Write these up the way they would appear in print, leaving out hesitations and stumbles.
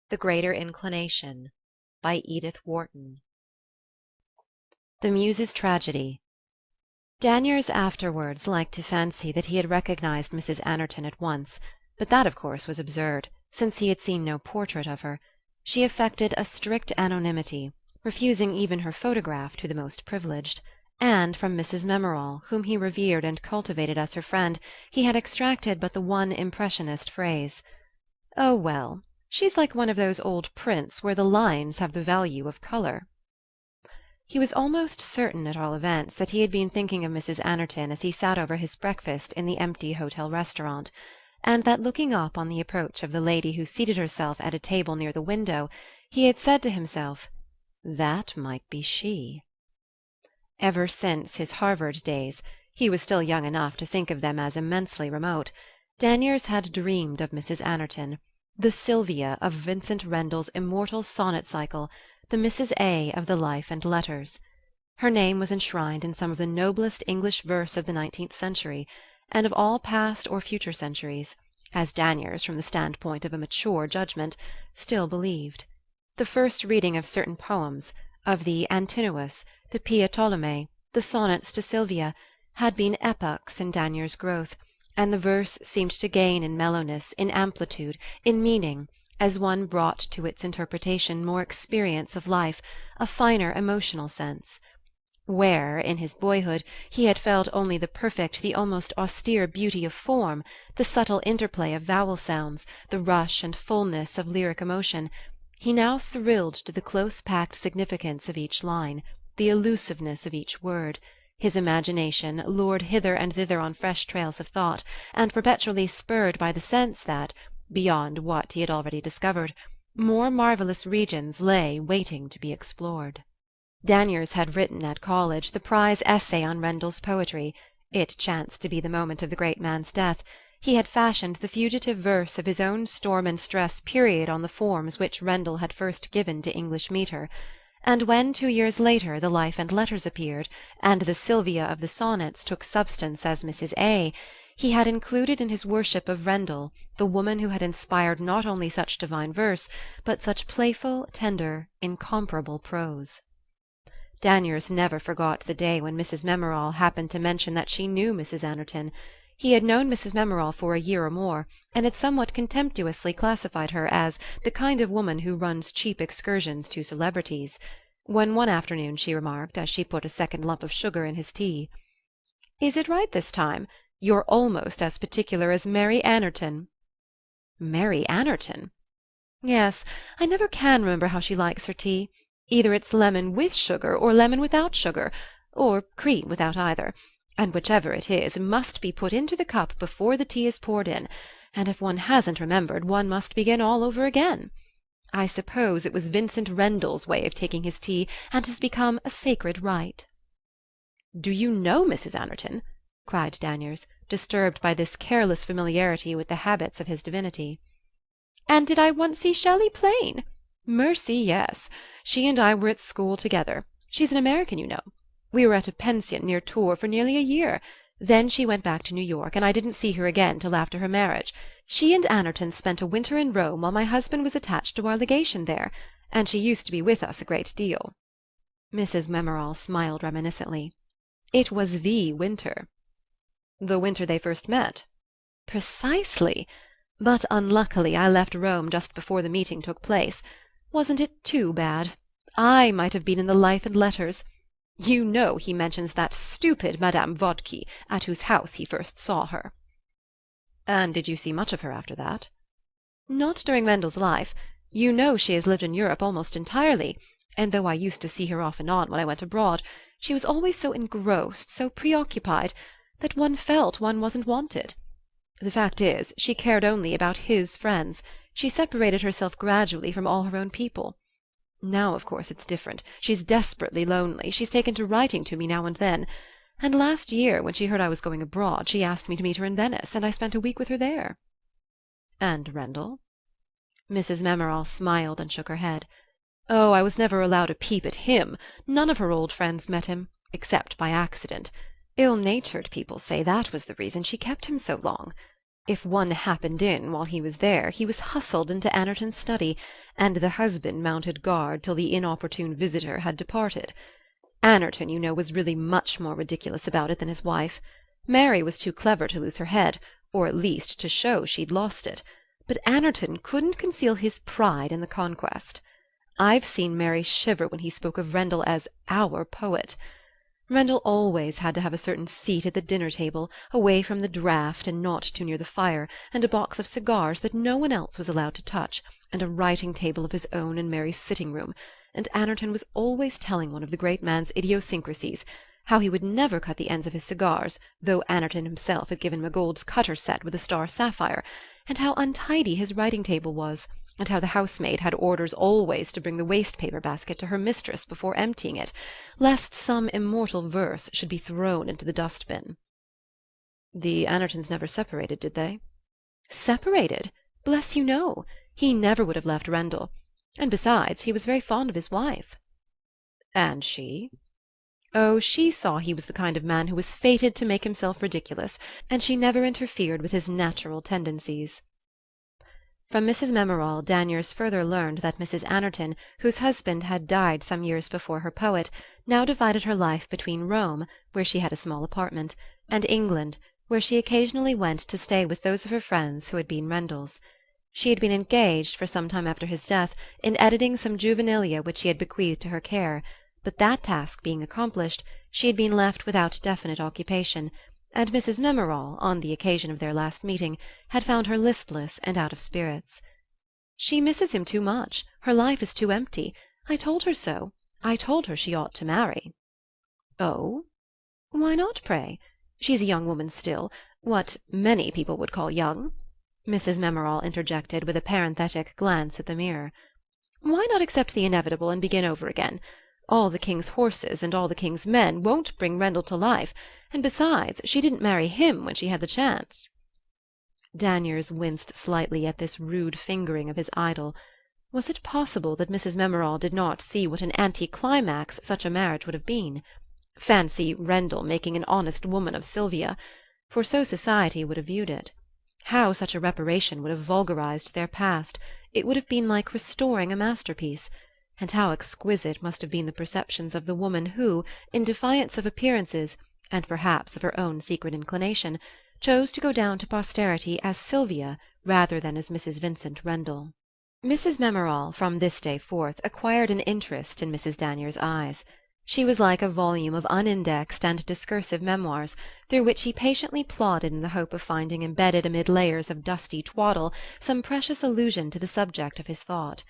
The Greater Inclination by Edith Wharton. The Muse's Tragedy. Danyers afterwards liked to fancy that he had recognized Mrs. Anerton at once, but that of course was absurd, since he had seen no portrait of her. She affected a strict anonymity, refusing even her photograph to the most privileged, and from Mrs. Memorall, whom he revered and cultivated as her friend, he had extracted but the one impressionist phrase: "Oh, well, she's like one of those old prints where the lines have the value of color." He was almost certain, at all events, that he had been thinking of Mrs. Anerton as he sat over his breakfast in the empty hotel restaurant, and that looking up on the approach of the lady who seated herself at a table near the window, he had said to himself, "That might be she." Ever since his Harvard days, he was still young enough to think of them as immensely remote, Danyers had dreamed of Mrs. Anerton, the Sylvia of Vincent Rendle's immortal sonnet cycle, the Mrs. A. of the Life and Letters. Her name was enshrined in some of the noblest English verse of the 19th century, and of all past or future centuries, as Danyers, from the standpoint of a mature judgment, still believed. The first reading of certain poems, of the Antinous, the Pia Ptolemy, the sonnets to Sylvia, had been epochs in Danyers' growth, and the verse seemed to gain in mellowness, in amplitude, in meaning, as one brought to its interpretation more experience of life, a finer emotional sense. Where, in his boyhood, he had felt only the perfect, the almost austere beauty of form, the subtle interplay of vowel sounds, the rush and fullness of lyric emotion, he now thrilled to the close-packed significance of each line, the elusiveness of each word. His imagination, lured hither and thither on fresh trails of thought, and perpetually spurred by the sense that, beyond what he had already discovered, more marvellous regions lay waiting to be explored. Danyers had written at college the prize essay on Rendle's poetry. It chanced to be the moment of the great man's death. He had fashioned the fugitive verse of his own storm and stress period on the forms which Rendle had first given to English metre, and when 2 years later the Life and Letters appeared, and the Sylvia of the sonnets took substance as Mrs. A., he had included in his worship of Rendle the woman who had inspired not only such divine verse, but such playful, tender, incomparable prose. Danyers never forgot the day when Mrs. Memorall happened to mention that she knew Mrs. Anerton. He had known Mrs. Memorall for a year or more, and had somewhat contemptuously classified her as the kind of woman who runs cheap excursions to celebrities, when one afternoon she remarked, as she put a second lump of sugar in his tea, "Is it right this time? You're almost as particular as Mary Anerton." "Mary Anerton?" "Yes, I never can remember how she likes her tea. Either it's lemon with sugar, or lemon without sugar, or cream without either, and whichever it is, must be put into the cup before the tea is poured in, and if one hasn't remembered, one must begin all over again. I suppose it was Vincent Rendle's way of taking his tea, and has become a sacred rite." "Do you know Mrs. Anerton?" cried Danyers, disturbed by this careless familiarity with the habits of his divinity. "And did I once see Shelley plain? Mercy, yes. She and I were at school together. She's an American, you know. We were at a pension near Tours for nearly a year. Then she went back to New York, and I didn't see her again till after her marriage. She and Anerton spent a winter in Rome while my husband was attached to our legation there, and she used to be with us a great deal." Mrs. Memorall smiled reminiscently. "It was the winter." "The winter they first met?" "Precisely. But unluckily I left Rome just before the meeting took place. Wasn't it too bad? I might have been in the Life and Letters. You know he mentions that stupid Madame Vodki, at whose house he first saw her." "And did you see much of her after that?" "Not during Rendle's life. You know she has lived in Europe almost entirely, and though I used to see her off and on when I went abroad, she was always so engrossed, so preoccupied, that one felt one wasn't wanted. The fact is, she cared only about his friends. She separated herself gradually from all her own people. Now, of course, it's different. She's desperately lonely. She's taken to writing to me now and then, and last year, when she heard I was going abroad, she asked me to meet her in Venice, and I spent a week with her there." "And Rendle?" Mrs. Memorall smiled and shook her head. "Oh, I was never allowed a peep at him. None of her old friends met him, except by accident. Ill-natured people say that was the reason she kept him so long. If one happened in while he was there, he was hustled into Anerton's study, and the husband mounted guard till the inopportune visitor had departed. Anerton, you know, was really much more ridiculous about it than his wife. Mary was too clever to lose her head, or at least to show she'd lost it. But Anerton couldn't conceal his pride in the conquest. I've seen Mary shiver when he spoke of Rendell as "our poet." Rendell always had to have a certain seat at the dinner-table, away from the draught and not too near the fire, and a box of cigars that no one else was allowed to touch, and a writing-table of his own in Mary's sitting-room, and Anerton was always telling one of the great man's idiosyncrasies, how he would never cut the ends of his cigars, though Anerton himself had given him a gold cutter set with a star sapphire, and how untidy his writing-table was, and how the housemaid had orders always to bring the waste-paper basket to her mistress before emptying it, lest some immortal verse should be thrown into the dust-bin. The Anertons never separated, did they? Separated? Bless you, no. He never would have left Rendell. And besides, he was very fond of his wife. And she? Oh, she saw he was the kind of man who was fated to make himself ridiculous, and she never interfered with his natural tendencies. From Mrs. Memorall, Danyers further learned that Mrs. Anerton, whose husband had died some years before her poet, now divided her life between Rome, where she had a small apartment, and England, where she occasionally went to stay with those of her friends who had been Rendell's. She had been engaged, for some time after his death, in editing some juvenilia which he had bequeathed to her care, but that task being accomplished, she had been left without definite occupation, and Mrs. Memorall, on the occasion of their last meeting, had found her listless and out of spirits. "She misses him too much. Her life is too empty. I told her so. I told her she ought to marry." "Oh? Why not, pray? She's a young woman still, what many people would call young," Mrs. Memorall interjected, with a parenthetic glance at the mirror. "Why not accept the inevitable and begin over again? All the king's horses and all the king's men won't bring Rendell to life, and besides, she didn't marry him when she had the chance." Danyers winced slightly at this rude fingering of his idol. Was it possible that Mrs. Memorall did not see what an anti-climax such a marriage would have been? Fancy Rendell making an honest woman of Sylvia! For so society would have viewed it. How such a reparation would have vulgarized their past! It would have been like restoring a masterpiece. And how exquisite must have been the perceptions of the woman who, in defiance of appearances, and perhaps of her own secret inclination, chose to go down to posterity as Sylvia rather than as Mrs. Vincent Rendell. Mrs. Memorall, from this day forth, acquired an interest in Mrs. Danyers' eyes. She was like a volume of unindexed and discursive memoirs, through which he patiently plodded in the hope of finding embedded amid layers of dusty twaddle some precious allusion to the subject of his thought.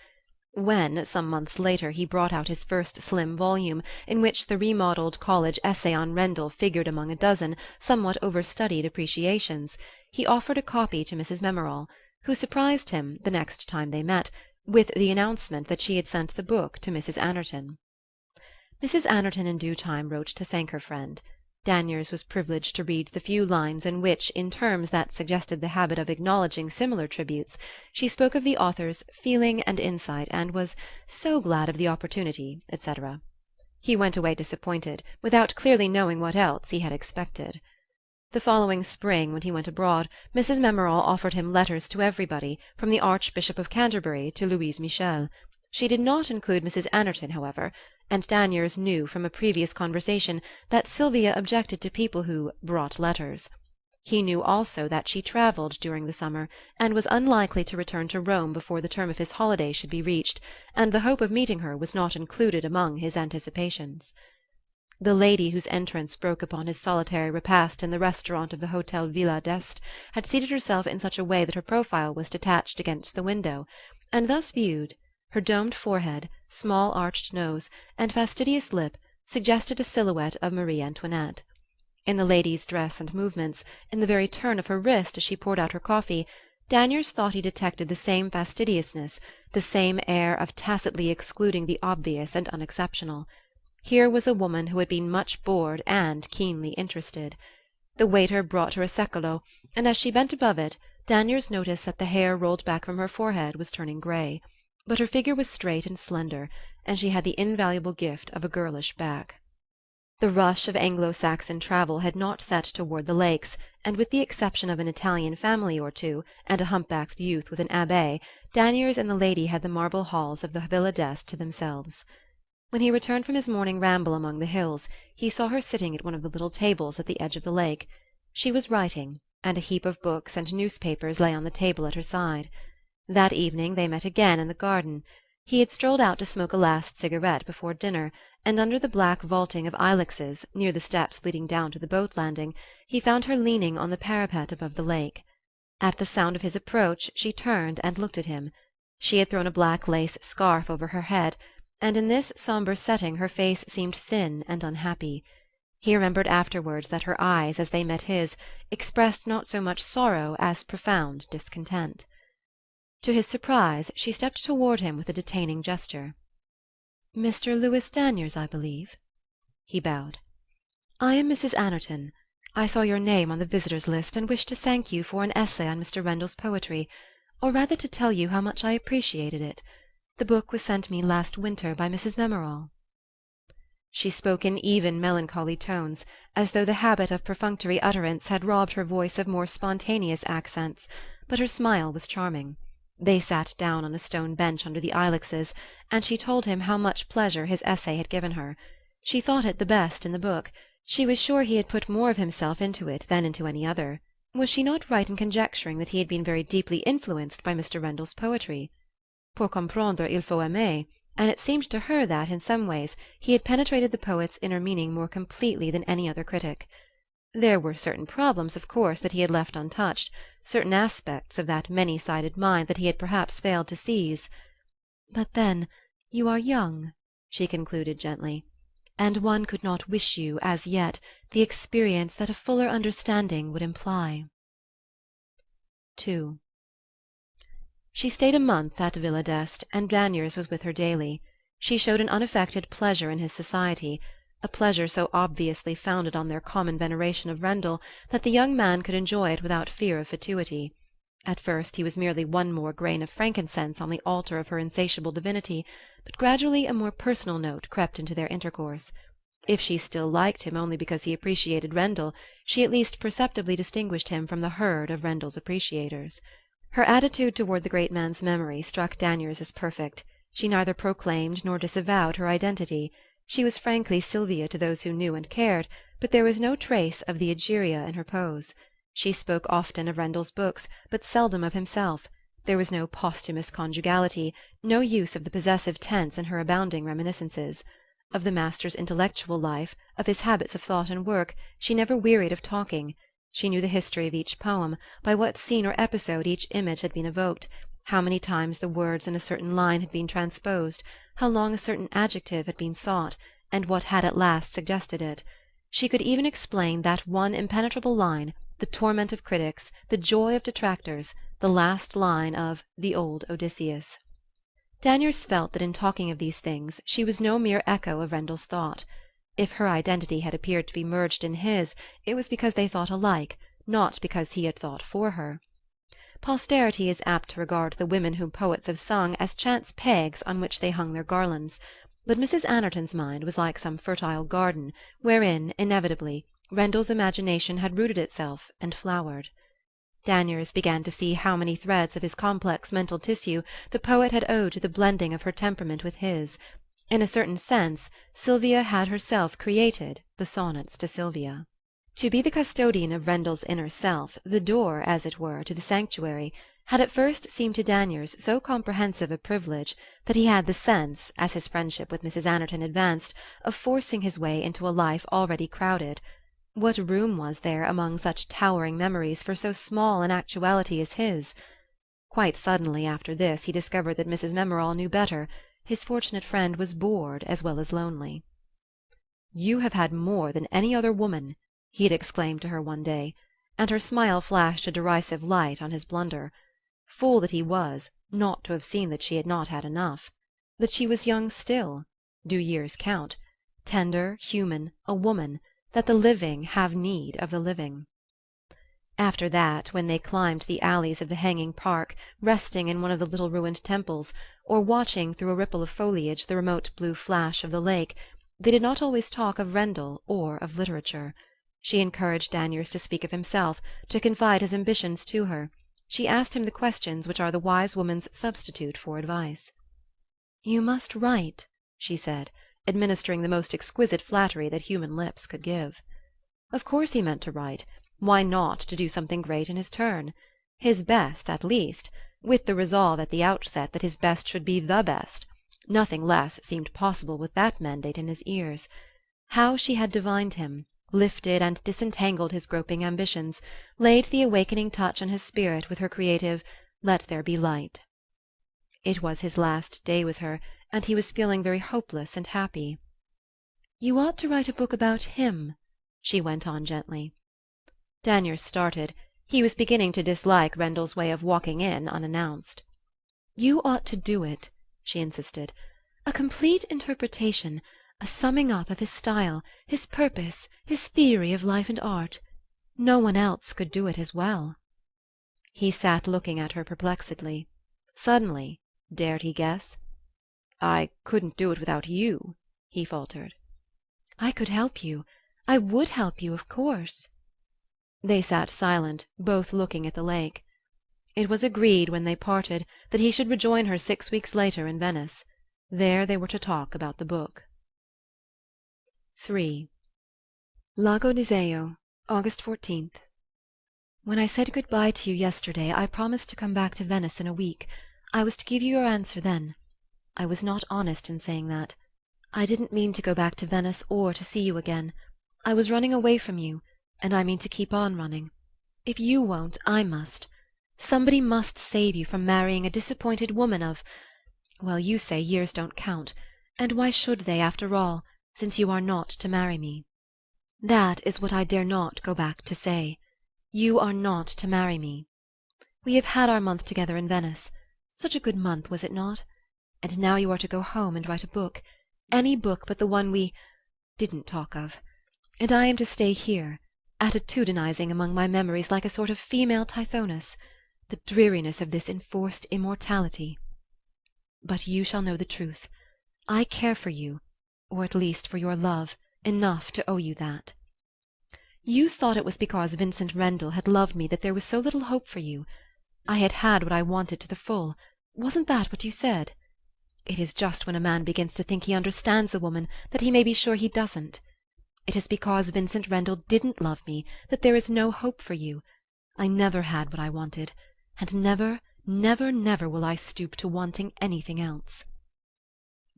When, some months later, he brought out his first slim volume, in which the remodelled college essay on Rendell figured among a dozen somewhat overstudied appreciations, he offered a copy to Mrs. Memorall, who surprised him, the next time they met, with the announcement that she had sent the book to Mrs. Anerton. Mrs. Anerton in due time wrote to thank her friend. Danyers was privileged to read the few lines in which, in terms that suggested the habit of acknowledging similar tributes, she spoke of the author's feeling and insight, and was "so glad of the opportunity," etc. He went away disappointed, without clearly knowing what else he had expected. The following spring, when he went abroad, Mrs. Memorall offered him letters to everybody, from the Archbishop of Canterbury to Louise Michel. She did not include Mrs. Anerton, however, and Danyers knew from a previous conversation that Sylvia objected to people who "brought letters." He knew also that she travelled during the summer, and was unlikely to return to Rome before the term of his holiday should be reached, and the hope of meeting her was not included among his anticipations. The lady whose entrance broke upon his solitary repast in the restaurant of the Hotel Villa d'Este had seated herself in such a way that her profile was detached against the window, and thus viewed, her domed forehead, small arched nose, and fastidious lip suggested a silhouette of Marie Antoinette. In the lady's dress and movements, in the very turn of her wrist as she poured out her coffee, Danyers thought he detected the same fastidiousness, the same air of tacitly excluding the obvious and unexceptional. Here was a woman who had been much bored and keenly interested. The waiter brought her a secolo, and as she bent above it, Danyers noticed that the hair rolled back from her forehead was turning grey. But her figure was straight and slender, and she had the invaluable gift of a girlish back. The rush of Anglo-Saxon travel had not set toward the lakes, and with the exception of an Italian family or two, and a humpbacked youth with an abbé, Danyers and the lady had the marble halls of the Villa d'Este to themselves. When he returned from his morning ramble among the hills, he saw her sitting at one of the little tables at the edge of the lake. She was writing, and a heap of books and newspapers lay on the table at her side. That evening they met again in the garden. He had strolled out to smoke a last cigarette before dinner, and under the black vaulting of ilexes, near the steps leading down to the boat landing, he found her leaning on the parapet above the lake. At the sound of his approach she turned and looked at him. She had thrown a black lace scarf over her head, and in this sombre setting her face seemed thin and unhappy. He remembered afterwards that her eyes, as they met his, expressed not so much sorrow as profound discontent. To his surprise she stepped toward him with a detaining gesture. "Mr. Louis Danyers, I believe?" He bowed. "I am Mrs. Anerton. I saw your name on the visitors' list and wished to thank you for an essay on Mr. Rendell's poetry, or rather to tell you how much I appreciated it. The book was sent me last winter by Mrs. Memorall." She spoke in even, melancholy tones, as though the habit of perfunctory utterance had robbed her voice of more spontaneous accents, but her smile was charming. They sat down on a stone bench under the ilexes, and she told him how much pleasure his essay had given her. She thought it the best in the book. She was sure he had put more of himself into it than into any other. Was she not right in conjecturing that he had been very deeply influenced by Mr. Rendell's poetry? Pour comprendre il faut aimer, and it seemed to her that, in some ways, he had penetrated the poet's inner meaning more completely than any other critic. There were certain problems, of course, that he had left untouched, certain aspects of that many-sided mind that he had perhaps failed to seize. "But then, you are young," she concluded gently, "and one could not wish you, as yet, the experience that a fuller understanding would imply." II She stayed a month at Villa d'Este, and Danyers was with her daily. She showed an unaffected pleasure in his society, a pleasure so obviously founded on their common veneration of Rendell that the young man could enjoy it without fear of fatuity. At first he was merely one more grain of frankincense on the altar of her insatiable divinity, but gradually a more personal note crept into their intercourse. If she still liked him only because he appreciated Rendell, she at least perceptibly distinguished him from the herd of Rendell's appreciators. Her attitude toward the great man's memory struck Danyers as perfect. She neither proclaimed nor disavowed her identity. She was frankly Sylvia to those who knew and cared, but there was no trace of the Egeria in her pose. She spoke often of Rendell's books, but seldom of himself. There was no posthumous conjugality, no use of the possessive tense in her abounding reminiscences. Of the master's intellectual life, of his habits of thought and work, she never wearied of talking. She knew the history of each poem, by what scene or episode each image had been evoked, how many times the words in a certain line had been transposed, how long a certain adjective had been sought, and what had at last suggested it. She could even explain that one impenetrable line, the torment of critics, the joy of detractors, the last line of "The Old Odysseus." Danyers felt that in talking of these things she was no mere echo of Rendell's thought. If her identity had appeared to be merged in his, it was because they thought alike, not because he had thought for her. Posterity is apt to regard the women whom poets have sung as chance pegs on which they hung their garlands, but Mrs. Anerton's mind was like some fertile garden wherein, inevitably, Rendell's imagination had rooted itself and flowered. Danyers began to see how many threads of his complex mental tissue the poet had owed to the blending of her temperament with his. In a certain sense, Sylvia had herself created the Sonnets to Sylvia. To be the custodian of Rendell's inner self, the door, as it were, to the sanctuary, had at first seemed to Danyers so comprehensive a privilege that he had the sense, as his friendship with Mrs. Anerton advanced, of forcing his way into a life already crowded. What room was there among such towering memories for so small an actuality as his? Quite suddenly after this he discovered that Mrs. Memorall knew better. His fortunate friend was bored as well as lonely. "You have had more than any other woman," he had exclaimed to her one day, and her smile flashed a derisive light on his blunder. Fool that he was, not to have seen that she had not had enough, that she was young still (do years count?), tender, human, a woman, that the living have need of the living. After that, when they climbed the alleys of the hanging park, resting in one of the little ruined temples, or watching through a ripple of foliage the remote blue flash of the lake, They did not always talk of Rendell or of literature. She encouraged Danyers to speak of himself, to confide his ambitions to her. She asked him the questions which are the wise woman's substitute for advice. "You must write," she said, administering the most exquisite flattery that human lips could give. Of course he meant to write. Why not to do something great in his turn? His best, at least, with the resolve at the outset that his best should be the best. Nothing less seemed possible with that mandate in his ears. How she had divined him, lifted and disentangled his groping ambitions, laid the awakening touch on his spirit with her creative "Let there be light." It was his last day with her, and he was feeling very hopeless and happy. "You ought to write a book about him," she went on gently. Danyers started. He was beginning to dislike Rendell's way of walking in unannounced. "You ought to do it," she insisted. "A complete interpretation, a summing up of his style, his purpose, his theory of life and art. No one else could do it as well." He sat looking at her perplexedly. Suddenly, dared he guess? "I couldn't do it without you," he faltered. "I could help you. I would help you, of course." They sat silent, both looking at the lake. It was agreed, when they parted, that he should rejoin her 6 weeks later in Venice. There they were to talk about the book. 3. Lago d'Iseo, August 14th. When I said good-bye to you yesterday, I promised to come back to Venice in a week. I was to give you your answer then. I was not honest in saying that. I didn't mean to go back to Venice or to see you again. I was running away from you, and I mean to keep on running. If you won't, I must. Somebody must save you from marrying a disappointed woman of— well, you say years don't count, and why should they, after all, since you are not to marry me? That is what I dare not go back to say. You are not to marry me. We have had our month together in Venice. Such a good month, was it not? And now you are to go home and write a book, any book but the one we didn't talk of. And I am to stay here, attitudinizing among my memories like a sort of female Tithonus, the dreariness of this enforced immortality. But you shall know the truth. I care for you, or at least for your love, enough to owe you that. You thought it was because Vincent Rendell had loved me that there was so little hope for you. I had had what I wanted to the full. Wasn't that what you said? It is just when a man begins to think he understands a woman that he may be sure he doesn't. It is because Vincent Rendell didn't love me that there is no hope for you. I never had what I wanted, and never, never, never will I stoop to wanting anything else.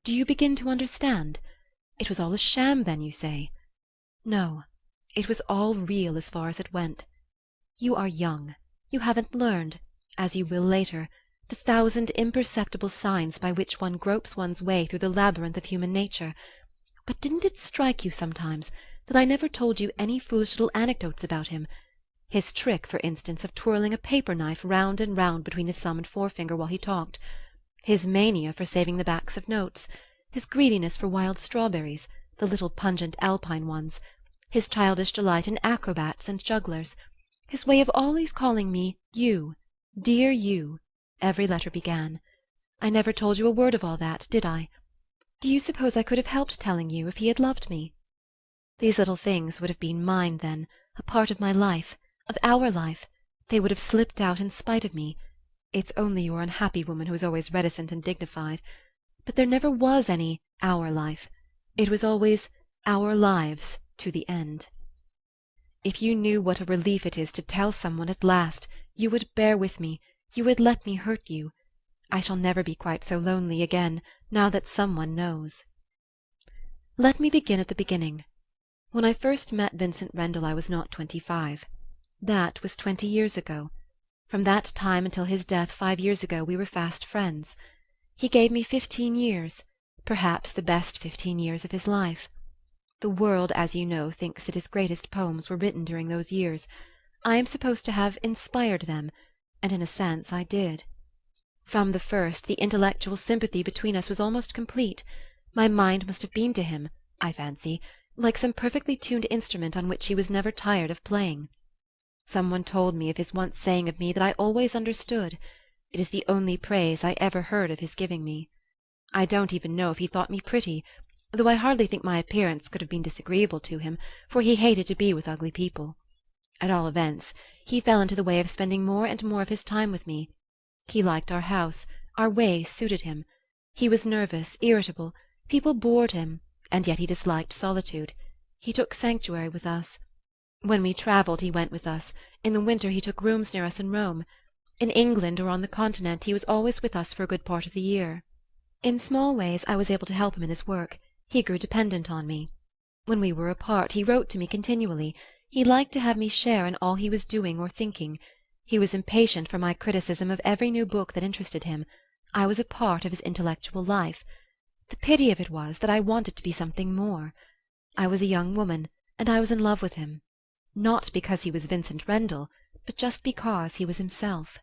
Do you begin to understand? It was all a sham, then, you say? No, it was all real as far as it went. You are young. You haven't learned, as you will later, the thousand imperceptible signs by which one gropes one's way through the labyrinth of human nature. But didn't it strike you sometimes that I never told you any foolish little anecdotes about him? His trick, for instance, of twirling a paper-knife round and round between his thumb and forefinger while he talked; his mania for saving the backs of notes; his greediness for wild strawberries, the little pungent Alpine ones; his childish delight in acrobats and jugglers; his way of always calling me you, dear you, every letter began. I never told you a word of all that, did I? Do you suppose I could have helped telling you if he had loved me? These little things would have been mine then, a part of my life, of our life. They would have slipped out in spite of me. It's only your unhappy woman who is always reticent and dignified. But there never was any our life. It was always our lives to the end. If you knew what a relief it is to tell someone at last, you would bear with me, you would let me hurt you. I shall never be quite so lonely again, now that someone knows. Let me begin at the beginning. When I first met Vincent Rendell I was not 25. That was 20 years ago. From that time until his death 5 years ago we were fast friends. He gave me 15 years, perhaps the best 15 years of his life. The world, as you know, thinks that his greatest poems were written during those years. I am supposed to have inspired them, and in a sense I did. From the first, the intellectual sympathy between us was almost complete. My mind must have been to him, I fancy, like some perfectly tuned instrument on which he was never tired of playing. Someone told me of his once saying of me that I always understood. It is the only praise I ever heard of his giving me. I don't even know if he thought me pretty, though I hardly think my appearance could have been disagreeable to him, for he hated to be with ugly people. At all events, he fell into the way of spending more and more of his time with me. He liked our house, our ways suited him. He was nervous, irritable, people bored him, and yet he disliked solitude. He took sanctuary with us. When we travelled he went with us. In the winter he took rooms near us in Rome. In England or on the Continent he was always with us for a good part of the year. In small ways I was able to help him in his work. He grew dependent on me. When we were apart he wrote to me continually. He liked to have me share in all he was doing or thinking. He was impatient for my criticism of every new book that interested him. I was a part of his intellectual life. The pity of it was that I wanted to be something more. I was a young woman, and I was in love with him. Not because he was Vincent Rendle, but just because he was himself.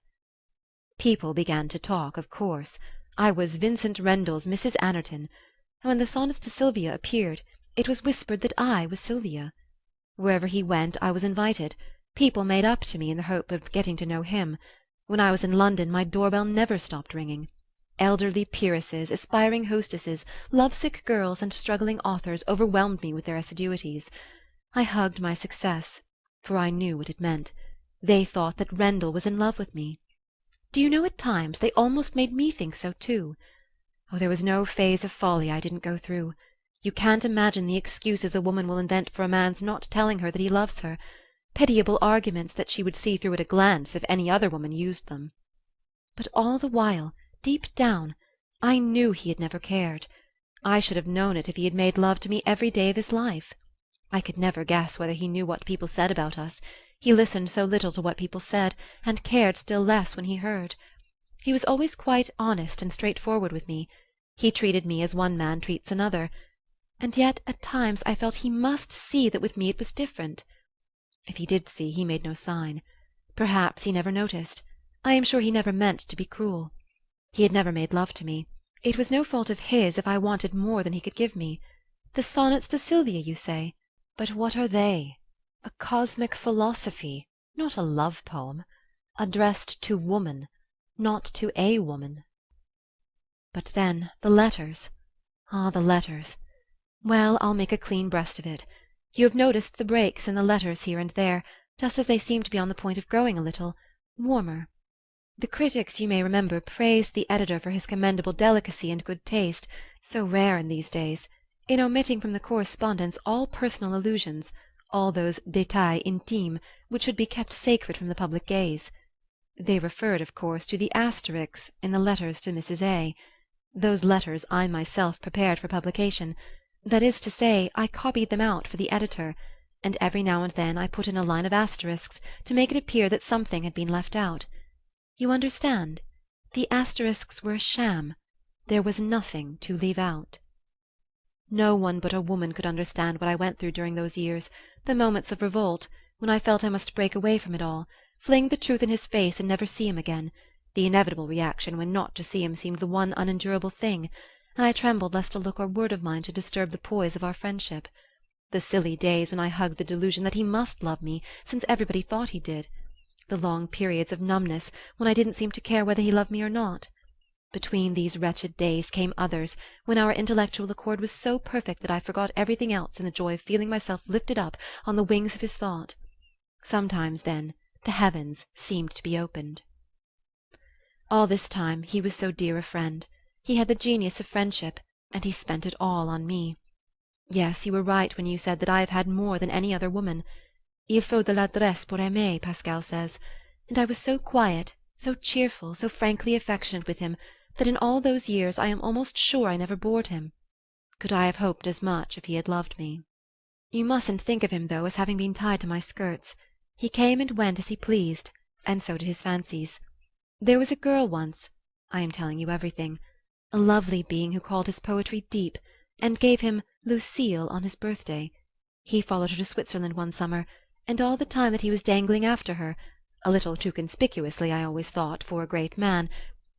People began to talk, of course. I was Vincent Rendle's Mrs. Anerton, and when the Sonnets to Sylvia appeared, it was whispered that I was Sylvia. Wherever he went I was invited. People made up to me in the hope of getting to know him. When I was in London my doorbell never stopped ringing. Elderly peeresses, aspiring hostesses, lovesick girls, and struggling authors overwhelmed me with their assiduities. I hugged my success, for I knew what it meant. They thought that Rendle was in love with me. Do you know, at times they almost made me think so too. Oh, there was no phase of folly I didn't go through. You can't imagine the excuses a woman will invent for a man's not telling her that he loves her, pitiable arguments that she would see through at a glance if any other woman used them. But all the while, deep down, I knew he had never cared. I should have known it if he had made love to me every day of his life. I could never guess whether he knew what people said about us. He listened so little to what people said, and cared still less when he heard. He was always quite honest and straightforward with me. He treated me as one man treats another, and yet at times I felt he must see that with me it was different. If he did see, he made no sign. Perhaps he never noticed. I am sure he never meant to be cruel. He had never made love to me. It was no fault of his if I wanted more than he could give me. The Sonnets to Sylvia, you say? But what are they? A cosmic philosophy, not a love poem, addressed to woman, not to a woman. But then, the letters. Ah, the letters. Well, I'll make a clean breast of it. You have noticed the breaks in the letters here and there, just as they seem to be on the point of growing a little warmer. The critics, you may remember, praised the editor for his commendable delicacy and good taste, so rare in these days, in omitting from the correspondence all personal allusions, all those détails intimes which should be kept sacred from the public gaze. They referred, of course, to the asterisks in the letters to Mrs. A. Those letters I myself prepared for publication. That is to say, I copied them out for the editor, and every now and then I put in a line of asterisks to make it appear that something had been left out. You understand? The asterisks were a sham. There was nothing to leave out. No one but a woman could understand what I went through during those years, the moments of revolt, when I felt I must break away from it all, fling the truth in his face and never see him again, the inevitable reaction when not to see him seemed the one unendurable thing, and I trembled lest a look or word of mine should disturb the poise of our friendship. The silly days when I hugged the delusion that he must love me, since everybody thought he did. The long periods of numbness, when I didn't seem to care whether he loved me or not. Between these wretched days came others, when our intellectual accord was so perfect that I forgot everything else in the joy of feeling myself lifted up on the wings of his thought. Sometimes, then, the heavens seemed to be opened. All this time he was so dear a friend. He had the genius of friendship, and he spent it all on me. Yes, you were right when you said that I have had more than any other woman. Il faut de l'adresse pour aimer, Pascal says, and I was so quiet, so cheerful, so frankly affectionate with him, that in all those years I am almost sure I never bored him. Could I have hoped as much if he had loved me? You mustn't think of him, though, as having been tied to my skirts. He came and went as he pleased, and so did his fancies. There was a girl once, I am telling you everything, a lovely being who called his poetry deep, and gave him Lucille on his birthday. He followed her to Switzerland one summer, and all the time that he was dangling after her, a little too conspicuously, I always thought, for a great man,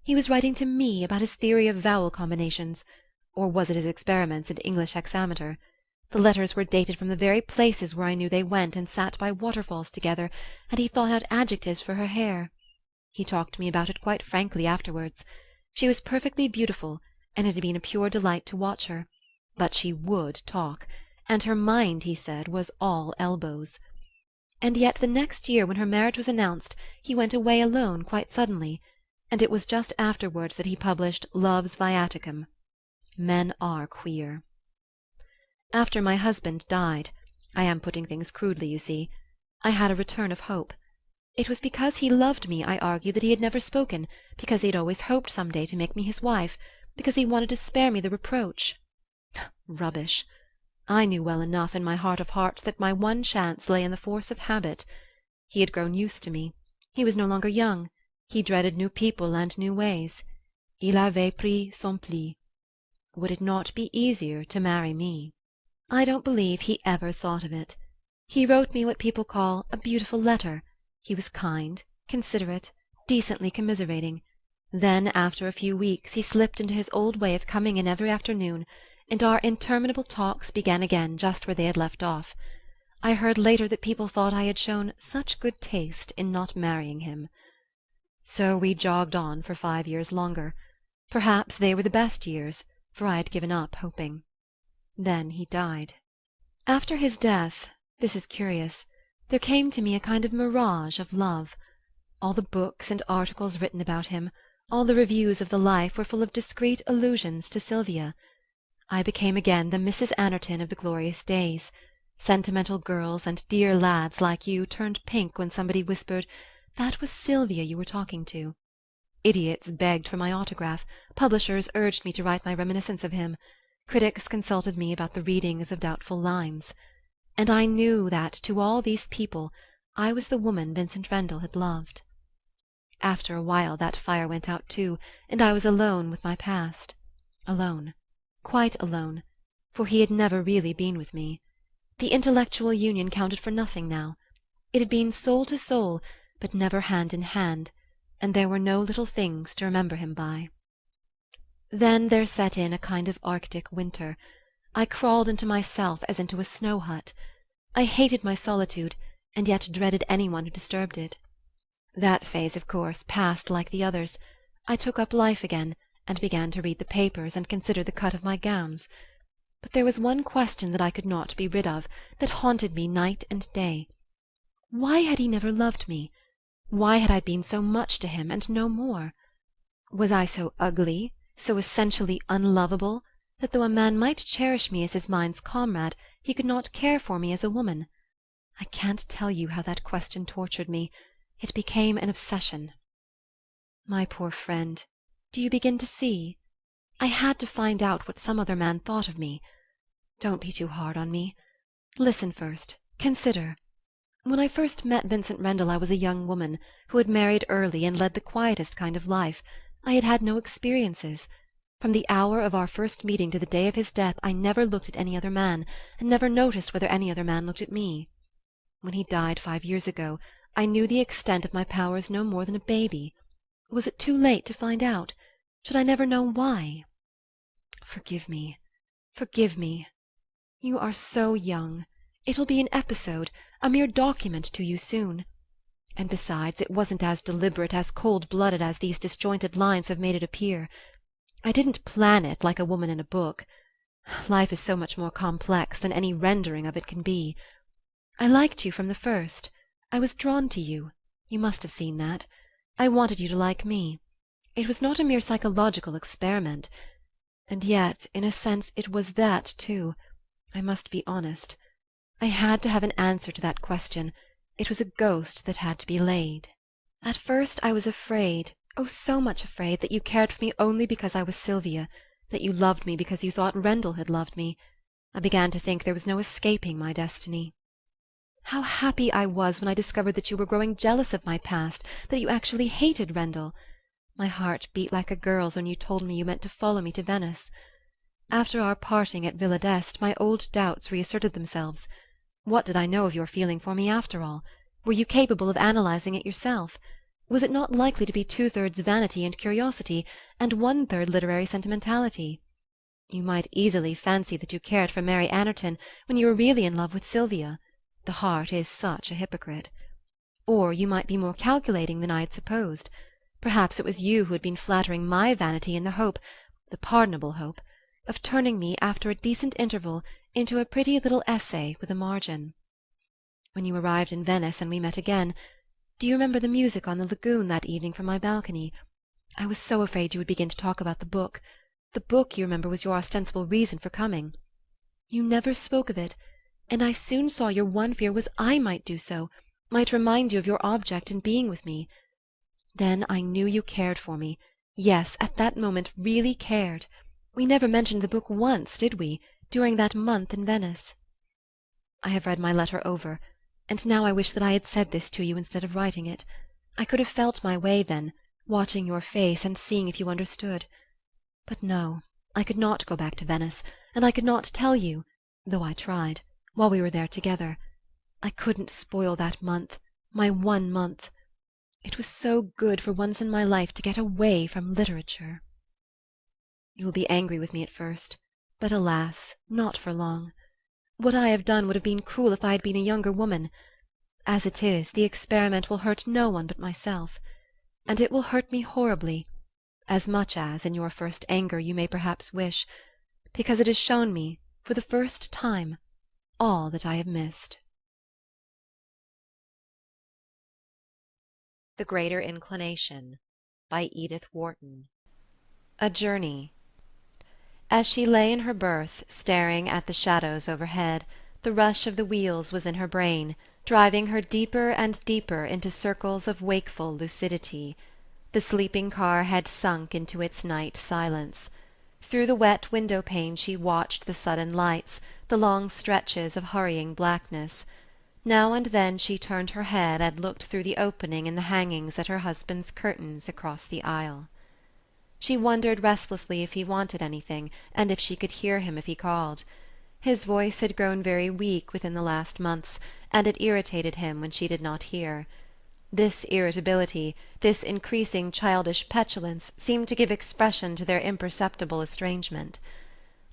he was writing to me about his theory of vowel combinations, or was it his experiments in English hexameter? The letters were dated from the very places where I knew they went and sat by waterfalls together, and he thought out adjectives for her hair. He talked to me about it quite frankly afterwards. She was perfectly beautiful, and it had been a pure delight to watch her. But she would talk, and her mind, he said, was all elbows. And yet the next year, when her marriage was announced, he went away alone quite suddenly, and it was just afterwards that he published Love's Viaticum. Men are queer. After my husband died, I am putting things crudely, you see, I had a return of hope. It was because he loved me, I argued, that he had never spoken, because he had always hoped some day to make me his wife, because he wanted to spare me the reproach. Rubbish! I knew well enough, in my heart of hearts, that my one chance lay in the force of habit. He had grown used to me. He was no longer young. He dreaded new people and new ways. Il avait pris son pli. Would it not be easier to marry me? I don't believe he ever thought of it. He wrote me what people call a beautiful letter. He was kind, considerate, decently commiserating. Then, after a few weeks, he slipped into his old way of coming in every afternoon, and our interminable talks began again just where they had left off. I heard later that people thought I had shown such good taste in not marrying him. So we jogged on for 5 years longer. Perhaps they were the best years, for I had given up hoping. Then he died. After his death, this is curious, there came to me a kind of mirage of love. All the books and articles written about him, all the reviews of the life, were full of discreet allusions to Sylvia. I became again the Mrs. Anerton of the glorious days. Sentimental girls and dear lads like you turned pink when somebody whispered, "That was Sylvia you were talking to." Idiots begged for my autograph. Publishers urged me to write my reminiscence of him. Critics consulted me about the readings of doubtful lines. And I knew that, to all these people, I was the woman Vincent Rendle had loved. After a while that fire went out too, and I was alone with my past. Alone. Quite alone, for he had never really been with me. The intellectual union counted for nothing now. It had been soul to soul, but never hand in hand, and there were no little things to remember him by. Then there set in a kind of Arctic winter. I crawled into myself as into a snow hut. I hated my solitude, and yet dreaded anyone who disturbed it. That phase, of course, passed like the others. I took up life again, and began to read the papers and consider the cut of my gowns. But there was one question that I could not be rid of, that haunted me night and day. Why had he never loved me? Why had I been so much to him, and no more? Was I so ugly, so essentially unlovable, that though a man might cherish me as his mind's comrade, he could not care for me as a woman? I can't tell you how that question tortured me. It became an obsession. My poor friend, do you begin to see? I had to find out what some other man thought of me. Don't be too hard on me. Listen first. Consider. When I first met Vincent Rendle I was a young woman, who had married early and led the quietest kind of life. I had had no experiences. From the hour of our first meeting to the day of his death I never looked at any other man, and never noticed whether any other man looked at me. When he died 5 years ago, I knew the extent of my powers no more than a baby. Was it too late to find out? Should I never know why? Forgive me. Forgive me. You are so young. It will be an episode, a mere document to you soon. And besides, it wasn't as deliberate, as cold-blooded as these disjointed lines have made it appear. I didn't plan it like a woman in a book. Life is so much more complex than any rendering of it can be. I liked you from the first. I was drawn to you. You must have seen that. I wanted you to like me. It was not a mere psychological experiment. And yet, in a sense, it was that, too. I must be honest. I had to have an answer to that question. It was a ghost that had to be laid. At first I was afraid, oh, so much afraid, that you cared for me only because I was Sylvia, that you loved me because you thought Rendle had loved me. I began to think there was no escaping my destiny. How happy I was when I discovered that you were growing jealous of my past, that you actually hated Rendle. My heart beat like a girl's when you told me you meant to follow me to Venice. After our parting at Villa d'Este, my old doubts reasserted themselves. What did I know of your feeling for me, after all? Were you capable of analyzing it yourself? Was it not likely to be 2/3 vanity and curiosity, and 1/3 literary sentimentality? You might easily fancy that you cared for Mary Anerton when you were really in love with Sylvia. The heart is such a hypocrite. Or you might be more calculating than I had supposed. Perhaps it was you who had been flattering my vanity in the hope, the pardonable hope, of turning me, after a decent interval, into a pretty little essay with a margin. When you arrived in Venice and we met again, do you remember the music on the lagoon that evening from my balcony? I was so afraid you would begin to talk about the book. The book, you remember, was your ostensible reason for coming. You never spoke of it, and I soon saw your one fear was I might do so, might remind you of your object in being with me. Then I knew you cared for me, yes, at that moment really cared. We never mentioned the book once, did we, during that month in Venice? I have read my letter over, and now I wish that I had said this to you instead of writing it. I could have felt my way then, watching your face and seeing if you understood. But no, I could not go back to Venice, and I could not tell you, though I tried, while we were there together. I couldn't spoil that month, my one month. It was so good for once in my life to get away from literature. You will be angry with me at first, but alas, not for long. What I have done would have been cruel if I had been a younger woman. As it is, the experiment will hurt no one but myself, and it will hurt me horribly, as much as, in your first anger, you may perhaps wish, because it has shown me, for the first time, all that I have missed. The Greater Inclination, by Edith Wharton. A Journey. As she lay in her berth, staring at the shadows overhead, the rush of the wheels was in her brain, driving her deeper and deeper into circles of wakeful lucidity. The sleeping car had sunk into its night silence. Through the wet window-pane she watched the sudden lights, the long stretches of hurrying blackness. Now and then she turned her head and looked through the opening in the hangings at her husband's curtains across the aisle. She wondered restlessly if he wanted anything, and if she could hear him if he called. His voice had grown very weak within the last months, and it irritated him when she did not hear. This irritability, this increasing childish petulance, seemed to give expression to their imperceptible estrangement.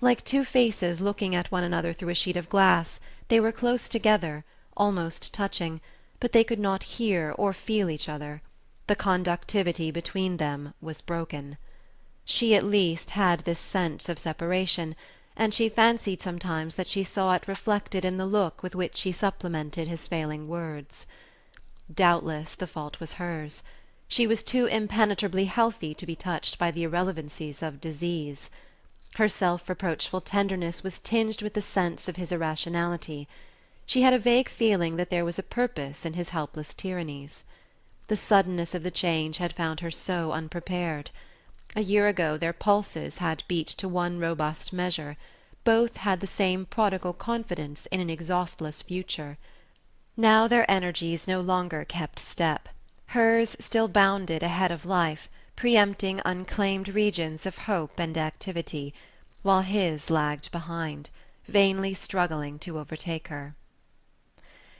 Like two faces looking at one another through a sheet of glass, they were close together, almost touching, but they could not hear or feel each other. The conductivity between them was broken. She at least had this sense of separation, and she fancied sometimes that she saw it reflected in the look with which she supplemented his failing words. Doubtless the fault was hers. She was too impenetrably healthy to be touched by the irrelevancies of disease. Her self-reproachful tenderness was tinged with the sense of his irrationality. She had a vague feeling that there was a purpose in his helpless tyrannies. The suddenness of the change had found her so unprepared. A year ago their pulses had beat to one robust measure. Both had the same prodigal confidence in an exhaustless future. Now their energies no longer kept step. Hers still bounded ahead of life, preempting unclaimed regions of hope and activity, while his lagged behind, vainly struggling to overtake her.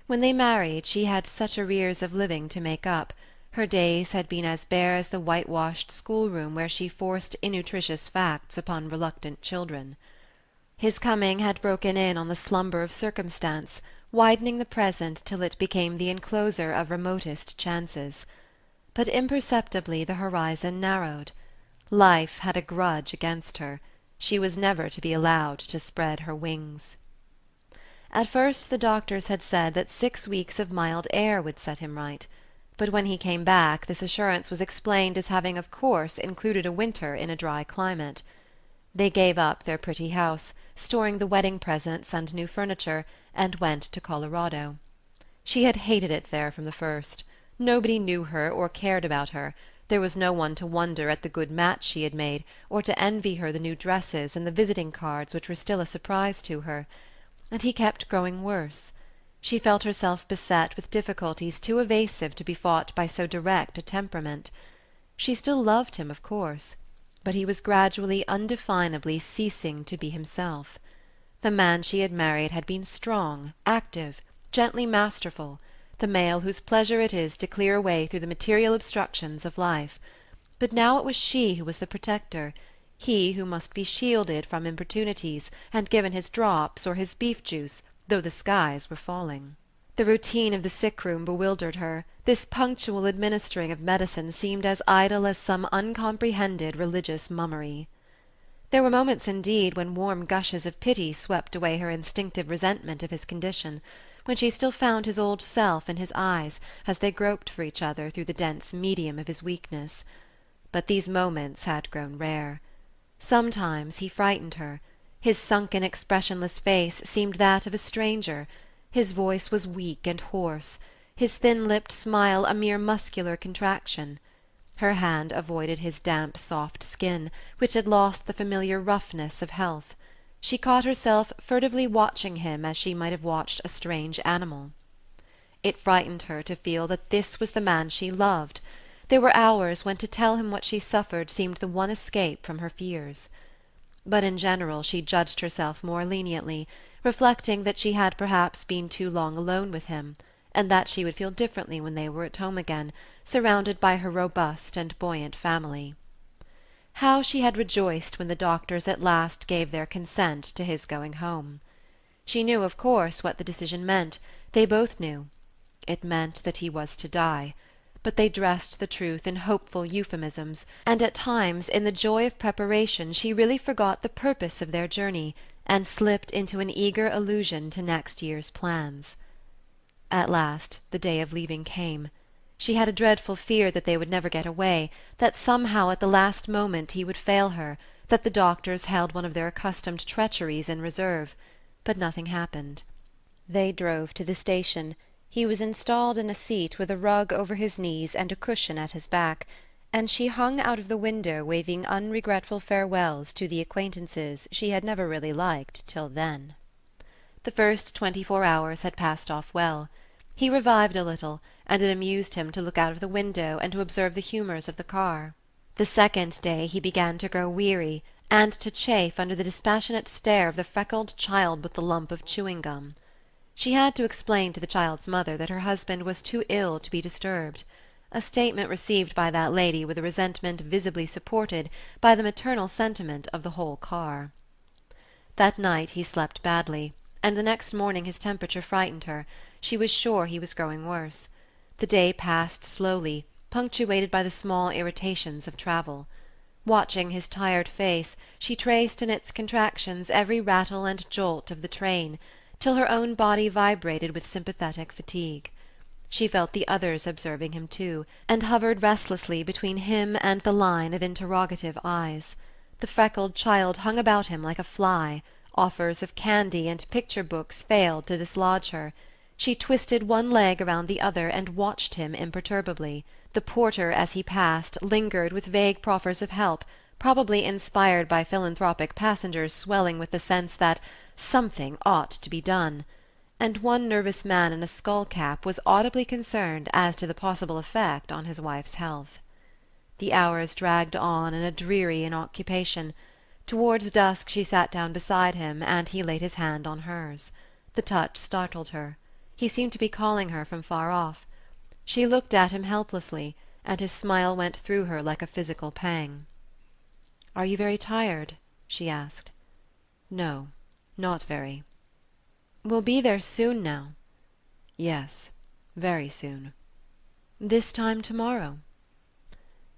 When they married she had such arrears of living to make up. Her days had been as bare as the whitewashed schoolroom where she forced innutritious facts upon reluctant children. His coming had broken in on the slumber of circumstance, widening the present till it became the encloser of remotest chances. But imperceptibly the horizon narrowed. Life had a grudge against her. She was never to be allowed to spread her wings. At first the doctors had said that 6 weeks of mild air would set him right, but when he came back this assurance was explained as having of course included a winter in a dry climate. They gave up their pretty house, storing the wedding presents and new furniture, and went to Colorado. She had hated it there from the first. Nobody knew her or cared about her. There was no one to wonder at the good match she had made, or to envy her the new dresses and the visiting cards which were still a surprise to her. And he kept growing worse. She felt herself beset with difficulties too evasive to be fought by so direct a temperament. She still loved him, of course, but he was gradually, undefinably ceasing to be himself. The man she had married had been strong, active, gently masterful, the male whose pleasure it is to clear a way through the material obstructions of life. But now it was she who was the protector, he who must be shielded from importunities, and given his drops or his beef-juice, though the skies were falling. The routine of the sick-room bewildered her. This punctual administering of medicine seemed as idle as some uncomprehended religious mummery. There were moments, indeed, when warm gushes of pity swept away her instinctive resentment of his condition, when she still found his old self in his eyes as they groped for each other through the dense medium of his weakness. But these moments had grown rare. Sometimes he frightened her. His sunken, expressionless face seemed that of a stranger. His voice was weak and hoarse, his thin-lipped smile a mere muscular contraction. Her hand avoided his damp, soft skin, which had lost the familiar roughness of health. She caught herself furtively watching him as she might have watched a strange animal. It frightened her to feel that this was the man she loved. There were hours when to tell him what she suffered seemed the one escape from her fears. But in general she judged herself more leniently, reflecting that she had perhaps been too long alone with him, and that she would feel differently when they were at home again, surrounded by her robust and buoyant family. How she had rejoiced when the doctors at last gave their consent to his going home! She knew, of course, what the decision meant. They both knew. It meant that he was to die. But they dressed the truth in hopeful euphemisms, and at times, in the joy of preparation, she really forgot the purpose of their journey, and slipped into an eager allusion to next year's plans. At last the day of leaving came. She had a dreadful fear that they would never get away, that somehow at the last moment he would fail her, that the doctors held one of their accustomed treacheries in reserve. But nothing happened. They drove to the station. He was installed in a seat with a rug over his knees and a cushion at his back, and she hung out of the window waving unregretful farewells to the acquaintances she had never really liked till then. The first 24 hours had passed off well. He revived a little, and it amused him to look out of the window and to observe the humours of the car. The second day he began to grow weary, and to chafe under the dispassionate stare of the freckled child with the lump of chewing-gum. She had to explain to the child's mother that her husband was too ill to be disturbed, a statement received by that lady with a resentment visibly supported by the maternal sentiment of the whole car. That night he slept badly, and the next morning his temperature frightened her. She was sure he was growing worse. The day passed slowly, punctuated by the small irritations of travel. Watching his tired face, she traced in its contractions every rattle and jolt of the train, till her own body vibrated with sympathetic fatigue. She felt the others observing him too, and hovered restlessly between him and the line of interrogative eyes. The freckled child hung about him like a fly. Offers of candy and picture-books failed to dislodge her. She twisted one leg around the other and watched him imperturbably. The porter, as he passed, lingered with vague proffers of help, probably inspired by philanthropic passengers swelling with the sense that something ought to be done, and one nervous man in a skull-cap was audibly concerned as to the possible effect on his wife's health. The hours dragged on in a dreary inoccupation. Towards dusk she sat down beside him, and he laid his hand on hers. The touch startled her. He seemed to be calling her from far off. She looked at him helplessly, and his smile went through her like a physical pang. "Are you very tired?" she asked. "No, not very." "We'll be there soon now." "Yes, very soon." "This time tomorrow?"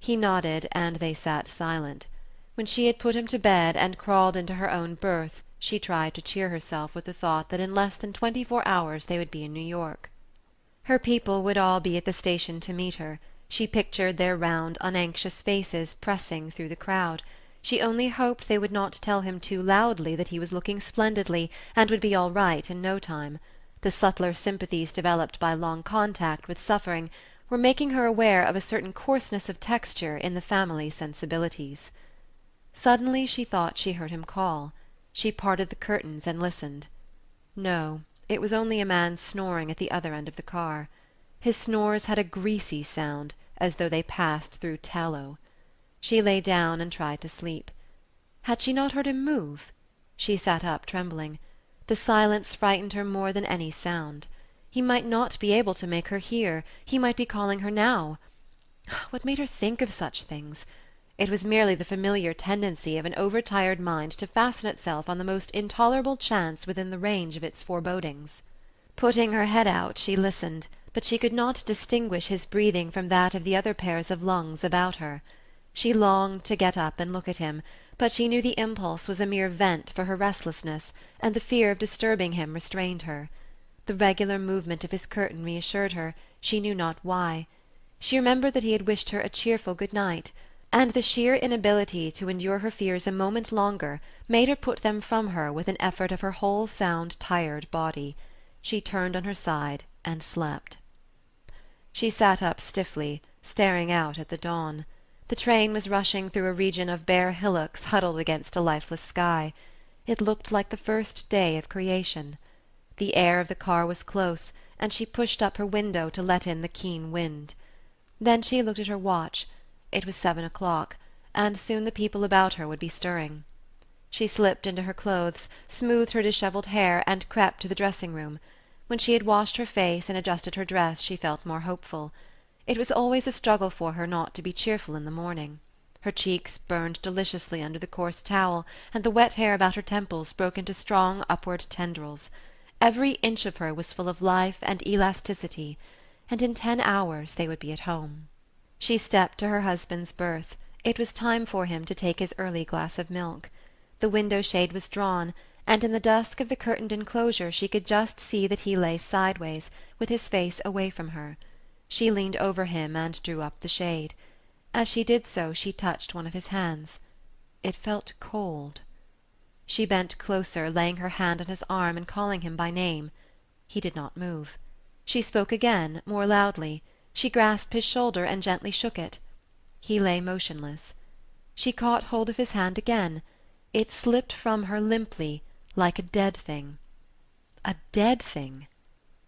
He nodded, and they sat silent. When she had put him to bed and crawled into her own berth, she tried to cheer herself with the thought that in less than 24 hours they would be in New York. Her people would all be at the station to meet her. She pictured their round, unanxious faces pressing through the crowd. She only hoped they would not tell him too loudly that he was looking splendidly and would be all right in no time. The subtler sympathies developed by long contact with suffering were making her aware of a certain coarseness of texture in the family sensibilities. Suddenly she thought she heard him call. She parted the curtains and listened. No, it was only a man snoring at the other end of the car. His snores had a greasy sound, as though they passed through tallow. She lay down and tried to sleep. Had she not heard him move? She sat up trembling. The silence frightened her more than any sound. He might not be able to make her hear. He might be calling her now. What made her think of such things? It was merely the familiar tendency of an overtired mind to fasten itself on the most intolerable chance within the range of its forebodings. Putting her head out, she listened, but she could not distinguish his breathing from that of the other pairs of lungs about her. She longed to get up and look at him, but she knew the impulse was a mere vent for her restlessness, and the fear of disturbing him restrained her. The regular movement of his curtain reassured her, she knew not why. She remembered that he had wished her a cheerful good night, and the sheer inability to endure her fears a moment longer made her put them from her with an effort of her whole sound, tired body. She turned on her side and slept. She sat up stiffly, staring out at the dawn. The train was rushing through a region of bare hillocks huddled against a lifeless sky. It looked like the first day of creation. The air of the car was close, and she pushed up her window to let in the keen wind. Then she looked at her watch. It was 7 o'clock, and soon the people about her would be stirring. She slipped into her clothes, smoothed her dishevelled hair, and crept to the dressing-room. When she had washed her face and adjusted her dress she felt more hopeful. It was always a struggle for her not to be cheerful in the morning. Her cheeks burned deliciously under the coarse towel, and the wet hair about her temples broke into strong upward tendrils. Every inch of her was full of life and elasticity, and in 10 hours they would be at home. She stepped to her husband's berth. It was time for him to take his early glass of milk. The window-shade was drawn, and in the dusk of the curtained enclosure she could just see that he lay sideways, with his face away from her. She leaned over him and drew up the shade. As she did so she touched one of his hands. It felt cold. She bent closer, laying her hand on his arm and calling him by name. He did not move. She spoke again, more loudly. She grasped his shoulder and gently shook it. He lay motionless. She caught hold of his hand again. It slipped from her limply, like a dead thing. A dead thing!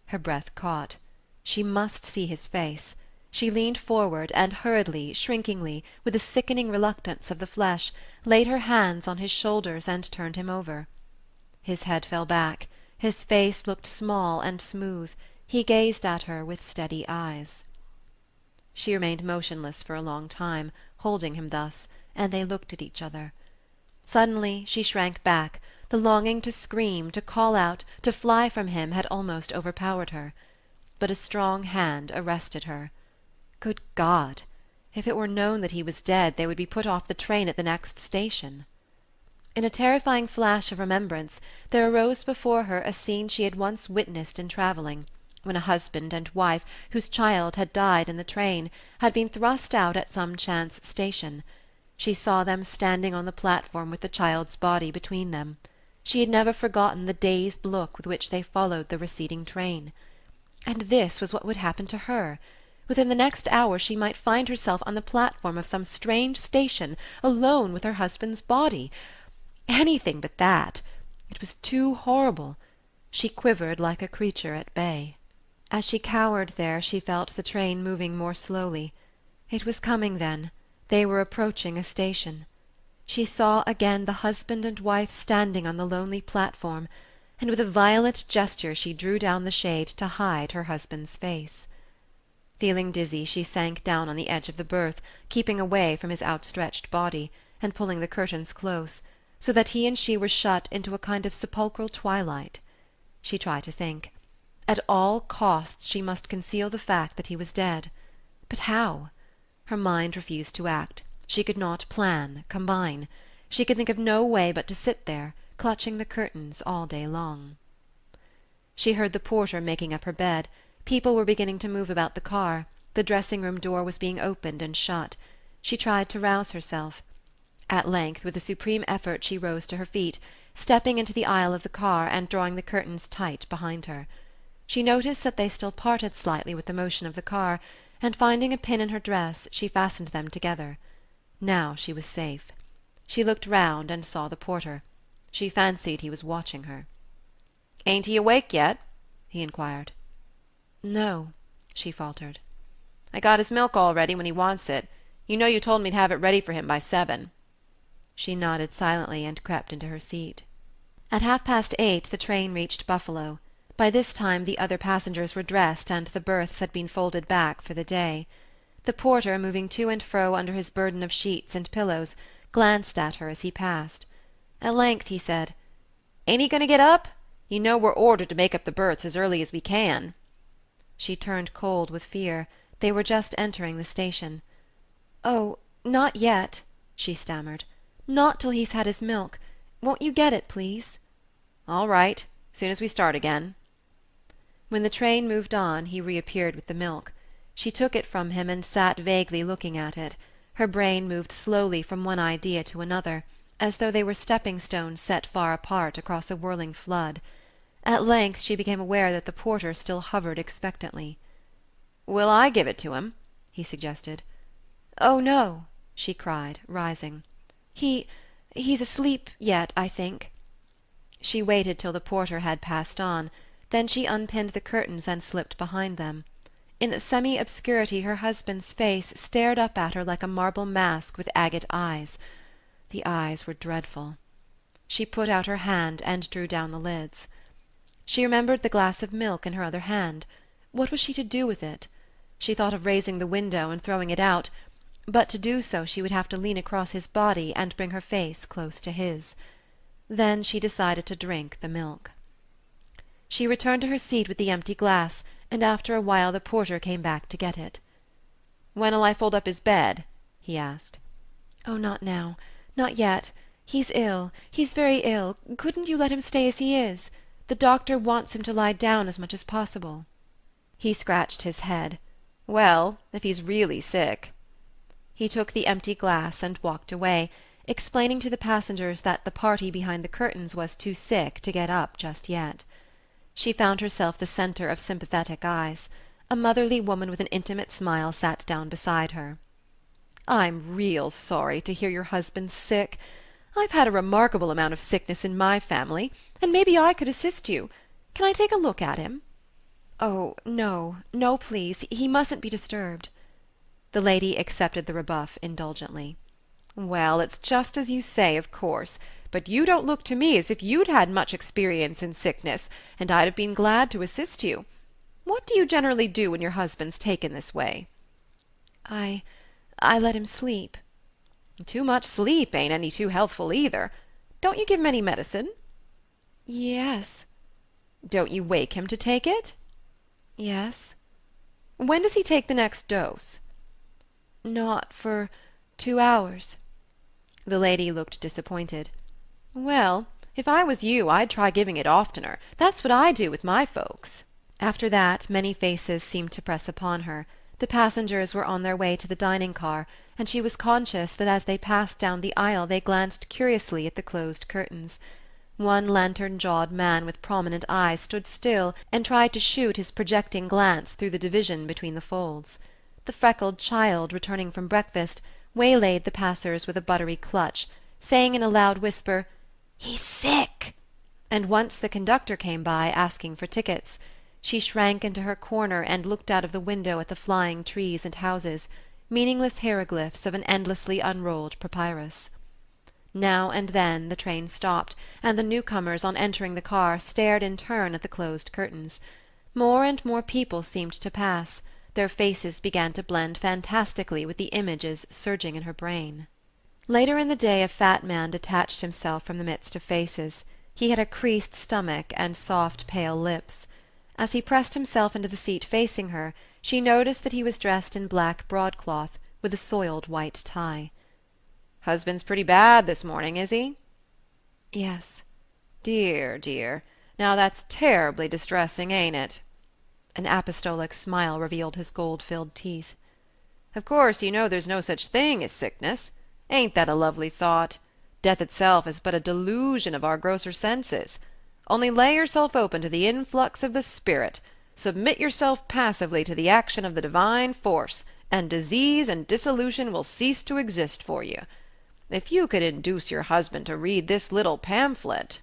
Her breath caught. She must see his face. She leaned forward, and hurriedly, shrinkingly, with a sickening reluctance of the flesh, laid her hands on his shoulders and turned him over. His head fell back. His face looked small and smooth. He gazed at her with steady eyes. She remained motionless for a long time, holding him thus, and they looked at each other. Suddenly she shrank back. The longing to scream, to call out, to fly from him had almost overpowered her. But a strong hand arrested her. Good God! If it were known that he was dead, they would be put off the train at the next station. In a terrifying flash of remembrance there arose before her a scene she had once witnessed in travelling, when a husband and wife, whose child had died in the train, had been thrust out at some chance station. She saw them standing on the platform with the child's body between them. She had never forgotten the dazed look with which they followed the receding train. And this was what would happen to her. Within the next hour she might find herself on the platform of some strange station, alone with her husband's body. Anything but that! It was too horrible. She quivered like a creature at bay. As she cowered there she felt the train moving more slowly. It was coming, then. They were approaching a station. She saw again the husband and wife standing on the lonely platform, and with a violent gesture she drew down the shade to hide her husband's face. Feeling dizzy, she sank down on the edge of the berth, keeping away from his outstretched body, and pulling the curtains close, so that he and she were shut into a kind of sepulchral twilight. She tried to think. At all costs she must conceal the fact that he was dead. But how? Her mind refused to act. She could not plan, combine. She could think of no way but to sit there, clutching the curtains all day long. She heard the porter making up her bed. People were beginning to move about the car. The dressing-room door was being opened and shut. She tried to rouse herself. At length, with a supreme effort, she rose to her feet, stepping into the aisle of the car and drawing the curtains tight behind her. She noticed that they still parted slightly with the motion of the car, and finding a pin in her dress, she fastened them together. Now she was safe. She looked round and saw the porter. She fancied he was watching her. "Ain't he awake yet?" he inquired. "No," she faltered. "I got his milk all ready when he wants it. You know you told me to have it ready for him by 7." She nodded silently and crept into her seat. At 8:30 the train reached Buffalo. By this time the other passengers were dressed and the berths had been folded back for the day. The porter, moving to and fro under his burden of sheets and pillows, glanced at her as he passed. At length he said, "Ain't he going to get up? You know we're ordered to make up the berths as early as we can." She turned cold with fear. They were just entering the station. "Oh, "Not yet," she stammered. "Not till he's had his milk. Won't you get it, please?" "All right. Soon as we start again." When the train moved on, he reappeared with the milk. She took it from him and sat vaguely looking at it. Her brain moved slowly from one idea to another, as though they were stepping-stones set far apart across a whirling flood. At length she became aware that the porter still hovered expectantly. "Will I give it to him?" he suggested. "Oh, no," she cried, rising. He's asleep yet, I think." She waited till the porter had passed on, then she unpinned the curtains and slipped behind them. In the semi-obscurity her husband's face stared up at her like a marble mask with agate eyes. The eyes were dreadful. She put out her hand and drew down the lids. She remembered the glass of milk in her other hand. What was she to do with it? She thought of raising the window and throwing it out, but to do so she would have to lean across his body and bring her face close to his. Then she decided to drink the milk. She returned to her seat with the empty glass, and after a while the porter came back to get it. "When'll I fold up his bed?" he asked. "Oh, not now. Not yet. He's ill. He's very ill. Couldn't you let him stay as he is? The doctor wants him to lie down as much as possible." He scratched his head. "Well, if he's really sick." He took the empty glass and walked away, explaining to the passengers that the party behind the curtains was too sick to get up just yet. She found herself the centre of sympathetic eyes. A motherly woman with an intimate smile sat down beside her. "I'm real sorry to hear your husband's sick. I've had a remarkable amount of sickness in my family, and maybe I could assist you. Can I take a look at him?" "Oh, no, no, please. He mustn't be disturbed." The lady accepted the rebuff indulgently. "Well, it's just as you say, of course, but you don't look to me as if you'd had much experience in sickness, and I'd have been glad to assist you. What do you generally do when your husband's taken this way?" I let him sleep." "Too much sleep ain't any too healthful either. Don't you give him any medicine?" "Yes." "Don't you wake him to take it?" "Yes." "When does he take the next dose?" "Not for 2 hours." The lady looked disappointed. "Well, if I was you, I'd try giving it oftener. That's what I do with my folks." After that, many faces seemed to press upon her. The passengers were on their way to the dining-car, and she was conscious that as they passed down the aisle they glanced curiously at the closed curtains. One lantern-jawed man with prominent eyes stood still and tried to shoot his projecting glance through the division between the folds. The freckled child, returning from breakfast, waylaid the passers with a buttery clutch, saying in a loud whisper, "He's sick!" and once the conductor came by, asking for tickets. She shrank into her corner and looked out of the window at the flying trees and houses, meaningless hieroglyphs of an endlessly unrolled papyrus. Now and then the train stopped, and the newcomers, on entering the car, stared in turn at the closed curtains. More and more people seemed to pass. Their faces began to blend fantastically with the images surging in her brain. Later in the day a fat man detached himself from the midst of faces. He had a creased stomach and soft, pale lips. As he pressed himself into the seat facing her, she noticed that he was dressed in black broadcloth, with a soiled white tie. "Husband's pretty bad this morning, is he?" "Yes." "Dear, dear. Now that's terribly distressing, ain't it?" An apostolic smile revealed his gold-filled teeth. "Of course you know there's no such thing as sickness. Ain't that a lovely thought? Death itself is but a delusion of our grosser senses. Only lay yourself open to the influx of the spirit, submit yourself passively to the action of the divine force, and disease and dissolution will cease to exist for you. If you could induce your husband to read this little pamphlet—"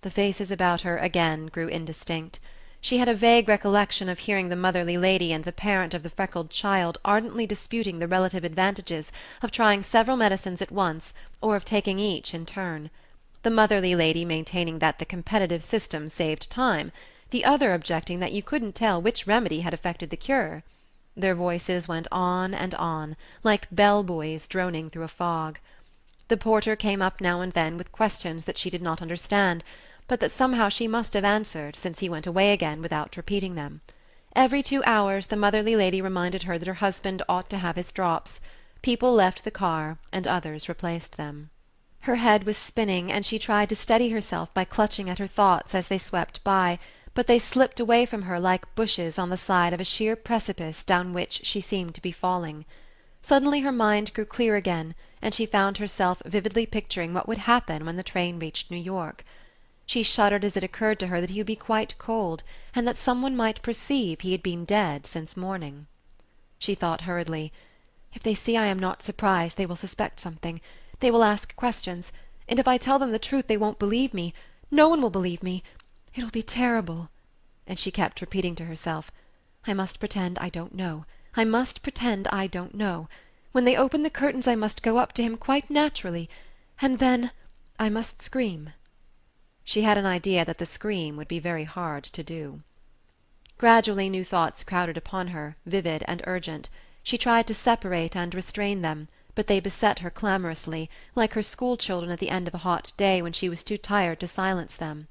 The faces about her again grew indistinct. She had a vague recollection of hearing the motherly lady and the parent of the freckled child ardently disputing the relative advantages of trying several medicines at once, or of taking each in turn. The motherly lady maintaining that the competitive system saved time, the other objecting that you couldn't tell which remedy had effected the cure. Their voices went on and on, like bell-buoys droning through a fog. The porter came up now and then with questions that she did not understand, but that somehow she must have answered, since he went away again without repeating them. Every 2 hours the motherly lady reminded her that her husband ought to have his drops. People left the car, and others replaced them. Her head was spinning, and she tried to steady herself by clutching at her thoughts as they swept by, but they slipped away from her like bushes on the side of a sheer precipice down which she seemed to be falling. Suddenly her mind grew clear again, and she found herself vividly picturing what would happen when the train reached New York. She shuddered as it occurred to her that he would be quite cold, and that someone might perceive he had been dead since morning. She thought hurriedly, "If they see I am not surprised, they will suspect something. They will ask questions, and if I tell them the truth they won't believe me. No one will believe me. It will be terrible." And she kept repeating to herself, "I must pretend I don't know. I must pretend I don't know. When they open the curtains I must go up to him quite naturally, and then I must scream." She had an idea that the scream would be very hard to do. Gradually new thoughts crowded upon her, vivid and urgent. She tried to separate and restrain them, but they beset her clamorously, like her school-children at the end of a hot day when she was too tired to silence them.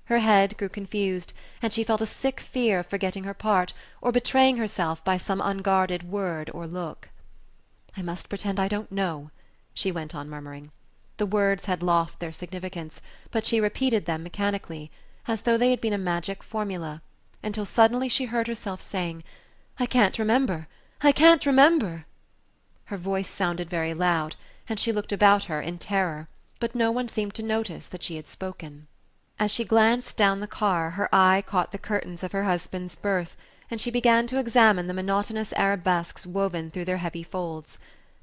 Her head grew confused, and she felt a sick fear of forgetting her part, or betraying herself by some unguarded word or look. "I must pretend I don't know," she went on murmuring. The words had lost their significance, but she repeated them mechanically, as though they had been a magic formula, until suddenly she heard herself saying, "I can't remember! I can't remember!" Her voice sounded very loud, and she looked about her in terror, but no one seemed to notice that she had spoken. As she glanced down the car her eye caught the curtains of her husband's berth, and she began to examine the monotonous arabesques woven through their heavy folds.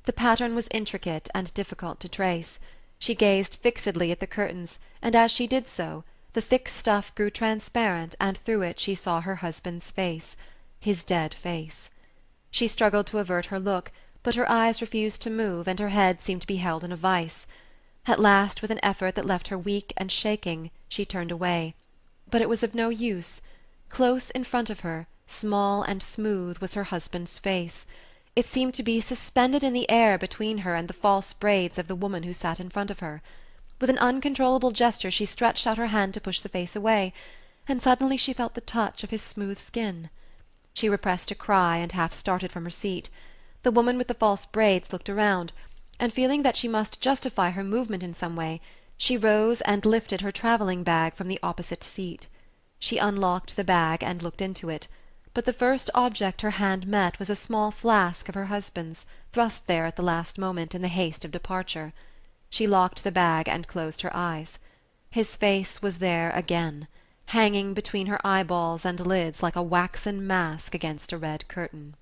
The pattern was intricate and difficult to trace. She gazed fixedly at the curtains, and as she did so, the thick stuff grew transparent, and through it she saw her husband's face, his dead face. She struggled to avert her look, but her eyes refused to move, and her head seemed to be held in a vice. At last, with an effort that left her weak and shaking, she turned away. But it was of no use. Close in front of her, small and smooth, was her husband's face. It seemed to be suspended in the air between her and the false braids of the woman who sat in front of her. With an uncontrollable gesture she stretched out her hand to push the face away, and suddenly she felt the touch of his smooth skin. She repressed a cry and half started from her seat. The woman with the false braids looked around, and feeling that she must justify her movement in some way, she rose and lifted her travelling bag from the opposite seat. She unlocked the bag and looked into it, but the first object her hand met was a small flask of her husband's, thrust there at the last moment in the haste of departure. She locked the bag and closed her eyes. His face was there again, hanging between her eyeballs and lids like a waxen mask against a red curtain.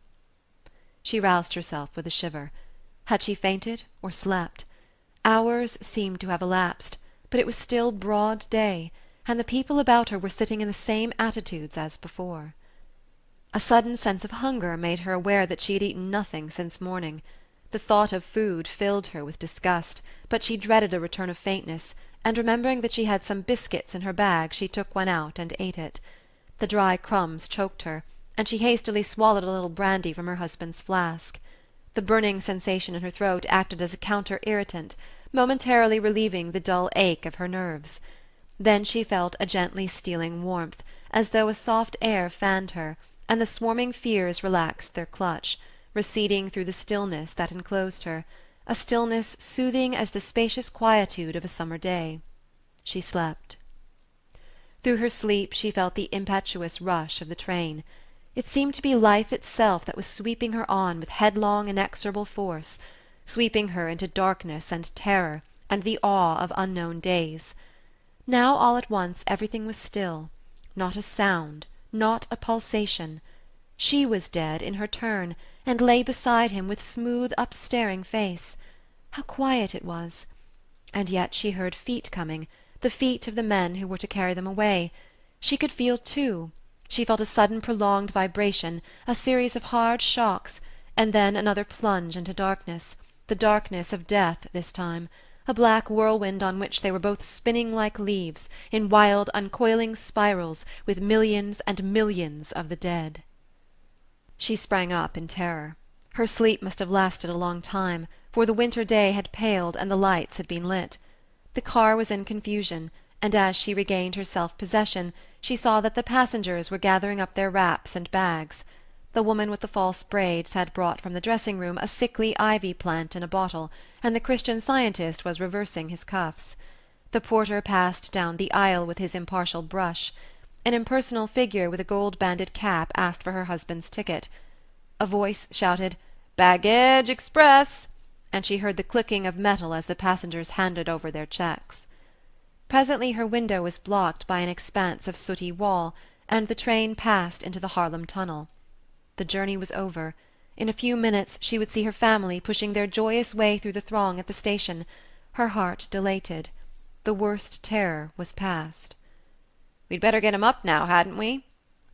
She roused herself with a shiver. Had she fainted or slept? Hours seemed to have elapsed, but it was still broad day, and the people about her were sitting in the same attitudes as before. A sudden sense of hunger made her aware that she had eaten nothing since morning. The thought of food filled her with disgust, but she dreaded a return of faintness, and remembering that she had some biscuits in her bag, she took one out and ate it. The dry crumbs choked her, and she hastily swallowed a little brandy from her husband's flask. The burning sensation in her throat acted as a counter-irritant, momentarily relieving the dull ache of her nerves. Then she felt a gently stealing warmth, as though a soft air fanned her, and the swarming fears relaxed their clutch, receding through the stillness that enclosed her, a stillness soothing as the spacious quietude of a summer day. She slept. Through her sleep she felt the impetuous rush of the train. It seemed to be life itself that was sweeping her on with headlong, inexorable force, sweeping her into darkness and terror and the awe of unknown days. Now all at once everything was still, not a sound, not a pulsation. She was dead in her turn, and lay beside him with smooth, upstaring face. How quiet it was! And yet she heard feet coming, the feet of the men who were to carry them away. She could feel, too. She felt a sudden prolonged vibration, a series of hard shocks, and then another plunge into darkness, the darkness of death this time, a black whirlwind on which they were both spinning like leaves, in wild, uncoiling spirals, with millions and millions of the dead. She sprang up in terror. Her sleep must have lasted a long time, for the winter day had paled and the lights had been lit. The car was in confusion, and as she regained her self-possession, she saw that the passengers were gathering up their wraps and bags. The woman with the false braids had brought from the dressing-room a sickly ivy plant in a bottle, and the Christian Scientist was reversing his cuffs. The porter passed down the aisle with his impartial brush. An impersonal figure with a gold-banded cap asked for her husband's ticket. A voice shouted, "Baggage express!" and she heard the clicking of metal as the passengers handed over their checks. Presently her window was blocked by an expanse of sooty wall, and the train passed into the Harlem tunnel. The journey was over. In a few minutes she would see her family pushing their joyous way through the throng at the station, her heart dilated. The worst terror was past. "We'd better get him up now, hadn't we?"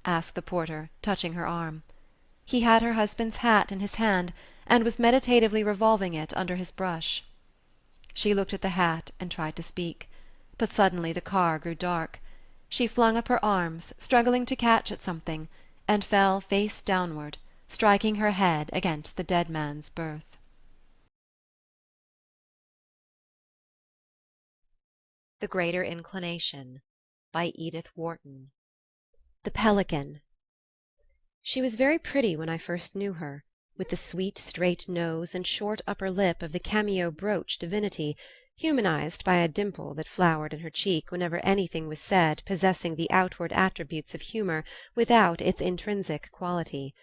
asked the porter, touching her arm. He had her husband's hat in his hand, and was meditatively revolving it under his brush. She looked at the hat and tried to speak, but suddenly the car grew dark. She flung up her arms, struggling to catch at something, and fell face downward, striking her head against the dead man's berth. The Greater Inclination by Edith Wharton. The Pelican. She was very pretty when I first knew her, with the sweet straight nose and short upper lip of the cameo brooch divinity, humanized by a dimple that flowered in her cheek whenever anything was said possessing the outward attributes of humour without its intrinsic quality.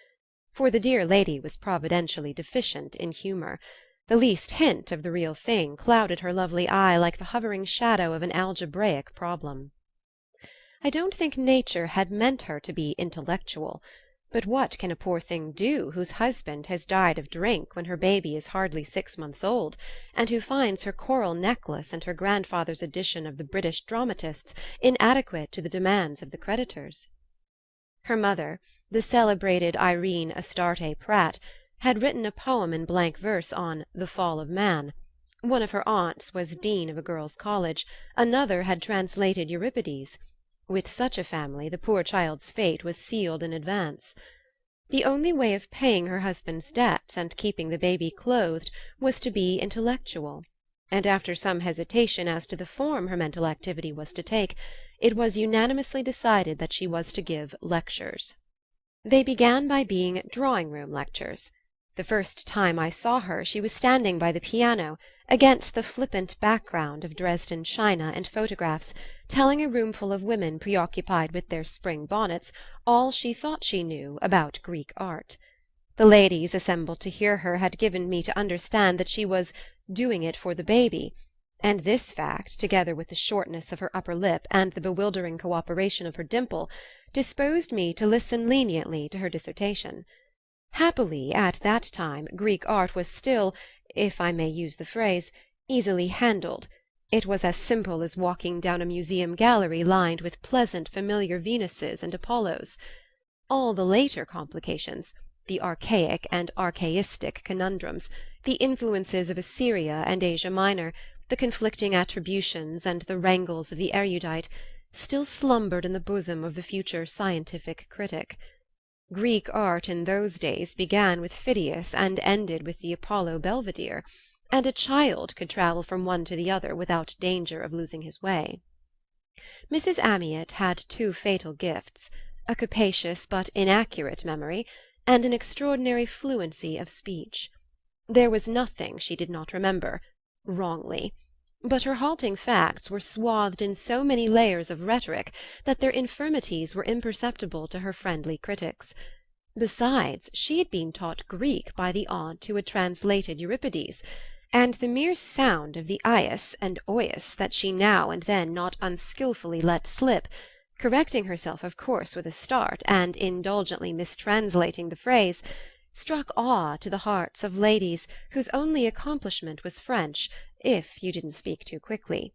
For the dear lady was providentially deficient in humour. The least hint of the real thing clouded her lovely eye like the hovering shadow of an algebraic problem. I don't think nature had meant her to be intellectual. But what can a poor thing do whose husband has died of drink when her baby is hardly 6 months old, and who finds her coral necklace and her grandfather's edition of the British dramatists inadequate to the demands of the creditors? Her mother, the celebrated Irene Astarte Pratt, had written a poem in blank verse on "The Fall of Man." One of her aunts was dean of a girls' college, another had translated Euripides. With such a family the poor child's fate was sealed in advance. The only way of paying her husband's debts and keeping the baby clothed was to be intellectual, and after some hesitation as to the form her mental activity was to take, it was unanimously decided that she was to give lectures. They began by being drawing-room lectures. The first time I saw her she was standing by the piano, against the flippant background of Dresden china and photographs, telling a roomful of women preoccupied with their spring bonnets all she thought she knew about Greek art. The ladies assembled to hear her had given me to understand that she was "doing it for the baby," and this fact, together with the shortness of her upper lip and the bewildering cooperation of her dimple, disposed me to listen leniently to her dissertation. Happily, at that time, Greek art was still, if I may use the phrase, easily handled. It was as simple as walking down a museum gallery lined with pleasant familiar Venuses and Apollos. All the later complications, the archaic and archaistic conundrums, the influences of Assyria and Asia Minor, the conflicting attributions and the wrangles of the erudite, still slumbered in the bosom of the future scientific critic. Greek art in those days began with Phidias and ended with the Apollo Belvedere, and a child could travel from one to the other without danger of losing his way. Mrs. Amyot had two fatal gifts, a capacious but inaccurate memory, and an extraordinary fluency of speech. There was nothing she did not remember, wrongly, but her halting facts were swathed in so many layers of rhetoric that their infirmities were imperceptible to her friendly critics. Besides, she had been taught Greek by the aunt who had translated Euripides, and the mere sound of the ius and oius that she now and then not unskilfully let slip, correcting herself of course with a start and indulgently mistranslating the phrase, struck awe to the hearts of ladies whose only accomplishment was French, if you didn't speak too quickly.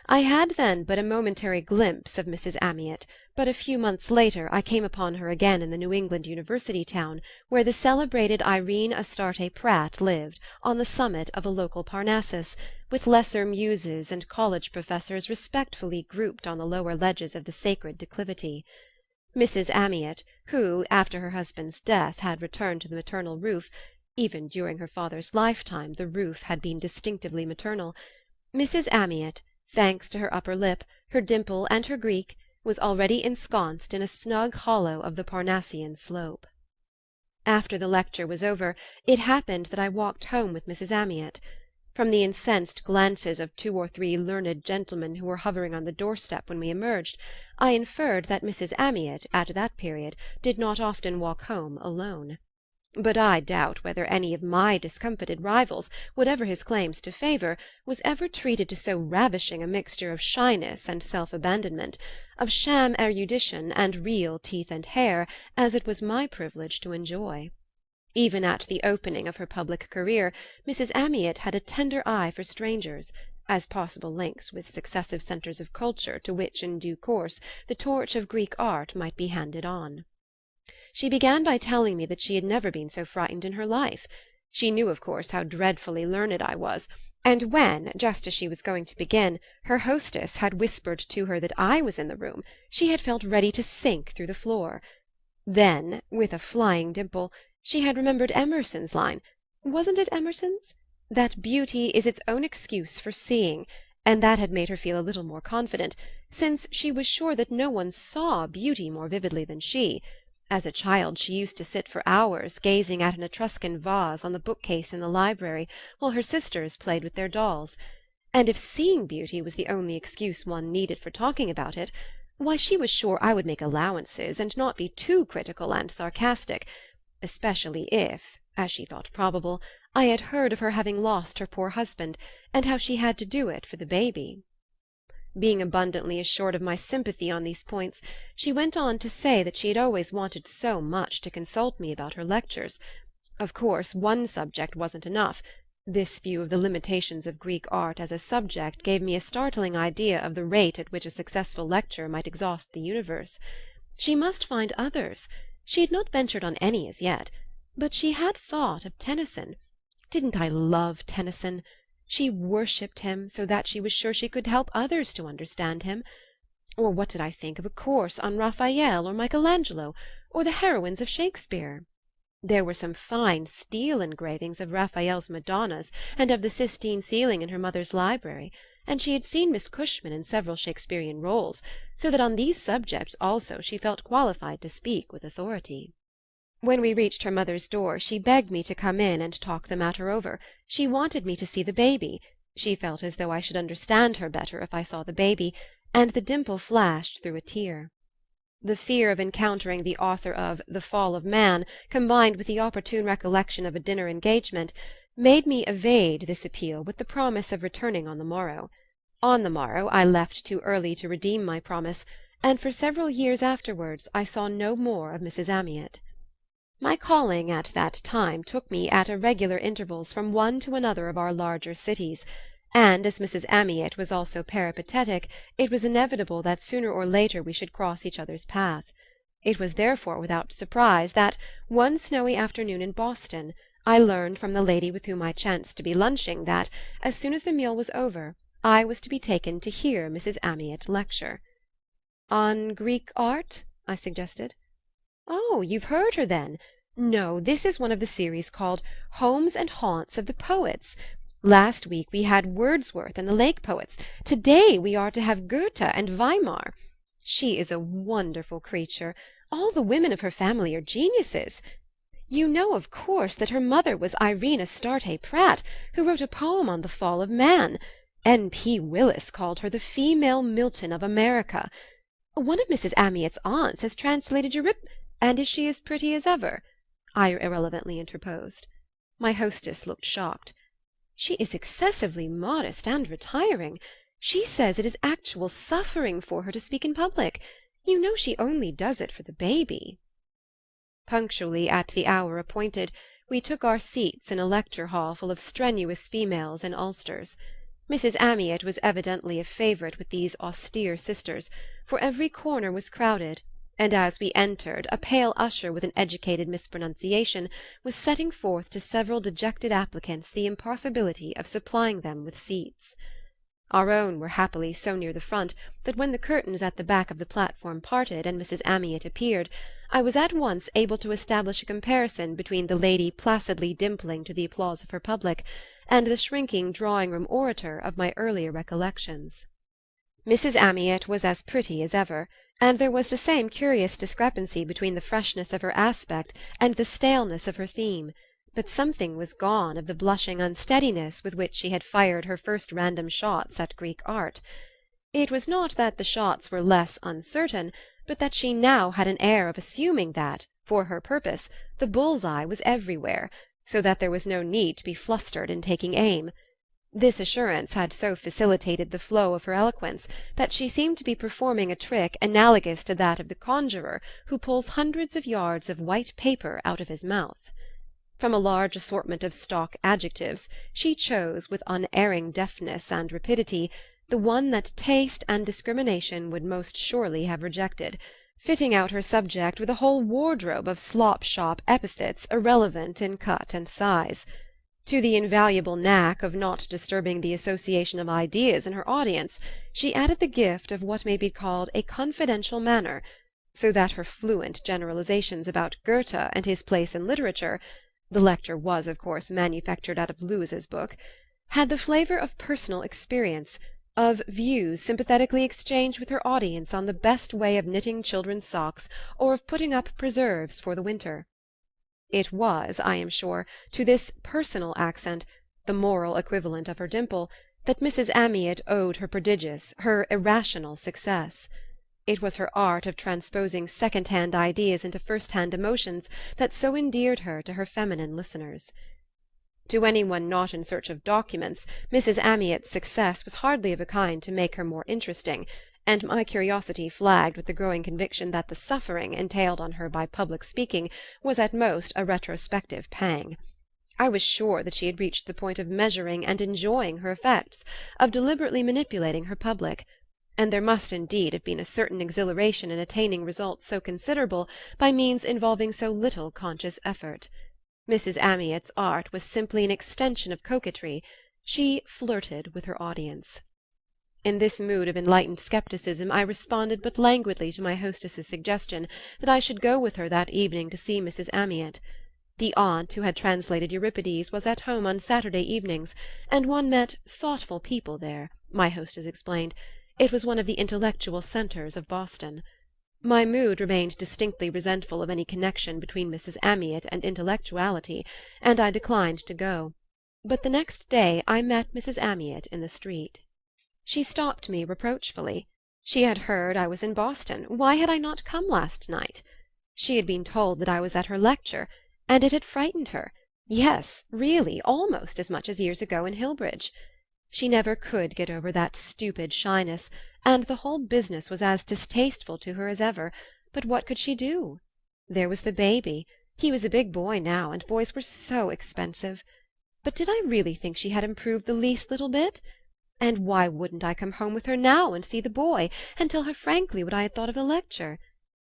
I had then but a momentary glimpse of Mrs. Amyot, but a few months later I came upon her again in the New England university town where the celebrated Irene Astarte Pratt lived, on the summit of a local Parnassus, with lesser muses and college professors respectfully grouped on the lower ledges of the sacred declivity. Mrs. Amyot, who, after her husband's death, had returned to the maternal roof, even during her father's lifetime the roof had been distinctively maternal, Mrs. Amyot, thanks to her upper lip, her dimple, and her Greek, was already ensconced in a snug hollow of the Parnassian slope. After the lecture was over, it happened that I walked home with Mrs. Amyot. From the incensed glances of 2 or 3 learned gentlemen who were hovering on the doorstep when we emerged, I inferred that Mrs. Amyot, at that period, did not often walk home alone. But I doubt whether any of my discomfited rivals, whatever his claims to favour, was ever treated to so ravishing a mixture of shyness and self-abandonment, of sham erudition and real teeth and hair, as it was my privilege to enjoy. Even at the opening of her public career, Mrs. Amyot had a tender eye for strangers, as possible links with successive centres of culture to which in due course the torch of Greek art might be handed on. She began by telling me that she had never been so frightened in her life. She knew, of course, how dreadfully learned I was, and when, just as she was going to begin, her hostess had whispered to her that I was in the room, she had felt ready to sink through the floor. Then, with a flying dimple, she had remembered Emerson's line, wasn't it Emerson's? That beauty is its own excuse for seeing, and that had made her feel a little more confident, since she was sure that no one saw beauty more vividly than she. As a child she used to sit for hours gazing at an Etruscan vase on the bookcase in the library, while her sisters played with their dolls. And if seeing beauty was the only excuse one needed for talking about it, why, she was sure I would make allowances and not be too critical and sarcastic, especially if, as she thought probable, I had heard of her having lost her poor husband, and how she had to do it for the baby. Being abundantly assured of my sympathy on these points, she went on to say that she had always wanted so much to consult me about her lectures. Of course, one subject wasn't enough. This view of the limitations of Greek art as a subject gave me a startling idea of the rate at which a successful lecture might exhaust the universe. She must find others. She had not ventured on any as yet, but she had thought of Tennyson. Didn't I love Tennyson? She worshipped him so that she was sure she could help others to understand him. Or what did I think of a course on Raphael or Michelangelo, or the heroines of Shakespeare? There were some fine steel engravings of Raphael's Madonnas and of the Sistine ceiling in her mother's library, and she had seen Miss Cushman in several Shakespearean roles, so that on these subjects also she felt qualified to speak with authority. When we reached her mother's door she begged me to come in and talk the matter over. She wanted me to see the baby. She felt as though I should understand her better if I saw the baby, and the dimple flashed through a tear. The fear of encountering the author of The Fall of Man, combined with the opportune recollection of a dinner engagement, made me evade this appeal with the promise of returning on the morrow. On the morrow I left too early to redeem my promise, and for several years afterwards I saw no more of Mrs. Amyot. My calling at that time took me at irregular intervals from one to another of our larger cities, and as Mrs. Amyot was also peripatetic, it was inevitable that sooner or later we should cross each other's path. It was therefore without surprise that, one snowy afternoon in Boston, I learned from the lady with whom I chanced to be lunching that, as soon as the meal was over, I was to be taken to hear Mrs. Amyot lecture. "On Greek art?" I suggested. "Oh, you've heard her, then? No, this is one of the series called Homes and Haunts of the Poets. Last week we had Wordsworth and the Lake Poets. To-day we are to have Goethe and Weimar. She is a wonderful creature. All the women of her family are geniuses. You know, of course, that her mother was Irene Astarte Pratt, who wrote a poem on the fall of man. N.P. Willis called her the female Milton of America. One of Mrs. Amyot's aunts has translated And is she as pretty as ever?" I irrelevantly interposed. My hostess looked shocked. "She is excessively modest and retiring. She says it is actual suffering for her to speak in public. You know she only does it for the baby." Punctually at the hour appointed, we took our seats in a lecture-hall full of strenuous females in ulsters. Mrs. Amyot was evidently a favourite with these austere sisters, for every corner was crowded, and as we entered a pale usher with an educated mispronunciation was setting forth to several dejected applicants the impossibility of supplying them with seats. Our own were happily so near the front that when the curtains at the back of the platform parted and Mrs. Amyot appeared, I was at once able to establish a comparison between the lady placidly dimpling to the applause of her public and the shrinking drawing-room orator of my earlier recollections. Mrs. Amyot was as pretty as ever, and there was the same curious discrepancy between the freshness of her aspect and the staleness of her theme, but something was gone of the blushing unsteadiness with which she had fired her first random shots at Greek art. It was not that the shots were less uncertain, but that she now had an air of assuming that, for her purpose, the bull's-eye was everywhere, so that there was no need to be flustered in taking aim. This assurance had so facilitated the flow of her eloquence that she seemed to be performing a trick analogous to that of the conjurer who pulls hundreds of yards of white paper out of his mouth. From a large assortment of stock adjectives she chose, with unerring deftness and rapidity, the one that taste and discrimination would most surely have rejected, fitting out her subject with a whole wardrobe of slop-shop epithets irrelevant in cut and size. To the invaluable knack of not disturbing the association of ideas in her audience she added the gift of what may be called a confidential manner, so that her fluent generalizations about Goethe and his place in literature (the lecture was, of course, manufactured out of Lewis's book) had the flavour of personal experience, of views sympathetically exchanged with her audience on the best way of knitting children's socks or of putting up preserves for the winter. It was, I am sure, to this personal accent, the moral equivalent of her dimple, that Mrs. Amyot owed her prodigious, her irrational success. It was her art of transposing second-hand ideas into first-hand emotions that so endeared her to her feminine listeners. To any one not in search of documents, Mrs. Amyot's success was hardly of a kind to make her more interesting, and my curiosity flagged with the growing conviction that the suffering entailed on her by public speaking was at most a retrospective pang. I was sure that she had reached the point of measuring and enjoying her effects, of deliberately manipulating her public, and there must indeed have been a certain exhilaration in attaining results so considerable by means involving so little conscious effort. Mrs. Amyot's art was simply an extension of coquetry. She flirted with her audience. In this mood of enlightened skepticism I responded but languidly to my hostess's suggestion that I should go with her that evening to see Mrs. Amyot. The aunt who had translated Euripides was at home on Saturday evenings, and one met thoughtful people there, my hostess explained. It was one of the intellectual centres of Boston. My mood remained distinctly resentful of any connection between Mrs. Amyot and intellectuality, and I declined to go. But the next day I met Mrs. Amyot in the street. She stopped me reproachfully. She had heard I was in Boston. Why had I not come last night? She had been told that I was at her lecture, and it had frightened her. Yes, really, almost as much as years ago in Hillbridge. She never could get over that stupid shyness, and the whole business was as distasteful to her as ever. But what could she do? There was the baby. He was a big boy now, and boys were so expensive. But did I really think she had improved the least little bit? And why wouldn't I come home with her now and see the boy, and tell her frankly what I had thought of the lecture?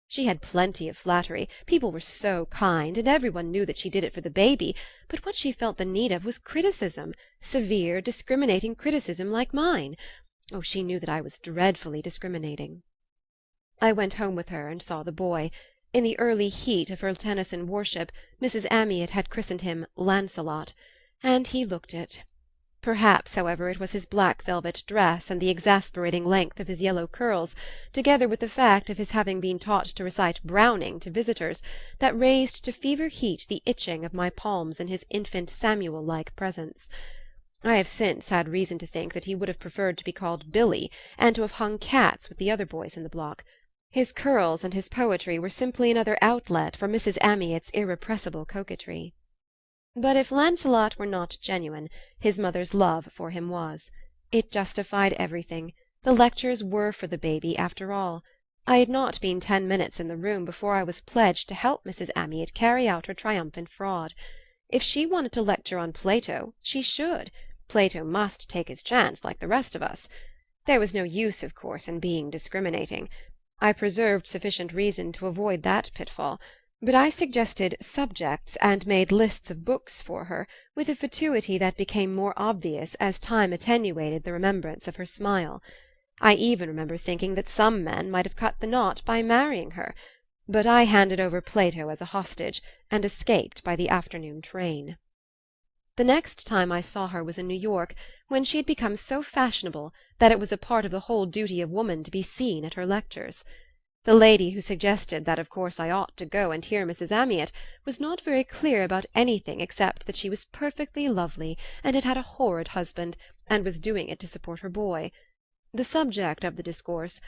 She had plenty of flattery, people were so kind, and every one knew that she did it for the baby, but what she felt the need of was criticism, severe, discriminating criticism like mine. Oh, she knew that I was dreadfully discriminating. I went home with her and saw the boy. In the early heat of her Tennyson worship, Mrs. Amyot had christened him Lancelot, and he looked it. Perhaps, however, it was his black velvet dress and the exasperating length of his yellow curls, together with the fact of his having been taught to recite Browning to visitors, that raised to fever heat the itching of my palms in his infant Samuel-like presence. I have since had reason to think that he would have preferred to be called Billy, and to have hung cats with the other boys in the block. His curls and his poetry were simply another outlet for Mrs. Amyot's irrepressible coquetry. But if Lancelot were not genuine, his mother's love for him was. It justified everything. The lectures were for the baby, after all. I had not been 10 minutes in the room before I was pledged to help Mrs. Amyot carry out her triumphant fraud. If she wanted to lecture on Plato, she should. Plato must take his chance, like the rest of us. There was no use, of course, in being discriminating. I preserved sufficient reason to avoid that pitfall. But I suggested subjects and made lists of books for her, with a fatuity that became more obvious as time attenuated the remembrance of her smile. I even remember thinking that some men might have cut the knot by marrying her, but I handed over Plato as a hostage, and escaped by the afternoon train. The next time I saw her was in New York, when she had become so fashionable that it was a part of the whole duty of woman to be seen at her lectures. The lady who suggested that of course I ought to go and hear Mrs. Amyot was not very clear about anything except that she was perfectly lovely and had had a horrid husband, and was doing it to support her boy. The subject of the discourse,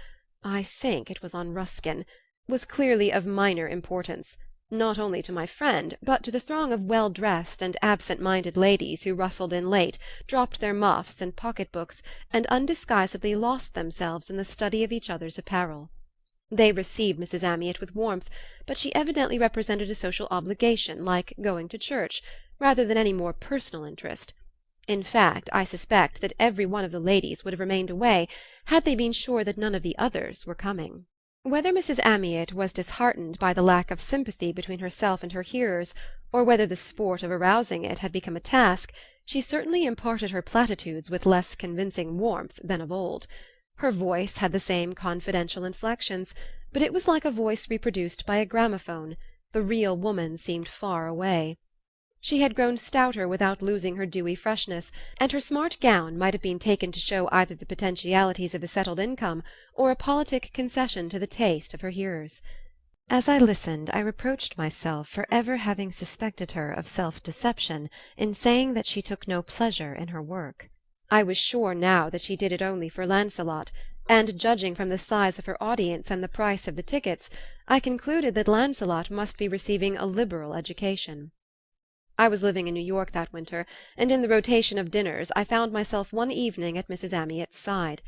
I think it was on Ruskin, was clearly of minor importance, not only to my friend, but to the throng of well-dressed and absent-minded ladies who rustled in late, dropped their muffs and pocket-books, and undisguisedly lost themselves in the study of each other's apparel. They received Mrs. Amyot with warmth, but she evidently represented a social obligation, like going to church, rather than any more personal interest. In fact, I suspect that every one of the ladies would have remained away had they been sure that none of the others were coming. Whether Mrs. Amyot was disheartened by the lack of sympathy between herself and her hearers, or whether the sport of arousing it had become a task, she certainly imparted her platitudes with less convincing warmth than of old. Her voice had the same confidential inflections, but it was like a voice reproduced by a gramophone. The real woman seemed far away. She had grown stouter without losing her dewy freshness, and her smart gown might have been taken to show either the potentialities of a settled income or a politic concession to the taste of her hearers. As I listened, I reproached myself for ever having suspected her of self-deception in saying that she took no pleasure in her work. I was sure now that she did it only for Lancelot, and judging from the size of her audience and the price of the tickets, I concluded that Lancelot must be receiving a liberal education. I was living in New York that winter, and in the rotation of dinners I found myself one evening at Mrs. Amyot's side.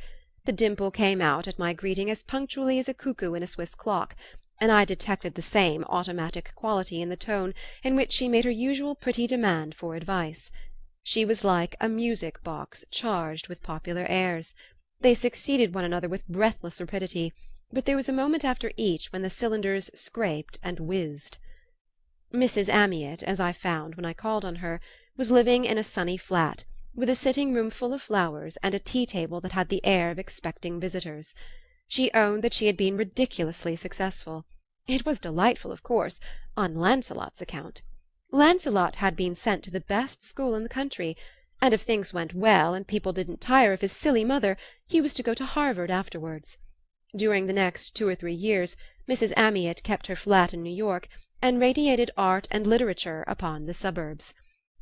The dimple came out at my greeting as punctually as a cuckoo in a Swiss clock, and I detected the same automatic quality in the tone in which she made her usual pretty demand for advice. She was like a music-box charged with popular airs. They succeeded one another with breathless rapidity, but there was a moment after each when the cylinders scraped and whizzed. Mrs. Amyot, as I found when I called on her, was living in a sunny flat, with a sitting-room full of flowers and a tea-table that had the air of expecting visitors. She owned that she had been ridiculously successful. It was delightful, of course, on Lancelot's account. Lancelot had been sent to the best school in the country, and if things went well and people didn't tire of his silly mother, he was to go to Harvard afterwards. During the next 2 or 3 years Mrs. Amyot kept her flat in New York, and radiated art and literature upon the suburbs.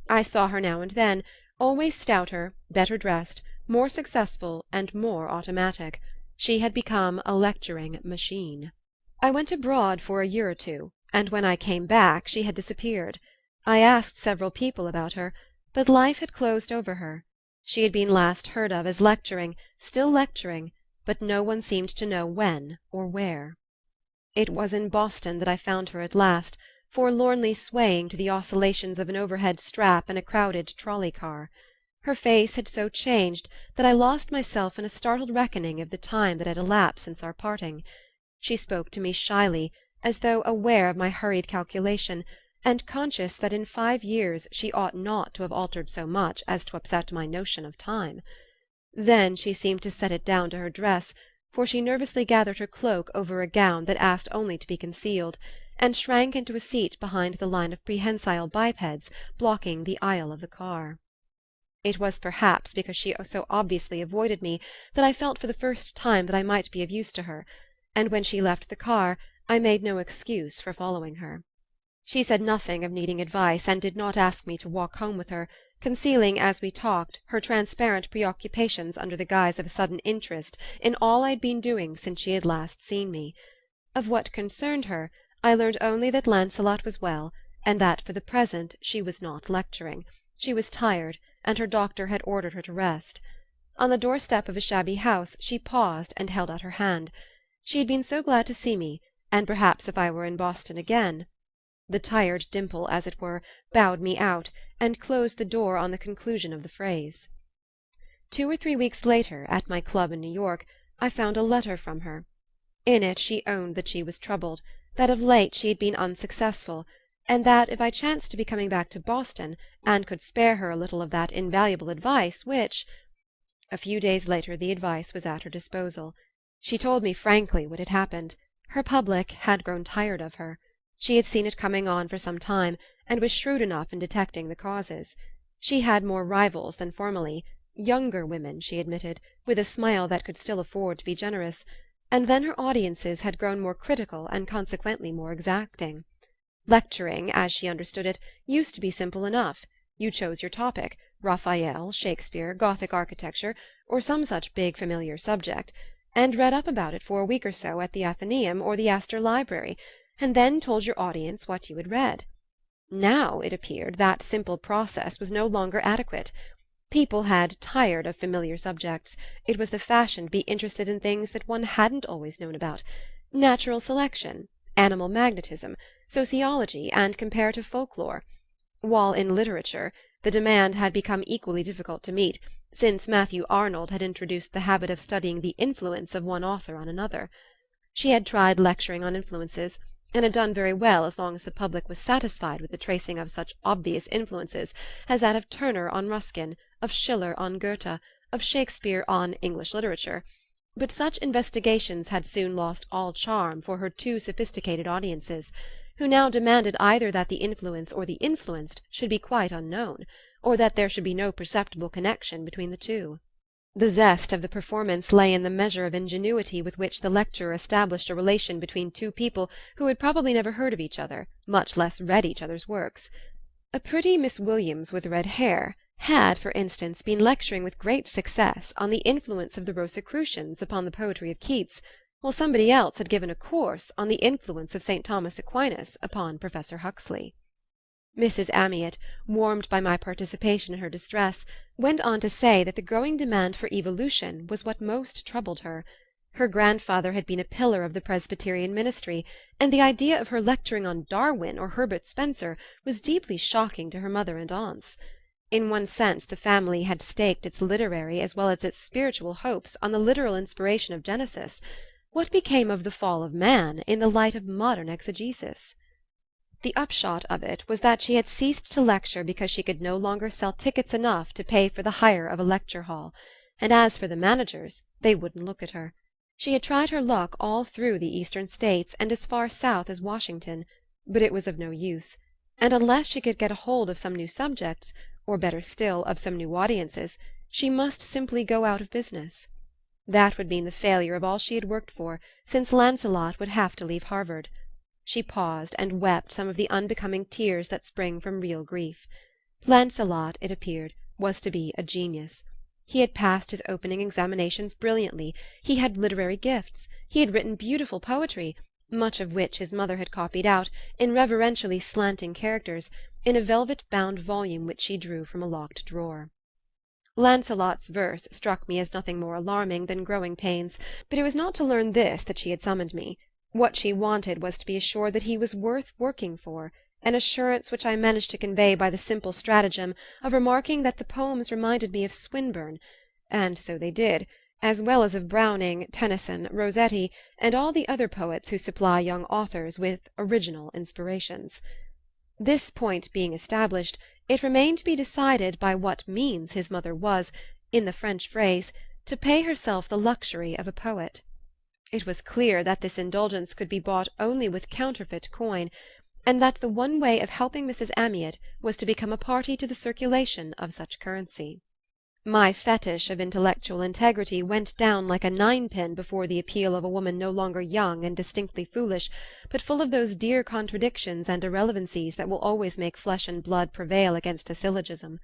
I saw her now and then, always stouter, better dressed, more successful, and more automatic. She had become a lecturing machine. I went abroad for a year or two, and when I came back she had disappeared. I asked several people about her, but life had closed over her. She had been last heard of as lecturing, still lecturing, but no one seemed to know when or where. It was in Boston that I found her at last, forlornly swaying to the oscillations of an overhead strap in a crowded trolley-car. Her face had so changed that I lost myself in a startled reckoning of the time that had elapsed since our parting. She spoke to me shyly, as though aware of my hurried calculation, and conscious that in 5 years she ought not to have altered so much as to upset my notion of time. Then she seemed to set it down to her dress, for she nervously gathered her cloak over a gown that asked only to be concealed, and shrank into a seat behind the line of prehensile bipeds blocking the aisle of the car. It was perhaps because she so obviously avoided me that I felt for the first time that I might be of use to her, and when she left the car I made no excuse for following her. She said nothing of needing advice, and did not ask me to walk home with her, concealing, as we talked, her transparent preoccupations under the guise of a sudden interest in all I'd been doing since she had last seen me. Of what concerned her, I learned only that Lancelot was well, and that for the present she was not lecturing. She was tired, and her doctor had ordered her to rest. On the doorstep of a shabby house she paused and held out her hand. She had been so glad to see me, and perhaps if I were in Boston again— The tired dimple, as it were, bowed me out, and closed the door on the conclusion of the phrase. 2 or 3 weeks later, at my club in New York, I found a letter from her. In it she owned that she was troubled, that of late she had been unsuccessful, and that if I chanced to be coming back to Boston, and could spare her a little of that invaluable advice which— A few days later the advice was at her disposal. She told me frankly what had happened. Her public had grown tired of her. She had seen it coming on for some time, and was shrewd enough in detecting the causes. She had more rivals than formerly, younger women, she admitted, with a smile that could still afford to be generous, and then her audiences had grown more critical and consequently more exacting. Lecturing, as she understood it, used to be simple enough. You chose your topic, Raphael, Shakespeare, Gothic architecture, or some such big familiar subject, and read up about it for a week or so at the Athenaeum or the Astor Library, and then told your audience what you had read. Now, it appeared, that simple process was no longer adequate. People had tired of familiar subjects. It was the fashion to be interested in things that one hadn't always known about: natural selection, animal magnetism, sociology, and comparative folklore; while in literature the demand had become equally difficult to meet, since Matthew Arnold had introduced the habit of studying the influence of one author on another. She had tried lecturing on influences, and had done very well as long as the public was satisfied with the tracing of such obvious influences as that of Turner on Ruskin, of Schiller on Goethe, of Shakespeare on English literature; but such investigations had soon lost all charm for her too sophisticated audiences, who now demanded either that the influence or the influenced should be quite unknown, or that there should be no perceptible connection between the two. The zest of the performance lay in the measure of ingenuity with which the lecturer established a relation between two people who had probably never heard of each other, much less read each other's works. A pretty Miss Williams with red hair had, for instance, been lecturing with great success on the influence of the Rosicrucians upon the poetry of Keats, while somebody else had given a course on the influence of St. Thomas Aquinas upon Professor Huxley. Mrs. Amyot, warmed by my participation in her distress, went on to say that the growing demand for evolution was what most troubled her. Her grandfather had been a pillar of the Presbyterian ministry, and the idea of her lecturing on Darwin or Herbert Spencer was deeply shocking to her mother and aunts. In one sense the family had staked its literary as well as its spiritual hopes on the literal inspiration of Genesis. What became of the fall of man in the light of modern exegesis? The upshot of it was that she had ceased to lecture because she could no longer sell tickets enough to pay for the hire of a lecture hall; and as for the managers, they wouldn't look at her. She had tried her luck all through the Eastern States and as far south as Washington, but it was of no use; and unless she could get hold of some new subjects, or better still, of some new audiences, she must simply go out of business. That would mean the failure of all she had worked for, since Lancelot would have to leave Harvard. She paused and wept some of the unbecoming tears that spring from real grief. Lancelot, it appeared, was to be a genius. He had passed his opening examinations brilliantly, he had literary gifts, he had written beautiful poetry, much of which his mother had copied out, in reverentially slanting characters, in a velvet-bound volume which she drew from a locked drawer. Lancelot's verse struck me as nothing more alarming than growing pains, but it was not to learn this that she had summoned me. What she wanted was to be assured that he was worth working for, an assurance which I managed to convey by the simple stratagem of remarking that the poems reminded me of Swinburne, and so they did, as well as of Browning, Tennyson, Rossetti, and all the other poets who supply young authors with original inspirations. This point being established, it remained to be decided by what means his mother was, in the French phrase, to pay herself the luxury of a poet. It was clear that this indulgence could be bought only with counterfeit coin, and that the one way of helping Mrs. Amyot was to become a party to the circulation of such currency. My fetish of intellectual integrity went down like a ninepin before the appeal of a woman no longer young and distinctly foolish, but full of those dear contradictions and irrelevancies that will always make flesh and blood prevail against a syllogism.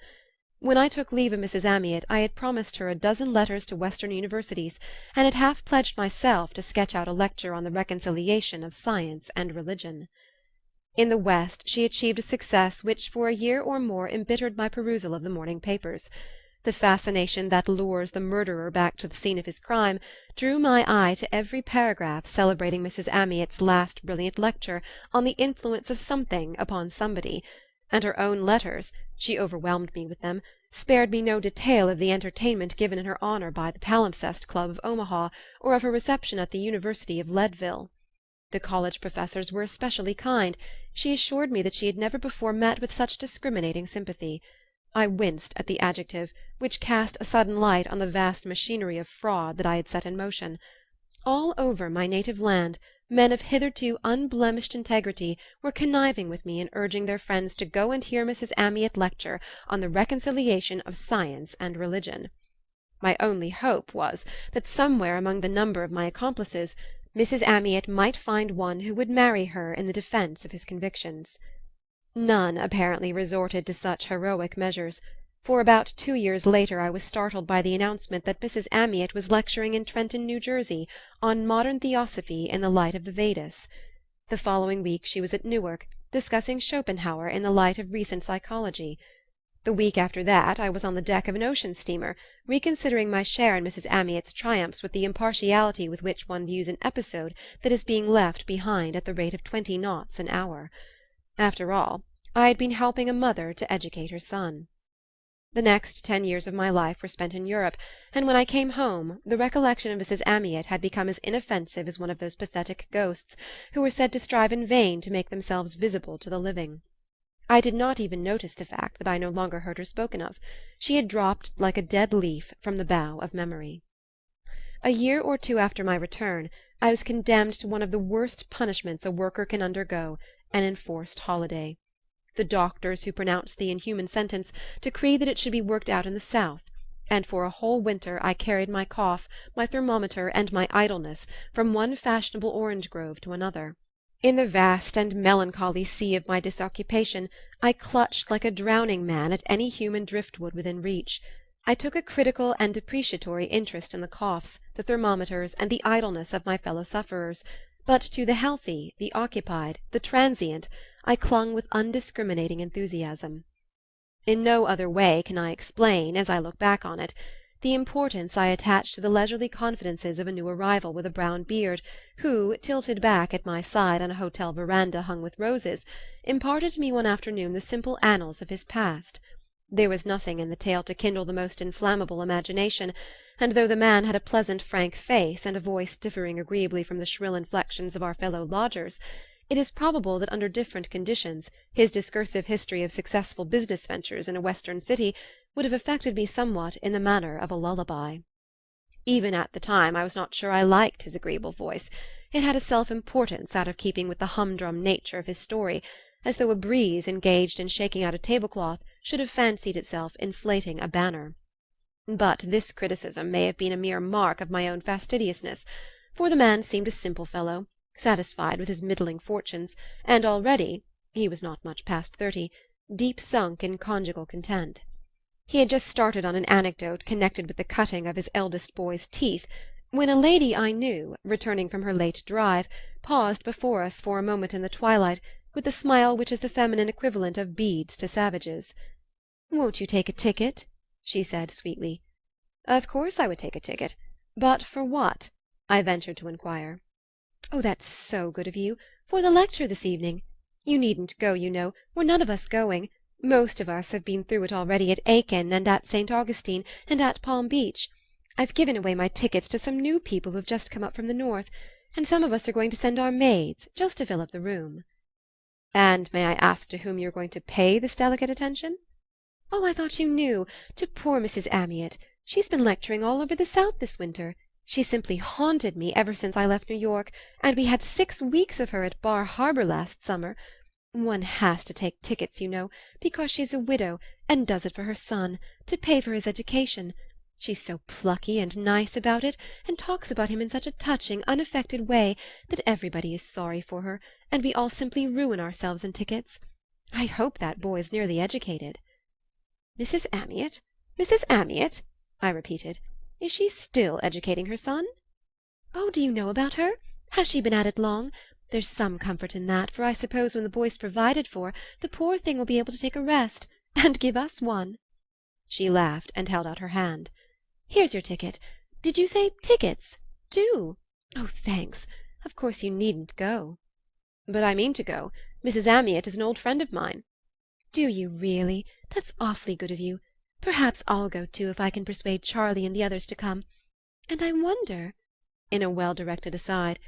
When I took leave of Mrs. Amyot I had promised her a dozen letters to Western universities, and had half pledged myself to sketch out a lecture on the reconciliation of science and religion. In the West she achieved a success which for a year or more embittered my perusal of the morning papers. The fascination that lures the murderer back to the scene of his crime drew my eye to every paragraph celebrating Mrs. Amyot's last brilliant lecture on the influence of something upon somebody, and her own letters, she overwhelmed me with them, spared me no detail of the entertainment given in her honor by the Palimpsest Club of Omaha, or of her reception at the University of Leadville. The college professors were especially kind. She assured me that she had never before met with such discriminating sympathy. I winced at the adjective, which cast a sudden light on the vast machinery of fraud that I had set in motion. All over my native land men of hitherto unblemished integrity were conniving with me in urging their friends to go and hear Mrs. Amyot lecture on the reconciliation of science and religion. My only hope was that somewhere among the number of my accomplices Mrs. Amyot might find one who would marry her in the defence of his convictions. None, apparently, resorted to such heroic measures, for about 2 years later I was startled by the announcement that Mrs. Amyot was lecturing in Trenton, New Jersey, on modern Theosophy in the light of the Vedas. The following week she was at Newark, discussing Schopenhauer in the light of recent psychology. The week after that I was on the deck of an ocean steamer, reconsidering my share in Mrs. Amyot's triumphs with the impartiality with which one views an episode that is being left behind at the rate of 20 knots an hour. After all, I had been helping a mother to educate her son. The next 10 years of my life were spent in Europe, and when I came home the recollection of Mrs. Amyot had become as inoffensive as one of those pathetic ghosts who were said to strive in vain to make themselves visible to the living. I did not even notice the fact that I no longer heard her spoken of. She had dropped like a dead leaf from the bough of memory. A year or two after my return I was condemned to one of the worst punishments a worker can undergo, an enforced holiday. The doctors who pronounced the inhuman sentence decreed that it should be worked out in the South, and for a whole winter I carried my cough, my thermometer, and my idleness from one fashionable orange grove to another. In the vast and melancholy sea of my disoccupation I clutched like a drowning man at any human driftwood within reach. I took a critical and depreciatory interest in the coughs, the thermometers, and the idleness of my fellow-sufferers, but to the healthy, the occupied, the transient, I clung with undiscriminating enthusiasm. In no other way can I explain, as I look back on it, the importance I attached to the leisurely confidences of a new arrival with a brown beard, who, tilted back at my side on a hotel veranda hung with roses, imparted to me one afternoon the simple annals of his past. There was nothing in the tale to kindle the most inflammable imagination, and though the man had a pleasant frank face and a voice differing agreeably from the shrill inflections of our fellow-lodgers, it is probable that under different conditions his discursive history of successful business ventures in a western city would have affected me somewhat in the manner of a lullaby. Even at the time I was not sure I liked his agreeable voice. It had a self-importance out of keeping with the humdrum nature of his story, as though a breeze engaged in shaking out a tablecloth should have fancied itself inflating a banner. But this criticism may have been a mere mark of my own fastidiousness, for the man seemed a simple fellow, satisfied with his middling fortunes, and already (he was not much past 30) deep sunk in conjugal content. He had just started on an anecdote connected with the cutting of his eldest boy's teeth, when a lady I knew, returning from her late drive, paused before us for a moment in the twilight, with the smile which is the feminine equivalent of beads to savages. "Won't you take a ticket?" she said sweetly. Of course I would take a ticket. But for what? I ventured to inquire. "Oh, that's so good of you. For the lecture this evening. You needn't go, you know. We're none of us going. Most of us have been through it already at Aiken and at St. Augustine and at Palm Beach. I've given away my tickets to some new people who've just come up from the north, and some of us are going to send our maids, just to fill up the room." "And may I ask to whom you are going to pay this delicate attention?" "Oh, I thought you knew. To poor Mrs. Amyot. She's been lecturing all over the South this winter. She simply haunted me ever since I left New York, and we had 6 weeks of her at Bar Harbor last summer. One has to take tickets, you know, because she's a widow, and does it for her son, to pay for his education. She's so plucky and nice about it, and talks about him in such a touching, unaffected way, that everybody is sorry for her, and we all simply ruin ourselves in tickets. I hope that boy's nearly educated." "Mrs. Amyot? Mrs. Amyot?" I repeated. "Is she still educating her son?" "Oh, do you know about her? Has she been at it long? There's some comfort in that, for I suppose when the boy's provided for, the poor thing will be able to take a rest, and give us one." She laughed and held out her hand. "Here's your ticket. Did you say tickets? Do. Oh, thanks. Of course you needn't go." "But I mean to go. Mrs. Amyot is an old friend of mine." "Do you really? That's awfully good of you. Perhaps I'll go too, if I can persuade Charlie and the others to come. And I wonder," in a well-directed aside,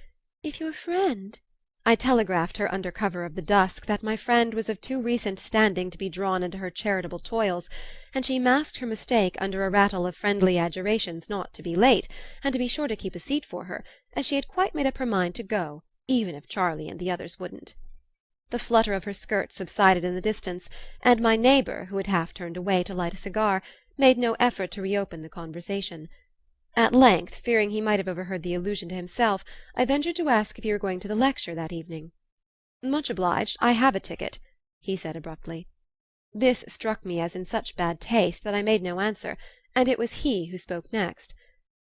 "if your friend—" I telegraphed her under cover of the dusk that my friend was of too recent standing to be drawn into her charitable toils, and she masked her mistake under a rattle of friendly adjurations not to be late, and to be sure to keep a seat for her, as she had quite made up her mind to go, even if Charlie and the others wouldn't. The flutter of her skirts subsided in the distance, and my neighbour, who had half turned away to light a cigar, made no effort to reopen the conversation. At length, fearing he might have overheard the allusion to himself, I ventured to ask if he were going to the lecture that evening. "Much obliged. I have a ticket," he said abruptly. This struck me as in such bad taste that I made no answer, and it was he who spoke next.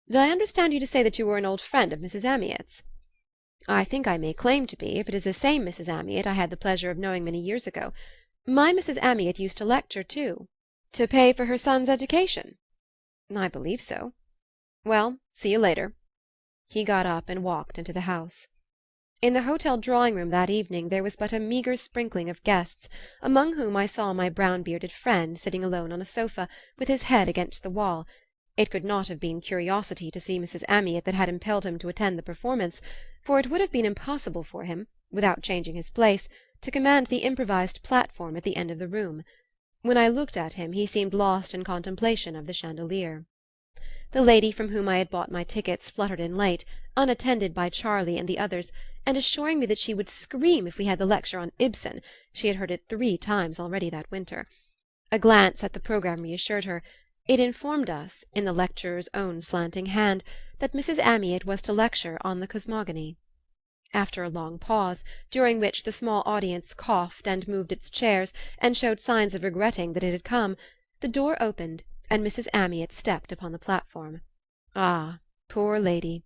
"Did I understand you to say that you were an old friend of Mrs. Amyot's?" "I think I may claim to be, if it is the same Mrs. Amyot I had the pleasure of knowing many years ago. My Mrs. Amyot used to lecture too." "To pay for her son's education?" "I believe so." "Well, see you later." He got up and walked into the house. In the hotel drawing-room that evening there was but a meagre sprinkling of guests, among whom I saw my brown-bearded friend sitting alone on a sofa, with his head against the wall. It could not have been curiosity to see Mrs. Amyot that had impelled him to attend the performance, for it would have been impossible for him, without changing his place, to command the improvised platform at the end of the room. When I looked at him he seemed lost in contemplation of the chandelier. The lady from whom I had bought my tickets fluttered in late, unattended by Charlie and the others, and assuring me that she would scream if we had the lecture on Ibsen. She had heard it 3 times already that winter. A glance at the programme reassured her. It informed us, in the lecturer's own slanting hand, that Mrs. Amyot was to lecture on the cosmogony. After a long pause, during which the small audience coughed and moved its chairs and showed signs of regretting that it had come, the door opened and Mrs. Amyot stepped upon the platform. Ah, poor lady!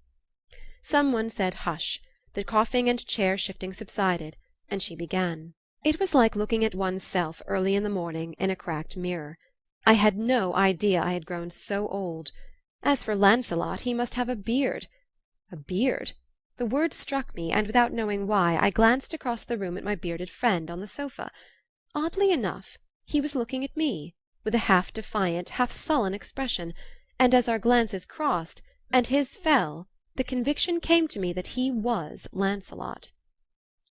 Some one said "Hush!" The coughing and chair-shifting subsided, and she began. It was like looking at one's self early in the morning in a cracked mirror. I had no idea I had grown so old. As for Lancelot, he must have a beard. A beard? The word struck me, and without knowing why I glanced across the room at my bearded friend on the sofa. Oddly enough, he was looking at me, with a half-defiant, half-sullen expression, and as our glances crossed, and his fell, the conviction came to me that he was Lancelot.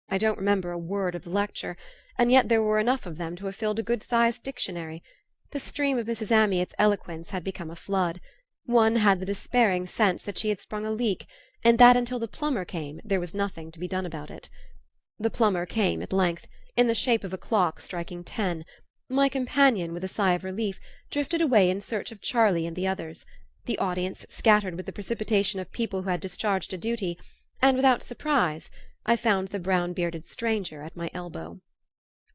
I don't remember a word of the lecture, and yet there were enough of them to have filled a good-sized dictionary. The stream of Mrs. Amyot's eloquence had become a flood. One had the despairing sense that she had sprung a leak, and that until the plumber came there was nothing to be done about it. The plumber came at length, in the shape of a clock striking 10. My companion, with a sigh of relief, drifted away in search of Charlie and the others. The audience scattered with the precipitation of people who had discharged a duty, and without surprise I found the brown-bearded stranger at my elbow.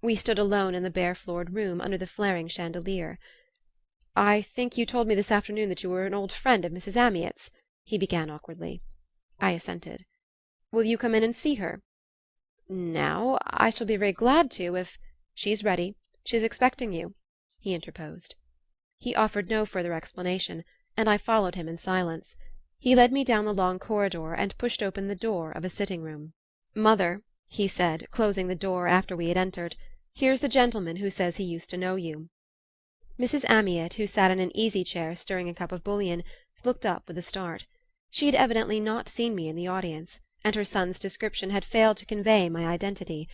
We stood alone in the bare-floored room under the flaring chandelier. "I think you told me this afternoon that you were an old friend of Mrs. Amyot's," he began awkwardly. I assented. "Will you come in and see her?" "Now? I shall be very glad to, if—" "She's ready. She's expecting you," he interposed. He offered no further explanation, and I followed him in silence. He led me down the long corridor and pushed open the door of a sitting-room. "Mother," he said, closing the door after we had entered, "here's the gentleman who says he used to know you." Mrs. Amyot, who sat in an easy-chair stirring a cup of bouillon, looked up with a start. She had evidently not seen me in the audience, and her son's description had failed to convey my identity.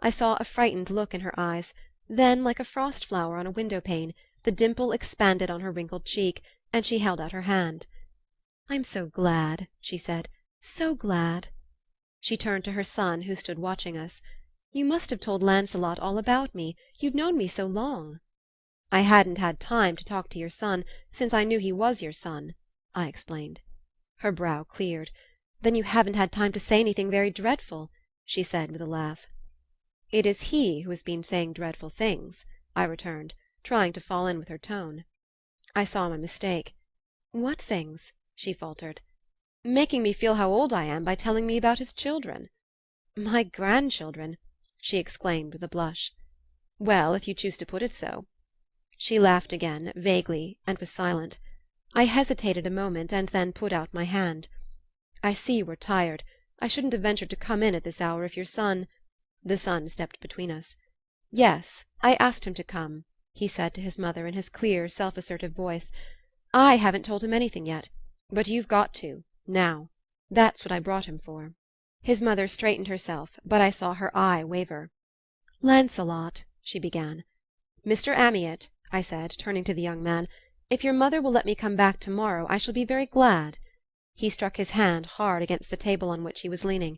I saw a frightened look in her eyes, then, like a frost-flower on a window-pane, the dimple expanded on her wrinkled cheek, and she held out her hand. "I'm so glad," she said, "so glad." She turned to her son, who stood watching us. "You must have told Lancelot all about me. You've known me so long." "I hadn't had time to talk to your son, since I knew he was your son," I explained. Her brow cleared. "Then you haven't had time to say anything very dreadful," she said with a laugh. "It is he who has been saying dreadful things," I returned, trying to fall in with her tone. I saw my mistake. "What things?" she faltered. "Making me feel how old I am by telling me about his children." "My grandchildren!" she exclaimed with a blush. "Well, if you choose to put it so." She laughed again, vaguely, and was silent. I hesitated a moment, and then put out my hand. "I see you are tired. I shouldn't have ventured to come in at this hour if your son—" The son stepped between us. "Yes, I asked him to come," he said to his mother in his clear, self-assertive voice. "I haven't told him anything yet, but you've got to, now. That's what I brought him for." His mother straightened herself, but I saw her eye waver. "Lancelot," she began. "Mr. Amyot," I said, turning to the young man, "if your mother will let me come back to-morrow, I shall be very glad." He struck his hand hard against the table on which he was leaning.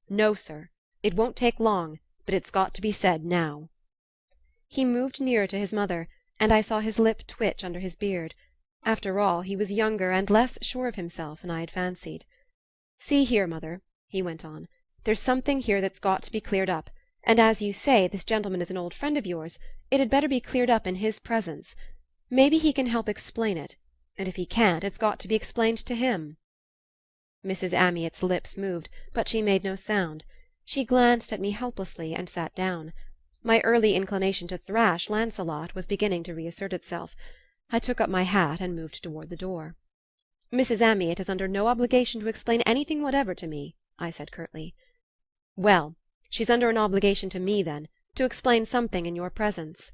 "No, sir. It won't take long, but it's got to be said now." He moved nearer to his mother, and I saw his lip twitch under his beard. After all, he was younger and less sure of himself than I had fancied. "See here, mother," he went on, "there's something here that's got to be cleared up, and as you say this gentleman is an old friend of yours, it had better be cleared up in his presence. Maybe he can help explain it, and if he can't, it's got to be explained to him." Mrs. Amyot's lips moved, but she made no sound. She glanced at me helplessly and sat down. My early inclination to thrash Lancelot was beginning to reassert itself. I took up my hat and moved toward the door. "Mrs. Amyot is under no obligation to explain anything whatever to me," I said curtly. "Well, she's under an obligation to me, then, to explain something in your presence."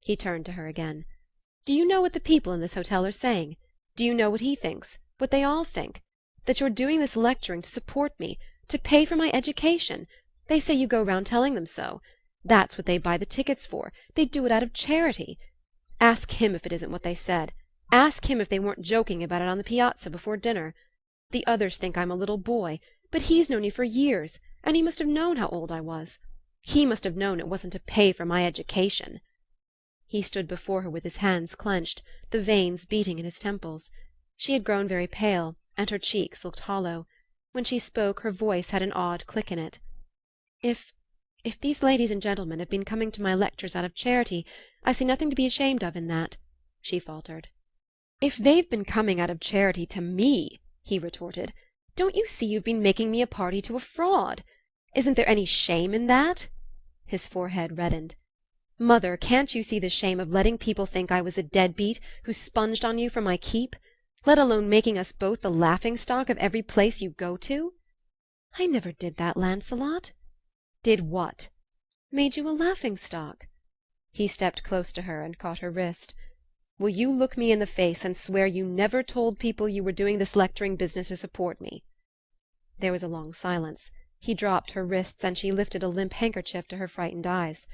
He turned to her again. "Do you know what the people in this hotel are saying? Do you know what he thinks, what they all think? That you're doing this lecturing to support me, to pay for my education. They say you go round telling them so. That's what they buy the tickets for. They do it out of charity. Ask him if it isn't what they said. Ask him if they weren't joking about it on the piazza before dinner. The others think I'm a little boy, but he's known you for years, and he must have known how old I was. He must have known it wasn't to pay for my education." He stood before her with his hands clenched, the veins beating in his temples. She had grown very pale, and her cheeks looked hollow. When she spoke her voice had an odd click in it. If these ladies and gentlemen have been coming to my lectures out of charity, I see nothing to be ashamed of in that," she faltered. "If they've been coming out of charity to me," he retorted, "don't you see you've been making me a party to a fraud? Isn't there any shame in that?" His forehead reddened. "Mother, can't you see the shame of letting people think I was a deadbeat who sponged on you for my keep? Let alone making us both the laughing-stock of every place you go to?" "I never did that, Lancelot." "Did what?" "Made you a laughing-stock." He stepped close to her and caught her wrist. "Will you look me in the face and swear you never told people you were doing this lecturing business to support me?" There was a long silence. He dropped her wrists and she lifted a limp handkerchief to her frightened eyes.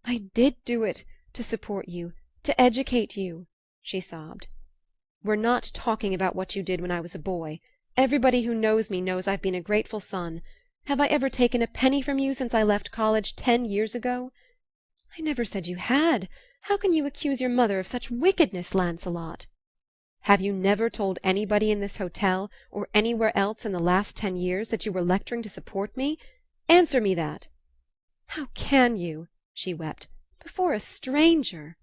"I did do it, to support you, to educate you," she sobbed. "We're not talking about what you did when I was a boy. Everybody who knows me knows I've been a grateful son. Have I ever taken a penny from you since I left college 10 years ago?" "I never said you had. How can you accuse your mother of such wickedness, Lancelot?" "Have you never told anybody in this hotel, or anywhere else in the last 10 years, that you were lecturing to support me? Answer me that!" "How can you?" she wept. "Before a stranger!"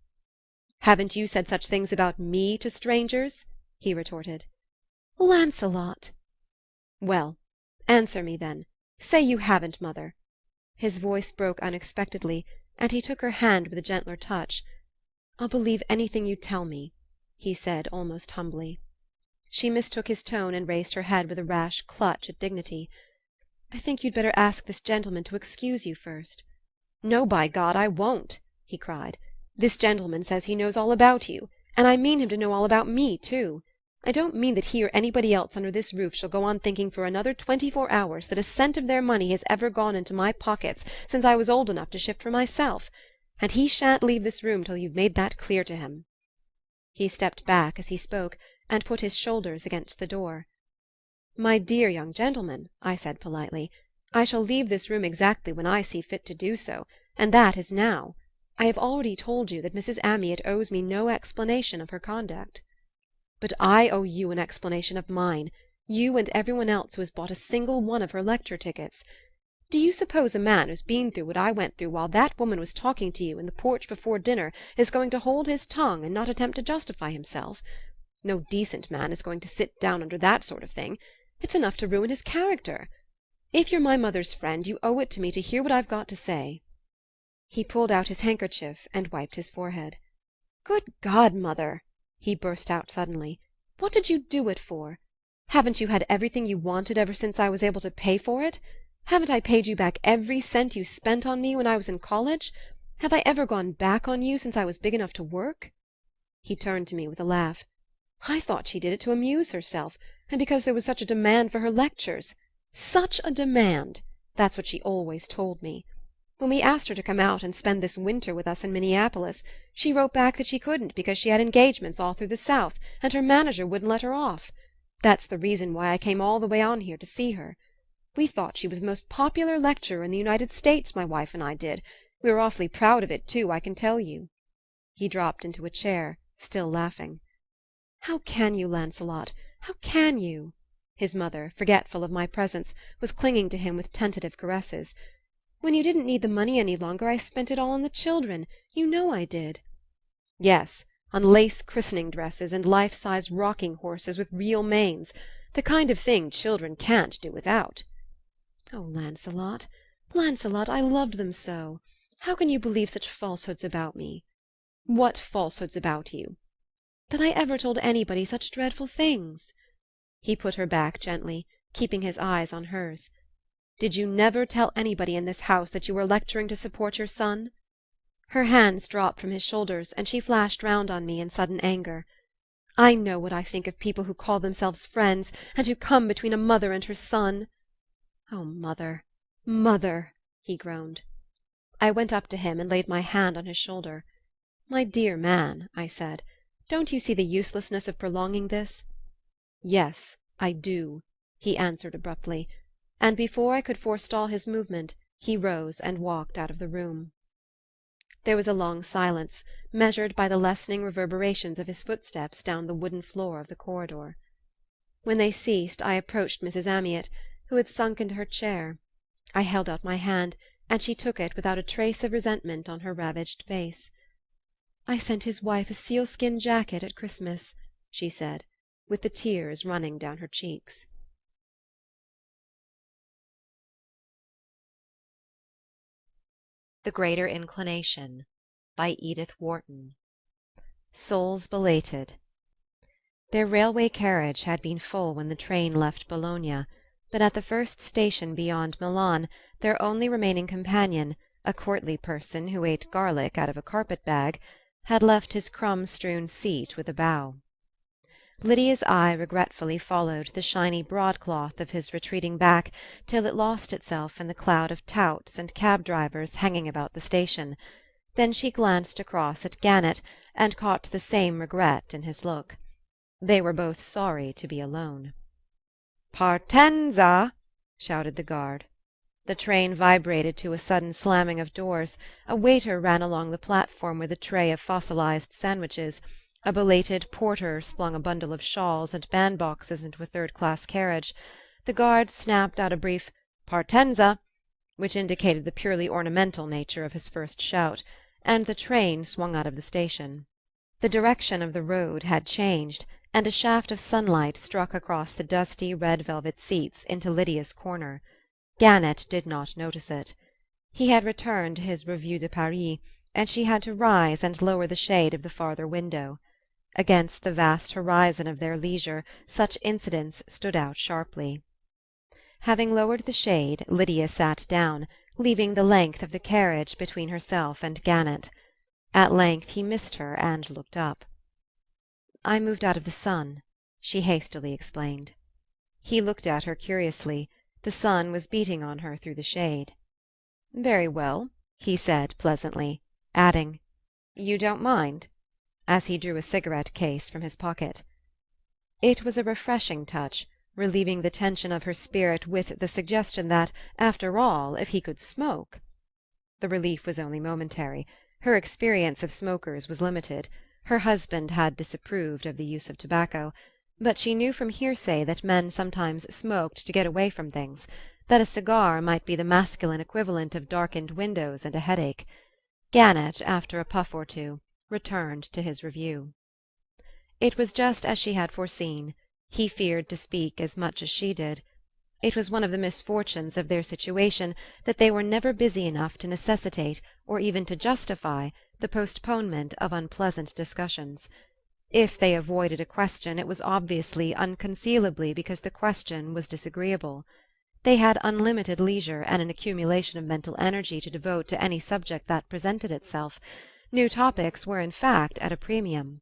"Haven't you said such things about me to strangers?" he retorted. "Lancelot!" "Well, answer me, then. Say you haven't, mother." His voice broke unexpectedly, and he took her hand with a gentler touch. "I'll believe anything you tell me," he said almost humbly. She mistook his tone and raised her head with a rash clutch at dignity. "I think you'd better ask this gentleman to excuse you first." "No, by God, I won't!" he cried. "This gentleman says he knows all about you, and I mean him to know all about me, too. I don't mean that he or anybody else under this roof shall go on thinking for another 24 hours that a cent of their money has ever gone into my pockets since I was old enough to shift for myself, and he shan't leave this room till you've made that clear to him." He stepped back as he spoke, and put his shoulders against the door. "My dear young gentleman," I said politely, "I shall leave this room exactly when I see fit to do so, and that is now. I have already told you that Mrs. Amyot owes me no explanation of her conduct." "But I owe you an explanation of mine, you and every one else who has bought a single one of her lecture tickets. Do you suppose a man who's been through what I went through while that woman was talking to you in the porch before dinner is going to hold his tongue and not attempt to justify himself? No decent man is going to sit down under that sort of thing. It's enough to ruin his character. If you're my mother's friend, you owe it to me to hear what I've got to say." He pulled out his handkerchief and wiped his forehead. "Good God, mother!" he burst out suddenly. "What did you do it for? Haven't you had everything you wanted ever since I was able to pay for it? Haven't I paid you back every cent you spent on me when I was in college? Have I ever gone back on you since I was big enough to work?" He turned to me with a laugh. "I thought she did it to amuse herself, and because there was such a demand for her lectures. Such a demand! That's what she always told me. When we asked her to come out and spend this winter with us in Minneapolis, she wrote back that she couldn't because she had engagements all through the South, and her manager wouldn't let her off. That's the reason why I came all the way on here to see her. We thought she was the most popular lecturer in the United States, my wife and I did. We were awfully proud of it, too, I can tell you." He dropped into a chair, still laughing. "How can you, Lancelot? How can you?" His mother, forgetful of my presence, was clinging to him with tentative caresses. "When you didn't need the money any longer I spent it all on the children. You know I did." "Yes, on lace christening dresses and life-size rocking horses with real manes, the kind of thing children can't do without." "Oh, Lancelot, Lancelot, I loved them so! How can you believe such falsehoods about me?" "What falsehoods about you?" "That I ever told anybody such dreadful things." He put her back gently, keeping his eyes on hers. "Did you never tell anybody in this house that you were lecturing to support your son?" Her hands dropped from his shoulders, and she flashed round on me in sudden anger. "I know what I think of people who call themselves friends, and who come between a mother and her son." "Oh, mother, mother!" he groaned. I went up to him and laid my hand on his shoulder. "My dear man," I said, "don't you see the uselessness of prolonging this?" "Yes, I do," he answered abruptly, and before I could forestall his movement he rose and walked out of the room. There was a long silence, measured by the lessening reverberations of his footsteps down the wooden floor of the corridor. When they ceased I approached Mrs. Amyot, who had sunk into her chair. I held out my hand, and she took it without a trace of resentment on her ravaged face. "I sent his wife a sealskin jacket at Christmas," she said, with the tears running down her cheeks. The Greater Inclination by Edith Wharton. Souls belated. Their railway carriage had been full when the train left Bologna, but at the first station beyond Milan their only remaining companion, a courtly person who ate garlic out of a carpet-bag, had left his crumb-strewn seat with a bow. Lydia's eye regretfully followed the shiny broadcloth of his retreating back till it lost itself in the cloud of touts and cab-drivers hanging about the station. Then she glanced across at Gannett and caught the same regret in his look. They were both sorry to be alone. "Partenza!" shouted the guard. The train vibrated to a sudden slamming of doors. A waiter ran along the platform with a tray of fossilized sandwiches. A belated porter flung a bundle of shawls and bandboxes into a third-class carriage. The guard snapped out a brief "Partenza!" which indicated the purely ornamental nature of his first shout, and the train swung out of the station. The direction of the road had changed, and a shaft of sunlight struck across the dusty red velvet seats into Lydia's corner. Gannett did not notice it. He had returned to his Revue de Paris, and she had to rise and lower the shade of the farther window. Against the vast horizon of their leisure such incidents stood out sharply. Having lowered the shade, Lydia sat down, leaving the length of the carriage between herself and Gannett. At length he missed her and looked up. "I moved out of the sun," she hastily explained. He looked at her curiously. The sun was beating on her through the shade. "Very well," he said pleasantly, adding, "You don't mind?" as he drew a cigarette case from his pocket. It was a refreshing touch, relieving the tension of her spirit with the suggestion that, after all, if he could smoke— The relief was only momentary. Her experience of smokers was limited. Her husband had disapproved of the use of tobacco, but she knew from hearsay that men sometimes smoked to get away from things, that a cigar might be the masculine equivalent of darkened windows and a headache. Gannett, after a puff or two, returned to his review. It was just as she had foreseen. He feared to speak as much as she did. It was one of the misfortunes of their situation that they were never busy enough to necessitate, or even to justify, the postponement of unpleasant discussions. If they avoided a question it was obviously, unconcealably, because the question was disagreeable. They had unlimited leisure and an accumulation of mental energy to devote to any subject that presented itself. New topics were in fact at a premium.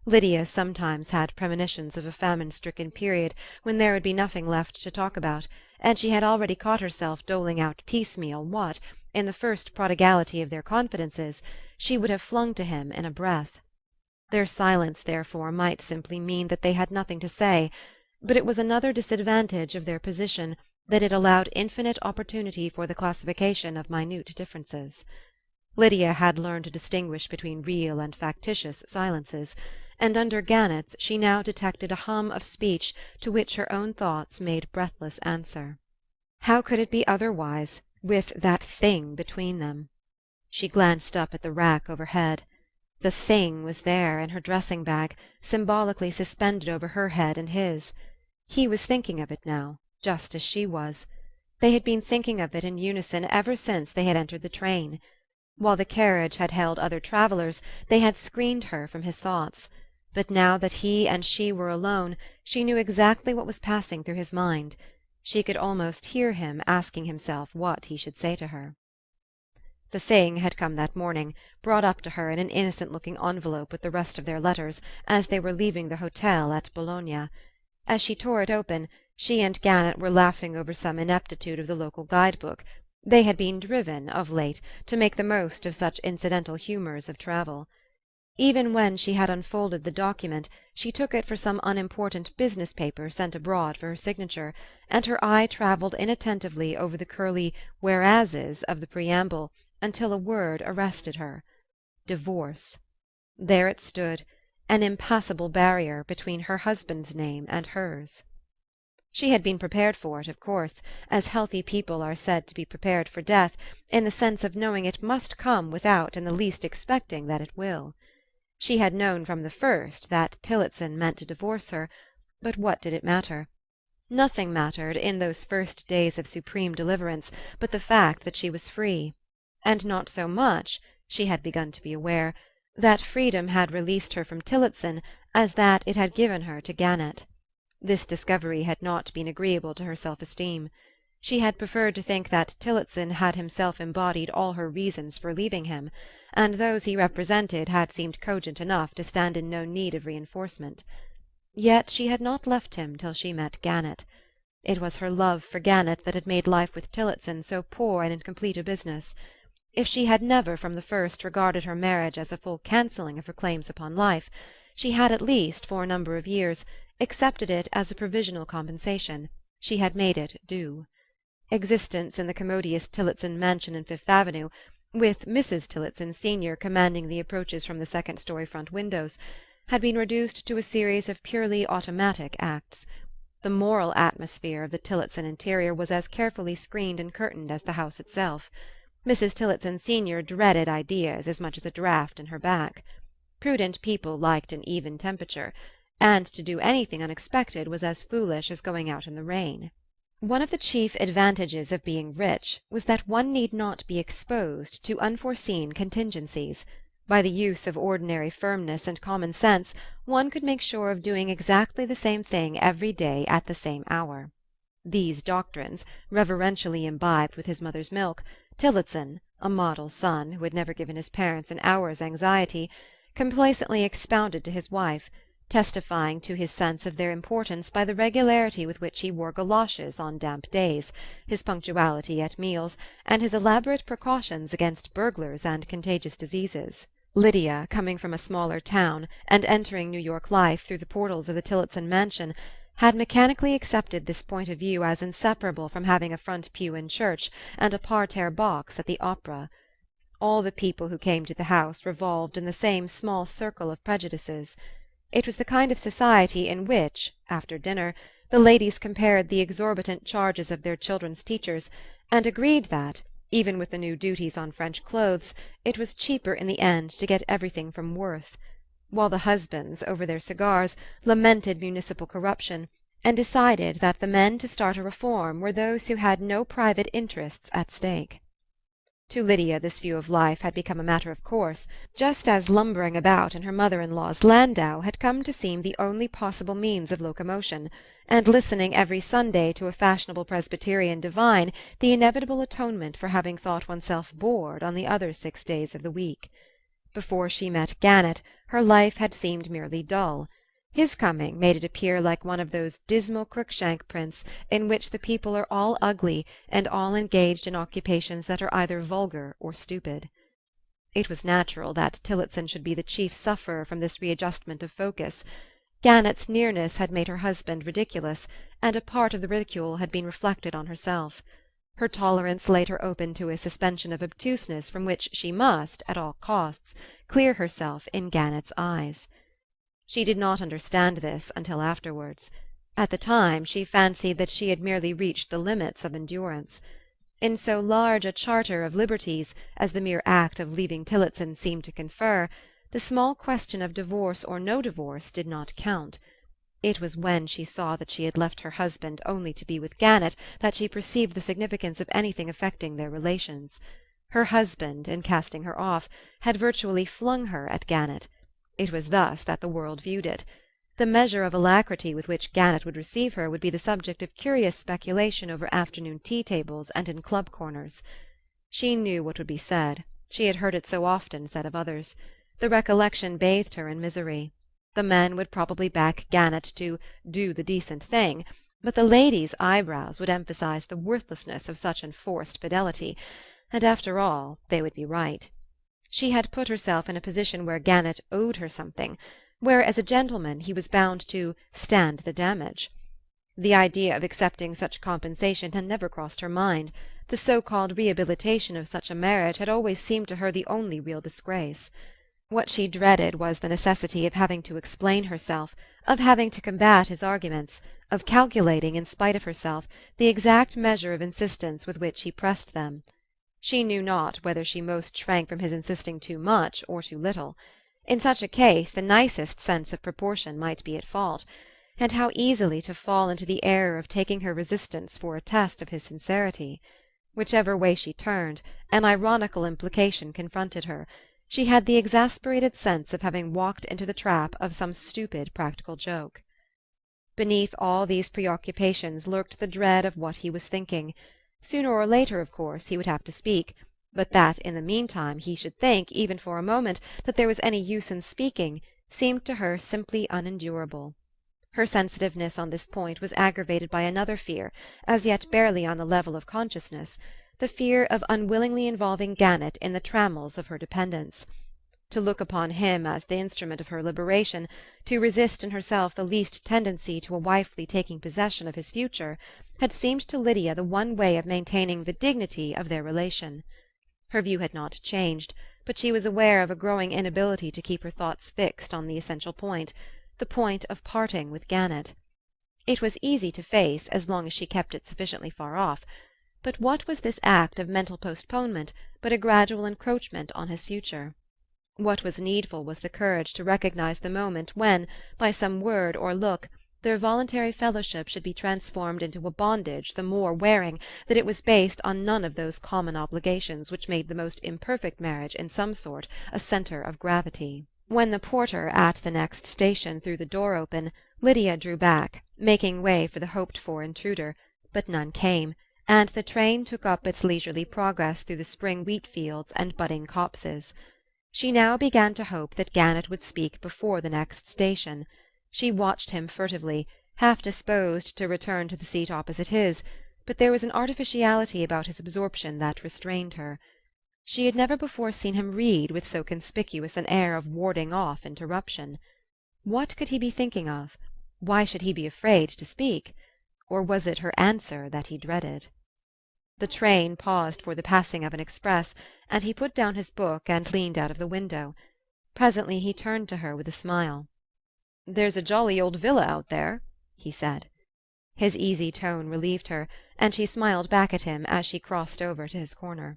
Lydia sometimes had premonitions of a famine-stricken period when there would be nothing left to talk about, and she had already caught herself doling out piecemeal what, in the first prodigality of their confidences, she would have flung to him in a breath. Their silence, therefore, might simply mean that they had nothing to say, but it was another disadvantage of their position that it allowed infinite opportunity for the classification of minute differences. Lydia had learned to distinguish between real and factitious silences, and under Gannett's she now detected a hum of speech to which her own thoughts made breathless answer. How could it be otherwise, with that thing between them? She glanced up at the rack overhead. The thing was there, in her dressing-bag, symbolically suspended over her head and his. He was thinking of it now, just as she was. They had been thinking of it in unison ever since they had entered the train. While the carriage had held other travellers, they had screened her from his thoughts. But now that he and she were alone, she knew exactly what was passing through his mind. She could almost hear him asking himself what he should say to her. The thing had come that morning, brought up to her in an innocent-looking envelope with the rest of their letters, as they were leaving the hotel at Bologna. As she tore it open, she and Gannett were laughing over some ineptitude of the local guide-book. They had been driven, of late, to make the most of such incidental humours of travel. Even when she had unfolded the document, she took it for some unimportant business paper sent abroad for her signature, and her eye travelled inattentively over the curly whereases of the preamble until a word arrested her. Divorce. There it stood, an impassable barrier between her husband's name and hers. She had been prepared for it, of course, as healthy people are said to be prepared for death, in the sense of knowing it must come without in the least expecting that it will. She had known from the first that Tillotson meant to divorce her, but what did it matter? Nothing mattered, in those first days of supreme deliverance, but the fact that she was free. And not so much, she had begun to be aware, that freedom had released her from Tillotson as that it had given her to Gannett. This discovery had not been agreeable to her self-esteem. She had preferred to think that Tillotson had himself embodied all her reasons for leaving him, and those he represented had seemed cogent enough to stand in no need of reinforcement. Yet she had not left him till she met Gannett. It was her love for Gannett that had made life with Tillotson so poor and incomplete a business. If she had never from the first regarded her marriage as a full cancelling of her claims upon life, she had at least, for a number of years, accepted it as a provisional compensation. She had made it do. Existence in the commodious Tillotson mansion in Fifth Avenue, with Mrs. Tillotson senior commanding the approaches from the second-story front windows, had been reduced to a series of purely automatic acts. The moral atmosphere of the Tillotson interior was as carefully screened and curtained as the house itself. Mrs. Tillotson senior dreaded ideas as much as a draught in her back. Prudent people liked an even temperature, and to do anything unexpected was as foolish as going out in the rain. One of the chief advantages of being rich was that one need not be exposed to unforeseen contingencies. By the use of ordinary firmness and common sense one could make sure of doing exactly the same thing every day at the same hour. These doctrines, reverentially imbibed with his mother's milk, Tillotson, a model son who had never given his parents an hour's anxiety, complacently expounded to his wife, testifying to his sense of their importance by the regularity with which he wore goloshes on damp days, his punctuality at meals, and his elaborate precautions against burglars and contagious diseases. Lydia, coming from a smaller town and entering New York life through the portals of the Tillotson mansion, had mechanically accepted this point of view as inseparable from having a front pew in church and a parterre box at the opera. All the people who came to the house revolved in the same small circle of prejudices. It was the kind of society in which, after dinner, the ladies compared the exorbitant charges of their children's teachers, and agreed that, even with the new duties on French clothes, it was cheaper in the end to get everything from Worth, while the husbands, over their cigars, lamented municipal corruption, and decided that the men to start a reform were those who had no private interests at stake. To Lydia this view of life had become a matter of course, just as lumbering about in her mother-in-law's landau had come to seem the only possible means of locomotion, and listening every Sunday to a fashionable Presbyterian divine the inevitable atonement for having thought oneself bored on the other 6 days of the week. Before she met Gannett, her life had seemed merely dull. His coming made it appear like one of those dismal Cruikshank prints in which the people are all ugly and all engaged in occupations that are either vulgar or stupid. It was natural that Tillotson should be the chief sufferer from this readjustment of focus. Gannett's nearness had made her husband ridiculous, and a part of the ridicule had been reflected on herself. Her tolerance laid her open to a suspension of obtuseness from which she must, at all costs, clear herself in Gannett's eyes. She did not understand this until afterwards. At the time she fancied that she had merely reached the limits of endurance. In so large a charter of liberties as the mere act of leaving Tillotson seemed to confer, the small question of divorce or no divorce did not count. It was when she saw that she had left her husband only to be with Gannett that she perceived the significance of anything affecting their relations. Her husband, in casting her off, had virtually flung her at Gannett. It was thus that the world viewed it. The measure of alacrity with which Gannett would receive her would be the subject of curious speculation over afternoon tea-tables and in club corners. She knew what would be said. She had heard it so often said of others. The recollection bathed her in misery. The men would probably back Gannett to "do the decent thing," but the ladies' eyebrows would emphasize the worthlessness of such enforced fidelity, and after all they would be right. She had put herself in a position where Gannett owed her something, where as a gentleman he was bound to "stand the damage." The idea of accepting such compensation had never crossed her mind. The so-called rehabilitation of such a marriage had always seemed to her the only real disgrace. What she dreaded was the necessity of having to explain herself, of having to combat his arguments, of calculating, in spite of herself, the exact measure of insistence with which he pressed them. She knew not whether she most shrank from his insisting too much or too little. In such a case the nicest sense of proportion might be at fault, and how easily to fall into the error of taking her resistance for a test of his sincerity. Whichever way she turned, an ironical implication confronted her. She had the exasperated sense of having walked into the trap of some stupid practical joke. Beneath all these preoccupations lurked the dread of what he was thinking. Sooner or later, of course, he would have to speak, but that in the meantime he should think, even for a moment, that there was any use in speaking, seemed to her simply unendurable. Her sensitiveness on this point was aggravated by another fear, as yet barely on the level of consciousness, the fear of unwillingly involving Gannett in the trammels of her dependence. To look upon him as the instrument of her liberation, to resist in herself the least tendency to a wifely taking possession of his future, had seemed to Lydia the one way of maintaining the dignity of their relation. Her view had not changed, but she was aware of a growing inability to keep her thoughts fixed on the essential point, the point of parting with Gannett. It was easy to face as long as she kept it sufficiently far off, but what was this act of mental postponement but a gradual encroachment on his future? What was needful was the courage to recognize the moment when, by some word or look, their voluntary fellowship should be transformed into a bondage the more wearing that it was based on none of those common obligations which made the most imperfect marriage in some sort a centre of gravity. When the porter at the next station threw the door open, Lydia drew back, making way for the hoped-for intruder, but none came, and the train took up its leisurely progress through the spring wheat-fields and budding copses. She now began to hope that Gannett would speak before the next station. She watched him furtively, half disposed to return to the seat opposite his, but there was an artificiality about his absorption that restrained her. She had never before seen him read with so conspicuous an air of warding off interruption. What could he be thinking of? Why should he be afraid to speak? Or was it her answer that he dreaded? The train paused for the passing of an express, and he put down his book and leaned out of the window. Presently he turned to her with a smile. "There's a jolly old villa out there," he said. His easy tone relieved her, and she smiled back at him as she crossed over to his corner.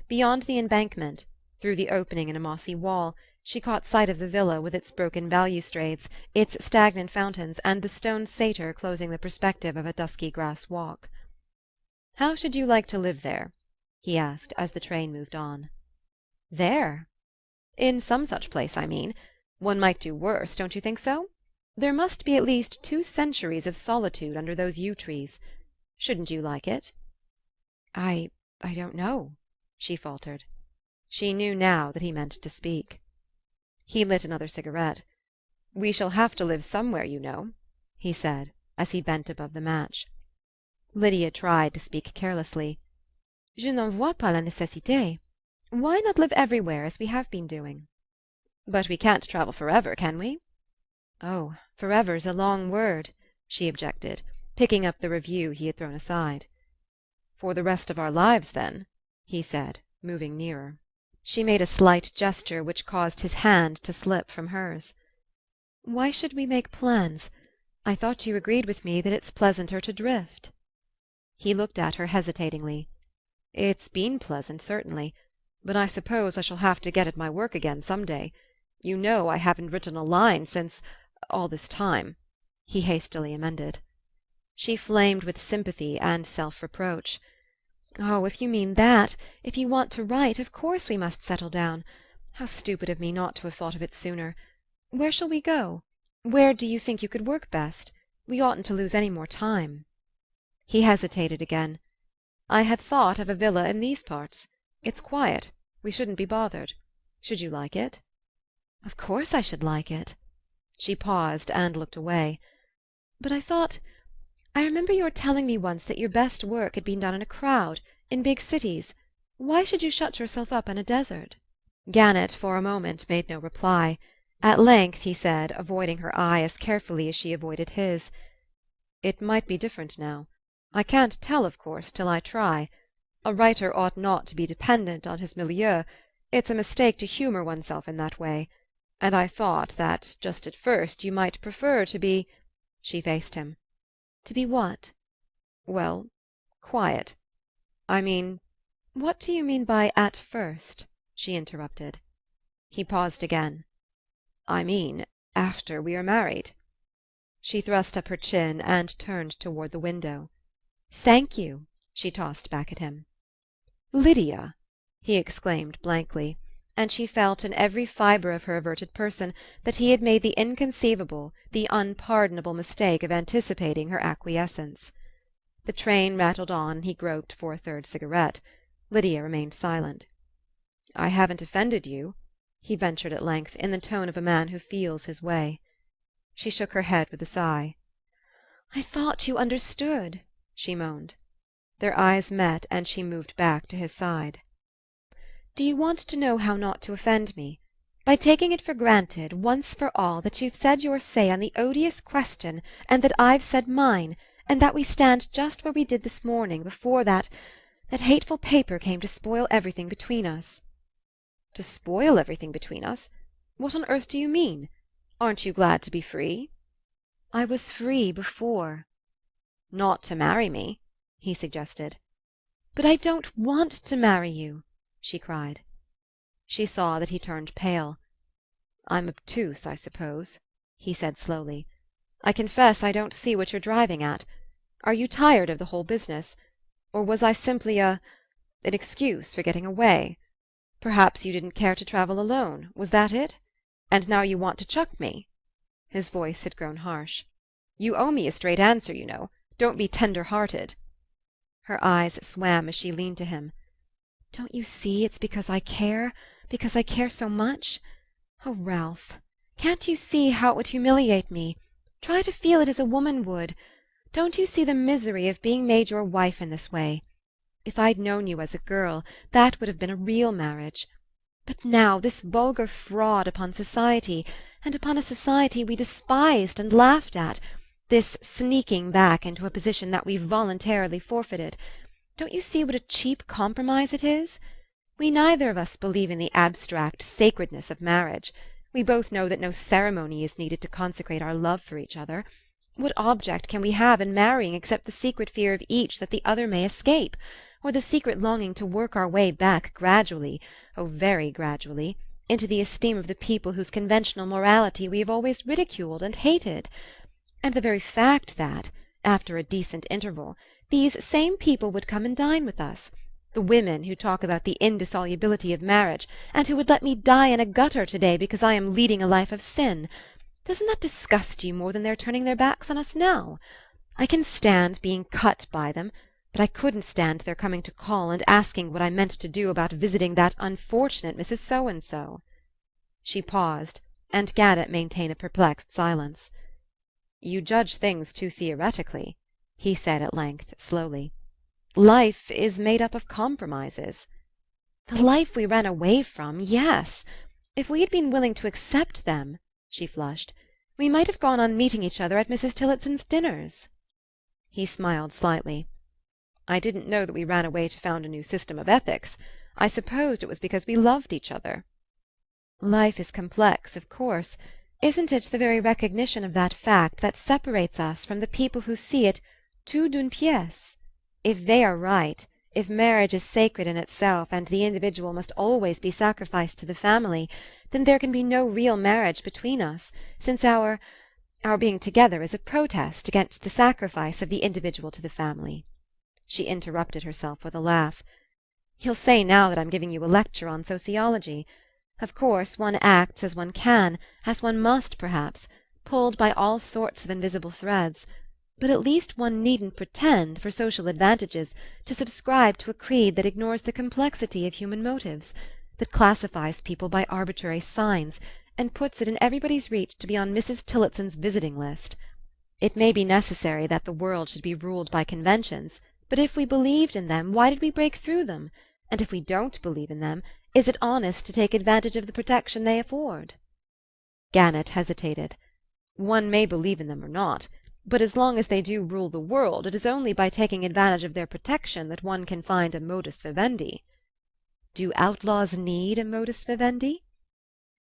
Beyond the embankment, through the opening in a mossy wall, she caught sight of the villa with its broken balustrades, its stagnant fountains, and the stone satyr closing the perspective of a dusky grass walk. "How should you like to live there?" he asked as the train moved on. "There?" "In some such place, I mean. One might do worse, don't you think so? There must be at least 2 centuries of solitude under those yew trees. Shouldn't you like it?" I don't know," she faltered. She knew now that he meant to speak. He lit another cigarette. "We shall have to live somewhere, you know," he said, as he bent above the match. Lydia tried to speak carelessly. "Je n'en vois pas la nécessité. Why not live everywhere as we have been doing?" "But we can't travel forever, can we?" "Oh, forever's a long word," she objected, picking up the review he had thrown aside. For the rest of our lives, then?" he said, moving nearer. She made a slight gesture which caused his hand to slip from hers. "Why should we make plans? I thought you agreed with me that it's pleasanter to drift." He looked at her hesitatingly. "It's been pleasant, certainly. But I suppose I shall have to get at my work again some day. You know I haven't written a line since all this time," he hastily amended. She flamed with sympathy and self-reproach. "Oh, if you mean that, if you want to write, of course we must settle down. How stupid of me not to have thought of it sooner. Where shall we go? Where do you think you could work best? We oughtn't to lose any more time." He hesitated again. "I had thought of a villa in these parts. It's quiet. We shouldn't be bothered. Should you like it?" "Of course I should like it." She paused and looked away. "But I remember your telling me once that your best work had been done in a crowd, in big cities. Why should you shut yourself up in a desert?" Gannett for a moment made no reply. At length he said, avoiding her eye as carefully as she avoided his, "It might be different now. I can't tell, of course, till I try. A writer ought not to be dependent on his milieu. It's a mistake to humour oneself in that way. And I thought that, just at first, you might prefer to be—" She faced him. "To be what?" "Well, quiet. I mean—" "What do you mean by 'at first'?" she interrupted. He paused again. "I mean after we are married." She thrust up her chin and turned toward the window. "Thank you," she tossed back at him. "Lydia!" he exclaimed blankly, and she felt in every fibre of her averted person that he had made the inconceivable, the unpardonable mistake of anticipating her acquiescence. The train rattled on, and he groped for a third cigarette. Lydia remained silent. "I haven't offended you?" he ventured at length, in the tone of a man who feels his way. She shook her head with a sigh. "I thought you understood," she moaned. Their eyes met, and she moved back to his side. "Do you want to know how not to offend me? By taking it for granted, once for all, that you've said your say on the odious question, and that I've said mine, and that we stand just where we did this morning, before that hateful paper came to spoil everything between us." "To spoil everything between us? What on earth do you mean? Aren't you glad to be free?" "I was free before." "Not to marry me," he suggested. "But I don't want to marry you!" she cried. She saw that he turned pale. "I'm obtuse, I suppose," he said slowly. "I confess I don't see what you're driving at. Are you tired of the whole business? Or was I simply an excuse for getting away? Perhaps you didn't care to travel alone. Was that it? And now you want to chuck me?" His voice had grown harsh. "You owe me a straight answer, you know. Don't be tender-hearted." Her eyes swam as she leaned to him. "Don't you see it's because I care so much? Oh, Ralph, can't you see how it would humiliate me? Try to feel it as a woman would. Don't you see the misery of being made your wife in this way? If I'd known you as a girl, that would have been a real marriage. But now this vulgar fraud upon society, and upon a society we despised and laughed at, this sneaking back into a position that we've voluntarily forfeited. Don't you see what a cheap compromise it is? We neither of us believe in the abstract sacredness of marriage. We both know that no ceremony is needed to consecrate our love for each other. What object can we have in marrying except the secret fear of each that the other may escape, or the secret longing to work our way back gradually, oh, very gradually, into the esteem of the people whose conventional morality we have always ridiculed and hated? And the very fact that, after a decent interval, these same people would come and dine with us, the women who talk about the indissolubility of marriage, and who would let me die in a gutter to-day because I am leading a life of sin, doesn't that disgust you more than their turning their backs on us now? I can stand being cut by them, but I couldn't stand their coming to call and asking what I meant to do about visiting that unfortunate Mrs. So-and-so." She paused, and Gannett maintained a perplexed silence. "You judge things too theoretically," he said at length, slowly. "Life is made up of compromises." "The life we ran away from, yes. If we had been willing to accept them," she flushed, "we might have gone on meeting each other at Mrs. Tillotson's dinners." He smiled slightly. I didn't know that we ran away to found a new system of ethics. I supposed it was because we loved each other." "Life is complex, of course. Isn't it the very recognition of that fact that separates us from the people who see it tout d'une pièce? If they are right, if marriage is sacred in itself and the individual must always be sacrificed to the family, then there can be no real marriage between us, since our being together is a protest against the sacrifice of the individual to the family." She interrupted herself with a laugh. "You'll say now that I'm giving you a lecture on sociology. Of course, one acts as one can, as one must, perhaps, pulled by all sorts of invisible threads, but at least one needn't pretend, for social advantages, to subscribe to a creed that ignores the complexity of human motives, that classifies people by arbitrary signs, and puts it in everybody's reach to be on Mrs. Tillotson's visiting list. It may be necessary that the world should be ruled by conventions, but if we believed in them, why did we break through them? And if we don't believe in them, is it honest to take advantage of the protection they afford?" Gannett hesitated. "One may believe in them or not, but as long as they do rule the world, it is only by taking advantage of their protection that one can find a modus vivendi." "Do outlaws need a modus vivendi?"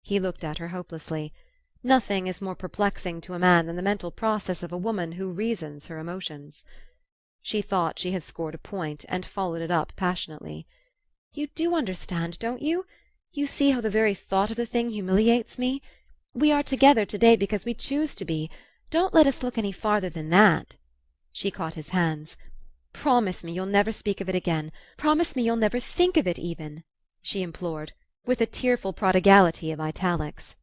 He looked at her hopelessly. Nothing is more perplexing to a man than the mental process of a woman who reasons her emotions. She thought she had scored a point, and followed it up passionately. "You do understand, don't you? You see how the very thought of the thing humiliates me? We are together to-day because we choose to be. Don't let us look any farther than that." She caught his hands. "Promise me you'll never speak of it again. Promise me you'll never think of it, even," she implored, with a tearful prodigality of italics.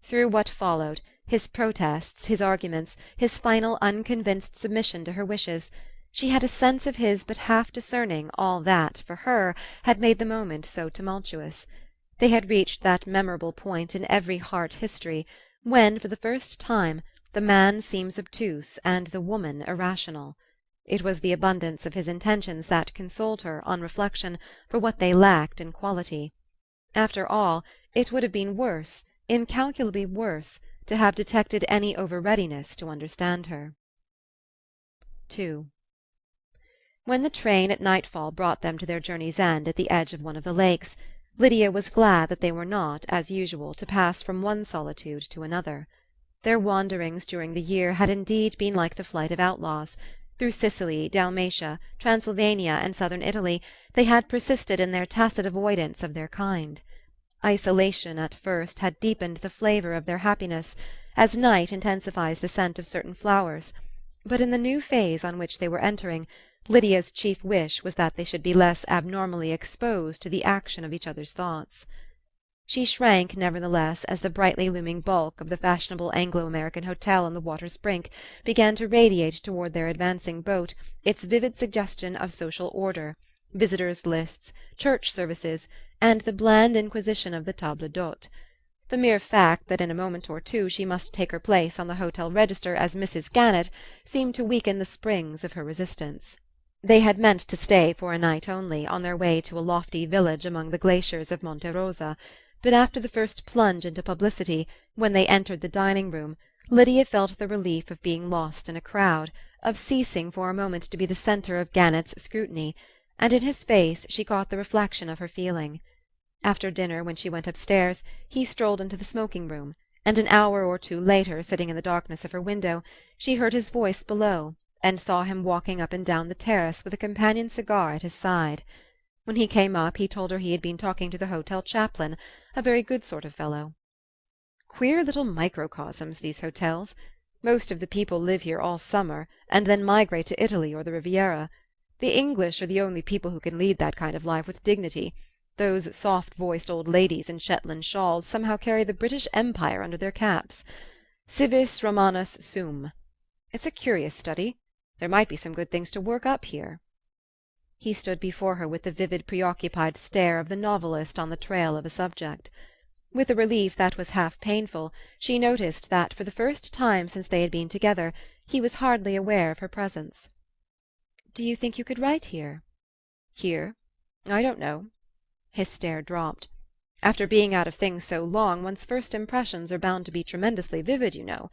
Through what followed, his protests, his arguments, his final unconvinced submission to her wishes, she had a sense of his but half discerning all that, for her, had made the moment so tumultuous. They had reached that memorable point in every heart history when, for the first time, the man seems obtuse and the woman irrational. It was the abundance of his intentions that consoled her, on reflection, for what they lacked in quality. After all, it would have been worse, incalculably worse, to have detected any over-readiness to understand her. 2. When the train at nightfall brought them to their journey's end at the edge of one of the lakes, Lydia was glad that they were not, as usual, to pass from one solitude to another. Their wanderings during the year had indeed been like the flight of outlaws. Through Sicily, Dalmatia, Transylvania, and southern Italy, they had persisted in their tacit avoidance of their kind. Isolation at first had deepened the flavour of their happiness, as night intensifies the scent of certain flowers, but in the new phase on which they were entering, Lydia's chief wish was that they should be less abnormally exposed to the action of each other's thoughts. She shrank, nevertheless, as the brightly looming bulk of the fashionable Anglo-American hotel on the water's brink began to radiate toward their advancing boat its vivid suggestion of social order, visitors' lists, church services, and the bland inquisition of the table d'hôte. The mere fact that in a moment or two she must take her place on the hotel register as Mrs. Gannett seemed to weaken the springs of her resistance. They had meant to stay for a night only, on their way to a lofty village among the glaciers of Monte Rosa, but after the first plunge into publicity, when they entered the dining-room, Lydia felt the relief of being lost in a crowd, of ceasing for a moment to be the centre of Gannett's scrutiny, and in his face she caught the reflection of her feeling. After dinner, when she went upstairs, he strolled into the smoking-room, and an hour or two later, sitting in the darkness of her window, she heard his voice below, and saw him walking up and down the terrace with a companion cigar at his side. When he came up he told her he had been talking to the hotel chaplain, a very good sort of fellow. "Queer little microcosms, these hotels. Most of the people live here all summer, and then migrate to Italy or the Riviera. The English are the only people who can lead that kind of life with dignity. Those soft-voiced old ladies in Shetland shawls somehow carry the British Empire under their caps. Civis Romanus sum. It's a curious study. There might be some good things to work up here." He stood before her with the vivid, preoccupied stare of the novelist on the trail of a subject. With a relief that was half painful, she noticed that for the first time since they had been together he was hardly aware of her presence. "Do you think you could write here?" "Here? I don't know." His stare dropped. "After being out of things so long, one's first impressions are bound to be tremendously vivid, you know.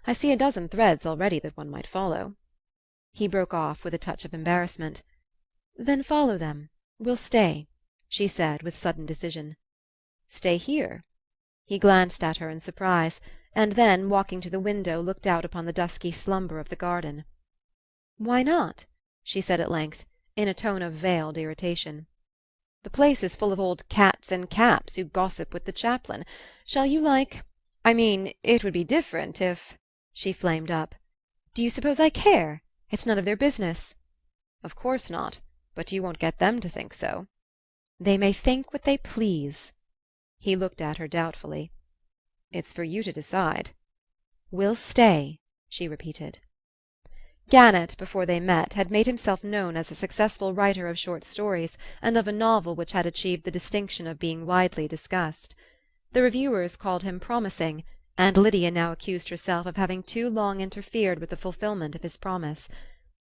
I see a dozen threads already that one might follow." He broke off with a touch of embarrassment. "Then follow them. We'll stay," she said with sudden decision. "Stay here?" He glanced at her in surprise, and then, walking to the window, looked out upon the dusky slumber of the garden. "Why not?" she said at length, in a tone of veiled irritation. "The place is full of old cats in caps who gossip with the chaplain. Shall you I mean, it would be different if—" She flamed up. "Do you suppose I care? It's none of their business." "Of course not. But you won't get them to think so." "They may think what they please." He looked at her doubtfully. "It's for you to decide." "We'll stay," she repeated. Gannett, before they met, had made himself known as a successful writer of short stories and of a novel which had achieved the distinction of being widely discussed. The reviewers called him promising, and Lydia now accused herself of having too long interfered with the fulfillment of his promise.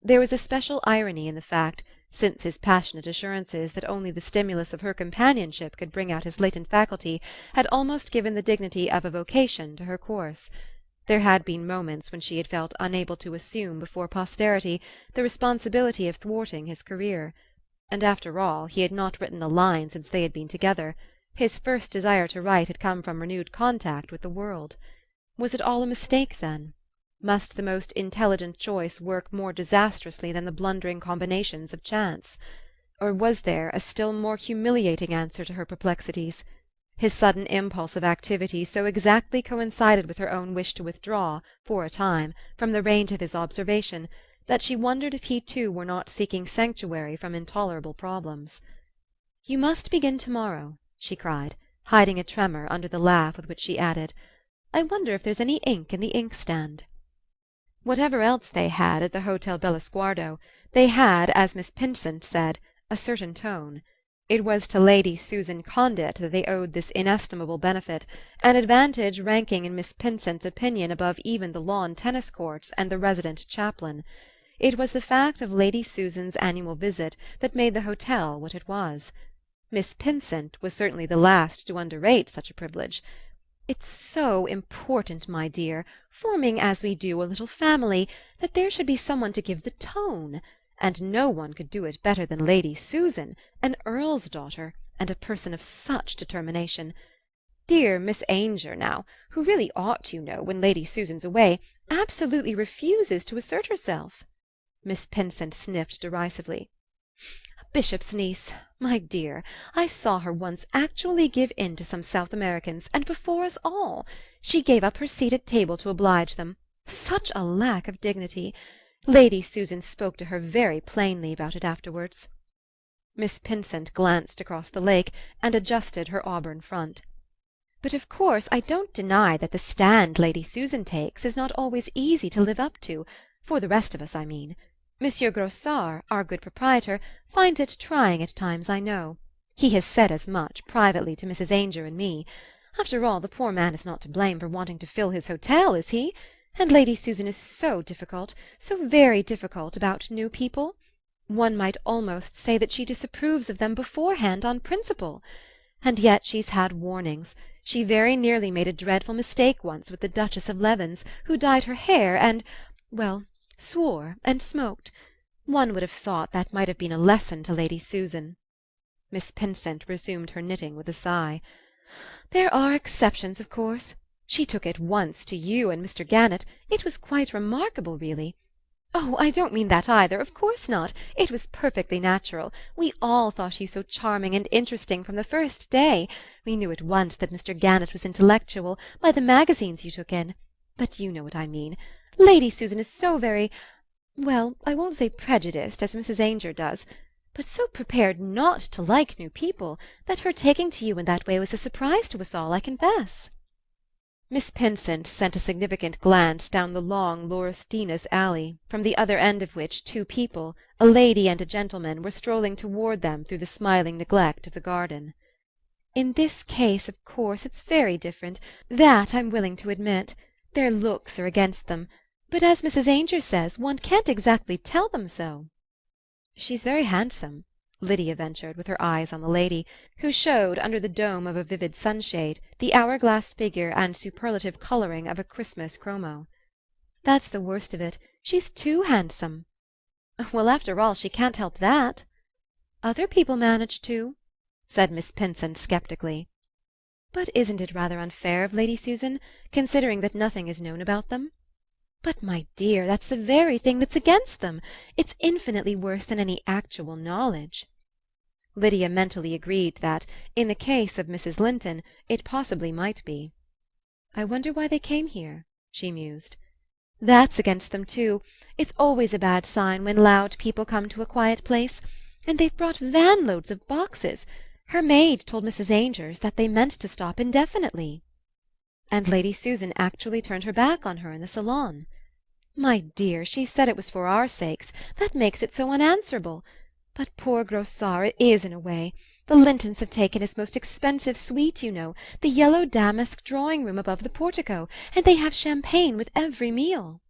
There was a special irony in the fact, since his passionate assurances that only the stimulus of her companionship could bring out his latent faculty had almost given the dignity of a vocation to her course. There had been moments when she had felt unable to assume before posterity the responsibility of thwarting his career. And after all, he had not written a line since they had been together. His first desire to write had come from renewed contact with the world. Was it all a mistake, then? Must the most intelligent choice work more disastrously than the blundering combinations of chance? Or was there a still more humiliating answer to her perplexities? His sudden impulse of activity so exactly coincided with her own wish to withdraw, for a time, from the range of his observation, that she wondered if he too were not seeking sanctuary from intolerable problems. "You must begin to-morrow," she cried, hiding a tremor under the laugh with which she added, "I wonder if there's any ink in the inkstand." Whatever else they had at the Hotel Bellosguardo, they had, as Miss Pinsent said, a certain tone. It was to Lady Susan Condit that they owed this inestimable benefit, an advantage ranking in Miss Pinsent's opinion above even the lawn tennis courts and the resident chaplain. It was the fact of Lady Susan's annual visit that made the hotel what it was. Miss Pinsent was certainly the last to underrate such a privilege. "It's so important, my dear, forming as we do a little family, that there should be some one to give the tone. And no one could do it better than Lady Susan, an earl's daughter, and a person of such determination. Dear Miss Ainger, now, who really ought, you know, when Lady Susan's away, absolutely refuses to assert herself." Miss Pinsent sniffed derisively. "A bishop's niece! My dear, I saw her once actually give in to some South Americans, and before us all. She gave up her seat at table to oblige them. Such a lack of dignity! Lady Susan spoke to her very plainly about it afterwards." Miss Pinsent glanced across the lake and adjusted her auburn front. "But of course I don't deny that the stand Lady Susan takes is not always easy to live up to, for the rest of us, I mean. Monsieur Grossart, our good proprietor, finds it trying at times, I know. He has said as much, privately, to Mrs. Ainger and me. After all, the poor man is not to blame for wanting to fill his hotel, is he? And Lady Susan is so difficult, so very difficult, about new people. One might almost say that she disapproves of them beforehand on principle. And yet she's had warnings. She very nearly made a dreadful mistake once with the Duchess of Levens, who dyed her hair and swore and smoked. One would have thought that might have been a lesson to Lady Susan." Miss Pinsent resumed her knitting with a sigh. "There are exceptions, of course. She took it once to you and Mr. Gannett. It was quite remarkable, really. Oh, I don't mean that either. Of course not. It was perfectly natural. We all thought you so charming and interesting from the first day. We knew at once that Mr. Gannett was intellectual, by the magazines you took in. But you know what I mean. Lady Susan is so very, I won't say prejudiced, as Mrs. Ainger does, but so prepared not to like new people, that her taking to you in that way was a surprise to us all, I confess." Miss Pinsent sent a significant glance down the long laurustinus alley, from the other end of which two people, a lady and a gentleman, were strolling toward them through the smiling neglect of the garden. "In this case, of course, it's very different. That I'm willing to admit. Their looks are against them. But as Mrs. Ainger says, one can't exactly tell them so." "She's very handsome," Lydia ventured, with her eyes on the lady, who showed, under the dome of a vivid sunshade, the hour-glass figure and superlative colouring of a Christmas chromo. "That's the worst of it. She's too handsome." "Well, after all, she can't help that." "Other people manage to," said Miss Pinsent sceptically. "But isn't it rather unfair of Lady Susan, considering that nothing is known about them?" "But, my dear, that's the very thing that's against them. It's infinitely worse than any actual knowledge." Lydia mentally agreed that, in the case of Mrs. Linton, it possibly might be. "I wonder why they came here," she mused. "That's against them too. It's always a bad sign when loud people come to a quiet place. And they've brought van-loads of boxes. Her maid told Mrs. Aingers that they meant to stop indefinitely." "And Lady Susan actually turned her back on her in the salon." "My dear, she said it was for our sakes. That makes it so unanswerable. But poor Grossart, it is in a way. The Lintons have taken his most expensive suite, you know, the yellow damask drawing-room above the portico, and they have champagne with every meal."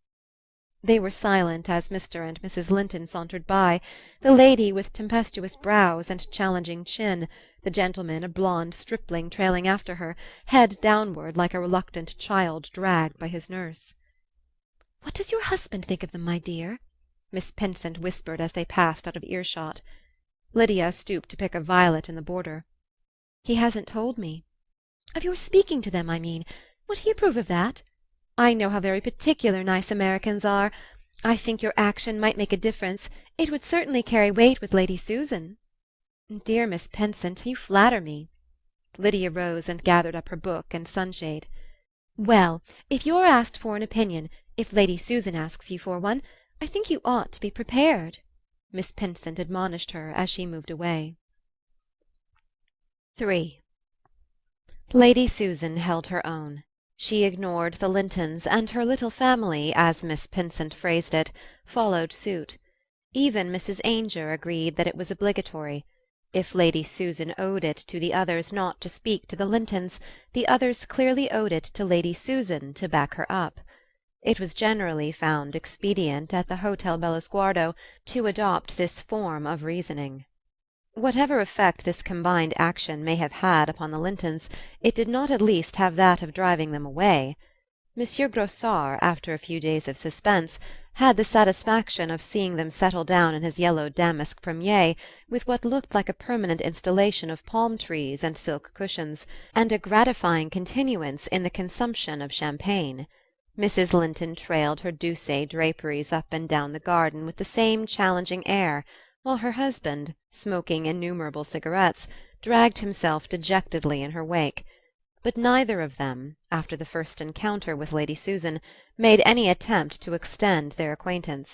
They were silent as Mr. and Mrs. Linton sauntered by, the lady with tempestuous brows and challenging chin, the gentleman a blond stripling trailing after her, head downward like a reluctant child dragged by his nurse. "What does your husband think of them, my dear?" Miss Pinsent whispered as they passed out of earshot. Lydia stooped to pick a violet in the border. "He hasn't told me." "Of your speaking to them, I mean. Would he approve of that? I know how very particular nice Americans are. I think your action might make a difference. It would certainly carry weight with Lady Susan." "Dear Miss Pinsent, you flatter me." Lydia rose and gathered up her book and sunshade. "Well, if you're asked for an opinion, if Lady Susan asks you for one, I think you ought to be prepared," Miss Pinsent admonished her as she moved away. 3. Lady Susan held her own. She ignored the Lintons, and her little family, as Miss Pinsent phrased it, followed suit. Even Mrs. Ainger agreed that it was obligatory. If Lady Susan owed it to the others not to speak to the Lintons, the others clearly owed it to Lady Susan to back her up. It was generally found expedient at the Hotel Bellosguardo to adopt this form of reasoning. Whatever effect this combined action may have had upon the Lintons, it did not at least have that of driving them away. Monsieur Grossart, after a few days of suspense, had the satisfaction of seeing them settle down in his yellow damask premier, with what looked like a permanent installation of palm-trees and silk cushions, and a gratifying continuance in the consumption of champagne. Mrs. Linton trailed her Doucet draperies up and down the garden with the same challenging air, while her husband, smoking innumerable cigarettes, dragged himself dejectedly in her wake. But neither of them, after the first encounter with Lady Susan, made any attempt to extend their acquaintance.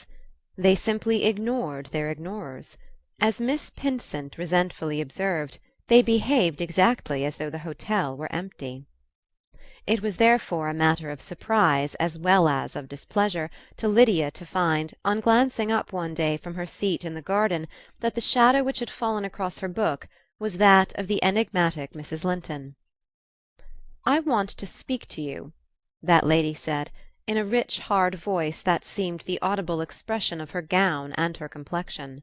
They simply ignored their ignorers. As Miss Pinsent resentfully observed, they behaved exactly as though the hotel were empty. It was therefore a matter of surprise as well as of displeasure to Lydia to find, on glancing up one day from her seat in the garden, that the shadow which had fallen across her book was that of the enigmatic Mrs. Linton. "I want to speak to you," that lady said, in a rich, hard voice that seemed the audible expression of her gown and her complexion.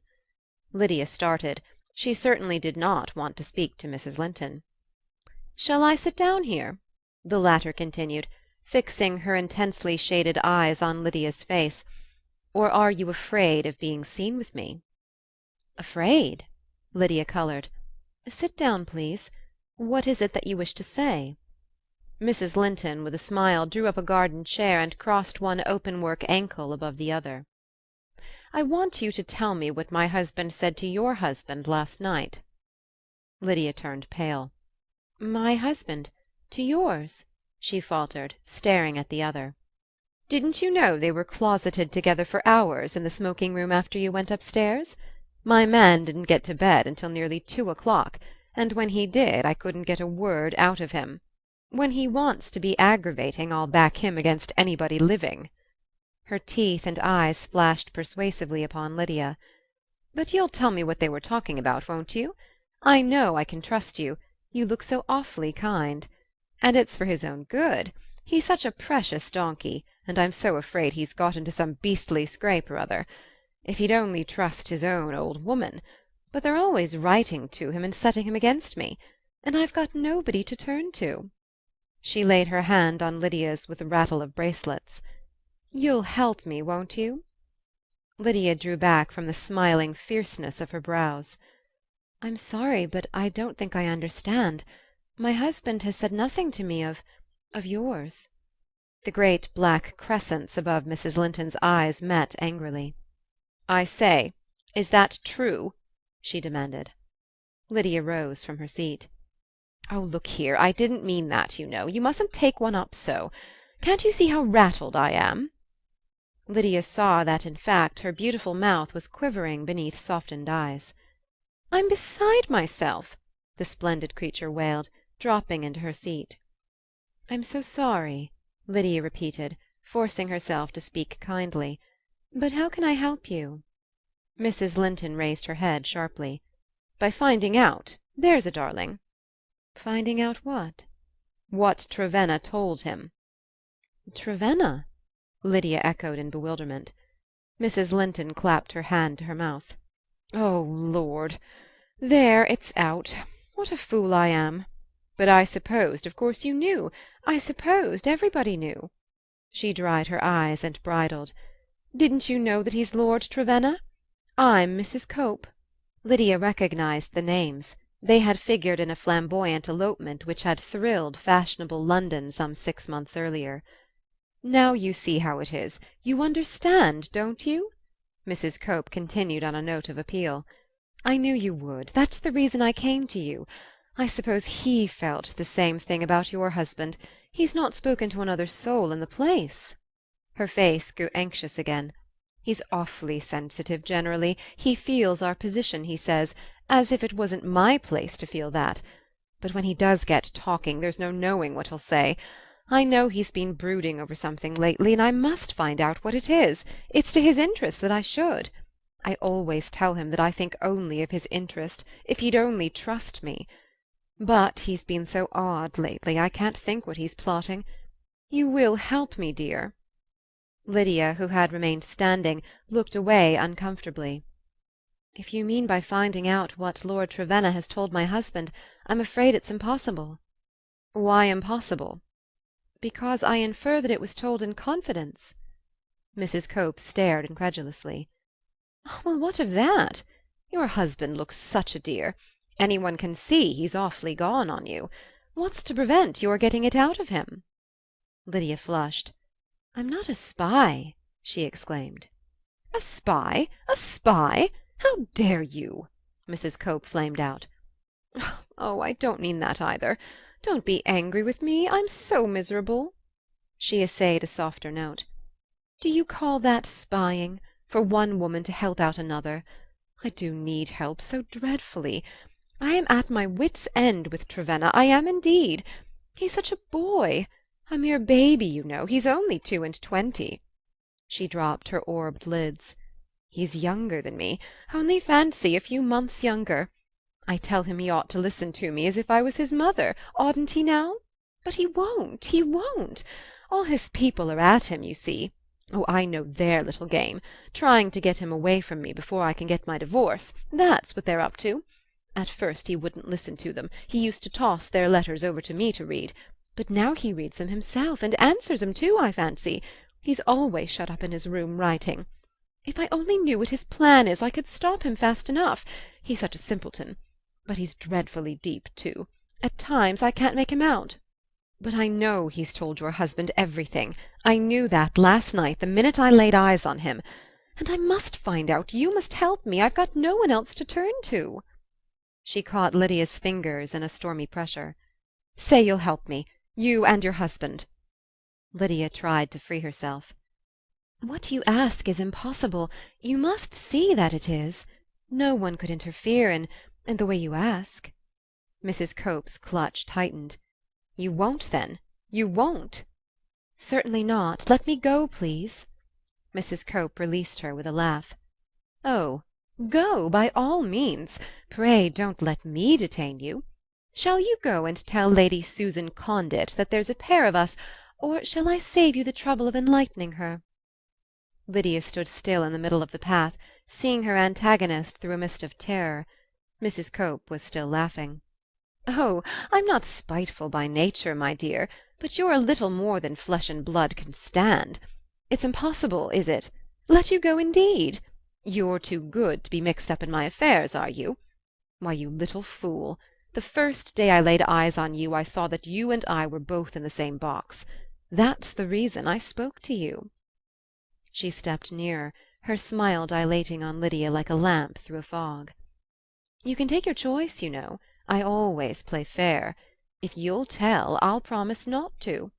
Lydia started. She certainly did not want to speak to Mrs. Linton. "Shall I sit down here?" the latter continued, fixing her intensely shaded eyes on Lydia's face. "Or are you afraid of being seen with me?" "Afraid?" Lydia coloured. "Sit down, please. What is it that you wish to say?" Mrs. Linton, with a smile, drew up a garden chair and crossed one open-work ankle above the other. "I want you to tell me what my husband said to your husband last night." Lydia turned pale. "My husband? To yours?" she faltered, staring at the other. "Didn't you know they were closeted together for hours in the smoking-room after you went upstairs? My man didn't get to bed until nearly 2 o'clock, and when he did I couldn't get a word out of him. When he wants to be aggravating, I'll back him against anybody living." Her teeth and eyes flashed persuasively upon Lydia. "But you'll tell me what they were talking about, won't you? I know I can trust you. You look so awfully kind. And it's for his own good. He's such a precious donkey, and I'm so afraid he's got into some beastly scrape or other. If he'd only trust his own old woman! But they're always writing to him and setting him against me, and I've got nobody to turn to." She laid her hand on Lydia's with a rattle of bracelets. "You'll help me, won't you?" Lydia drew back from the smiling fierceness of her brows. I'm sorry, but I don't think I understand. My husband has said nothing to me of yours." The great black crescents above Mrs. Linton's eyes met angrily. "I say, is that true?" she demanded. Lydia rose from her seat. "Oh, look here, I didn't mean that, you know. You mustn't take one up so. Can't you see how rattled I am?" Lydia saw that, in fact, her beautiful mouth was quivering beneath softened eyes. "I'm beside myself," the splendid creature wailed, dropping into her seat. "I'm so sorry," Lydia repeated, forcing herself to speak kindly. "But how can I help you?" Mrs. Linton raised her head sharply. "By finding out. There's a darling." "Finding out what?" "What Trevenna told him." "Trevenna?" Lydia echoed in bewilderment. Mrs. Linton clapped her hand to her mouth. "Oh, Lord! There, it's out. What a fool I am! But I supposed, of course, you knew. I supposed everybody knew." She dried her eyes and bridled. "Didn't you know that he's Lord Trevenna? I'm Mrs. Cope." Lydia recognized the names. They had figured in a flamboyant elopement which had thrilled fashionable London some 6 months earlier. "Now you see how it is. You understand, don't you?" Mrs. Cope continued on a note of appeal. "I knew you would. That's the reason I came to you. I suppose he felt the same thing about your husband. He's not spoken to another soul in the place." Her face grew anxious again. "He's awfully sensitive generally. He feels our position, he says, as if it wasn't my place to feel that. But when he does get talking, there's no knowing what he'll say. I know he's been brooding over something lately, and I must find out what it is. It's to his interest that I should. I always tell him that I think only of his interest, if he'd only trust me. But he's been so odd lately, I can't think what he's plotting. You will help me, dear?" Lydia, who had remained standing, looked away uncomfortably. "If you mean by finding out what Lord Trevenna has told my husband, I'm afraid it's impossible." "Why impossible?" "Because I infer that it was told in confidence." Mrs. Cope stared incredulously. "Well, what of that? Your husband looks such a dear. Any one can see he's awfully gone on you. What's to prevent your getting it out of him?" Lydia flushed. "I'm not a spy!" she exclaimed. "A spy? A spy? How dare you?" Mrs. Cope flamed out. "Oh, I don't mean that either. Don't be angry with me. I'm so miserable." She essayed a softer note. "Do you call that spying, for one woman to help out another? I do need help so dreadfully. I am at my wits' end with Trevenna. I am indeed. He's such a boy. A mere baby, you know. He's only 22." She dropped her orbed lids. "He's younger than me. Only fancy, a few months younger. I tell him he ought to listen to me as if I was his mother. Oughtn't he now? But he won't. He won't. All his people are at him, you see. Oh, I know their little game. Trying to get him away from me before I can get my divorce. That's what they're up to. At first he wouldn't listen to them. He used to toss their letters over to me to read. But now he reads them himself, and answers 'em too, I fancy. He's always shut up in his room writing. If I only knew what his plan is, I could stop him fast enough. He's such a simpleton. But he's dreadfully deep, too. At times I can't make him out. But I know he's told your husband everything. I knew that last night, the minute I laid eyes on him. And I must find out. You must help me. I've got no one else to turn to." She caught Lydia's fingers in a stormy pressure. "Say you'll help me. You and your husband." Lydia tried to free herself. "What you ask is impossible. You must see that it is. No one could interfere in the way you ask." Mrs. Cope's clutch tightened. "You won't, then? You won't?" "Certainly not. Let me go, please." Mrs. Cope released her with a laugh. "Oh, go, by all means. Pray don't let me detain you. Shall you go and tell Lady Susan Condit that there's a pair of us, or shall I save you the trouble of enlightening her?" Lydia stood still in the middle of the path, seeing her antagonist through a mist of terror. Mrs. Cope was still laughing. "Oh, I'm not spiteful by nature, my dear, but you're a little more than flesh and blood can stand. It's impossible, is it? Let you go, indeed? You're too good to be mixed up in my affairs, are you? Why, you little fool, the first day I laid eyes on you I saw that you and I were both in the same box. That's the reason I spoke to you." She stepped nearer, her smile dilating on Lydia like a lamp through a fog. "You can take your choice, you know. I always play fair. If you'll tell, I'll promise not to.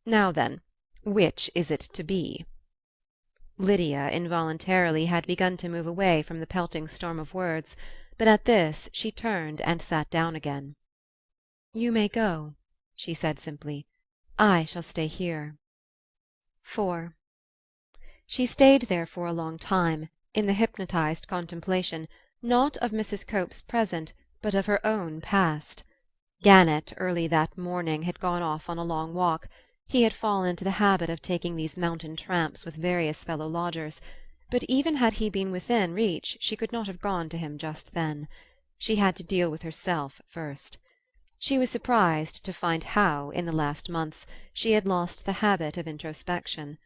Now then, which is it to be?" Lydia, involuntarily, had begun to move away from the pelting storm of words, but at this she turned and sat down again. "You may go," she said simply. "I shall stay here." 4. She stayed there for a long time, in the hypnotized contemplation, not of Mrs. Cope's present, but of her own past. Gannett, early that morning, had gone off on a long walk. He had fallen into the habit of taking these mountain tramps with various fellow-lodgers, but even had he been within reach she could not have gone to him just then. She had to deal with herself first. She was surprised to find how, in the last months, she had lost the habit of introspection.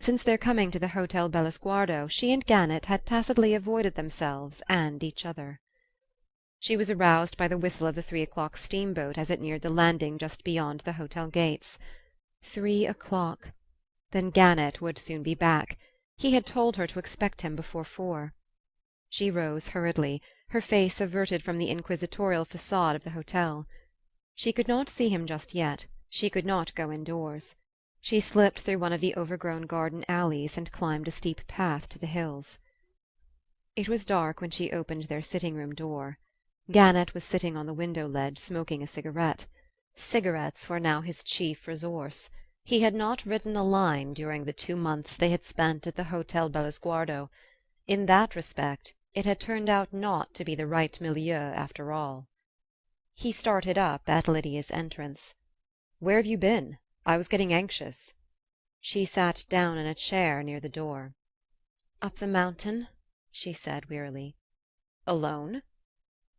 Since their coming to the Hotel Bellosguardo she and Gannett had tacitly avoided themselves and each other. She was aroused by the whistle of the 3 o'clock steamboat as it neared the landing just beyond the hotel gates. 3 o'clock. Then Gannett would soon be back. He had told her to expect him before 4. She rose hurriedly, her face averted from the inquisitorial facade of the hotel. She could not see him just yet. She could not go indoors. She slipped through one of the overgrown garden alleys and climbed a steep path to the hills. It was dark when she opened their sitting-room door. Gannett was sitting on the window-ledge smoking a cigarette. Cigarettes were now his chief resource. He had not written a line during the 2 months they had spent at the Hotel Bellosguardo. In that respect it had turned out not to be the right milieu after all. He started up at Lydia's entrance. "Where have you been? I was getting anxious." She sat down in a chair near the door. "Up the mountain," she said wearily. "Alone?"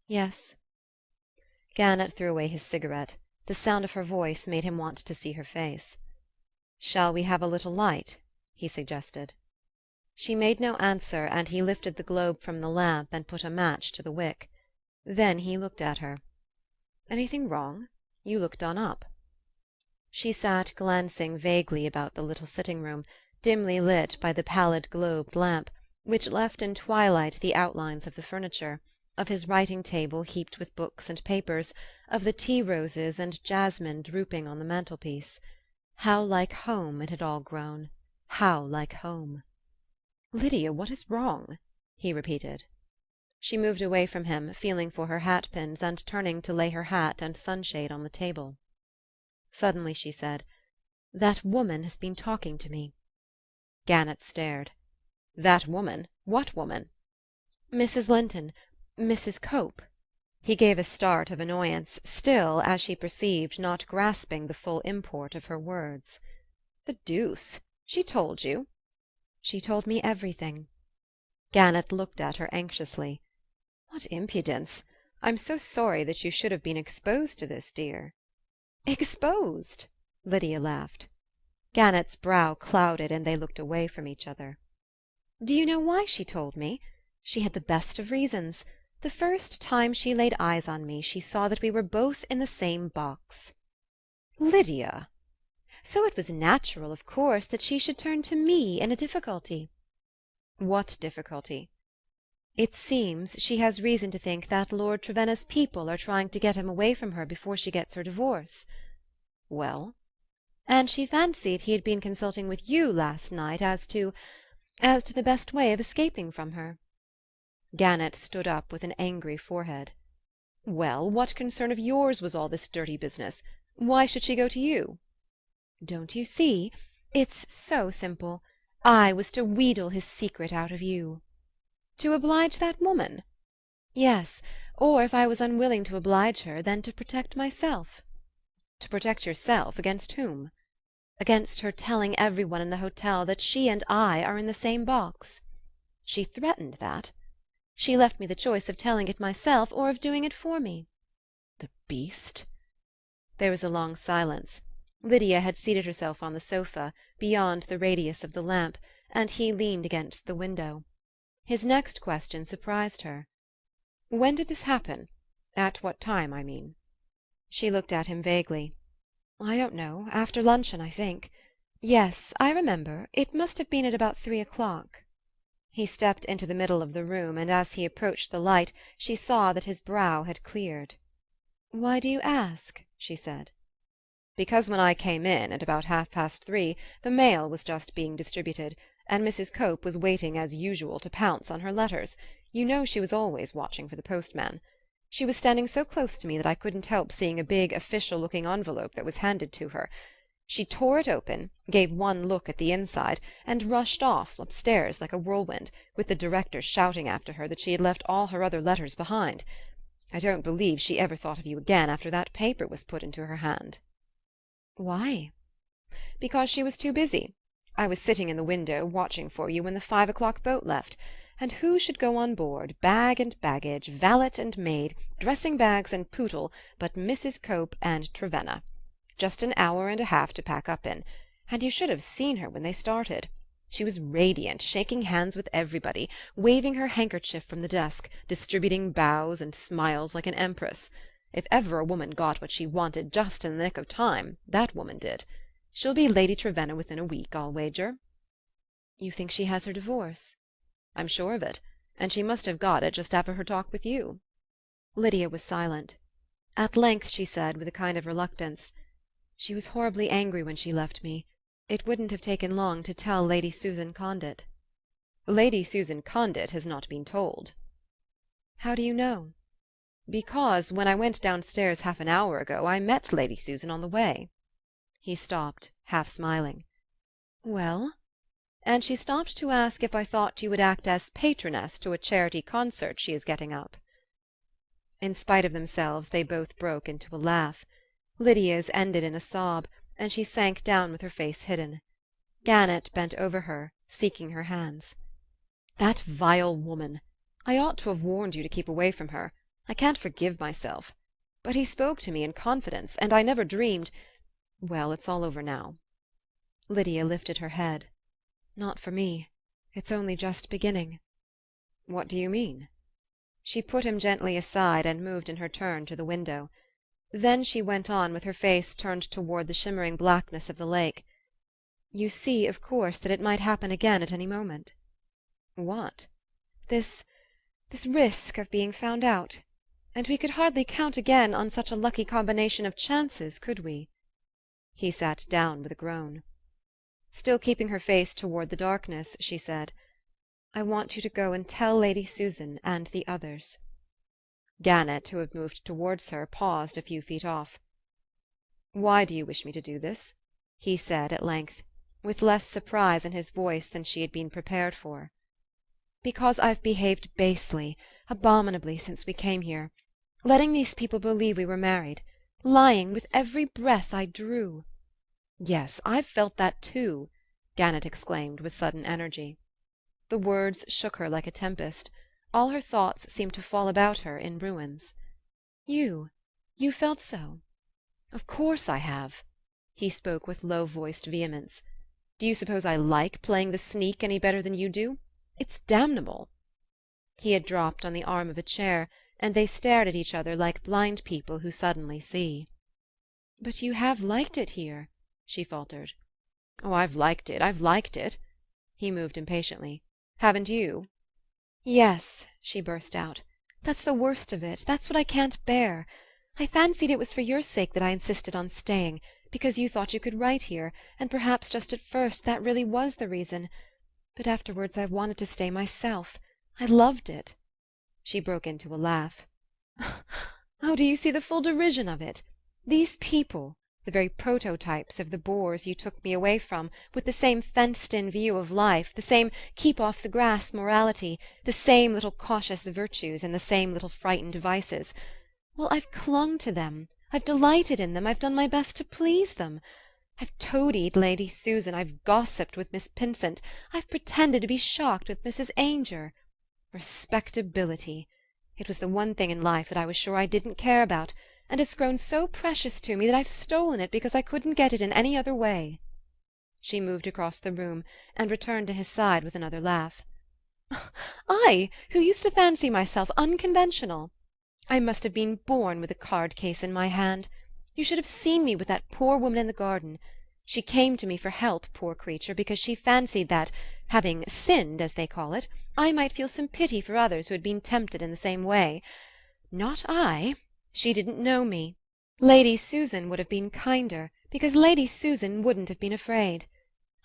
"Yes." Gannett threw away his cigarette. The sound of her voice made him want to see her face. "Shall we have a little light?" he suggested. She made no answer, and he lifted the globe from the lamp and put a match to the wick. Then he looked at her. "Anything wrong? You look done up." She sat glancing vaguely about the little sitting-room, dimly lit by the pallid globed lamp, which left in twilight the outlines of the furniture, of his writing-table heaped with books and papers, of the tea-roses and jasmine drooping on the mantelpiece. How like home it had all grown! How like home! "Lydia, what is wrong?" he repeated. She moved away from him, feeling for her hat-pins and turning to lay her hat and sunshade on the table. Suddenly she said, "That woman has been talking to me." Gannett stared. "That woman? What woman?" "Mrs. Linton. Mrs. Cope." He gave a start of annoyance, still, as she perceived, not grasping the full import of her words. "The deuce! She told you?" "She told me everything." Gannett looked at her anxiously. "What impudence! I'm so sorry that you should have been exposed to this, dear." "Exposed?" Lydia laughed. Gannett's brow clouded, and they looked away from each other. "Do you know why she told me? She had the best of reasons. The first time she laid eyes on me she saw that we were both in the same box." "Lydia!" "So it was natural, of course, that she should turn to me in a difficulty." "What difficulty?" "It seems she has reason to think that Lord Trevenna's people are trying to get him away from her before she gets her divorce." "Well?" "And she fancied he had been consulting with you last night as to the best way of escaping from her." Gannett stood up with an angry forehead. "Well, what concern of yours was all this dirty business? Why should she go to you?" "Don't you see? It's so simple. I was to wheedle his secret out of you." "To oblige that woman?" "Yes, or if I was unwilling to oblige her, then to protect myself." "To protect yourself? Against whom?" "Against her telling every one in the hotel that she and I are in the same box." "She threatened that?" "She left me the choice of telling it myself or of doing it for me." "The beast!" There was a long silence. Lydia had seated herself on the sofa, beyond the radius of the lamp, and he leaned against the window. His next question surprised her. When did this happen? At what time, I mean?" She looked at him vaguely. "I don't know. After luncheon, I think. Yes, I remember. It must have been at about 3 o'clock." He stepped into the middle of the room, and as he approached the light she saw that his brow had cleared. "Why do you ask?" she said. "Because when I came in, at about 3:30, the mail was just being distributed, and Mrs. Cope was waiting as usual to pounce on her letters. You know she was always watching for the postman. She was standing so close to me that I couldn't help seeing a big official-looking envelope that was handed to her. She tore it open, gave one look at the inside, and rushed off upstairs like a whirlwind, with the director shouting after her that she had left all her other letters behind. I don't believe she ever thought of you again after that paper was put into her hand." "Why?" "Because she was too busy. I was sitting in the window watching for you when the 5 o'clock boat left, and who should go on board, bag and baggage, valet and maid, dressing-bags and poodle, but Mrs. Cope and Trevenna. Just an hour and a half to pack up in, and you should have seen her when they started. She was radiant, shaking hands with everybody, waving her handkerchief from the desk, distributing bows and smiles like an empress. If ever a woman got what she wanted just in the nick of time, that woman did. She'll be Lady Trevenna within a week, I'll wager." "You think she has her divorce?" "I'm sure of it, and she must have got it just after her talk with you." Lydia was silent. At length she said, with a kind of reluctance, "She was horribly angry when she left me. It wouldn't have taken long to tell Lady Susan Condit." "Lady Susan Condit has not been told." "How do you know?" "Because, when I went downstairs half an hour ago, I met Lady Susan on the way." He stopped, half smiling. "Well?" "And she stopped to ask if I thought you would act as patroness to a charity concert she is getting up." In spite of themselves they both broke into a laugh. Lydia's ended in a sob, and she sank down with her face hidden. Gannett bent over her, seeking her hands. "That vile woman! I ought to have warned you to keep away from her. I can't forgive myself. But he spoke to me in confidence, and I never dreamed... Well, it's all over now." Lydia lifted her head. "Not for me. It's only just beginning." "What do you mean?" She put him gently aside and moved in her turn to the window. Then she went on, with her face turned toward the shimmering blackness of the lake. "You see, of course, that it might happen again at any moment." "What?" This risk of being found out. And we could hardly count again on such a lucky combination of chances, could we?" He sat down with a groan. Still keeping her face toward the darkness, she said, "I want you to go and tell Lady Susan and the others." Gannett, who had moved towards her, paused a few feet off. "Why do you wish me to do this?" he said at length, with less surprise in his voice than she had been prepared for. "Because I've behaved basely, abominably, since we came here, letting these people believe we were married, lying with every breath I drew." "Yes, I've felt that too!" Gannett exclaimed with sudden energy. The words shook her like a tempest. All her thoughts seemed to fall about her in ruins. "You felt so?" "Of course I have." He spoke with low-voiced vehemence. "Do you suppose I like playing the sneak any better than you do? It's damnable." He had dropped on the arm of a chair, and they stared at each other like blind people who suddenly see. "But you have liked it here," she faltered. "Oh, I've liked it." He moved impatiently. "Haven't you?" "Yes," she burst out. "That's the worst of it. That's what I can't bear. I fancied it was for your sake that I insisted on staying, because you thought you could write here, and perhaps just at first that really was the reason. But afterwards I wanted to stay myself. I loved it." She broke into a laugh. "Oh, do you see the full derision of it? These people, the very prototypes of the bores you took me away from, with the same fenced-in view of life, the same keep-off-the-grass morality, the same little cautious virtues and the same little frightened vices. Well, I've clung to them, I've delighted in them, I've done my best to please them. I've toadied Lady Susan, I've gossiped with Miss Pinsent, I've pretended to be shocked with Mrs. Ainger. Respectability! It was the one thing in life that I was sure I didn't care about, and it's grown so precious to me that I've stolen it because I couldn't get it in any other way." She moved across the room and returned to his side with another laugh. I, who used to fancy myself unconventional! I must have been born with a card-case in my hand. You should have seen me with that poor woman in the garden. She came to me for help, poor creature, because she fancied that, having sinned, as they call it, I might feel some pity for others who had been tempted in the same way. Not I. She didn't know me. Lady Susan would have been kinder, because Lady Susan wouldn't have been afraid.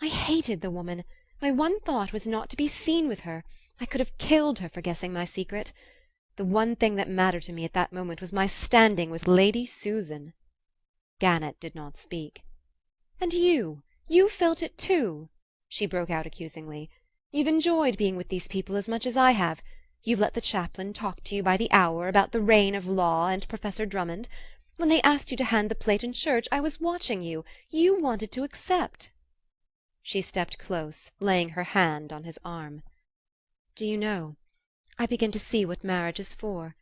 I hated the woman. My one thought was not to be seen with her. I could have killed her for guessing my secret. The one thing that mattered to me at that moment was my standing with Lady Susan. Gannett did not speak. "And you felt it too," she broke out accusingly. "You've enjoyed being with these people as much as I have. You've let the chaplain talk to you by the hour about the reign of law and Professor Drummond. When they asked you to hand the plate in church, I was watching you. You wanted to accept." She stepped close, laying her hand on his arm. "Do you know, I begin to see what marriage is for.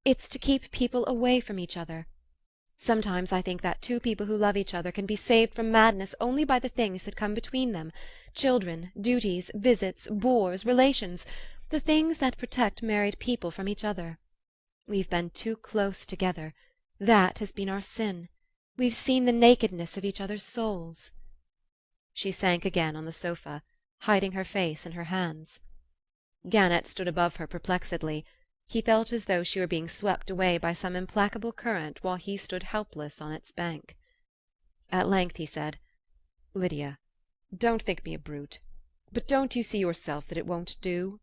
It's to keep people away from each other. Sometimes I think that two people who love each other can be saved from madness only by the things that come between them: children, duties, visits, bores, relations, the things that protect married people from each other. We've been too close together. That has been our sin. We've seen the nakedness of each other's souls." She sank again on the sofa, hiding her face in her hands. Gannett stood above her perplexedly. He felt as though she were being swept away by some implacable current while he stood helpless on its bank. At length he said, "Lydia, don't think me a brute, but don't you see yourself that it won't do?"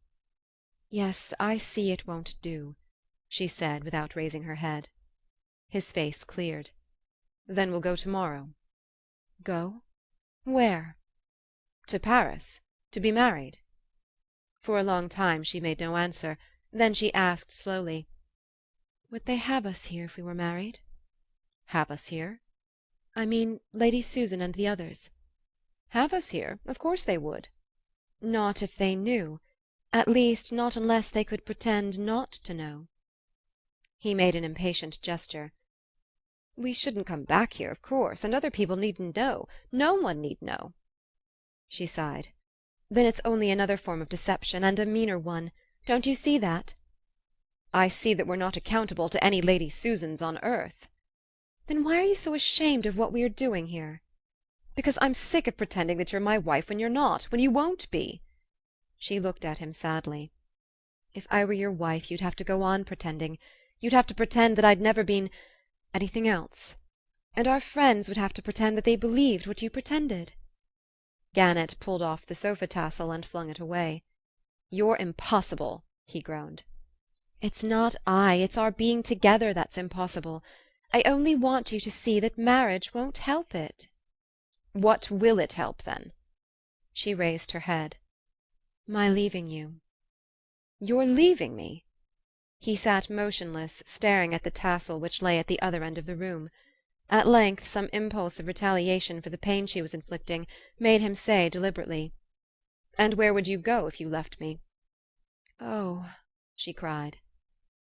"Yes, I see it won't do," she said without raising her head. His face cleared. "Then we'll go tomorrow." "Go? Where?" "To Paris, to be married." For a long time she made no answer. Then she asked slowly, "Would they have us here if we were married?" "Have us here?" "I mean Lady Susan and the others." "Have us here? Of course they would." "Not if they knew. At least, not unless they could pretend not to know." He made an impatient gesture. "We shouldn't come back here, of course, and other people needn't know. No one need know." She sighed. "Then it's only another form of deception, and a meaner one. Don't you see that?" "I see that we're not accountable to any Lady Susans on earth." "Then why are you so ashamed of what we are doing here?" "Because I'm sick of pretending that you're my wife when you're not, when you won't be." She looked at him sadly. "If I were your wife you'd have to go on pretending. You'd have to pretend that I'd never been anything else. And our friends would have to pretend that they believed what you pretended." Gannett pulled off the sofa tassel and flung it away. "You're impossible," he groaned. "It's not I, it's our being together that's impossible. I only want you to see that marriage won't help it." "What will it help, then?" She raised her head. "My leaving you." "You're leaving me?" He sat motionless, staring at the tassel which lay at the other end of the room. At length some impulse of retaliation for the pain she was inflicting made him say deliberately, "And where would you go if you left me?" "Oh," she cried.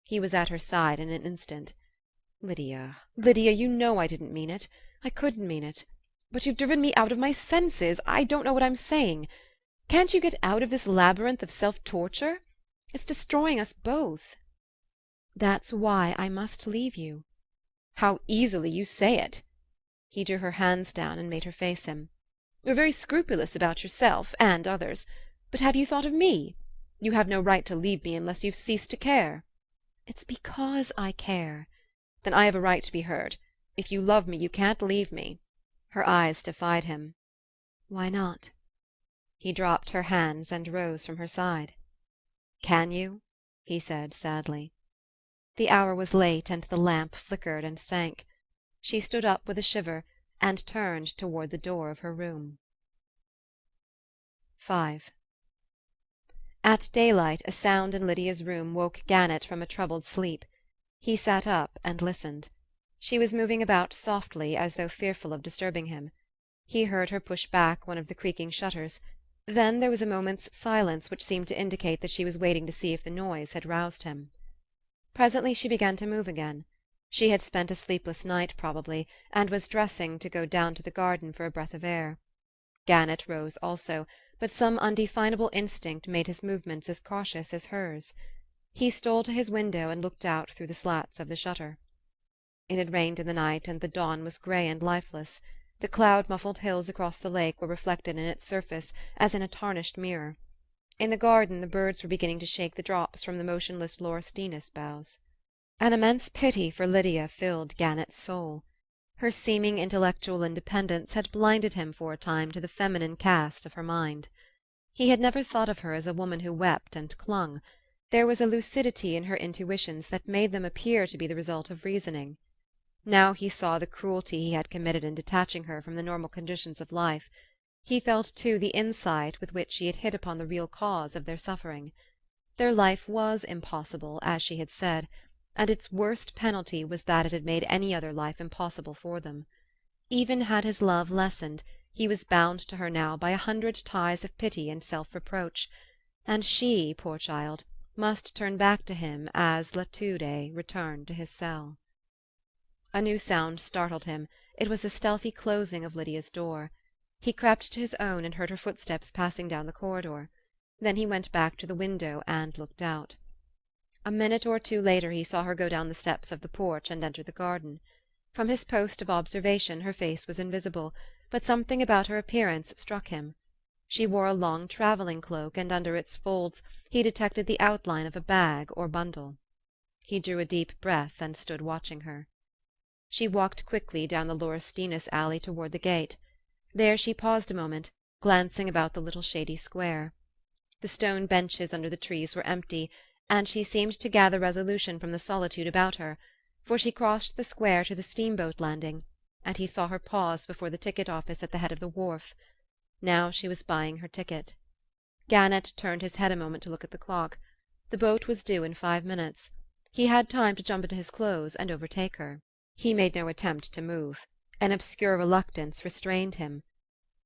He was at her side in an instant. "Lydia, Lydia, you know I didn't mean it. I couldn't mean it. But you've driven me out of my senses. I don't know what I'm saying. Can't you get out of this labyrinth of self-torture? It's destroying us both." "That's why I must leave you." "How easily you say it!" He drew her hands down and made her face him. "You're very scrupulous about yourself and others. But have you thought of me? You have no right to leave me unless you've ceased to care." "It's because I care." "Then I have a right to be heard. If you love me you can't leave me." Her eyes defied him. "Why not?" He dropped her hands and rose from her side. "Can you?" he said sadly. The hour was late, and the lamp flickered and sank. She stood up with a shiver, and turned toward the door of her room. 5. At daylight a sound in Lydia's room woke Gannett from a troubled sleep. He sat up and listened. She was moving about softly, as though fearful of disturbing him. He heard her push back one of the creaking shutters. Then there was a moment's silence which seemed to indicate that she was waiting to see if the noise had roused him. Presently she began to move again. She had spent a sleepless night, probably, and was dressing to go down to the garden for a breath of air. Gannett rose also, but some undefinable instinct made his movements as cautious as hers. He stole to his window and looked out through the slats of the shutter. It had rained in the night, and the dawn was grey and lifeless. The cloud-muffled hills across the lake were reflected in its surface as in a tarnished mirror. In the garden the birds were beginning to shake the drops from the motionless laurustinus boughs. An immense pity for Lydia filled Gannett's soul. Her seeming intellectual independence had blinded him for a time to the feminine cast of her mind. He had never thought of her as a woman who wept and clung. There was a lucidity in her intuitions that made them appear to be the result of reasoning. Now he saw the cruelty he had committed in detaching her from the normal conditions of life. He felt, too, the insight with which she had hit upon the real cause of their suffering. Their life was impossible, as she had said, and its worst penalty was that it had made any other life impossible for them. Even had his love lessened, he was bound to her now by 100 ties of pity and self-reproach, and she, poor child, must turn back to him as Latude returned to his cell. A new sound startled him. It was the stealthy closing of Lydia's door. He crept to his own and heard her footsteps passing down the corridor. Then he went back to the window and looked out. A minute or two later he saw her go down the steps of the porch and enter the garden. From his post of observation her face was invisible, but something about her appearance struck him. She wore a long travelling cloak, and under its folds he detected the outline of a bag or bundle. He drew a deep breath and stood watching her. She walked quickly down the laurustinus alley toward the gate. There she paused a moment, glancing about the little shady square. The stone benches under the trees were empty, and she seemed to gather resolution from the solitude about her, for she crossed the square to the steamboat landing, and he saw her pause before the ticket-office at the head of the wharf. Now she was buying her ticket. Gannett turned his head a moment to look at the clock. The boat was due in 5 minutes. He had time to jump into his clothes and overtake her. He made no attempt to move. An obscure reluctance restrained him.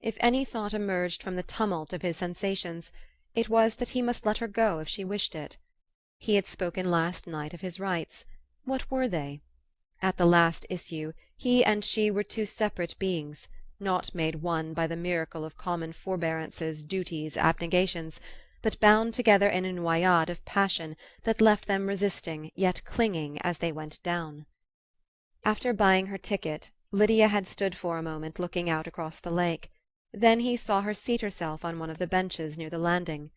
If any thought emerged from the tumult of his sensations, it was that he must let her go if she wished it. He had spoken last night of his rights. What were they? At the last issue he and she were two separate beings, not made one by the miracle of common forbearances, duties, abnegations, but bound together in a noyade of passion that left them resisting yet clinging as they went down. After buying her ticket, Lydia had stood for a moment looking out across the lake. Then he saw her seat herself on one of the benches near the landing.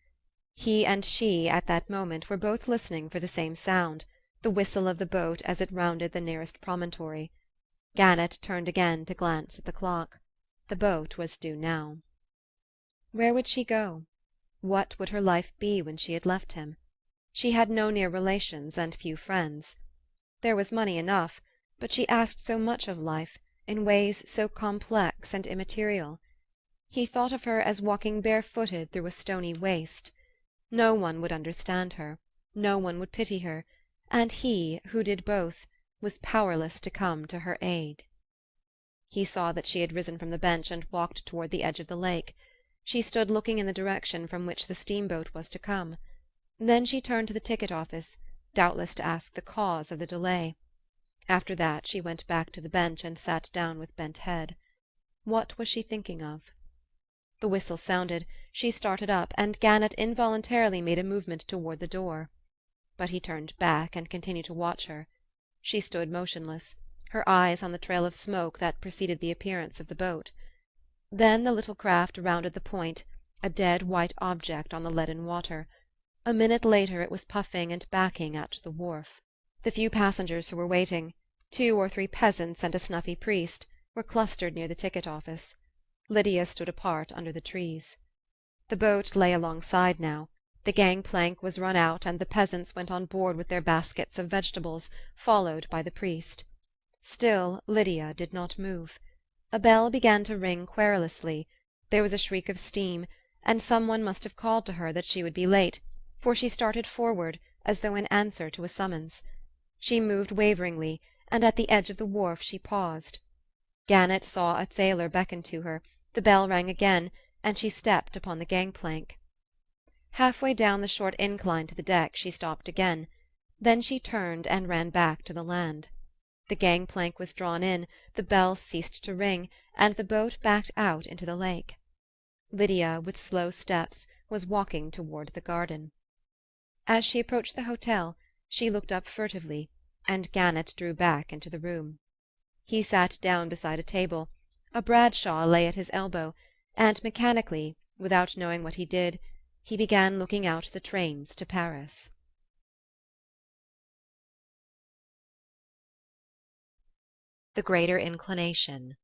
He and she, at that moment, were both listening for the same sound, the whistle of the boat as it rounded the nearest promontory. Gannett turned again to glance at the clock. The boat was due now. Where would she go? What would her life be when she had left him? She had no near relations and few friends. There was money enough, but she asked so much of life, in ways so complex and immaterial. He thought of her as walking barefooted through a stony waste. No one would understand her, no one would pity her, and he, who did both, was powerless to come to her aid. He saw that she had risen from the bench and walked toward the edge of the lake. She stood looking in the direction from which the steamboat was to come. Then she turned to the ticket-office, doubtless to ask the cause of the delay. After that she went back to the bench and sat down with bent head. What was she thinking of? The whistle sounded. She started up, and Gannett involuntarily made a movement toward the door. But he turned back and continued to watch her. She stood motionless, her eyes on the trail of smoke that preceded the appearance of the boat. Then the little craft rounded the point, a dead white object on the leaden water. A minute later it was puffing and backing at the wharf. The few passengers who were waiting, 2 or 3 peasants and a snuffy priest, were clustered near the ticket-office. Lydia stood apart under the trees. The boat lay alongside now. The gang-plank was run out, and the peasants went on board with their baskets of vegetables, followed by the priest. Still Lydia did not move. A bell began to ring querulously. There was a shriek of steam, and some one must have called to her that she would be late, for she started forward, as though in answer to a summons. She moved waveringly, and at the edge of the wharf she paused. Gannett saw a sailor beckon to her, the bell rang again, and she stepped upon the gang-plank. Half-way down the short incline to the deck she stopped again. Then she turned and ran back to the land. The gang-plank was drawn in, the bell ceased to ring, and the boat backed out into the lake. Lydia, with slow steps, was walking toward the garden. As she approached the hotel, she looked up furtively, and Gannett drew back into the room. He sat down beside a table, a Bradshaw lay at his elbow, and mechanically, without knowing what he did, he began looking out the trains to Paris. The Greater Inclination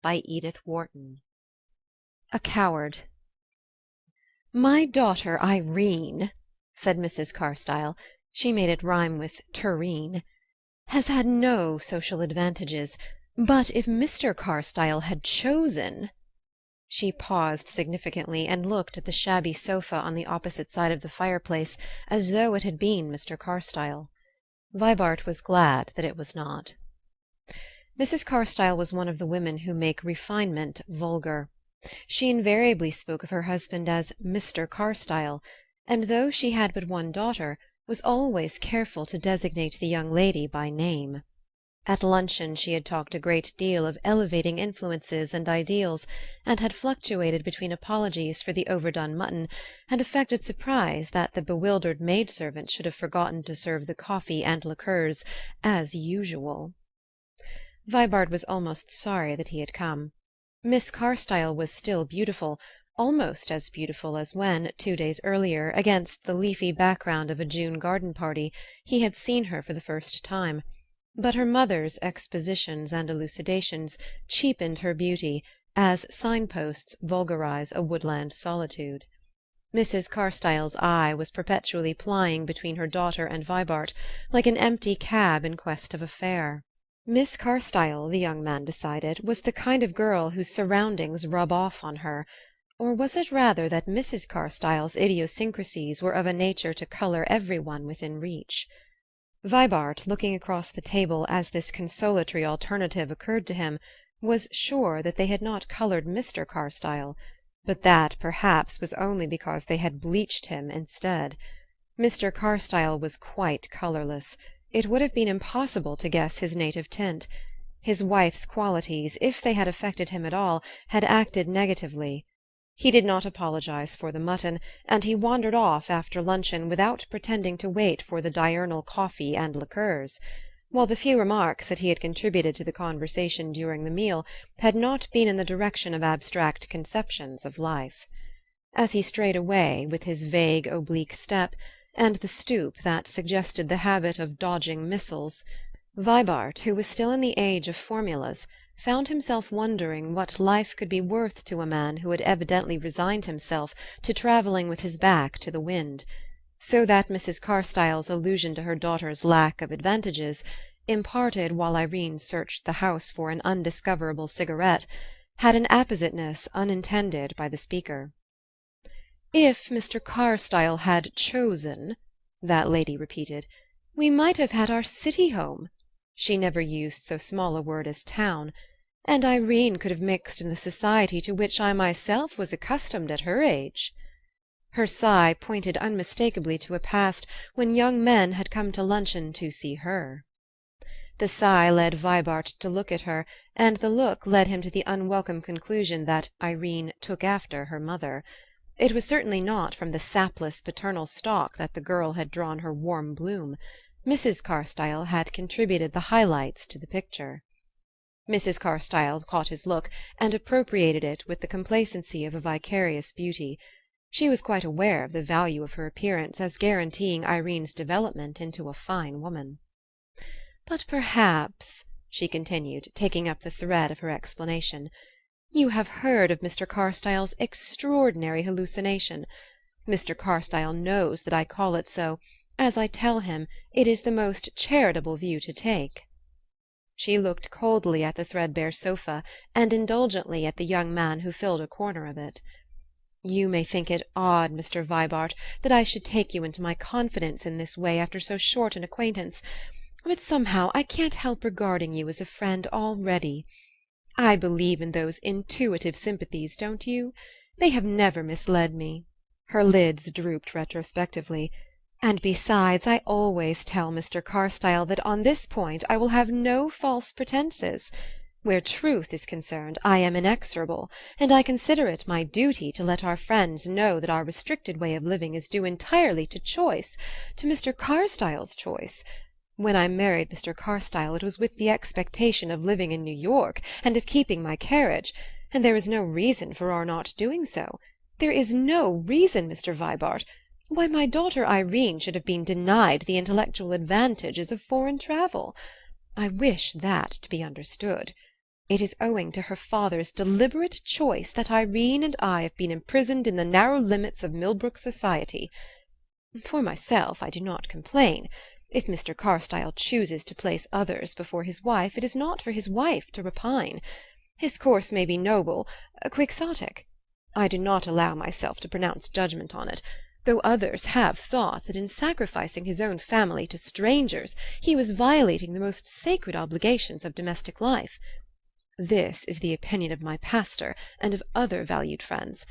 by Edith Wharton. A coward. "My daughter Irene," said Mrs. Carstyle, she made it rhyme with tureen, "has had no social advantages, but if Mr. Carstyle had chosen—" She paused significantly and looked at the shabby sofa on the opposite side of the fireplace as though it had been Mr. Carstyle. Vibart was glad that it was not. Mrs. Carstyle was one of the women who make refinement vulgar. She invariably spoke of her husband as Mr. Carstyle, and though she had but one daughter, was always careful to designate the young lady by name. At luncheon she had talked a great deal of elevating influences and ideals, and had fluctuated between apologies for the overdone mutton and affected surprise that the bewildered maid-servant should have forgotten to serve the coffee and liqueurs as usual. Vibart was almost sorry that he had come. Miss Carstyle was still beautiful, almost as beautiful as when, 2 days earlier, against the leafy background of a June garden party, he had seen her for the first time, but her mother's expositions and elucidations cheapened her beauty, as sign-posts vulgarize a woodland solitude. Mrs. Carstyle's eye was perpetually plying between her daughter and Vibart, like an empty cab in quest of a fare. Miss Carstyle, the young man decided, was the kind of girl whose surroundings rub off on her, or was it rather that Mrs. Carstyle's idiosyncrasies were of a nature to colour every one within reach? Vibart, looking across the table as this consolatory alternative occurred to him, was sure that they had not coloured Mr. Carstyle, but that perhaps was only because they had bleached him instead. Mr. Carstyle was quite colourless. It would have been impossible to guess his native tint. His wife's qualities, if they had affected him at all, had acted negatively. He did not apologize for the mutton, and he wandered off after luncheon without pretending to wait for the diurnal coffee and liqueurs, while the few remarks that he had contributed to the conversation during the meal had not been in the direction of abstract conceptions of life. As he strayed away, with his vague oblique step, and the stoop that suggested the habit of dodging missiles, Vibart, who was still in the age of formulas, found himself wondering what life could be worth to a man who had evidently resigned himself to travelling with his back to the wind, so that Mrs. Carstyle's allusion to her daughter's lack of advantages, imparted while Irene searched the house for an undiscoverable cigarette, had an appositeness unintended by the speaker. "If Mr. Carstyle had chosen," that lady repeated, "we might have had our city home." She never used so small a word as town, and Irene could have mixed in the society to which I myself was accustomed at her age. Her sigh pointed unmistakably to a past when young men had come to luncheon to see her. The sigh led Vibart to look at her, and the look led him to the unwelcome conclusion that Irene took after her mother. It was certainly not from the sapless paternal stock that the girl had drawn her warm bloom. Mrs. Carstyle had contributed the high lights to the picture. Mrs. Carstyle caught his look, and appropriated it with the complacency of a vicarious beauty. She was quite aware of the value of her appearance as guaranteeing Irene's development into a fine woman. "But perhaps," she continued, taking up the thread of her explanation, "you have heard of Mr. Carstyle's extraordinary hallucination. Mr. Carstyle knows that I call it so, as I tell him it is the most charitable view to take." She looked coldly at the threadbare sofa, and indulgently at the young man who filled a corner of it. "You may think it odd, Mr. Vibart, that I should take you into my confidence in this way after so short an acquaintance, but somehow I can't help regarding you as a friend already. I believe in those intuitive sympathies, don't you? They have never misled me." Her lids drooped retrospectively. "And besides, I always tell Mr. Carstyle that on this point I will have no false pretenses. Where truth is concerned, I am inexorable, and I consider it my duty to let our friends know that our restricted way of living is due entirely to choice, to Mr. Carstyle's choice. When I married Mr. Carstyle it was with the expectation of living in New York and of keeping my carriage, and there is no reason for our not doing so. There is no reason, Mr. Vibart, why my daughter Irene should have been denied the intellectual advantages of foreign travel. I wish that to be understood. It is owing to her father's deliberate choice that Irene and I have been imprisoned in the narrow limits of Millbrook society. For myself, I do not complain. If Mr. Carstyle chooses to place others before his wife, it is not for his wife to repine. His course may be noble, quixotic. I do not allow myself to pronounce judgment on it, though others have thought that in sacrificing his own family to strangers he was violating the most sacred obligations of domestic life. This is the opinion of my pastor and of other valued friends,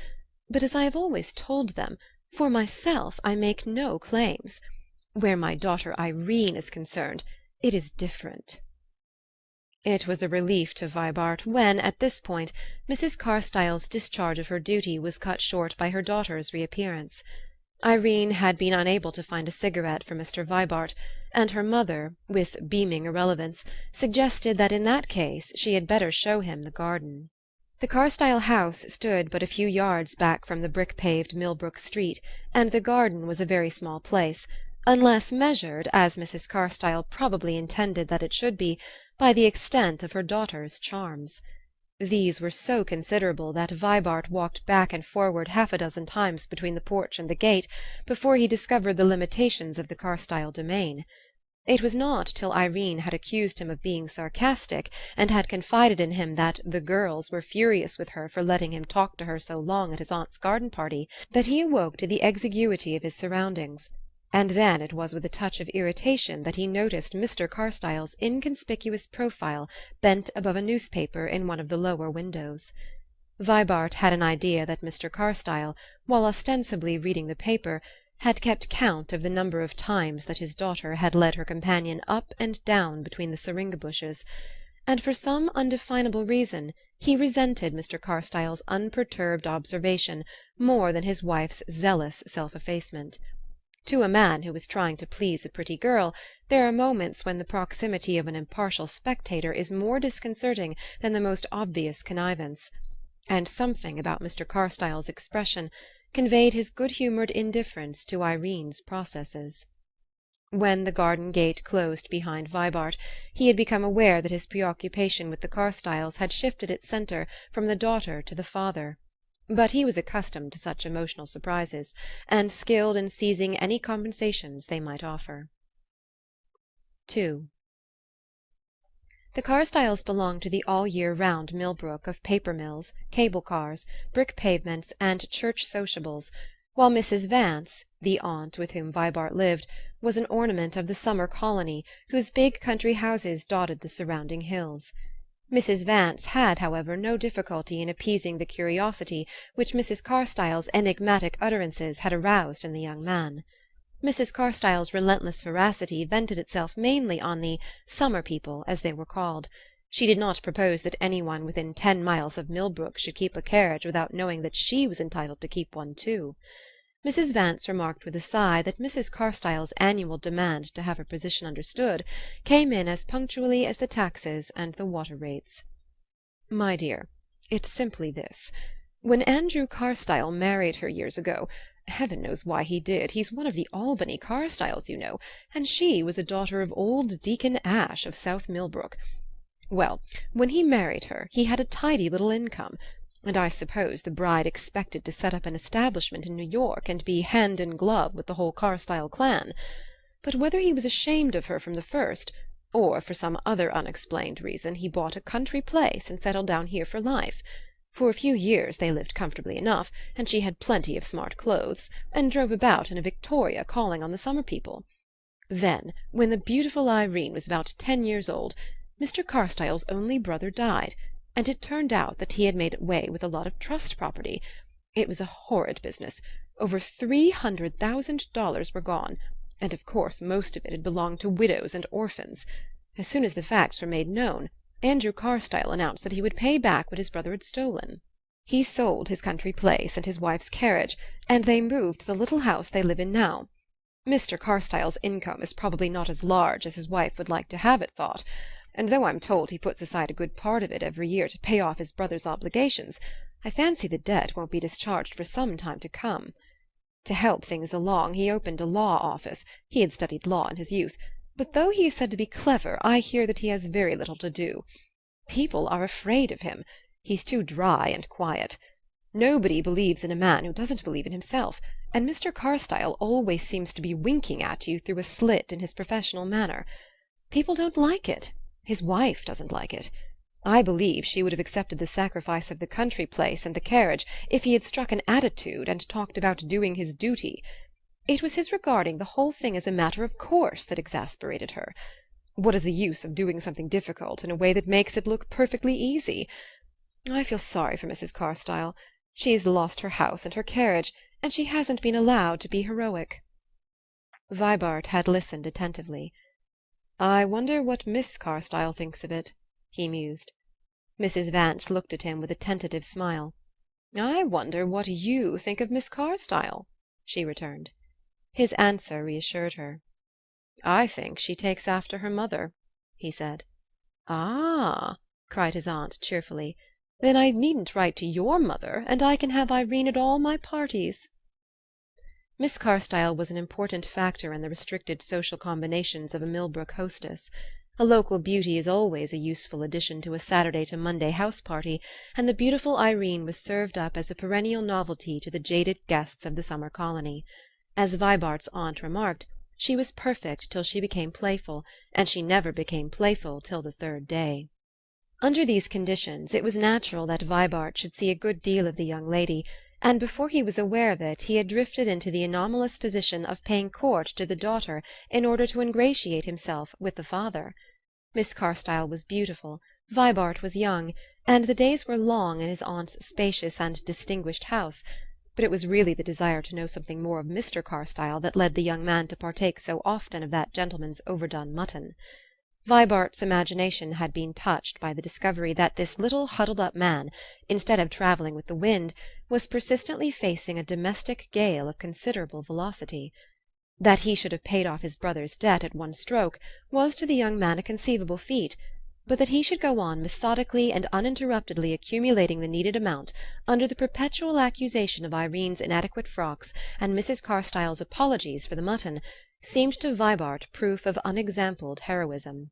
but as I have always told them, for myself I make no claims. Where my daughter Irene is concerned, it is different." It was a relief to Vibart when, at this point, Mrs. Carstyle's discharge of her duty was cut short by her daughter's reappearance. Irene had been unable to find a cigarette for Mr. Vibart, and her mother, with beaming irrelevance, suggested that in that case she had better show him the garden. The Carstyle house stood but a few yards back from the brick-paved Millbrook Street, and the garden was a very small place, unless measured, as Mrs. Carstyle probably intended that it should be, by the extent of her daughter's charms. These were so considerable that Vibart walked back and forward half a dozen times between the porch and the gate before he discovered the limitations of the Carstyle domain. It was not till Irene had accused him of being sarcastic, and had confided in him that the girls were furious with her for letting him talk to her so long at his aunt's garden party, that he awoke to the exiguity of his surroundings. And then it was with a touch of irritation that he noticed Mr. Carstyle's inconspicuous profile bent above a newspaper in one of the lower windows. Vibart had an idea that Mr. Carstyle, while ostensibly reading the paper, had kept count of the number of times that his daughter had led her companion up and down between the syringa bushes, and for some undefinable reason he resented Mr. Carstyle's unperturbed observation more than his wife's zealous self-effacement. To a man who is trying to please a pretty girl, there are moments when the proximity of an impartial spectator is more disconcerting than the most obvious connivance, and something about Mr. Carstyle's expression conveyed his good-humoured indifference to Irene's processes. When the garden gate closed behind Vibart, he had become aware that his preoccupation with the Carstyles had shifted its centre from the daughter to the father. But he was accustomed to such emotional surprises, and skilled in seizing any compensations they might offer. 2. The Carstyles belonged to the all-year-round Millbrook of paper-mills, cable-cars, brick pavements, and church sociables, while Mrs. Vance, the aunt with whom Vibart lived, was an ornament of the summer colony whose big country houses dotted the surrounding hills. Mrs. Vance had, however, no difficulty in appeasing the curiosity which Mrs. Carstyle's enigmatic utterances had aroused in the young man. Mrs. Carstyle's relentless veracity vented itself mainly on the summer people, as they were called. She did not propose that any one within 10 miles of Millbrook should keep a carriage without knowing that she was entitled to keep one too. Mrs. Vance remarked with a sigh that Mrs. Carstyle's annual demand to have her position understood came in as punctually as the taxes and the water rates. "My dear, it's simply this. When Andrew Carstyle married her years ago, heaven knows why he did, he's one of the Albany Carstyles, you know, and she was a daughter of old Deacon Ashe of South Millbrook. Well, when he married her he had a tidy little income, and I suppose the bride expected to set up an establishment in New York and be hand in glove with the whole Carstyle clan. But whether he was ashamed of her from the first, or for some other unexplained reason, he bought a country place and settled down here for life. For a few years they lived comfortably enough, and she had plenty of smart clothes, and drove about in a victoria calling on the summer people. Then, when the beautiful Irene was about 10 years old, Mr. Carstyle's only brother died, and it turned out that he had made away with a lot of trust property. It was a horrid business. Over $300,000 were gone, and of course most of it had belonged to widows and orphans. As soon as the facts were made known, Andrew Carstyle announced that he would pay back what his brother had stolen. He sold his country place and his wife's carriage, and they moved to the little house they live in now. Mr. Carstyle's income is probably not as large as his wife would like to have it thought, and though I'm told he puts aside a good part of it every year to pay off his brother's obligations, I fancy the debt won't be discharged for some time to come. To help things along he opened a law office. He had studied law in his youth, but though he is said to be clever, I hear that he has very little to do. People are afraid of him. He's too dry and quiet. Nobody believes in a man who doesn't believe in himself, and Mr. Carstyle always seems to be winking at you through a slit in his professional manner. People don't like it. His wife doesn't like it. I believe she would have accepted the sacrifice of the country place and the carriage if he had struck an attitude and talked about doing his duty. It was his regarding the whole thing as a matter of course that exasperated her. What is the use of doing something difficult in a way that makes it look perfectly easy? I feel sorry for Mrs. Carstyle. She's lost her house and her carriage, and she hasn't been allowed to be heroic." Vibart had listened attentively. "I wonder what Miss Carstyle thinks of it," he mused. Mrs. Vance looked at him with a tentative smile. "I wonder what you think of Miss Carstyle," she returned. His answer reassured her. "I think she takes after her mother," he said. "Ah!" cried his aunt cheerfully. "Then I needn't write to your mother, and I can have Irene at all my parties." Miss Carstyle was an important factor in the restricted social combinations of a Millbrook hostess. A local beauty is always a useful addition to a Saturday to Monday house party, and the beautiful Irene was served up as a perennial novelty to the jaded guests of the summer colony. As Vibart's aunt remarked, she was perfect till she became playful, and she never became playful till the third day. Under these conditions it was natural that Vibart should see a good deal of the young lady, and before he was aware of it he had drifted into the anomalous position of paying court to the daughter in order to ingratiate himself with the father. Miss Carstyle was beautiful, Vibart was young, and the days were long in his aunt's spacious and distinguished house, but it was really the desire to know something more of Mr. Carstyle that led the young man to partake so often of that gentleman's overdone mutton. Vibart's imagination had been touched by the discovery that this little huddled-up man, instead of travelling with the wind, was persistently facing a domestic gale of considerable velocity. That he should have paid off his brother's debt at one stroke was to the young man a conceivable feat, but that he should go on methodically and uninterruptedly accumulating the needed amount, under the perpetual accusation of Irene's inadequate frocks and Mrs. Carstyle's apologies for the mutton, seemed to Vibart proof of unexampled heroism.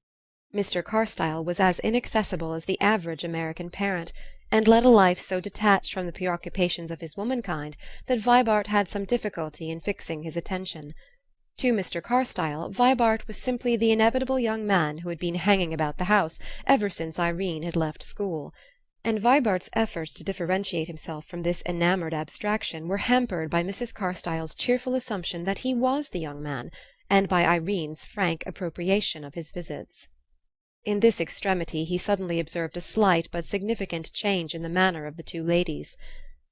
Mr. Carstyle was as inaccessible as the average American parent, and led a life so detached from the preoccupations of his womankind that Vibart had some difficulty in fixing his attention. To Mr. Carstyle, Vibart was simply the inevitable young man who had been hanging about the house ever since Irene had left school, and Vibart's efforts to differentiate himself from this enamoured abstraction were hampered by Mrs. Carstyle's cheerful assumption that he was the young man, and by Irene's frank appropriation of his visits. In this extremity he suddenly observed a slight but significant change in the manner of the two ladies.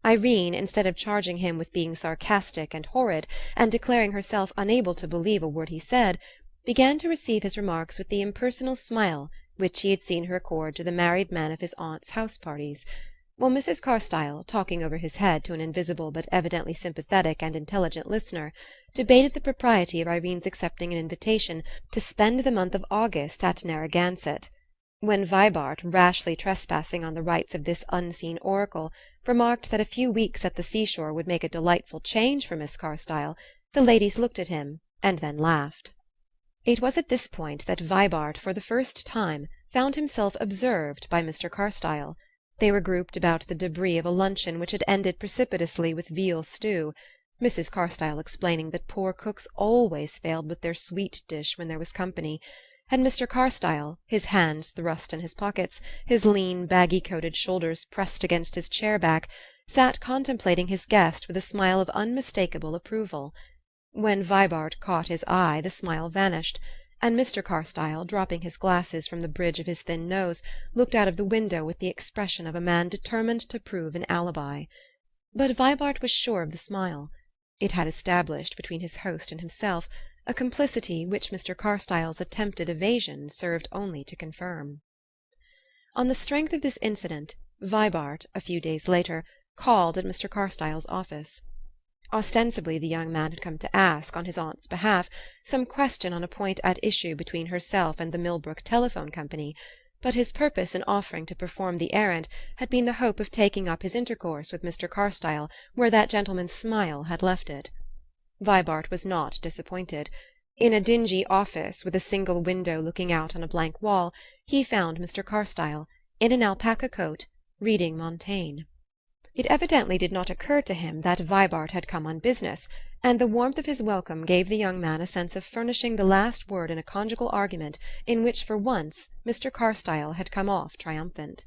Irene, instead of charging him with being sarcastic and horrid, and declaring herself unable to believe a word he said, began to receive his remarks with the impersonal smile which he had seen her accord to the married men of his aunt's house-parties, while Mrs. Carstyle, talking over his head to an invisible but evidently sympathetic and intelligent listener, debated the propriety of Irene's accepting an invitation to spend the month of August at Narragansett, when Vibart, rashly trespassing on the rights of this unseen oracle, remarked that a few weeks at the seashore would make a delightful change for Miss Carstyle. The ladies looked at him and then laughed. It was at this point that Vibart for the first time found himself observed by Mr. Carstyle. They were grouped about the debris of a luncheon which had ended precipitously with veal stew, Mrs. Carstyle explaining that poor cooks always failed with their sweet dish when there was company, and Mr. Carstyle, his hands thrust in his pockets, his lean baggy-coated shoulders pressed against his chair-back, sat contemplating his guest with a smile of unmistakable approval. When Vibart caught his eye the smile vanished, and Mr. Carstyle, dropping his glasses from the bridge of his thin nose, looked out of the window with the expression of a man determined to prove an alibi. But Vibart was sure of the smile. It had established between his host and himself a complicity which Mr. Carstyle's attempted evasion served only to confirm. On the strength of this incident, Vibart, a few days later, called at Mr. Carstyle's office. Ostensibly the young man had come to ask, on his aunt's behalf, some question on a point at issue between herself and the Millbrook Telephone Company, but his purpose in offering to perform the errand had been the hope of taking up his intercourse with Mr. Carstyle where that gentleman's smile had left it. Vibart was not disappointed. In a dingy office, with a single window looking out on a blank wall, he found Mr. Carstyle, in an alpaca coat, reading Montaigne. It evidently did not occur to him that Vibart had come on business, and the warmth of his welcome gave the young man a sense of furnishing the last word in a conjugal argument in which for once Mr. Carstyle had come off triumphant.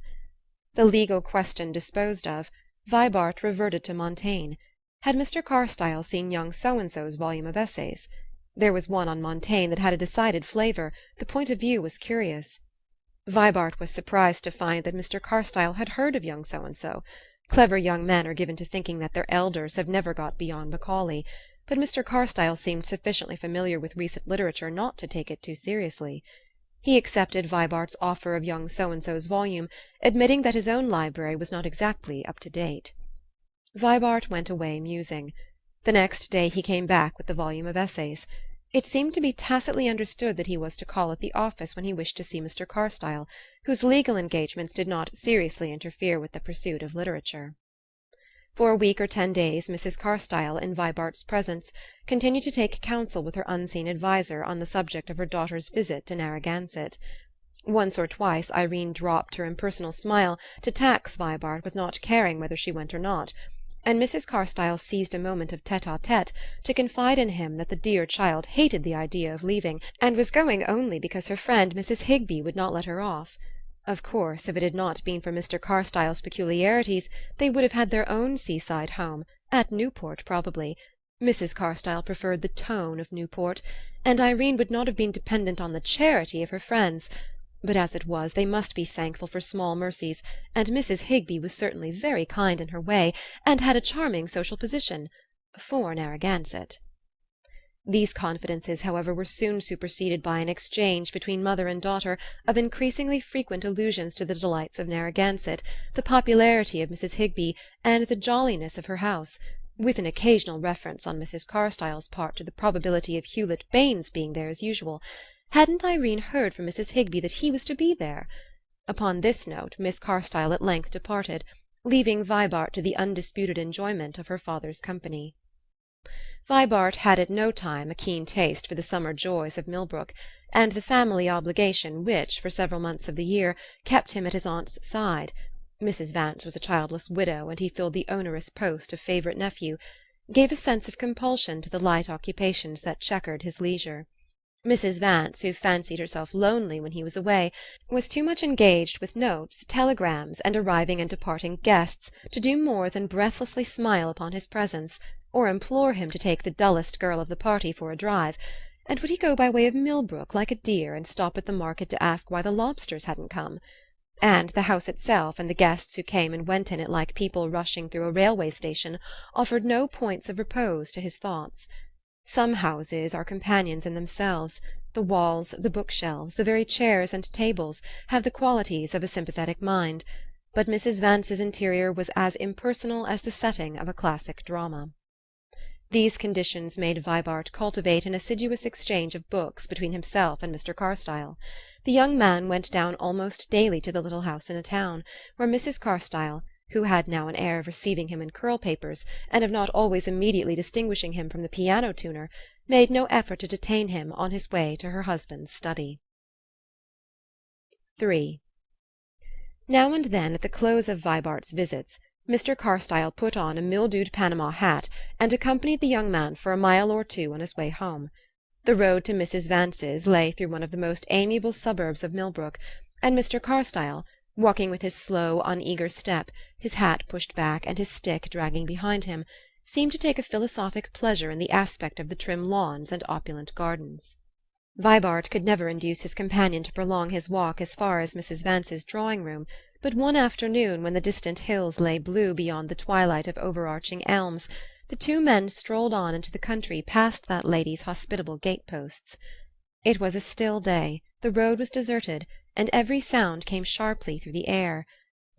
The legal question disposed of, Vibart reverted to Montaigne. Had Mr. Carstyle seen young So-and-so's volume of essays? There was one on Montaigne that had a decided flavour; the point of view was curious. Vibart was surprised to find that Mr. Carstyle had heard of young So-and-so. Clever young men are given to thinking that their elders have never got beyond Macaulay, but Mr. Carstyle seemed sufficiently familiar with recent literature not to take it too seriously. He accepted Vibart's offer of young So-and-so's volume, admitting that his own library was not exactly up to date. Vibart went away musing. The next day he came back with the volume of essays. It seemed to be tacitly understood that he was to call at the office when he wished to see Mr. Carstyle, whose legal engagements did not seriously interfere with the pursuit of literature. For a week or 10 days Mrs. Carstyle, in Vibart's presence, continued to take counsel with her unseen adviser on the subject of her daughter's visit to Narragansett. Once or twice Irene dropped her impersonal smile to tax Vibart with not caring whether she went or not, and Mrs. Carstyle seized a moment of tête-à-tête to confide in him that the dear child hated the idea of leaving, and was going only because her friend Mrs. Higbee would not let her off. Of course, if it had not been for Mr. Carstyle's peculiarities, they would have had their own seaside home, at Newport probably. Mrs. Carstyle preferred the tone of Newport, and Irene would not have been dependent on the charity of her friends. But as it was, they must be thankful for small mercies, and Mrs. Higbee was certainly very kind in her way, and had a charming social position for Narragansett. These confidences, however, were soon superseded by an exchange between mother and daughter of increasingly frequent allusions to the delights of Narragansett, the popularity of Mrs. Higbee, and the jolliness of her house, with an occasional reference on Mrs. Carstyle's part to the probability of Hewlett Bain's being there as usual. Hadn't Irene heard from Mrs. Higbee that he was to be there? Upon this note Miss Carstyle at length departed, leaving Vibart to the undisputed enjoyment of her father's company. Vibart had at no time a keen taste for the summer joys of Millbrook, and the family obligation which, for several months of the year, kept him at his aunt's side (Mrs. Vance was a childless widow, and he filled the onerous post of favourite nephew) gave a sense of compulsion to the light occupations that chequered his leisure. Mrs. Vance, who fancied herself lonely when he was away, was too much engaged with notes, telegrams, and arriving and departing guests to do more than breathlessly smile upon his presence, or implore him to take the dullest girl of the party for a drive, and would he go by way of Millbrook like a dear and stop at the market to ask why the lobsters hadn't come? And the house itself, and the guests who came and went in it like people rushing through a railway station, offered no points of repose to his thoughts. Some houses are companions in themselves. The walls, the bookshelves, the very chairs and tables, have the qualities of a sympathetic mind, but Mrs. Vance's interior was as impersonal as the setting of a classic drama. These conditions made Vibart cultivate an assiduous exchange of books between himself and Mr. Carstyle. The young man went down almost daily to the little house in a town, where Mrs. Carstyle, who had now an air of receiving him in curl-papers, and of not always immediately distinguishing him from the piano-tuner, made no effort to detain him on his way to her husband's study. 3. Now and then, at the close of Vibart's visits, Mr. Carstyle put on a mildewed Panama hat and accompanied the young man for a mile or two on his way home. The road to Mrs. Vance's lay through one of the most amiable suburbs of Millbrook, and Mr. Carstyle, walking with his slow, uneager step, his hat pushed back and his stick dragging behind him, seemed to take a philosophic pleasure in the aspect of the trim lawns and opulent gardens. Vibart could never induce his companion to prolong his walk as far as Mrs. Vance's drawing-room, but one afternoon, when the distant hills lay blue beyond the twilight of overarching elms, the two men strolled on into the country past that lady's hospitable gate-posts. It was a still day, the road was deserted, and every sound came sharply through the air.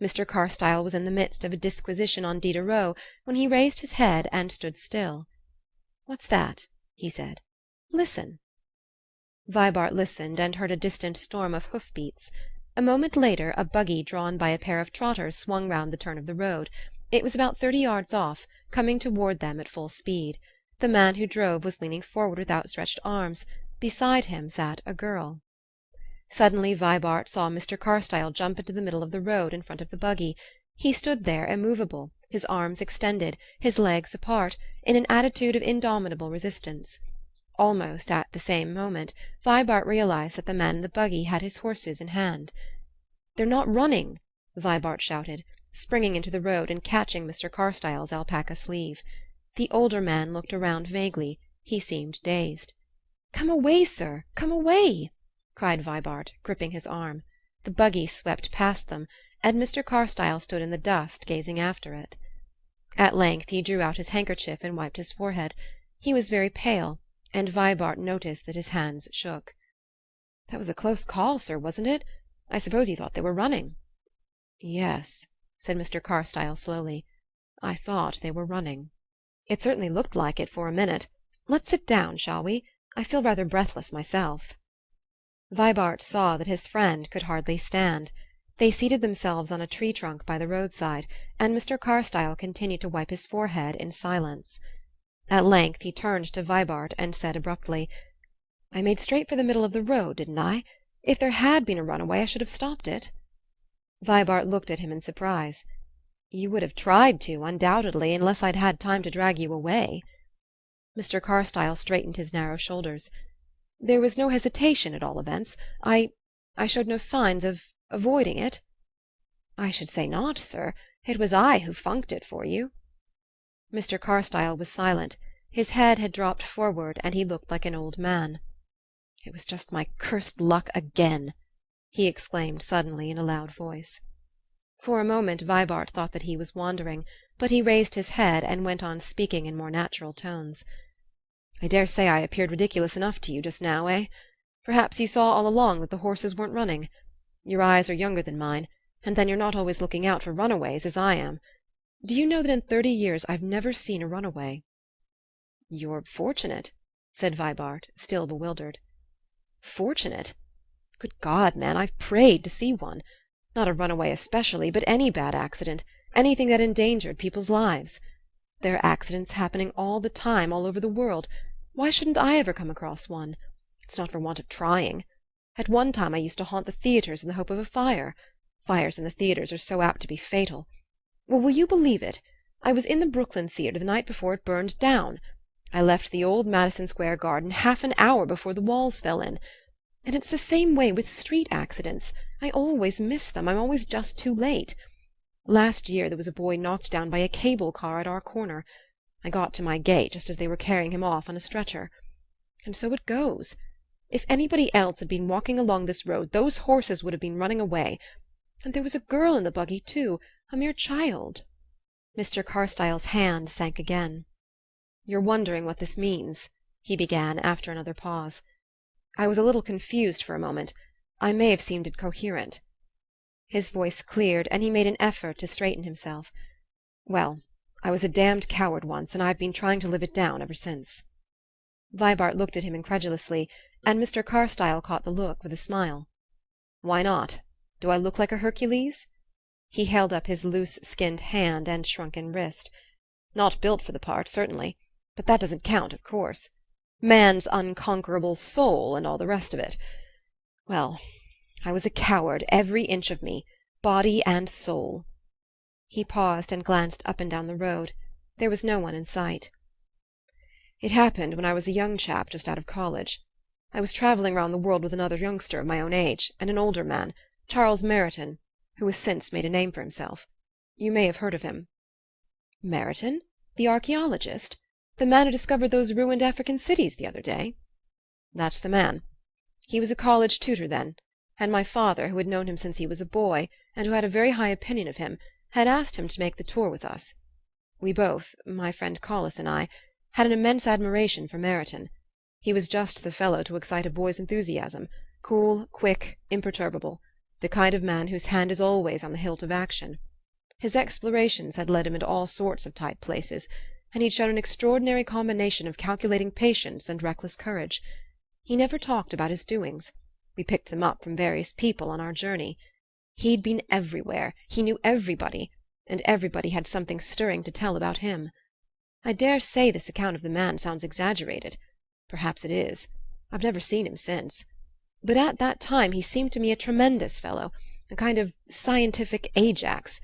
Mr. Carstyle was in the midst of a disquisition on Diderot when he raised his head and stood still. "What's that?" he said. "Listen." Vibart listened and heard a distant storm of hoof-beats. A moment later a buggy drawn by a pair of trotters swung round the turn of the road. It was about 30 yards off, coming toward them at full speed. The man who drove was leaning forward with outstretched arms. Beside him sat a girl. Suddenly Vibart saw Mr. Carstyle jump into the middle of the road in front of the buggy. He stood there immovable, his arms extended, his legs apart, in an attitude of indomitable resistance. Almost at the same moment Vibart realized that the man in the buggy had his horses in hand. "They're not running!" Vibart shouted, springing into the road and catching Mr. Carstyle's alpaca sleeve. The older man looked around vaguely; he seemed dazed. "Come away, sir! Come away!" cried Vibart, gripping his arm. The buggy swept past them, and Mr. Carstyle stood in the dust gazing after it. At length he drew out his handkerchief and wiped his forehead. He was very pale, and Vibart noticed that his hands shook. "That was a close call, sir, wasn't it? I suppose you thought they were running." "Yes," said Mr. Carstyle slowly. "I thought they were running." "It certainly looked like it for a minute. Let's sit down, shall we? I feel rather breathless myself." Vibart saw that his friend could hardly stand. They seated themselves on a tree trunk by the roadside, and Mr. Carstyle continued to wipe his forehead in silence. At length he turned to Vibart and said abruptly: "I made straight for the middle of the road, didn't I? If there had been a runaway I should have stopped it." Vibart looked at him in surprise. "You would have tried to, undoubtedly, unless I'd had time to drag you away." Mr. Carstyle straightened his narrow shoulders. "There was no hesitation, at all events. I showed no signs of avoiding it?" "I should say not, sir. It was I who funked it for you." Mr. Carstyle was silent. His head had dropped forward and he looked like an old man. "It was just my cursed luck again!" he exclaimed suddenly in a loud voice. For a moment Vibart thought that he was wandering, but he raised his head and went on speaking in more natural tones. "I dare say I appeared ridiculous enough to you just now, eh? Perhaps you saw all along that the horses weren't running. Your eyes are younger than mine, and then you're not always looking out for runaways, as I am. Do you know that in 30 years I've never seen a runaway?" "You're fortunate," said Vibart, still bewildered. "Fortunate? Good God, man, I've prayed to see one. Not a runaway especially, but any bad accident, anything that endangered people's lives. There are accidents happening all the time, all over the world. Why shouldn't I ever come across one? It's not for want of trying. At one time I used to haunt the theatres in the hope of a fire. Fires in the theatres are so apt to be fatal. Well, will you believe it? I was in the Brooklyn Theatre the night before it burned down. I left the old Madison Square Garden half an hour before the walls fell in. And it's the same way with street accidents. I always miss them. I'm always just too late. Last year there was a boy knocked down by a cable car at our corner. I got to my gate just as they were carrying him off on a stretcher. And so it goes. If anybody else had been walking along this road those horses would have been running away. And there was a girl in the buggy, too, a mere child." Mr. Carstyle's hand sank again. "You're wondering what this means," he began after another pause. "I was a little confused for a moment. I may have seemed incoherent." His voice cleared, and he made an effort to straighten himself. "Well, I was a damned coward once, and I've been trying to live it down ever since." Vibart looked at him incredulously, and Mr. Carstyle caught the look with a smile. "Why not? Do I look like a Hercules?" He held up his loose-skinned hand and shrunken wrist. "Not built for the part, certainly. But that doesn't count, of course. Man's unconquerable soul, and all the rest of it. Well, I was a coward, every inch of me, body and soul." He paused and glanced up and down the road. There was no one in sight. "It happened when I was a young chap just out of college. I was travelling round the world with another youngster of my own age, and an older man, Charles Meriton, who has since made a name for himself. You may have heard of him." "Meriton? The archaeologist? The man who discovered those ruined African cities the other day?" "That's the man. He was a college tutor then, and my father, who had known him since he was a boy, and who had a very high opinion of him, had asked him to make the tour with us. We both, my friend Collis and I, had an immense admiration for Meriton. He was just the fellow to excite a boy's enthusiasm, cool, quick, imperturbable, the kind of man whose hand is always on the hilt of action. His explorations had led him into all sorts of tight places, and he'd shown an extraordinary combination of calculating patience and reckless courage. He never talked about his doings. We picked them up from various people on our journey. He'd been everywhere, he knew everybody, and everybody had something stirring to tell about him. I dare say this account of the man sounds exaggerated. Perhaps it is. I've never seen him since. But at that time he seemed to me a tremendous fellow, a kind of scientific Ajax.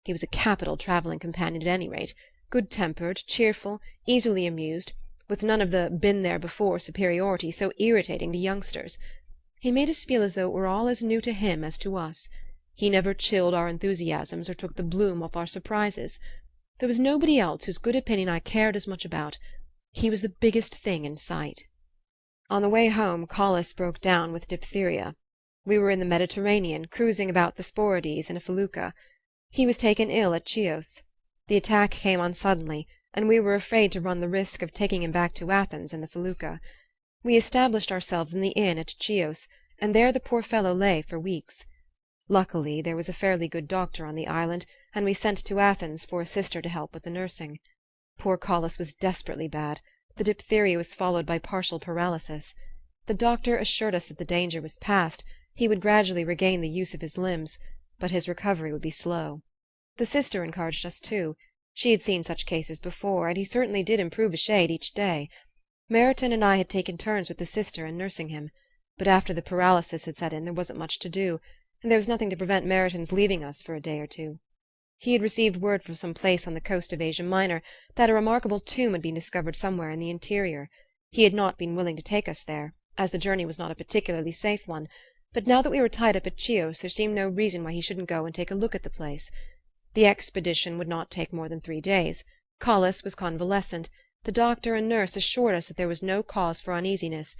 He was a capital travelling companion at any rate, good-tempered, cheerful, easily amused, with none of the been-there-before superiority so irritating to youngsters. He made us feel as though it were all as new to him as to us. He never chilled our enthusiasms or took the bloom off our surprises. There was nobody else whose good opinion I cared as much about. He was the biggest thing in sight. On the way home Collis broke down with diphtheria. We were in the Mediterranean, cruising about the Sporades in a felucca. He was taken ill at Chios. The attack came on suddenly, and we were afraid to run the risk of taking him back to Athens in the felucca. We established ourselves in the inn at Chios, and there the poor fellow lay for weeks. Luckily there was a fairly good doctor on the island, and we sent to Athens for a sister to help with the nursing. Poor Collis was desperately bad. The diphtheria was followed by partial paralysis. The doctor assured us that the danger was past, he would gradually regain the use of his limbs, but his recovery would be slow. The sister encouraged us too. She had seen such cases before, and he certainly did improve a shade each day. Meryton and I had taken turns with the sister in nursing him, but after the paralysis had set in there wasn't much to do, and there was nothing to prevent Meryton's leaving us for a day or two. He had received word from some place on the coast of Asia Minor that a remarkable tomb had been discovered somewhere in the interior. He had not been willing to take us there, as the journey was not a particularly safe one, but now that we were tied up at Chios there seemed no reason why he shouldn't go and take a look at the place. The expedition would not take more than 3 days. Collis was convalescent. The doctor and nurse assured us that there was no cause for uneasiness,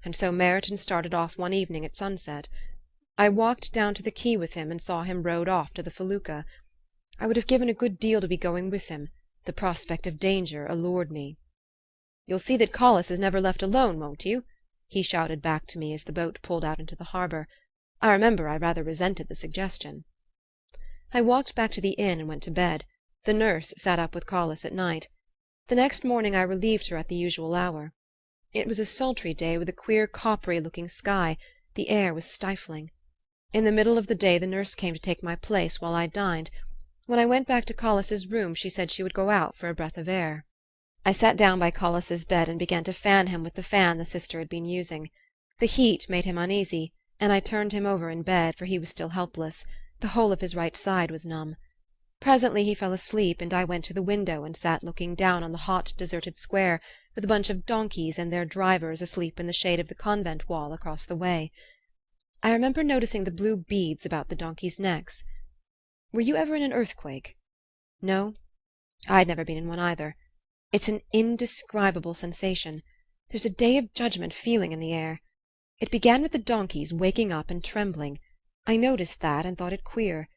and so Meryton started off one evening at sunset. I walked down to the quay with him and saw him rowed off to the felucca. I would have given a good deal to be going with him. The prospect of danger allured me. "You'll see that Collis is never left alone, won't you?" he shouted back to me as the boat pulled out into the harbour. I remember I rather resented the suggestion. I walked back to the inn and went to bed. The nurse sat up with Collis at night. The next morning I relieved her at the usual hour. It was a sultry day with a queer coppery-looking sky. The air was stifling. In the middle of the day the nurse came to take my place while I dined. When I went back to Collis's room she said she would go out for a breath of air. I sat down by Collis's bed and began to fan him with the fan the sister had been using. The heat made him uneasy, and I turned him over in bed, for he was still helpless. The whole of his right side was numb. Presently he fell asleep, and I went to the window and sat looking down on the hot deserted square, with a bunch of donkeys and their drivers asleep in the shade of the convent wall across the way. I remember noticing the blue beads about the donkeys' necks. Were you ever in an earthquake? No? I'd never been in one either. It's an indescribable sensation. There's a day of judgment feeling in the air. It began with the donkeys waking up and trembling. I noticed that and thought it queer.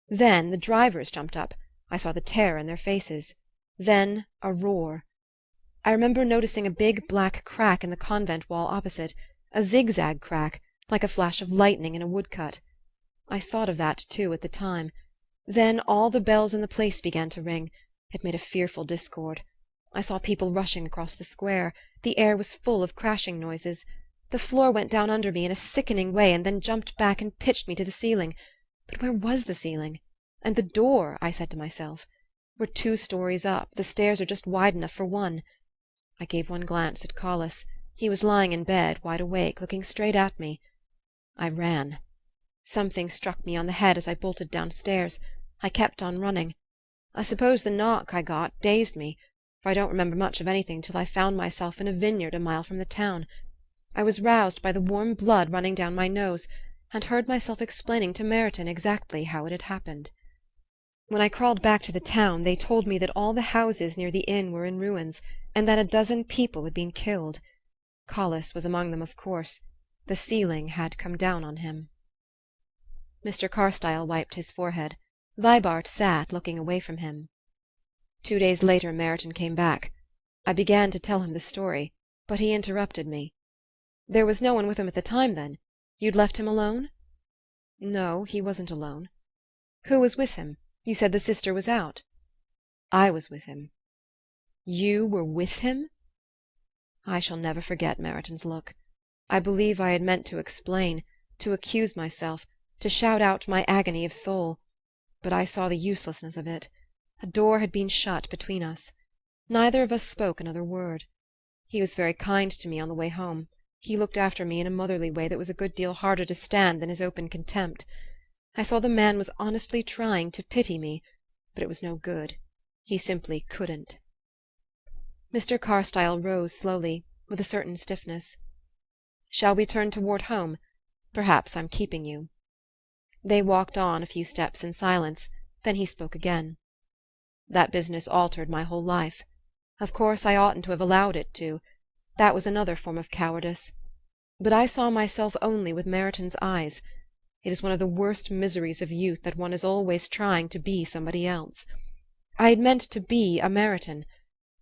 Then the drivers jumped up. I saw the terror in their faces. Then a roar. I remember noticing a big black crack in the convent wall opposite, a zigzag crack, like a flash of lightning in a woodcut. I thought of that too at the time. Then all the bells in the place began to ring. It made a fearful discord. I saw people rushing across the square. The air was full of crashing noises. The floor went down under me in a sickening way, and then jumped back and pitched me to the ceiling. But where was the ceiling? And the door, I said to myself. We're 2 stories up. The stairs are just wide enough for one. I gave one glance at Collis. He was lying in bed, wide awake, looking straight at me. I ran. Something struck me on the head as I bolted downstairs. I kept on running. I suppose the knock I got dazed me, for I don't remember much of anything till I found myself in a vineyard a mile from the town. I was roused by the warm blood running down my nose, and heard myself explaining to Meryton exactly how it had happened. When I crawled back to the town they told me that all the houses near the inn were in ruins, and that a dozen people had been killed. Collis was among them, of course. The ceiling had come down on him. Mr. Carstyle wiped his forehead. Vibart sat looking away from him. 2 days later Meryton came back. I began to tell him the story. But he interrupted me. "There was no one with him at the time, then? You'd left him alone?" "No, he wasn't alone." "Who was with him? You said the sister was out." "I was with him." "You were with him?" I shall never forget Meryton's look. I believe I had meant to explain, to accuse myself, to shout out my agony of soul; but I saw the uselessness of it. A door had been shut between us. Neither of us spoke another word. He was very kind to me on the way home. He looked after me in a motherly way that was a good deal harder to stand than his open contempt. I saw the man was honestly trying to pity me, but it was no good. He simply couldn't. Mr. Carstyle rose slowly, with a certain stiffness. "Shall we turn toward home? Perhaps I'm keeping you." They walked on a few steps in silence. Then he spoke again. "That business altered my whole life. Of course I oughtn't to have allowed it to. That was another form of cowardice. But I saw myself only with Meryton's eyes. It is one of the worst miseries of youth that one is always trying to be somebody else. I had meant to be a Meryton.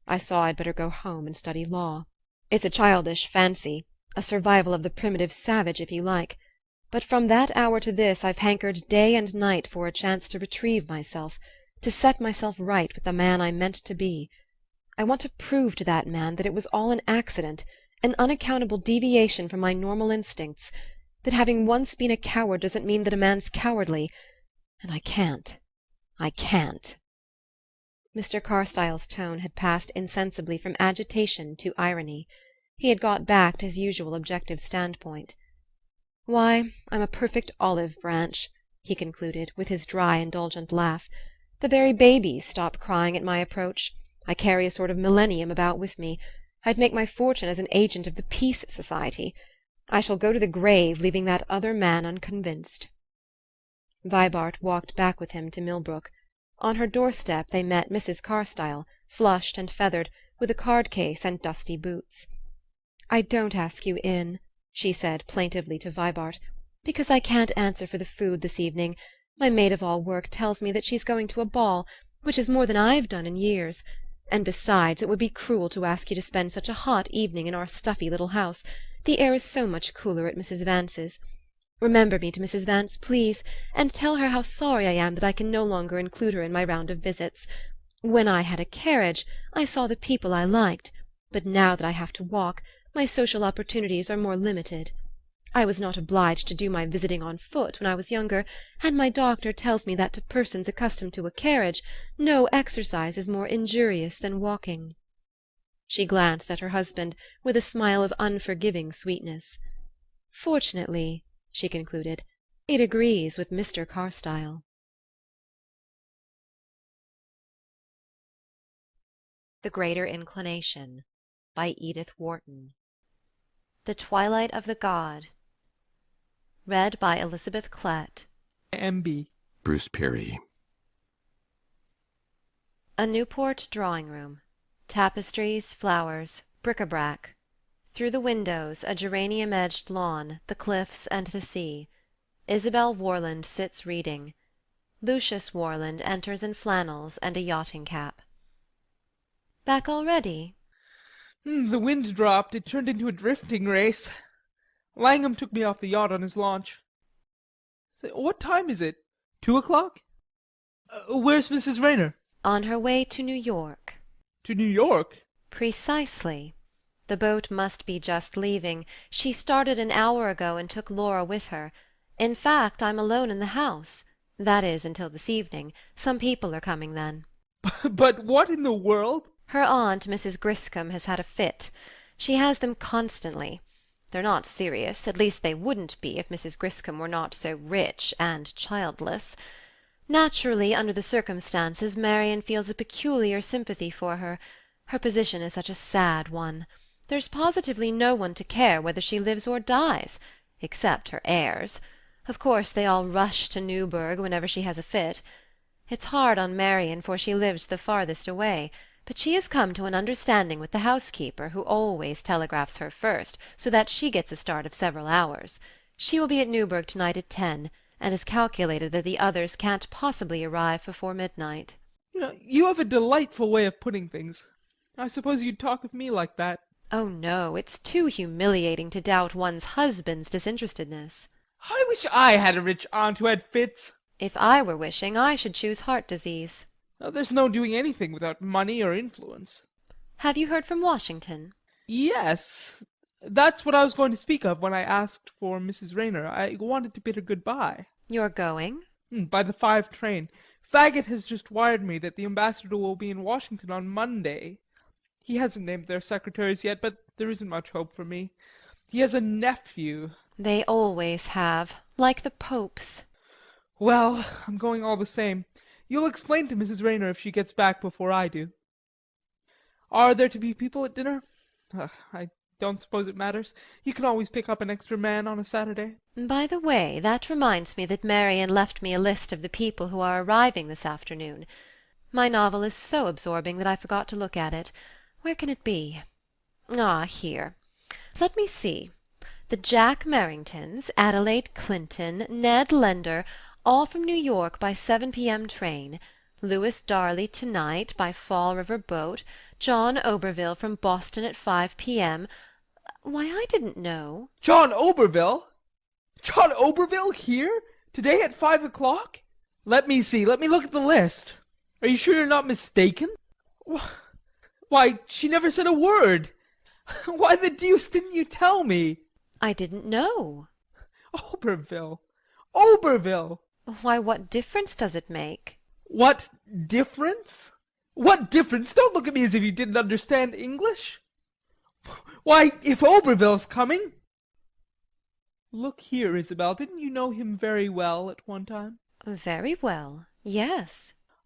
I saw I'd better go home and study law. It's a childish fancy, a survival of the primitive savage, if you like. But from that hour to this I've hankered day and night for a chance to retrieve myself, to set myself right with the man I meant to be. I want to prove to that man that it was all an accident, an unaccountable deviation from my normal instincts, that having once been a coward doesn't mean that a man's cowardly. And I can't. I can't." Mr. Carstyle's tone had passed insensibly from agitation to irony. He had got back to his usual objective standpoint. "Why, I'm a perfect olive branch," he concluded, with his dry indulgent laugh. "The very babies stop crying at my approach. I carry a sort of millennium about with me. I'd make my fortune as an agent of the Peace Society. I shall go to the grave leaving that other man unconvinced." Vibart walked back with him to Millbrook. On her doorstep they met Mrs. Carstyle, flushed and feathered, with a card-case and dusty boots. "I don't ask you in," she said plaintively to Vibart, "because I can't answer for the food this evening. My maid-of-all-work tells me that she's going to a ball, which is more than I've done in years. And besides, it would be cruel to ask you to spend such a hot evening in our stuffy little house. The air is so much cooler at Mrs. Vance's. Remember me to Mrs. Vance, please, and tell her how sorry I am that I can no longer include her in my round of visits. When I had a carriage, I saw the people I liked, but now that I have to walk, my social opportunities are more limited. I was not obliged to do my visiting on foot when I was younger, and my doctor tells me that to persons accustomed to a carriage no exercise is more injurious than walking." She glanced at her husband with a smile of unforgiving sweetness. "Fortunately," she concluded, "it agrees with Mr. Carstyle." The Greater Inclination by Edith Wharton. The Twilight of the God. Read by Elizabeth Klett. M.B. Bruce Perry. A Newport drawing-room. Tapestries, flowers, bric-a-brac. Through the windows a geranium-edged lawn, the cliffs and the sea. Isabel Warland sits reading. Lucius Warland enters in flannels and a yachting cap. "Back already?" The wind dropped. It turned into a drifting race. Langham took me off the yacht on his launch. Say, what time is it? 2 o'clock? Where's Mrs. Raynor? "On her way to New York." To New York? "Precisely. The boat must be just leaving. She started an hour ago and took Laura with her. In fact, I'm alone in the house. That is, until this evening. Some people are coming then." But what in the world? "Her aunt, Mrs. Griscom, has had a fit. She has them constantly. They're not serious, at least they wouldn't be if Mrs. Griscom were not so rich and childless. Naturally, under the circumstances, Marian feels a peculiar sympathy for her. Her position is such a sad one. There's positively no one to care whether she lives or dies, except her heirs. Of course they all rush to Newburgh whenever she has a fit. It's hard on Marian, for she lives the farthest away, but she has come to an understanding with the housekeeper, who always telegraphs her first, so that she gets a start of several hours. She will be at Newburgh tonight at 10, and has calculated that the others can't possibly arrive before midnight." You have a delightful way of putting things. I suppose you'd talk of me like that. Oh no, it's too humiliating to doubt one's husband's disinterestedness. I wish I had a rich aunt who had fits. If I were wishing, I should choose heart disease. There's no doing anything without money or influence. Have you heard from Washington? Yes, that's what I was going to speak of when I asked for Mrs. Raynor. I wanted to bid her good-bye. You're going? By the 5 train. Faggot has just wired me that the ambassador will be in Washington on Monday. He hasn't named their secretaries yet, but there isn't much hope for me. He has a nephew. They always have, like the popes. Well, I'm going all the same. You'll explain to Mrs. Raynor if she gets back before I do. Are there to be people at dinner? I don't suppose it matters. You can always pick up an extra man on a Saturday. By the way, that reminds me that Marian left me a list of the people who are arriving this afternoon. My novel is so absorbing that I forgot to look at it. Where can it be? Ah, here. Let me see. The Jack Merringtons, Adelaide Clinton, Ned Lender, all from New York by 7 p.m. train. Louis Darley tonight by Fall River boat. John Oberville from Boston at 5 p.m. Why, I didn't know. John Oberville? John Oberville here? Today at 5 o'clock? Let me see. Let me look at the list. Are you sure you're not mistaken? Why, she never said a word. Why the deuce didn't you tell me? I didn't know. Oberville. Oberville. Why, what difference does it make? What difference? What difference? Don't look at me as if you didn't understand English. Why, if Oberville's coming... Look here, Isabel, didn't you know him very well at one time? Very well, yes.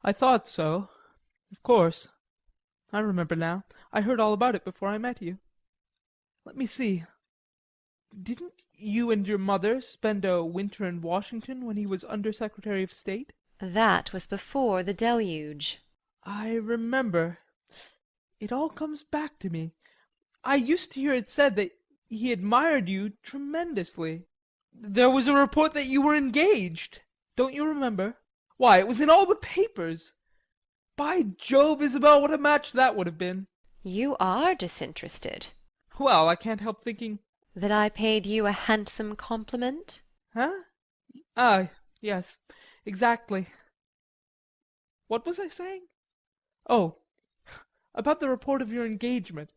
I thought so. Of course. I remember now. I heard all about it before I met you. Let me see. Didn't you and your mother spend a winter in Washington when he was Under-Secretary of State? That was before the deluge. I remember. It all comes back to me. I used to hear it said that he admired you tremendously. There was a report that you were engaged. Don't you remember? Why, it was in all the papers. By Jove, Isabel, what a match that would have been. You are disinterested. Well, I can't help thinking... That I paid you a handsome compliment? Huh? Ah, yes, exactly. What was I saying? Oh, about the report of your engagement.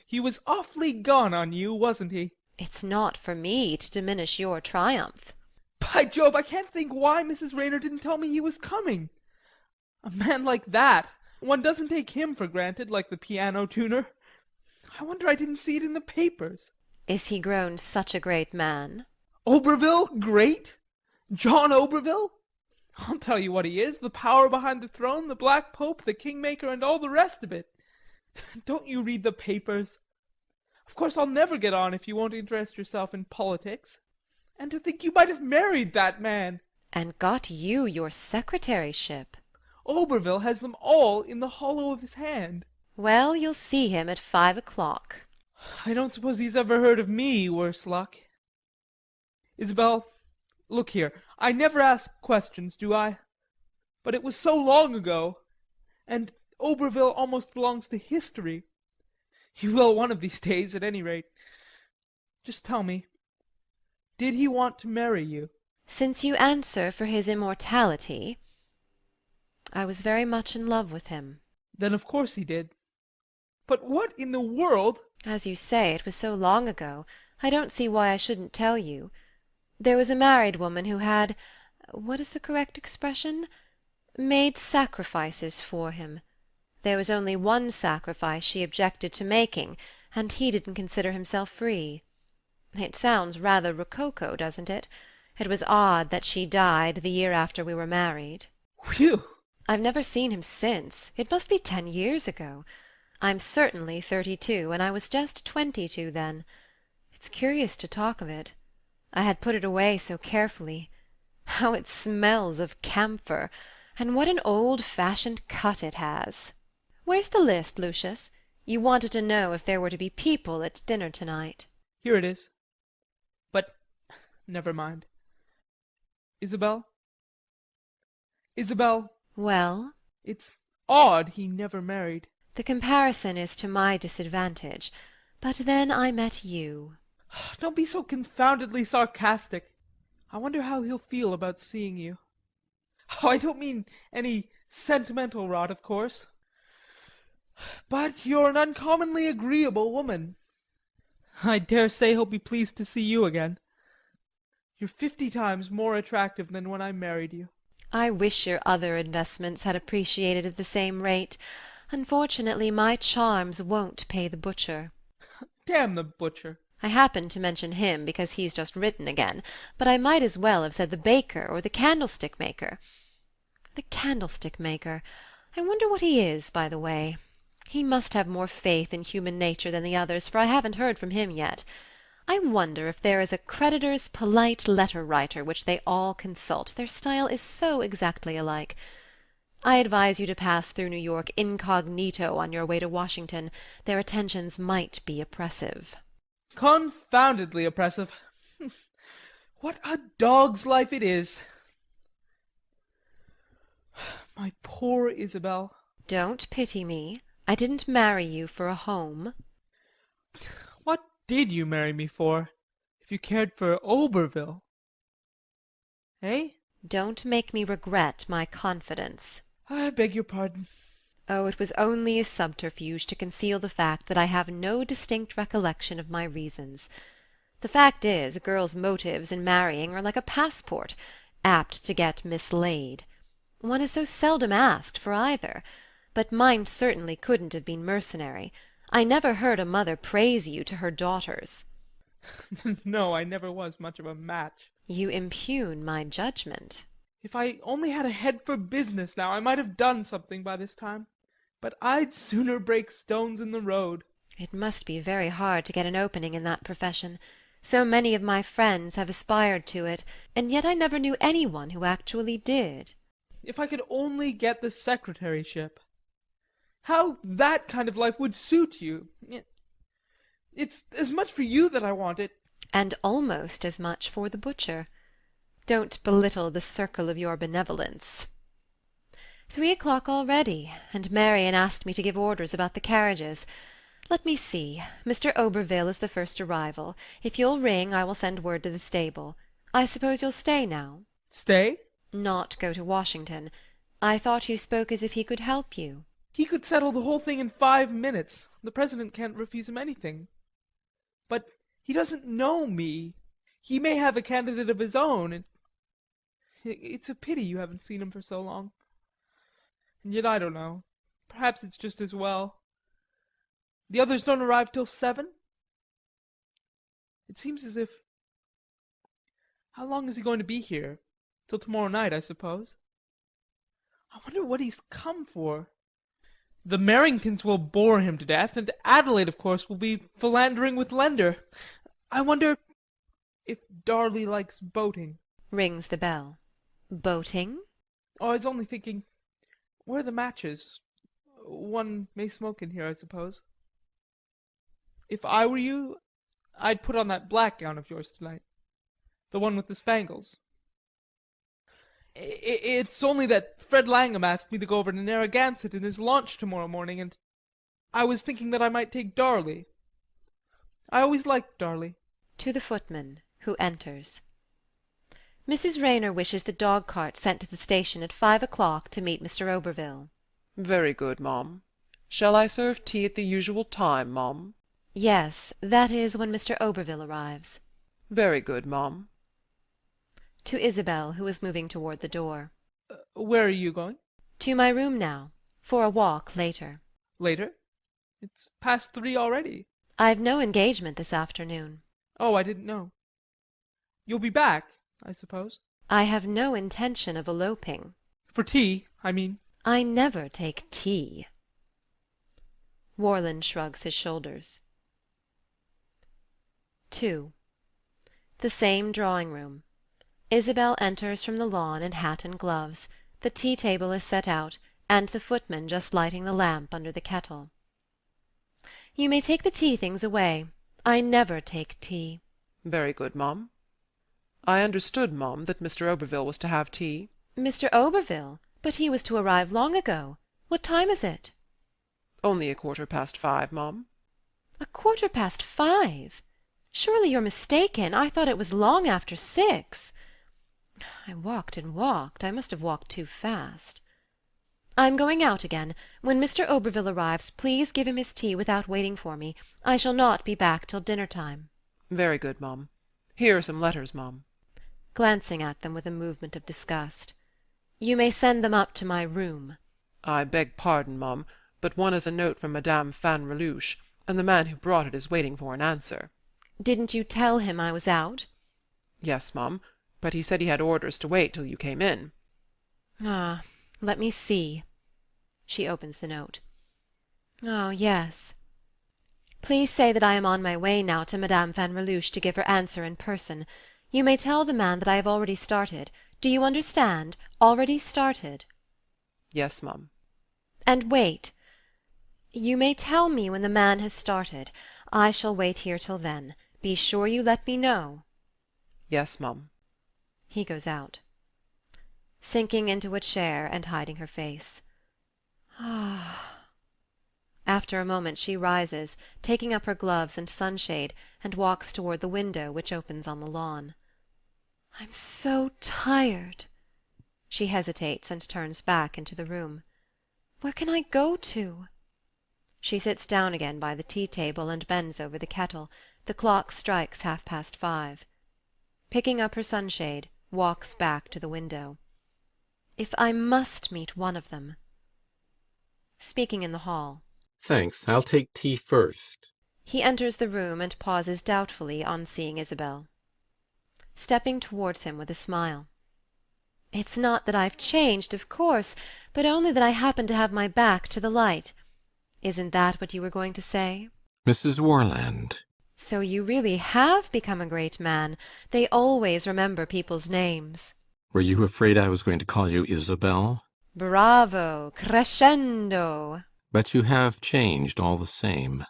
He was awfully gone on you, wasn't he? It's not for me to diminish your triumph. By Jove, I can't think why Mrs. Raynor didn't tell me he was coming. A man like that, one doesn't take him for granted like the piano tuner. I wonder I didn't see it in the papers. Is he grown such a great man? Oberville? Great? John Oberville? I'll tell you what he is, the power behind the throne, the Black Pope, the Kingmaker, and all the rest of it. Don't you read the papers? Of course I'll never get on if you won't interest yourself in politics. And to think you might have married that man! And got you your secretaryship. Oberville has them all in the hollow of his hand. Well, you'll see him at 5 o'clock. I don't suppose he's ever heard of me, worse luck. Isabel, look here, I never ask questions, do I? But it was so long ago, and Oberville almost belongs to history. He will one of these days, at any rate. Just tell me, did he want to marry you? Since you answer for his immortality, I was very much in love with him. Then of course he did. But what in the world... As you say, it was so long ago, I don't see why I shouldn't tell you. There was a married woman who had, what is the correct expression? Made sacrifices for him. There was only one sacrifice she objected to making, and he didn't consider himself free. It sounds rather rococo, doesn't it? It was odd that she died the year after we were married. Whew! I've never seen him since. It must be 10 years ago. I'm certainly 32, and I was just 22 then. It's curious to talk of it. I had put it away so carefully. How it smells of camphor, and what an old-fashioned cut it has. Where's the list, Lucius? You wanted to know if there were to be people at dinner tonight. Here it is. But never mind. Isabel? Isabel? Well? It's odd he never married. The comparison is to my disadvantage. But then I met you. Don't be so confoundedly sarcastic. I wonder how he'll feel about seeing you. Oh, I don't mean any sentimental rot, of course. But you're an uncommonly agreeable woman. I dare say he'll be pleased to see you again. You're 50 times more attractive than when I married you. I wish your other investments had appreciated at the same rate. Unfortunately, my charms won't pay the butcher. Damn the butcher. I happened to mention him because he's just written again, but I might as well have said the baker or the candlestick maker. The candlestick maker. I wonder what he is, by the way. He must have more faith in human nature than the others, for I haven't heard from him yet. I wonder if there is a creditor's polite letter-writer which they all consult. Their style is so exactly alike. I advise you to pass through New York incognito on your way to Washington. Their attentions might be oppressive. Confoundedly oppressive. What a dog's life it is. My poor Isabel. Don't pity me. I didn't marry you for a home. What did you marry me for, if you cared for Oberville? Eh? Don't make me regret my confidence. I beg your pardon. Oh, it was only a subterfuge to conceal the fact that I have no distinct recollection of my reasons. The fact is, a girl's motives in marrying are like a passport, apt to get mislaid. One is so seldom asked for either. But mine certainly couldn't have been mercenary. I never heard a mother praise you to her daughters. No, I never was much of a match. You impugn my judgment. If I only had a head for business now, I might have done something by this time. But I'd sooner break stones in the road. It must be very hard to get an opening in that profession. So many of my friends have aspired to it, and yet I never knew anyone who actually did. If I could only get the secretaryship. How that kind of life would suit you. It's as much for you that I want it. And almost as much for the butcher. Don't belittle the circle of your benevolence. 3 o'clock already, and Marian asked me to give orders about the carriages. Let me see. Mr. Oberville is the first arrival. If you'll ring, I will send word to the stable. I suppose you'll stay now? Stay? Not go to Washington. I thought you spoke as if he could help you. He could settle the whole thing in 5 minutes. The President can't refuse him anything. But he doesn't know me. He may have a candidate of his own, and it's a pity you haven't seen him for so long. And yet I don't know. Perhaps it's just as well. The others don't arrive till 7? It seems as if... How long is he going to be here? Till tomorrow night, I suppose. I wonder what he's come for. The Merringtons will bore him to death, and Adelaide, of course, will be philandering with Lender. I wonder if Darley likes boating. Rings the bell. Boating? Oh, I was only thinking, where are the matches? One may smoke in here, I suppose. If I were you, I'd put on that black gown of yours tonight. The one with the spangles. It's only that Fred Langham asked me to go over to Narragansett in his launch tomorrow morning, and I was thinking that I might take Darley. I always liked Darley. To the footman, who enters. Mrs. Raynor wishes the dog-cart sent to the station at 5 o'clock to meet Mr. Oberville. Very good, ma'am. Shall I serve tea at the usual time, ma'am? Yes, that is when Mr. Oberville arrives. Very good, ma'am. To Isabel, who is moving toward the door. Where are you going? To my room now, for a walk later. Later? It's past 3 already. I've no engagement this afternoon. Oh, I didn't know. You'll be back, I suppose? I have no intention of eloping. For tea, I mean. I never take tea. Warland shrugs his shoulders. 2. The same drawing-room. Isabel enters from the lawn in hat and gloves. The tea-table is set out, and the footman just lighting the lamp under the kettle. You may take the tea-things away. I never take tea. Very good, ma'am. I understood, ma'am, that Mr. Oberville was to have tea. Mr. Oberville? But he was to arrive long ago. What time is it? Only 5:15, Mum. 5:15? Surely you're mistaken. I thought it was long after 6. I walked and walked. I must have walked too fast. I'm going out again. When Mr. Oberville arrives, please give him his tea without waiting for me. I shall not be back till dinner-time. Very good, Mum. Here are some letters, Mum. Glancing at them with a movement of disgust. You may send them up to my room. I beg pardon, Mum, but one is a note from Madame Fanrelouche, and the man who brought it is waiting for an answer. Didn't you tell him I was out? Yes, Mum, but he said he had orders to wait till you came in. Ah, let me see. She opens the note. Oh, yes. Please say that I am on my way now to Madame Fanrelouche to give her answer in person. You may tell the man that I have already started. Do you understand? Already started. Yes, Mum. And wait. You may tell me when the man has started. I shall wait here till then. Be sure you let me know. Yes, Mum. He goes out. Sinking into a chair and hiding her face. Ah. After a moment she rises, taking up her gloves and sunshade, and walks toward the window which opens on the lawn. I'm so tired. She hesitates and turns back into the room. Where can I go to? She sits down again by the tea-table and bends over the kettle. The clock strikes 5:30. Picking up her sunshade, walks back to the window. If I must meet one of them. Speaking in the hall. Thanks. I'll take tea first. He enters the room and pauses doubtfully on seeing Isabel. Stepping towards him with a smile. It's not that I've changed, of course, but only that I happen to have my back to the light. Isn't that what you were going to say? Mrs. Warland. So you really have become a great man. They always remember people's names. Were you afraid I was going to call you Isabel? Bravo! Crescendo! But you have changed all the same.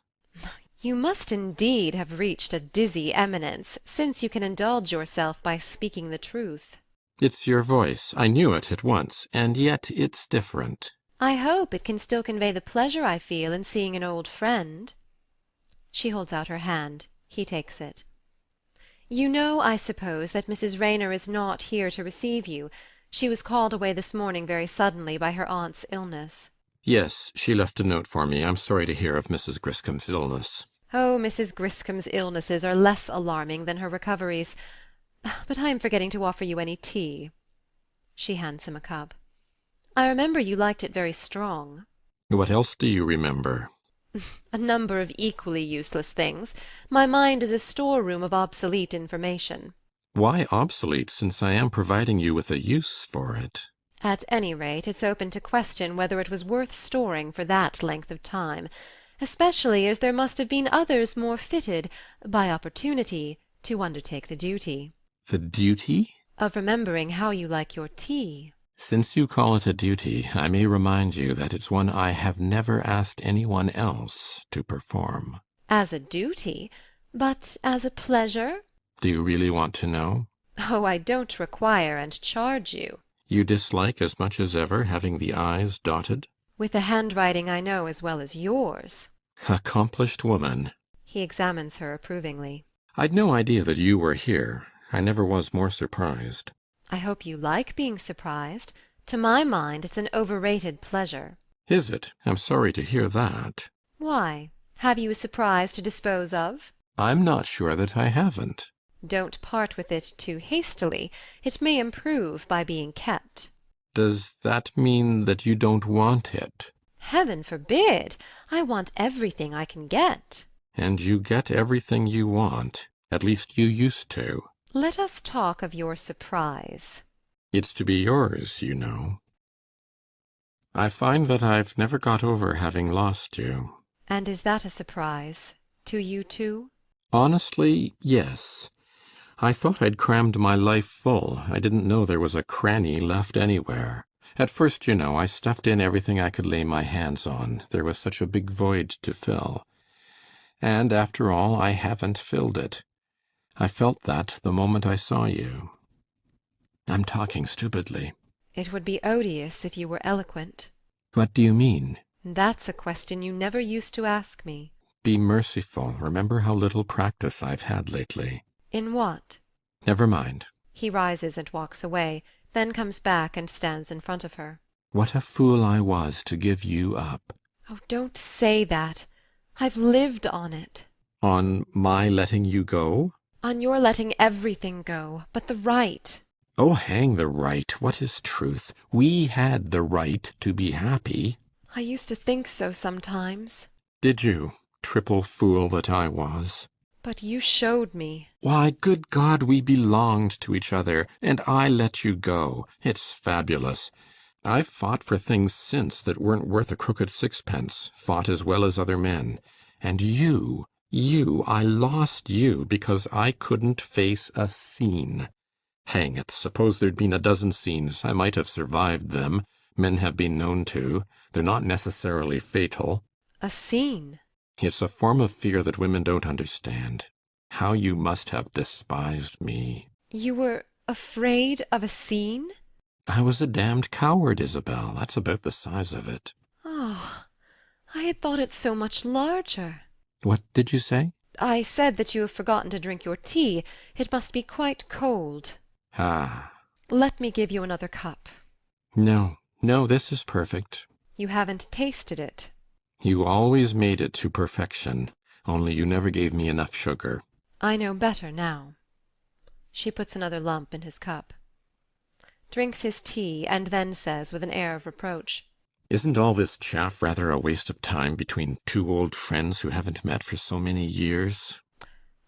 You must indeed have reached a dizzy eminence, since you can indulge yourself by speaking the truth. It's your voice. I knew it at once, and yet it's different. I hope it can still convey the pleasure I feel in seeing an old friend. She holds out her hand. He takes it. You know, I suppose, that Mrs. Raynor is not here to receive you. She was called away this morning very suddenly by her aunt's illness. Yes, she left a note for me. I'm sorry to hear of Mrs. Griscom's illness. Oh, Mrs. Griscom's illnesses are less alarming than her recoveries. But I am forgetting to offer you any tea. She hands him a cup. I remember you liked it very strong. What else do you remember? A number of equally useless things. My mind is a storeroom of obsolete information. Why obsolete, since I am providing you with a use for it? At any rate, it's open to question whether it was worth storing for that length of time, especially as there must have been others more fitted, by opportunity, to undertake the duty. The duty? Of remembering how you like your tea. Since you call it a duty, I may remind you that it's one I have never asked anyone else to perform. As a duty? But as a pleasure? Do you really want to know? Oh, I don't require and charge you. You dislike as much as ever having the I's dotted? With a handwriting I know as well as yours. Accomplished woman. He examines her approvingly. I'd no idea that you were here. I never was more surprised. I hope you like being surprised. To my mind, it's an overrated pleasure. Is it? I'm sorry to hear that. Why? Have you a surprise to dispose of? I'm not sure that I haven't. Don't part with it too hastily. It may improve by being kept. Does that mean that you don't want it? Heaven forbid! I want everything I can get. And you get everything you want. At least you used to. Let us talk of your surprise. It's to be yours, you know. I find that I've never got over having lost you. And is that a surprise? To you too? Honestly, yes. I thought I'd crammed my life full. I didn't know there was a cranny left anywhere. At first, you know, I stuffed in everything I could lay my hands on. There was such a big void to fill. And, after all, I haven't filled it. I felt that the moment I saw you. I'm talking stupidly. It would be odious if you were eloquent. What do you mean? That's a question you never used to ask me. Be merciful. Remember how little practice I've had lately. In what? Never mind. He rises and walks away, then comes back and stands in front of her. What a fool I was to give you up. Oh, don't say that. I've lived on it. On my letting you go? On your letting everything go, but the right. Oh, hang the right. What is truth? We had the right to be happy. I used to think so sometimes. Did you? Triple fool that I was. But you showed me. Why, good God, we belonged to each other, and I let you go. It's fabulous. I've fought for things since that weren't worth a crooked sixpence, fought as well as other men. And you, I lost you because I couldn't face a scene. Hang it, suppose there'd been a dozen scenes, I might have survived them. Men have been known to. They're not necessarily fatal. A scene? It's a form of fear that women don't understand. How you must have despised me. You were afraid of a scene? I was a damned coward, Isabel. That's about the size of it. Oh, I had thought it so much larger. What did you say? I said that you have forgotten to drink your tea. It must be quite cold. Ah. Let me give you another cup. No, this is perfect. You haven't tasted it. You always made it to perfection, only you never gave me enough sugar. I know better now. She puts another lump in his cup. Drinks his tea, and then says, with an air of reproach, Isn't all this chaff rather a waste of time between two old friends who haven't met for so many years?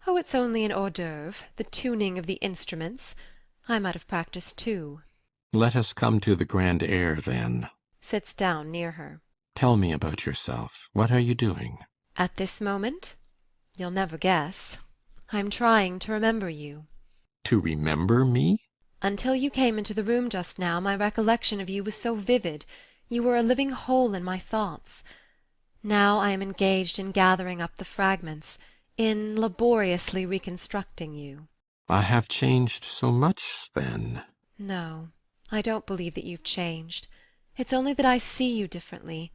Oh, it's only an hors d'oeuvre, the tuning of the instruments. I might have practiced too. Let us come to the grand air, then. Sits down near her. Tell me about yourself. What are you doing? At this moment? You'll never guess. I'm trying to remember you. To remember me? Until you came into the room just now, my recollection of you was so vivid. You were a living whole in my thoughts. Now I am engaged in gathering up the fragments, in laboriously reconstructing you. I have changed so much, then. No, I don't believe that you've changed. It's only that I see you differently.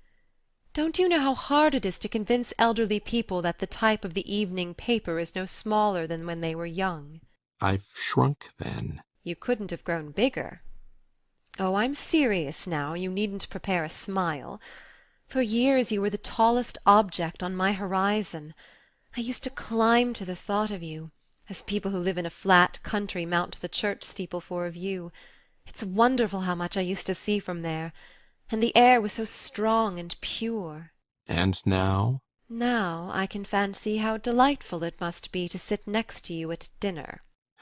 Don't you know how hard it is to convince elderly people that the type of the evening paper is no smaller than when they were young? I've shrunk, then. You couldn't have grown bigger. Oh, I'm serious now. You needn't prepare a smile. For years you were the tallest object on my horizon. I used to climb to the thought of you, as people who live in a flat country mount to the church steeple for a view. It's wonderful how much I used to see from there. And the air was so strong and pure. And now? Now I can fancy how delightful it must be to sit next to you at dinner.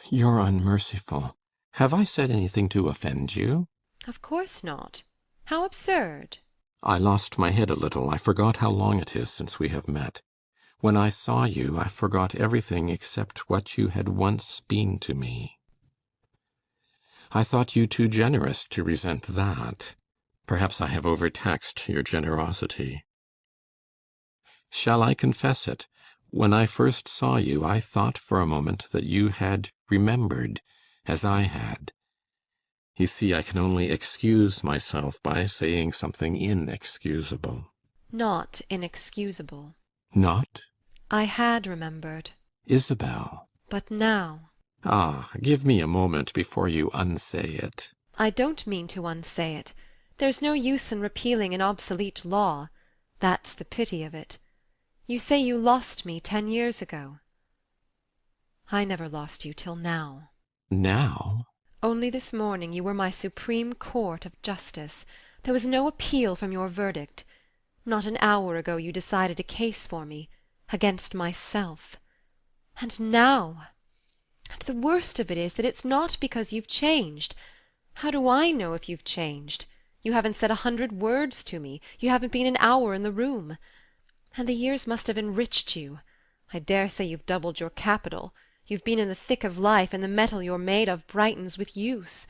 You're unmerciful. Have I said anything to offend you? Of course not. How absurd. I lost my head a little. I forgot how long it is since we have met. When I saw you, I forgot everything except what you had once been to me. I thought you too generous to resent that. Perhaps I have overtaxed your generosity. Shall I confess it? When I first saw you, I thought for a moment that you had remembered, as I had. You see, I can only excuse myself by saying something inexcusable. Not inexcusable. Not? I had remembered. Isabel. But now. Ah, give me a moment before you unsay it. I don't mean to unsay it. There's no use in repealing an obsolete law. That's the pity of it. You say you lost me 10 years ago. I never lost you till now. Now? Only this morning you were my supreme court of justice. There was no appeal from your verdict. Not an hour ago you decided a case for me, against myself. And now! And the worst of it is that it's not because you've changed. How do I know if you've changed? You haven't said 100 words to me. You haven't been an hour in the room. And the years must have enriched you. I dare say you've doubled your capital. You've been in the thick of life, and the metal you're made of brightens with use.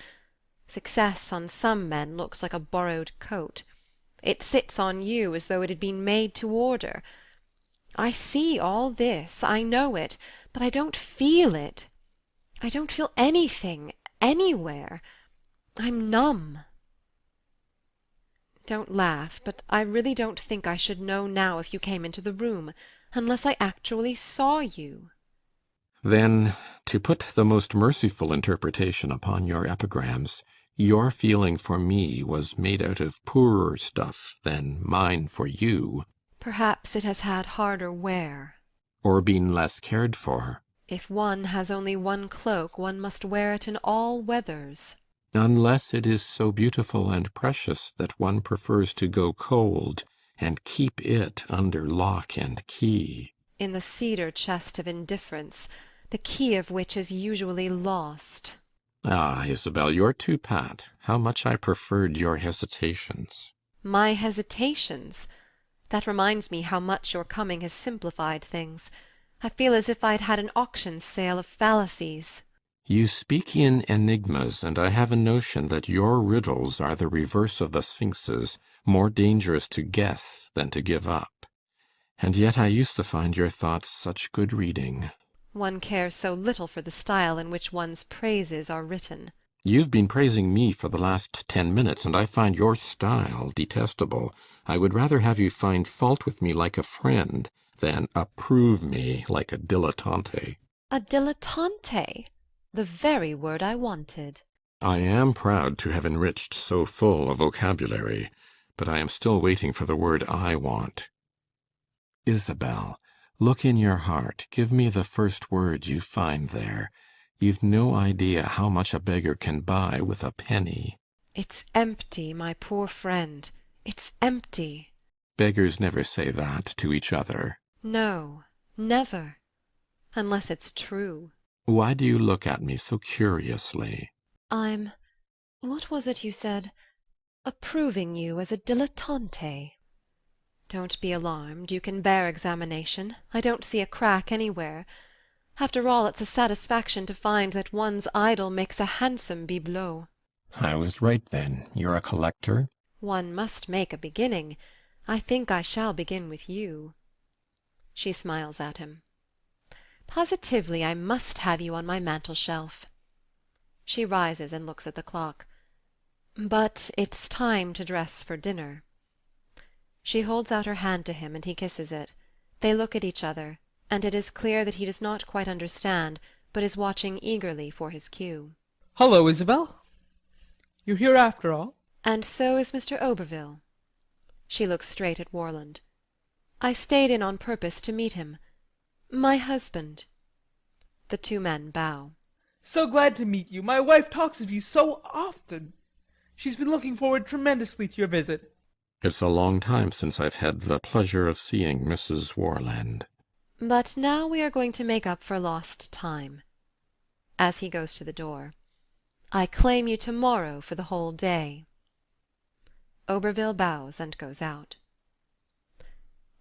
Success on some men looks like a borrowed coat. It sits on you as though it had been made to order. I see all this, I know it, but I don't feel it. I don't feel anything, anywhere. I'm numb. Don't laugh, but I really don't think I should know now if you came into the room, unless I actually saw you. Then, to put the most merciful interpretation upon your epigrams, your feeling for me was made out of poorer stuff than mine for you. Perhaps it has had harder wear. Or been less cared for. If one has only one cloak, one must wear it in all weathers. Unless it is so beautiful and precious that one prefers to go cold and keep it under lock and key. In the cedar chest of indifference, the key of which is usually lost. Ah, Isabel, you're too pat. How much I preferred your hesitations. My hesitations? That reminds me how much your coming has simplified things. I feel as if I'd had an auction sale of fallacies. You speak in enigmas, and I have a notion that your riddles are the reverse of the Sphinx's, more dangerous to guess than to give up. And yet I used to find your thoughts such good reading. One cares so little for the style in which one's praises are written. You've been praising me for the last 10 minutes, and I find your style detestable. I would rather have you find fault with me like a friend than approve me like a dilettante. A dilettante? The very word I wanted. I am proud to have enriched so full a vocabulary, but I am still waiting for the word I want. Isabel, look in your heart. Give me the first word you find there. You've no idea how much a beggar can buy with a penny. It's empty, my poor friend. It's empty. Beggars never say that to each other. No, never. Unless it's true. Why do you look at me so curiously? What was it you said? Approving you as a dilettante. Don't be alarmed. You can bear examination. I don't see a crack anywhere. After all, it's a satisfaction to find that one's idol makes a handsome bibelot. I was right, then. You're a collector? One must make a beginning. I think I shall begin with you. She smiles at him. Positively, I must have you on my mantel-shelf. She rises and looks at the clock. But it's time to dress for dinner. She holds out her hand to him, and he kisses it. They look at each other, and it is clear that he does not quite understand, but is watching eagerly for his cue. Hullo, Isabel. You're here after all? And so is Mr. Oberville. She looks straight at Warland. I stayed in on purpose to meet him. My husband. The two men bow. So glad to meet you. My wife talks of you so often. She's been looking forward tremendously to your visit. It's a long time since I've had the pleasure of seeing Mrs. Warland. But now we are going to make up for lost time. As he goes to the door. I claim you tomorrow for the whole day. Oberville bows and goes out.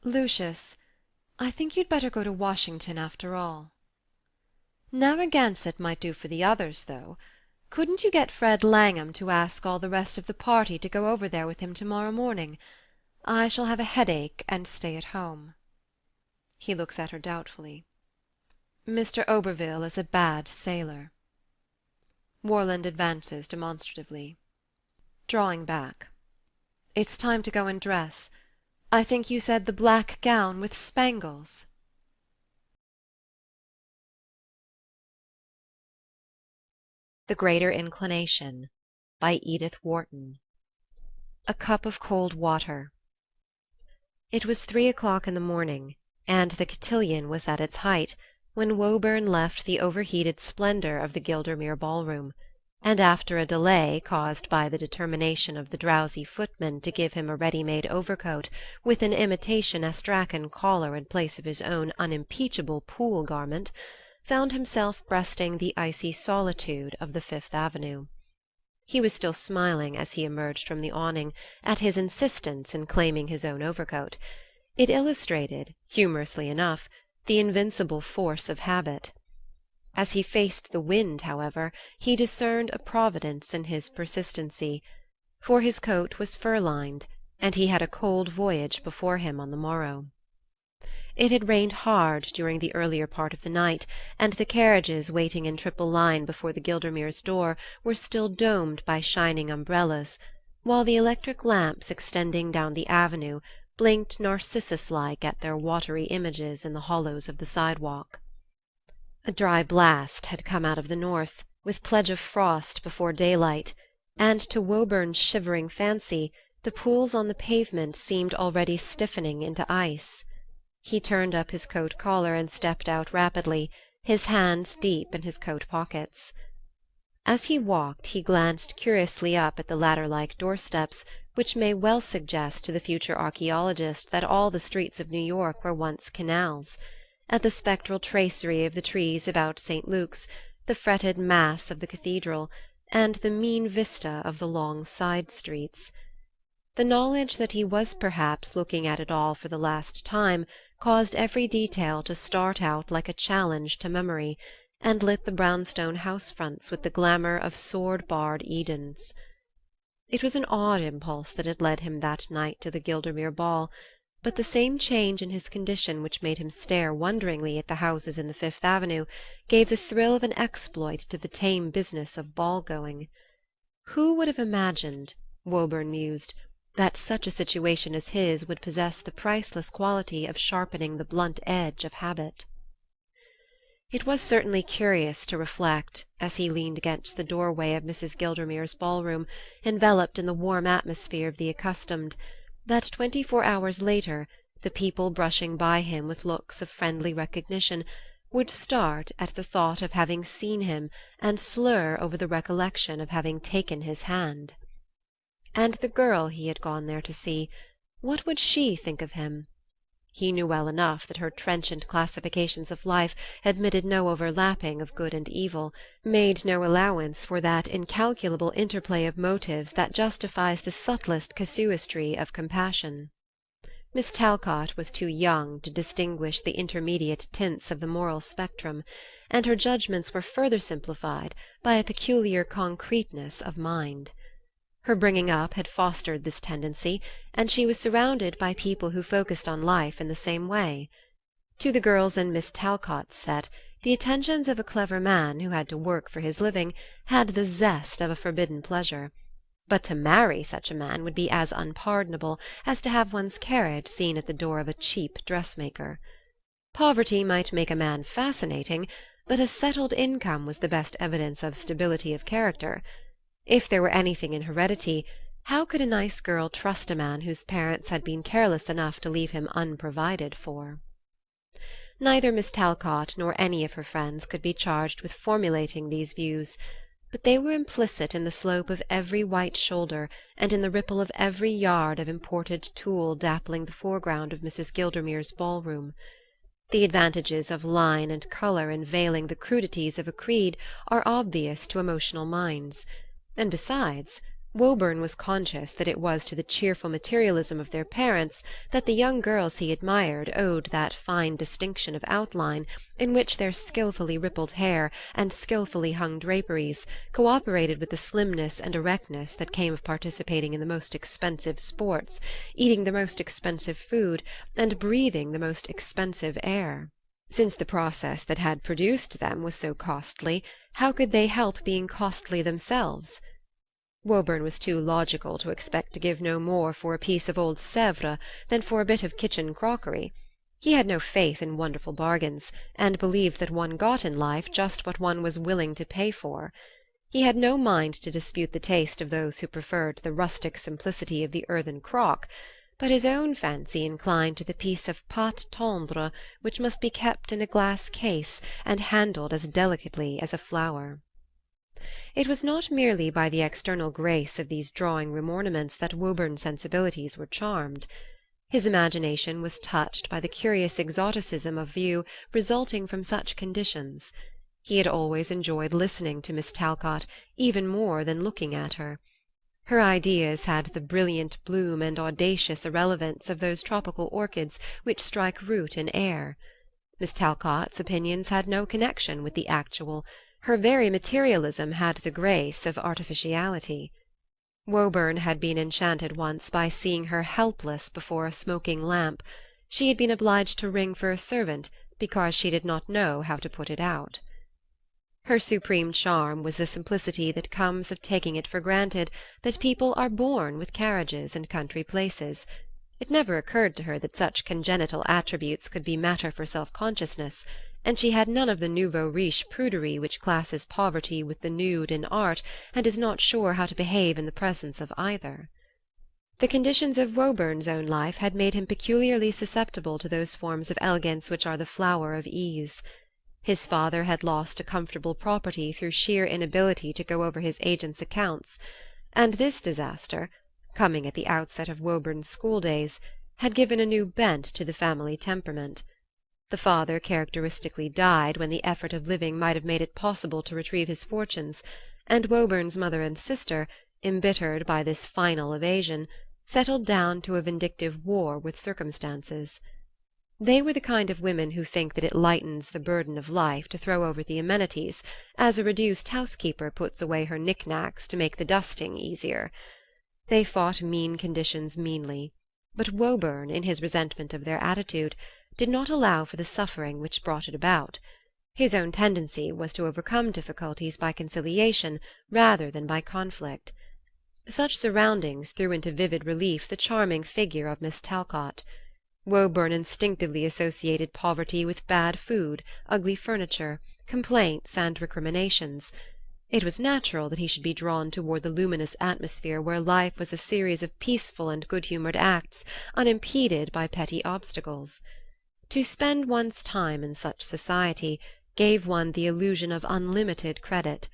Lucius, I think you'd better go to Washington after all. Narragansett might do for the others, though. Couldn't you get Fred Langham to ask all the rest of the party to go over there with him tomorrow morning? I shall have a headache and stay at home. He looks at her doubtfully. Mr. Oberville is a bad sailor. Warland advances demonstratively. Drawing back. It's time to go and dress. I think you said the black gown with spangles. The Greater Inclination by Edith Wharton. A cup of cold water. It was 3 o'clock in the morning, and the cotillion was at its height, when Woburn left the overheated splendor of the Gildermere ballroom, and after a delay caused by the determination of the drowsy footman to give him a ready-made overcoat with an imitation Astrakhan collar in place of his own unimpeachable Poole garment, found himself breasting the icy solitude of the Fifth Avenue. He was still smiling as he emerged from the awning at his insistence in claiming his own overcoat. It illustrated, humorously enough, the invincible force of habit. As he faced the wind, however, he discerned a providence in his persistency, for his coat was fur-lined, and he had a cold voyage before him on the morrow. It had rained hard during the earlier part of the night, and the carriages waiting in triple line before the Gildermeres' door were still domed by shining umbrellas, while the electric lamps extending down the avenue blinked narcissus-like at their watery images in the hollows of the sidewalk. A dry blast had come out of the north, with pledge of frost before daylight, and to Woburn's shivering fancy the pools on the pavement seemed already stiffening into ice. He turned up his coat collar and stepped out rapidly, his hands deep in his coat pockets. As he walked he glanced curiously up at the ladder-like doorsteps, which may well suggest to the future archaeologist that all the streets of New York were once canals, at the spectral tracery of the trees about St. Luke's, the fretted mass of the cathedral, and the mean vista of the long side streets. The knowledge that he was perhaps looking at it all for the last time caused every detail to start out like a challenge to memory, and lit the brownstone house-fronts with the glamour of sword-barred Edens. It was an odd impulse that had led him that night to the Gildermere ball, but the same change in his condition which made him stare wonderingly at the houses in the Fifth Avenue gave the thrill of an exploit to the tame business of ball-going. Who would have imagined, Woburn mused, that such a situation as his would possess the priceless quality of sharpening the blunt edge of habit? It was certainly curious to reflect, as he leaned against the doorway of Mrs. Gildermere's ballroom, enveloped in the warm atmosphere of the accustomed, that 24 hours later the people brushing by him with looks of friendly recognition would start at the thought of having seen him and slur over the recollection of having taken his hand. And the girl he had gone there to see, what would she think of him? He knew well enough that her trenchant classifications of life admitted no overlapping of good and evil, made no allowance for that incalculable interplay of motives that justifies the subtlest casuistry of compassion. Miss Talcott was too young to distinguish the intermediate tints of the moral spectrum, and her judgments were further simplified by a peculiar concreteness of mind. Her bringing up had fostered this tendency, and she was surrounded by people who focused on life in the same way. To the girls in Miss Talcott's set, the attentions of a clever man who had to work for his living had the zest of a forbidden pleasure, but to marry such a man would be as unpardonable as to have one's carriage seen at the door of a cheap dressmaker. Poverty might make a man fascinating, but a settled income was the best evidence of stability of character. If there were anything in heredity, how could a nice girl trust a man whose parents had been careless enough to leave him unprovided for? Neither Miss Talcott nor any of her friends could be charged with formulating these views, but they were implicit in the slope of every white shoulder and in the ripple of every yard of imported tulle dappling the foreground of Mrs. Gildermere's ballroom. The advantages of line and color in veiling the crudities of a creed are obvious to emotional minds. And besides, Woburn was conscious that it was to the cheerful materialism of their parents that the young girls he admired owed that fine distinction of outline in which their skilfully rippled hair and skilfully hung draperies cooperated with the slimness and erectness that came of participating in the most expensive sports, eating the most expensive food, and breathing the most expensive air. Since the process that had produced them was so costly, how could they help being costly themselves? Woburn was too logical to expect to give no more for a piece of old Sèvres than for a bit of kitchen crockery. He had no faith in wonderful bargains, and believed that one got in life just what one was willing to pay for. He had no mind to dispute the taste of those who preferred the rustic simplicity of the earthen crock, but his own fancy inclined to the piece of pâte tendre which must be kept in a glass case and handled as delicately as a flower. It was not merely by the external grace of these drawing-room ornaments that Woburn's sensibilities were charmed. His imagination was touched by the curious exoticism of view resulting from such conditions. He had always enjoyed listening to Miss Talcott even more than looking at her. Her ideas had the brilliant bloom and audacious irrelevance of those tropical orchids which strike root in air. Miss Talcott's opinions had no connection with the actual. Her very materialism had the grace of artificiality. Woburn had been enchanted once by seeing her helpless before a smoking lamp. She had been obliged to ring for a servant because she did not know how to put it out. Her supreme charm was the simplicity that comes of taking it for granted that people are born with carriages and country places. It never occurred to her that such congenital attributes could be matter for self-consciousness, and she had none of the nouveau riche prudery which classes poverty with the nude in art and is not sure how to behave in the presence of either. The conditions of Woburn's own life had made him peculiarly susceptible to those forms of elegance which are the flower of ease. His father had lost a comfortable property through sheer inability to go over his agent's accounts, and this disaster, coming at the outset of Woburn's schooldays, had given a new bent to the family temperament. The father characteristically died when the effort of living might have made it possible to retrieve his fortunes, and Woburn's mother and sister, embittered by this final evasion, settled down to a vindictive war with circumstances. They were the kind of women who think that it lightens the burden of life to throw over the amenities, as a reduced housekeeper puts away her knick-knacks to make the dusting easier. They fought mean conditions meanly, but Woburn, in his resentment of their attitude, did not allow for the suffering which brought it about. His own tendency was to overcome difficulties by conciliation rather than by conflict. Such surroundings threw into vivid relief the charming figure of Miss Talcott. Woburn instinctively associated poverty with bad food, ugly furniture, complaints and recriminations. It was natural that he should be drawn toward the luminous atmosphere where life was a series of peaceful and good-humored acts, unimpeded by petty obstacles. To spend one's time in such society gave one the illusion of unlimited credit,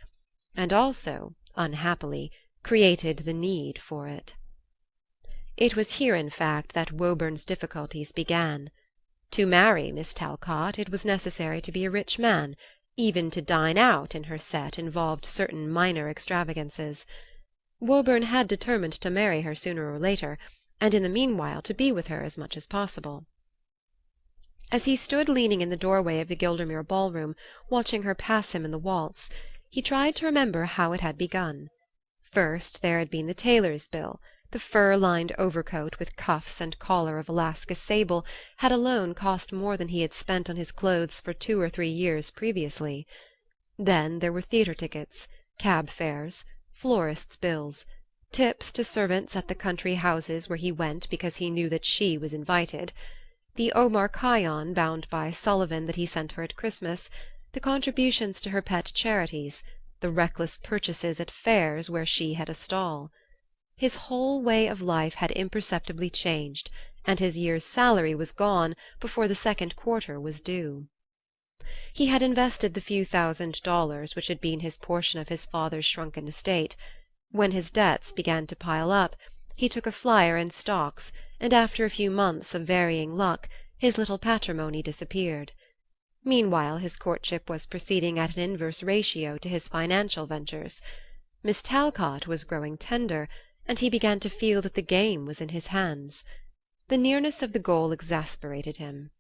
and also, unhappily, created the need for it. It was here, in fact, that Woburn's difficulties began. To marry Miss Talcott it was necessary to be a rich man. Even to dine out in her set involved certain minor extravagances. Woburn had determined to marry her sooner or later, and in the meanwhile to be with her as much as possible. As he stood leaning in the doorway of the Gildermere ballroom, watching her pass him in the waltz, he tried to remember how it had begun. First there had been the tailor's bill. The fur-lined overcoat with cuffs and collar of Alaska sable had alone cost more than he had spent on his clothes for 2 or 3 years previously. Then there were theatre tickets, cab fares, florists' bills, tips to servants at the country houses where he went because he knew that she was invited, the Omar Khayyam bound by Sullivan that he sent her at Christmas, the contributions to her pet charities, the reckless purchases at fairs where she had a stall. His whole way of life had imperceptibly changed, and his year's salary was gone before the second quarter was due. He had invested the few $1,000s which had been his portion of his father's shrunken estate. When his debts began to pile up, he took a flyer in stocks, and after a few months of varying luck, his little patrimony disappeared. Meanwhile his courtship was proceeding at an inverse ratio to his financial ventures. Miss Talcott was growing tender, and he began to feel that the game was in his hands. The nearness of the goal exasperated him.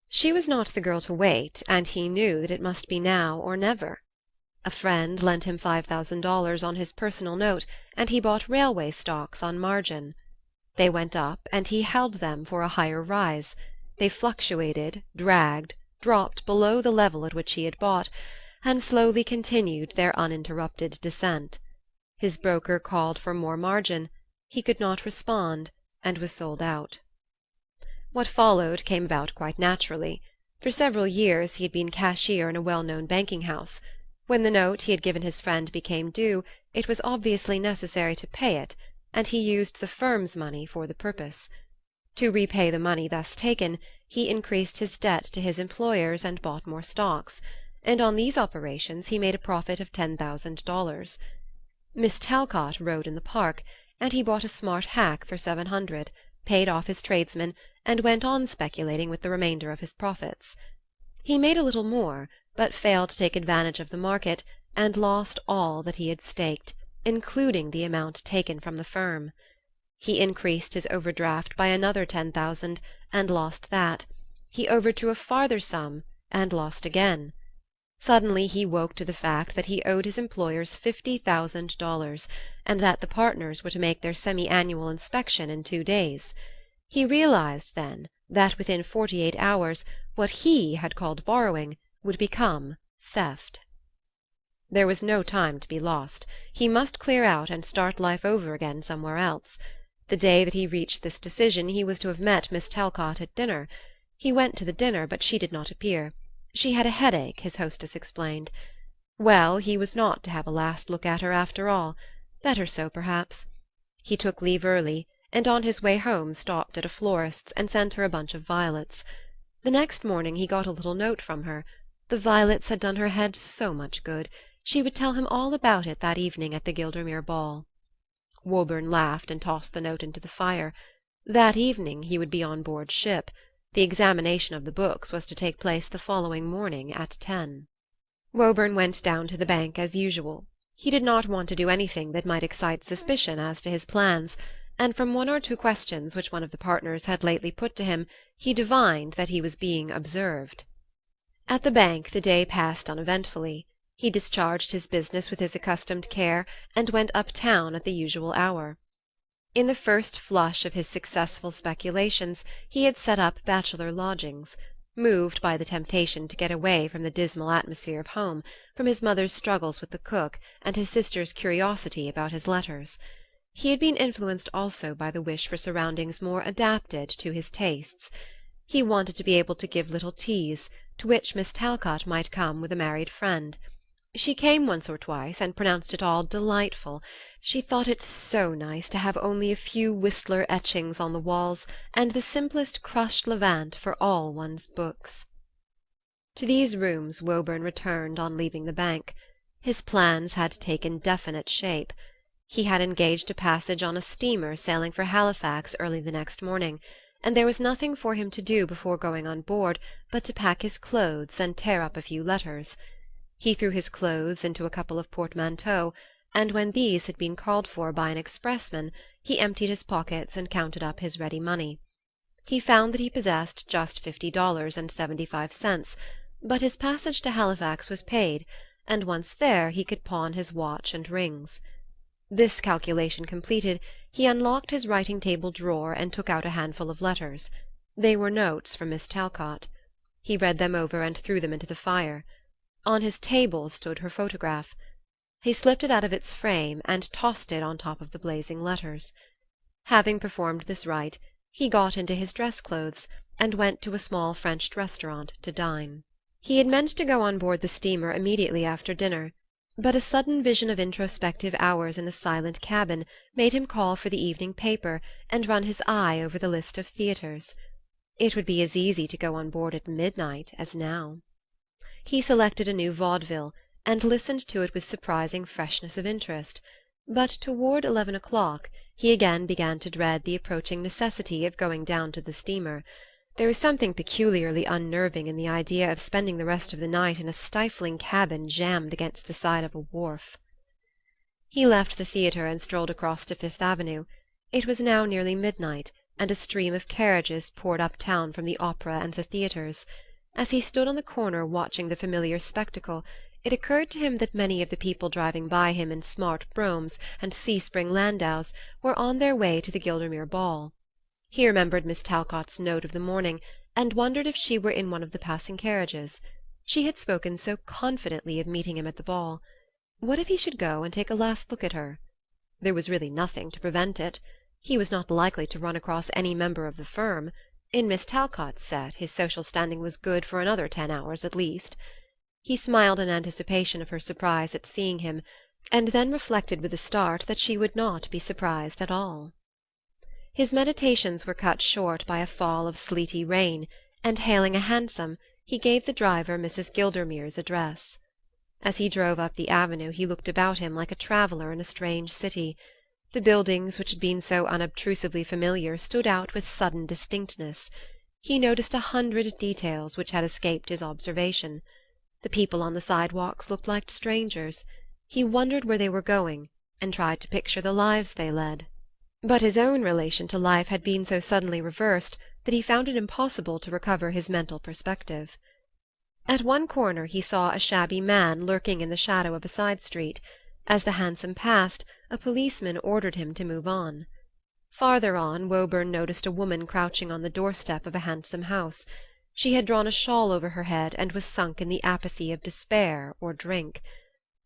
She was not the girl to wait, and he knew that it must be now or never. A friend lent him $5,000 on his personal note, and he bought railway stocks on margin. They went up, and he held them for a higher rise. They fluctuated, dragged, dropped below the level at which he had bought, and slowly continued their uninterrupted descent. His broker called for more margin. He could not respond, and was sold out. What followed came about quite naturally. For several years he had been cashier in a well-known banking house. When the note he had given his friend became due, it was obviously necessary to pay it, and he used the firm's money for the purpose. To repay the money thus taken, he increased his debt to his employers and bought more stocks, and on these operations he made a profit of $10,000. Miss Talcott rode in the park, and he bought a smart hack for $700, paid off his tradesmen, and went on speculating with the remainder of his profits. He made a little more, but failed to take advantage of the market, and lost all that he had staked, including the amount taken from the firm. He increased his overdraft by another $10,000, and lost that. He overdrew a farther sum, and lost again. Suddenly he woke to the fact that he owed his employers $50,000, and that the partners were to make their semi-annual inspection in 2 days. He realized, then, that within 48 hours what he had called borrowing would become theft. There was no time to be lost. He must clear out and start life over again somewhere else. The day that he reached this decision he was to have met Miss Talcott at dinner. He went to the dinner, but she did not appear. She had a headache, his hostess explained. Well, he was not to have a last look at her after all. Better so, perhaps. He took leave early, and on his way home stopped at a florist's and sent her a bunch of violets. The next morning he got a little note from her. The violets had done her head so much good. She would tell him all about it that evening at the Gildermere ball. Woburn laughed and tossed the note into the fire. That evening he would be on board ship. The examination of the books was to take place the following morning at 10. Woburn went down to the bank as usual. He did not want to do anything that might excite suspicion as to his plans, and from one or two questions which one of the partners had lately put to him he divined that he was being observed. At the bank the day passed uneventfully. He discharged his business with his accustomed care and went up-town at the usual hour. In the first flush of his successful speculations he had set up bachelor lodgings, moved by the temptation to get away from the dismal atmosphere of home, from his mother's struggles with the cook and his sister's curiosity about his letters. He had been influenced also by the wish for surroundings more adapted to his tastes. He wanted to be able to give little teas, to which Miss Talcott might come with a married friend. She came once or twice and pronounced it all delightful. She thought it so nice to have only a few Whistler etchings on the walls and the simplest crushed levant for all one's books. To these rooms Woburn returned on leaving the bank. His plans had taken definite shape. He had engaged a passage on a steamer sailing for Halifax early the next morning, and there was nothing for him to do before going on board but to pack his clothes and tear up a few letters. He threw his clothes into a couple of portmanteaux, and when these had been called for by an expressman he emptied his pockets and counted up his ready money. He found that he possessed just $50.75, but his passage to Halifax was paid, and once there he could pawn his watch and rings. This calculation completed, he unlocked his writing-table drawer and took out a handful of letters. They were notes from Miss Talcott. He read them over and threw them into the fire. On his table stood her photograph. He slipped it out of its frame and tossed it on top of the blazing letters. Having performed this rite, he got into his dress-clothes and went to a small French restaurant to dine. He had meant to go on board the steamer immediately after dinner, but a sudden vision of introspective hours in a silent cabin made him call for the evening paper and run his eye over the list of theatres. It would be as easy to go on board at midnight as now. He selected a new vaudeville, and listened to it with surprising freshness of interest, but toward 11 o'clock he again began to dread the approaching necessity of going down to the steamer. There was something peculiarly unnerving in the idea of spending the rest of the night in a stifling cabin jammed against the side of a wharf. He left the theatre and strolled across to Fifth Avenue. It was now nearly midnight, and a stream of carriages poured up-town from the opera and the theatres. As he stood on the corner watching the familiar spectacle, it occurred to him that many of the people driving by him in smart broughams and C-spring landaus were on their way to the Gildermere ball. He remembered Miss Talcott's note of the morning, and wondered if she were in one of the passing carriages. She had spoken so confidently of meeting him at the ball. What if he should go and take a last look at her? There was really nothing to prevent it. He was not likely to run across any member of the firm. In Miss Talcott's set his social standing was good for another 10 hours at least. He smiled in anticipation of her surprise at seeing him, and then reflected with a start that she would not be surprised at all. His meditations were cut short by a fall of sleety rain, and hailing a hansom, he gave the driver Mrs. Gildermere's address. As he drove up the avenue he looked about him like a traveller in a strange city. The buildings which had been so unobtrusively familiar stood out with sudden distinctness. He noticed 100 details which had escaped his observation. The people on the sidewalks looked like strangers. He wondered where they were going, and tried to picture the lives they led. But his own relation to life had been so suddenly reversed that he found it impossible to recover his mental perspective. At one corner he saw a shabby man lurking in the shadow of a side street. As the hansom passed, a policeman ordered him to move on. Farther on, Woburn noticed a woman crouching on the doorstep of a handsome house. She had drawn a shawl over her head and was sunk in the apathy of despair or drink.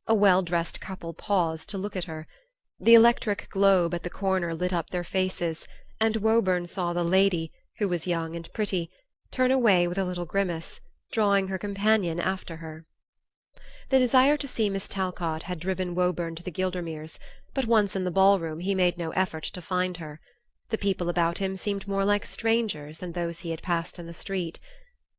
A well-dressed couple paused to look at her. The electric globe at the corner lit up their faces, and Woburn saw the lady, who was young and pretty, turn away with a little grimace, drawing her companion after her. The desire to see Miss Talcott had driven Woburn to the Gildermeres, but once in the ballroom he made no effort to find her. The people about him seemed more like strangers than those he had passed in the street.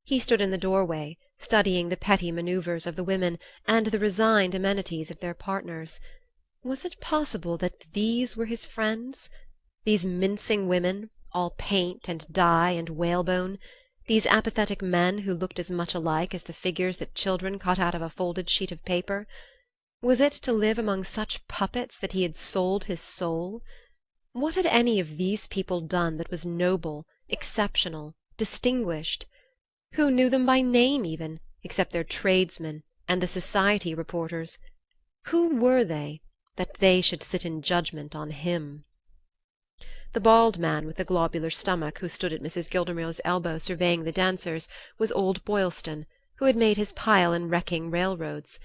He stood in the doorway, studying the petty manoeuvres of the women and the resigned amenities of their partners. Was it possible that these were his friends? These mincing women, all paint and dye and whalebone, these apathetic men who looked as much alike as the figures that children cut out of a folded sheet of paper? Was it to live among such puppets that he had sold his soul? What had any of these people done that was noble, exceptional, distinguished? Who knew them by name even, except their tradesmen and the society reporters? Who were they, that they should sit in judgment on him? The bald man with the globular stomach who stood at Mrs. Gildermere's elbow surveying the dancers was old Boylston, who had made his pile in wrecking railroads.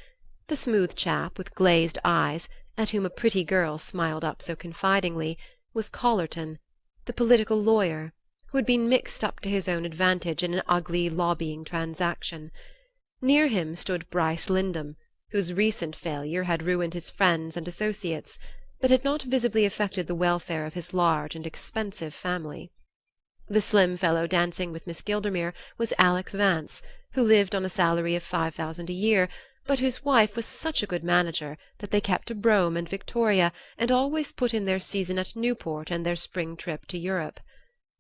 The smooth chap with glazed eyes, at whom a pretty girl smiled up so confidingly, was Collerton, the political lawyer, who had been mixed up to his own advantage in an ugly lobbying transaction. Near him stood Bryce Lindham, whose recent failure had ruined his friends and associates, but had not visibly affected the welfare of his large and expensive family. The slim fellow dancing with Miss Gildermere was Alec Vance, who lived on a salary of $5,000 a year, but whose wife was such a good manager that they kept a brougham and victoria, and always put in their season at Newport and their spring trip to Europe.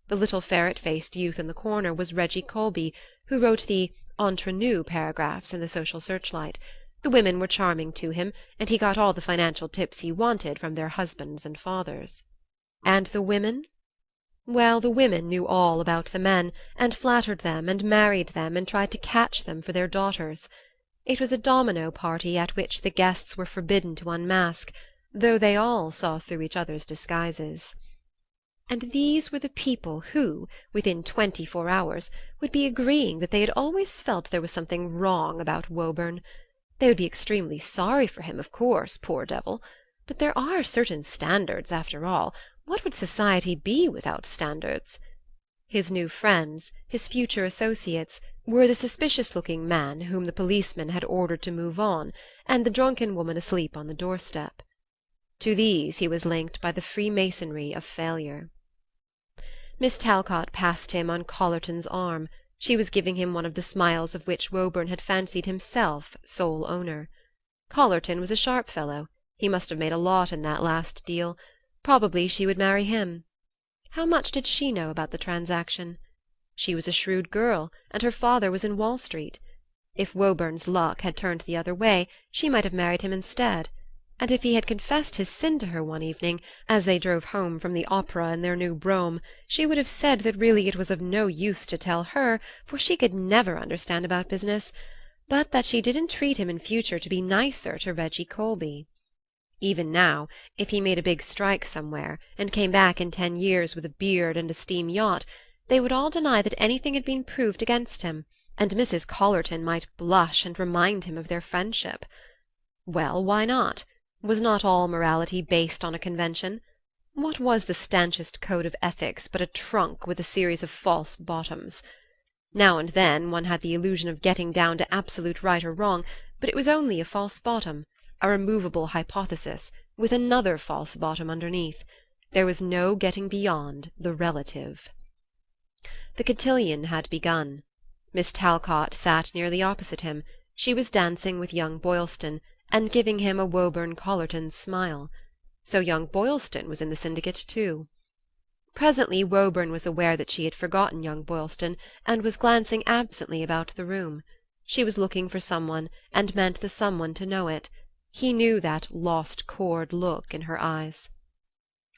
The little ferret-faced youth in the corner was Reggie Colby, who wrote the entre nous paragraphs in the Social Searchlight. The women were charming to him, and he got all the financial tips he wanted from their husbands and fathers. And the women? Well, the women knew all about the men, and flattered them, and married them, and tried to catch them for their daughters. It was a domino party at which the guests were forbidden to unmask, though they all saw through each other's disguises. And these were the people who, within 24 hours, would be agreeing that they had always felt there was something wrong about Woburn. They would be extremely sorry for him, of course, poor devil, but there are certain standards, after all. What would society be without standards? His new friends, his future associates, were the suspicious-looking man whom the policeman had ordered to move on, and the drunken woman asleep on the doorstep. To these he was linked by the freemasonry of failure. Miss Talcott passed him on Collerton's arm. She was giving him one of the smiles of which Woburn had fancied himself sole owner. Collerton was a sharp fellow. He must have made a lot in that last deal. Probably she would marry him. How much did she know about the transaction? She was a shrewd girl, and her father was in Wall Street. If Woburn's luck had turned the other way, she might have married him instead. And if he had confessed his sin to her one evening, as they drove home from the opera in their new brougham, she would have said that really it was of no use to tell her, for she could never understand about business, but that she did entreat him in future to be nicer to Reggie Colby. Even now, if he made a big strike somewhere, and came back in 10 years with a beard and a steam yacht, they would all deny that anything had been proved against him, and Mrs. Collerton might blush and remind him of their friendship. Well, why not? Was not all morality based on a convention? What was the stanchest code of ethics but a trunk with a series of false bottoms? Now and then one had the illusion of getting down to absolute right or wrong, but it was only a false bottom, a removable hypothesis, with another false bottom underneath. There was no getting beyond the relative. The cotillion had begun. Miss Talcott sat nearly opposite him. She was dancing with young Boylston, and giving him a Woburn Collerton smile. So young Boylston was in the syndicate too. Presently Woburn was aware that she had forgotten young Boylston, and was glancing absently about the room. She was looking for someone, and meant the someone to know it. He knew that lost chord look in her eyes.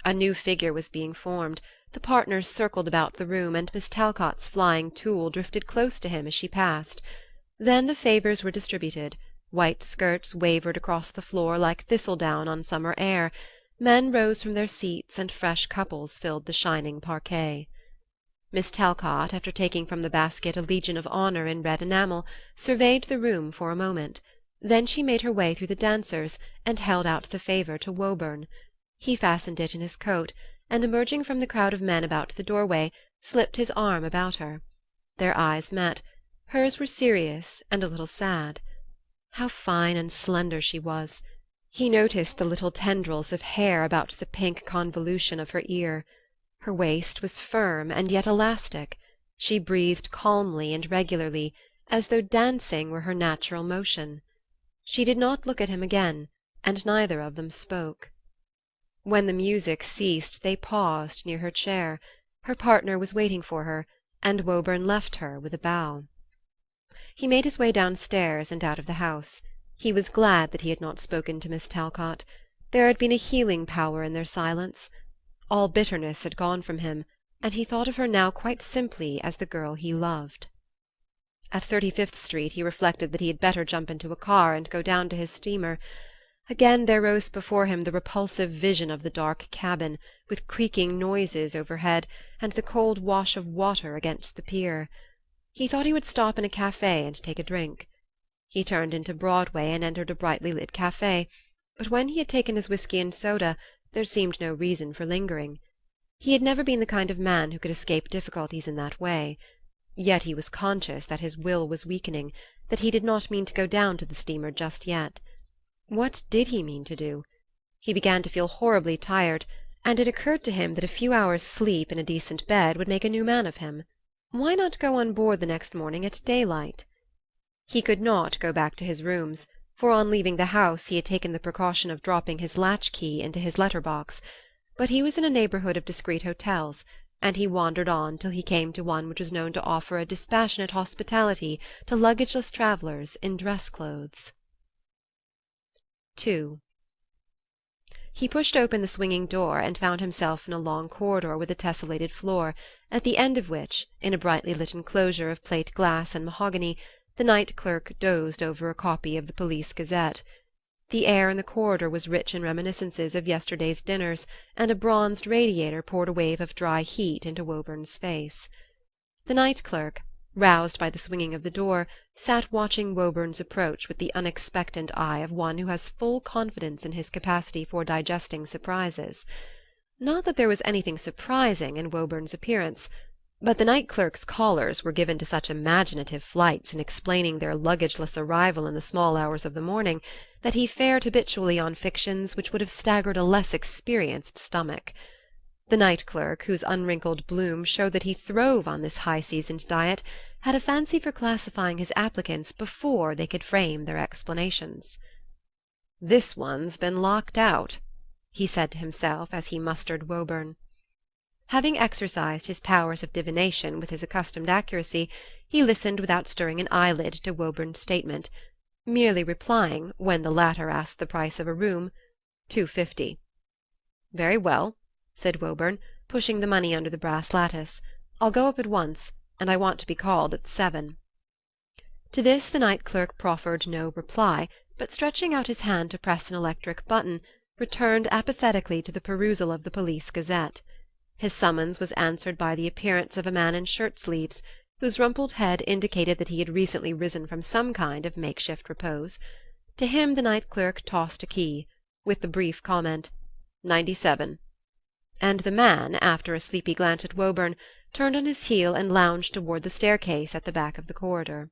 A new figure was being formed. The partners circled about the room, and Miss Talcott's flying tulle drifted close to him as she passed. Then the favours were distributed. White skirts wavered across the floor like thistledown on summer air. Men rose from their seats, and fresh couples filled the shining parquet. Miss Talcott, after taking from the basket a Legion of Honour in red enamel, surveyed the room for a moment. Then she made her way through the dancers and held out the favor to Woburn. He fastened it in his coat, and emerging from the crowd of men about the doorway, slipped his arm about her. Their eyes met. Hers were serious and a little sad. How fine and slender she was! He noticed the little tendrils of hair about the pink convolution of her ear. Her waist was firm and yet elastic. She breathed calmly and regularly, as though dancing were her natural motion. She did not look at him again, and neither of them spoke. When the music ceased they paused near her chair. Her partner was waiting for her, and Woburn left her with a bow. He made his way downstairs and out of the house. He was glad that he had not spoken to Miss Talcott. There had been a healing power in their silence. All bitterness had gone from him, and he thought of her now quite simply as the girl he loved. At 35th Street he reflected that he had better jump into a car and go down to his steamer. Again there rose before him the repulsive vision of the dark cabin, with creaking noises overhead, and the cold wash of water against the pier. He thought he would stop in a café and take a drink. He turned into Broadway and entered a brightly lit café, but when he had taken his whiskey and soda there seemed no reason for lingering. He had never been the kind of man who could escape difficulties in that way. Yet he was conscious that his will was weakening, that he did not mean to go down to the steamer just yet. What did he mean to do? He began to feel horribly tired, and it occurred to him that a few hours' sleep in a decent bed would make a new man of him. Why not go on board the next morning at daylight? He could not go back to his rooms, for on leaving the house he had taken the precaution of dropping his latch-key into his letter-box. But he was in a neighborhood of discreet hotels, and he wandered on till he came to one which was known to offer a dispassionate hospitality to luggageless travellers in dress-clothes. 2. He pushed open the swinging door and found himself in a long corridor with a tessellated floor, at the end of which, in a brightly lit enclosure of plate glass and mahogany, the night clerk dozed over a copy of the Police Gazette. The air in the corridor was rich in reminiscences of yesterday's dinners, and a bronzed radiator poured a wave of dry heat into Woburn's face. The night clerk, roused by the swinging of the door, sat watching Woburn's approach with the unexpectant eye of one who has full confidence in his capacity for digesting surprises. Not that there was anything surprising in Woburn's appearance, but the night clerk's callers were given to such imaginative flights in explaining their luggageless arrival in the small hours of the morning that he fared habitually on fictions which would have staggered a less experienced stomach. The night clerk, whose unwrinkled bloom showed that he throve on this high-seasoned diet, had a fancy for classifying his applicants before they could frame their explanations. "This one's been locked out," he said to himself as he mustered Woburn. Having exercised his powers of divination with his accustomed accuracy, he listened without stirring an eyelid to Woburn's statement, merely replying, when the latter asked the price of a room, "$250." "Very well," said Woburn, pushing the money under the brass lattice. "I'll go up at once, and I want to be called at 7." To this the night clerk proffered no reply, but stretching out his hand to press an electric button, returned apathetically to the perusal of the Police Gazette. His summons was answered by the appearance of a man in shirt-sleeves, whose rumpled head indicated that he had recently risen from some kind of makeshift repose. To him the night clerk tossed a key, with the brief comment, "97." And the man, after a sleepy glance at Woburn, turned on his heel and lounged toward the staircase at the back of the corridor.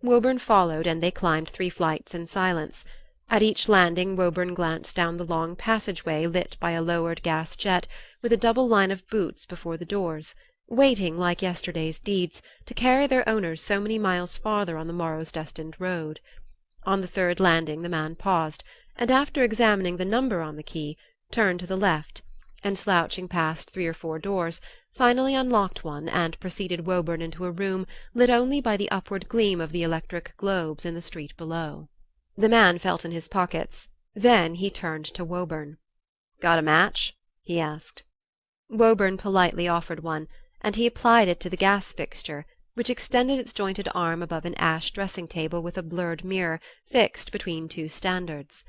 Woburn followed, and they climbed 3 flights in silence. At each landing Woburn glanced down the long passageway lit by a lowered gas jet, with a double line of boots before the doors, waiting, like yesterday's deeds, to carry their owners so many miles farther on the morrow's destined road. On the 3rd landing the man paused, and after examining the number on the key, turned to the left, and slouching past 3 or 4 doors, finally unlocked one and preceded Woburn into a room lit only by the upward gleam of the electric globes in the street below. The man felt in his pockets. Then he turned to Woburn. "Got a match?" he asked. Woburn politely offered one, and he applied it to the gas fixture, which extended its jointed arm above an ash dressing-table with a blurred mirror fixed between 2 standards.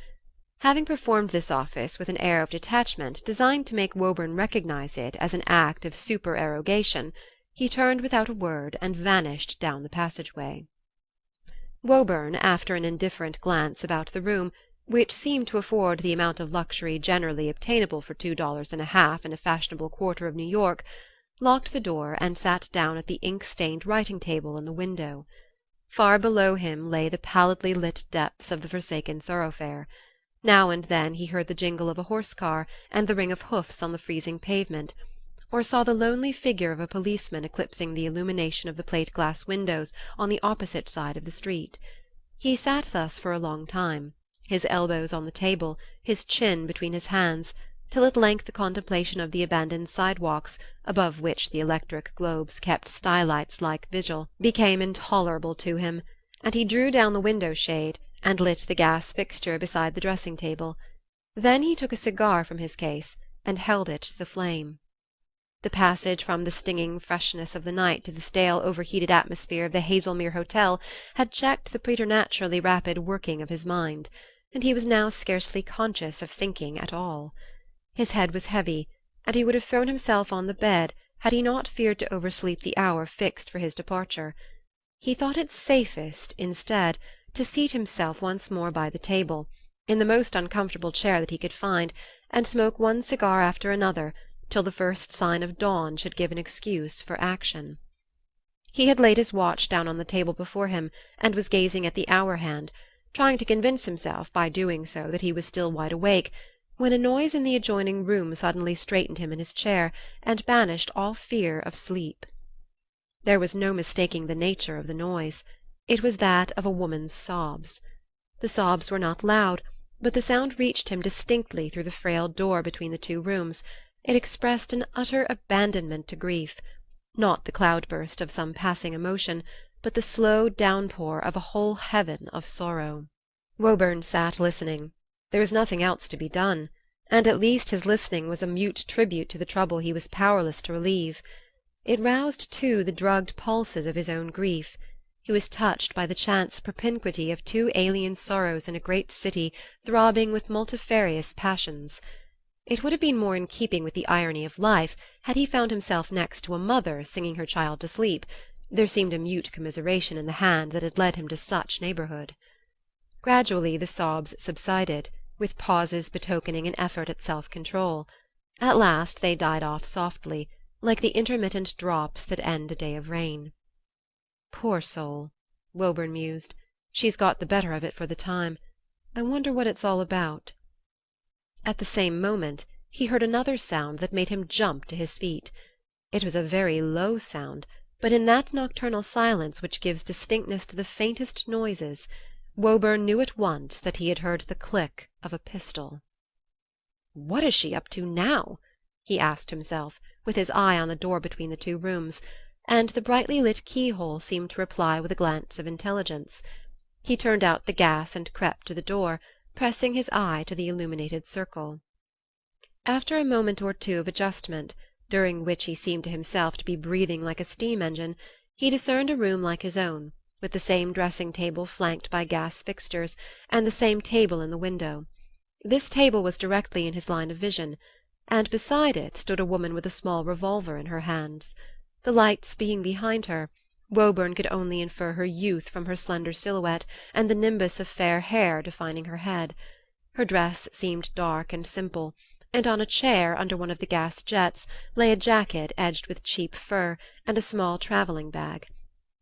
Having performed this office with an air of detachment designed to make Woburn recognize it as an act of supererogation, he turned without a word and vanished down the passageway. Woburn, after an indifferent glance about the room, which seemed to afford the amount of luxury generally obtainable for $2.50 in a fashionable quarter of New York, locked the door and sat down at the ink-stained writing-table in the window. Far below him lay the pallidly lit depths of the forsaken thoroughfare. Now and then he heard the jingle of a horse-car and the ring of hoofs on the freezing pavement, or saw the lonely figure of a policeman eclipsing the illumination of the plate-glass windows on the opposite side of the street. He sat thus for a long time, his elbows on the table, his chin between his hands, till at length the contemplation of the abandoned sidewalks, above which the electric globes kept stylites-like vigil, became intolerable to him, and he drew down the window-shade and lit the gas fixture beside the dressing-table. Then he took a cigar from his case and held it to the flame. The passage from the stinging freshness of the night to the stale, overheated atmosphere of the Hazelmere Hotel had checked the preternaturally rapid working of his mind, and he was now scarcely conscious of thinking at all. His head was heavy, and he would have thrown himself on the bed had he not feared to oversleep the hour fixed for his departure. He thought it safest, instead, to seat himself once more by the table, in the most uncomfortable chair that he could find, and smoke one cigar after another, till the first sign of dawn should give an excuse for action. He had laid his watch down on the table before him, and was gazing at the hour-hand, trying to convince himself by doing so that he was still wide awake, when a noise in the adjoining room suddenly straightened him in his chair and banished all fear of sleep. There was no mistaking the nature of the noise. It was that of a woman's sobs. The sobs were not loud, but the sound reached him distinctly through the frail door between the two rooms. It expressed an utter abandonment to grief, not the cloudburst of some passing emotion, but the slow downpour of a whole heaven of sorrow. Woburn sat listening. There was nothing else to be done, and at least his listening was a mute tribute to the trouble he was powerless to relieve. It roused, too, the drugged pulses of his own grief. He was touched by the chance propinquity of two alien sorrows in a great city throbbing with multifarious passions. It would have been more in keeping with the irony of life had he found himself next to a mother singing her child to sleep. There seemed a mute commiseration in the hand that had led him to such neighborhood. Gradually the sobs subsided, with pauses betokening an effort at self-control. At last they died off softly, like the intermittent drops that end a day of rain. "Poor soul," Woburn mused. "She's got the better of it for the time. I wonder what it's all about." At the same moment he heard another sound that made him jump to his feet. It was a very low sound, but in that nocturnal silence which gives distinctness to the faintest noises, Woburn knew at once that he had heard the click of a pistol. "What is she up to now?" he asked himself, with his eye on the door between the two rooms, and the brightly lit keyhole seemed to reply with a glance of intelligence. He turned out the gas and crept to the door, pressing his eye to the illuminated circle. After a moment or two of adjustment, during which he seemed to himself to be breathing like a steam-engine, he discerned a room like his own, with the same dressing-table flanked by gas fixtures, and the same table in the window. This table was directly in his line of vision, and beside it stood a woman with a small revolver in her hands. The lights being behind her, Woburn could only infer her youth from her slender silhouette and the nimbus of fair hair defining her head. Her dress seemed dark and simple, and on a chair under one of the gas jets lay a jacket edged with cheap fur and a small travelling bag.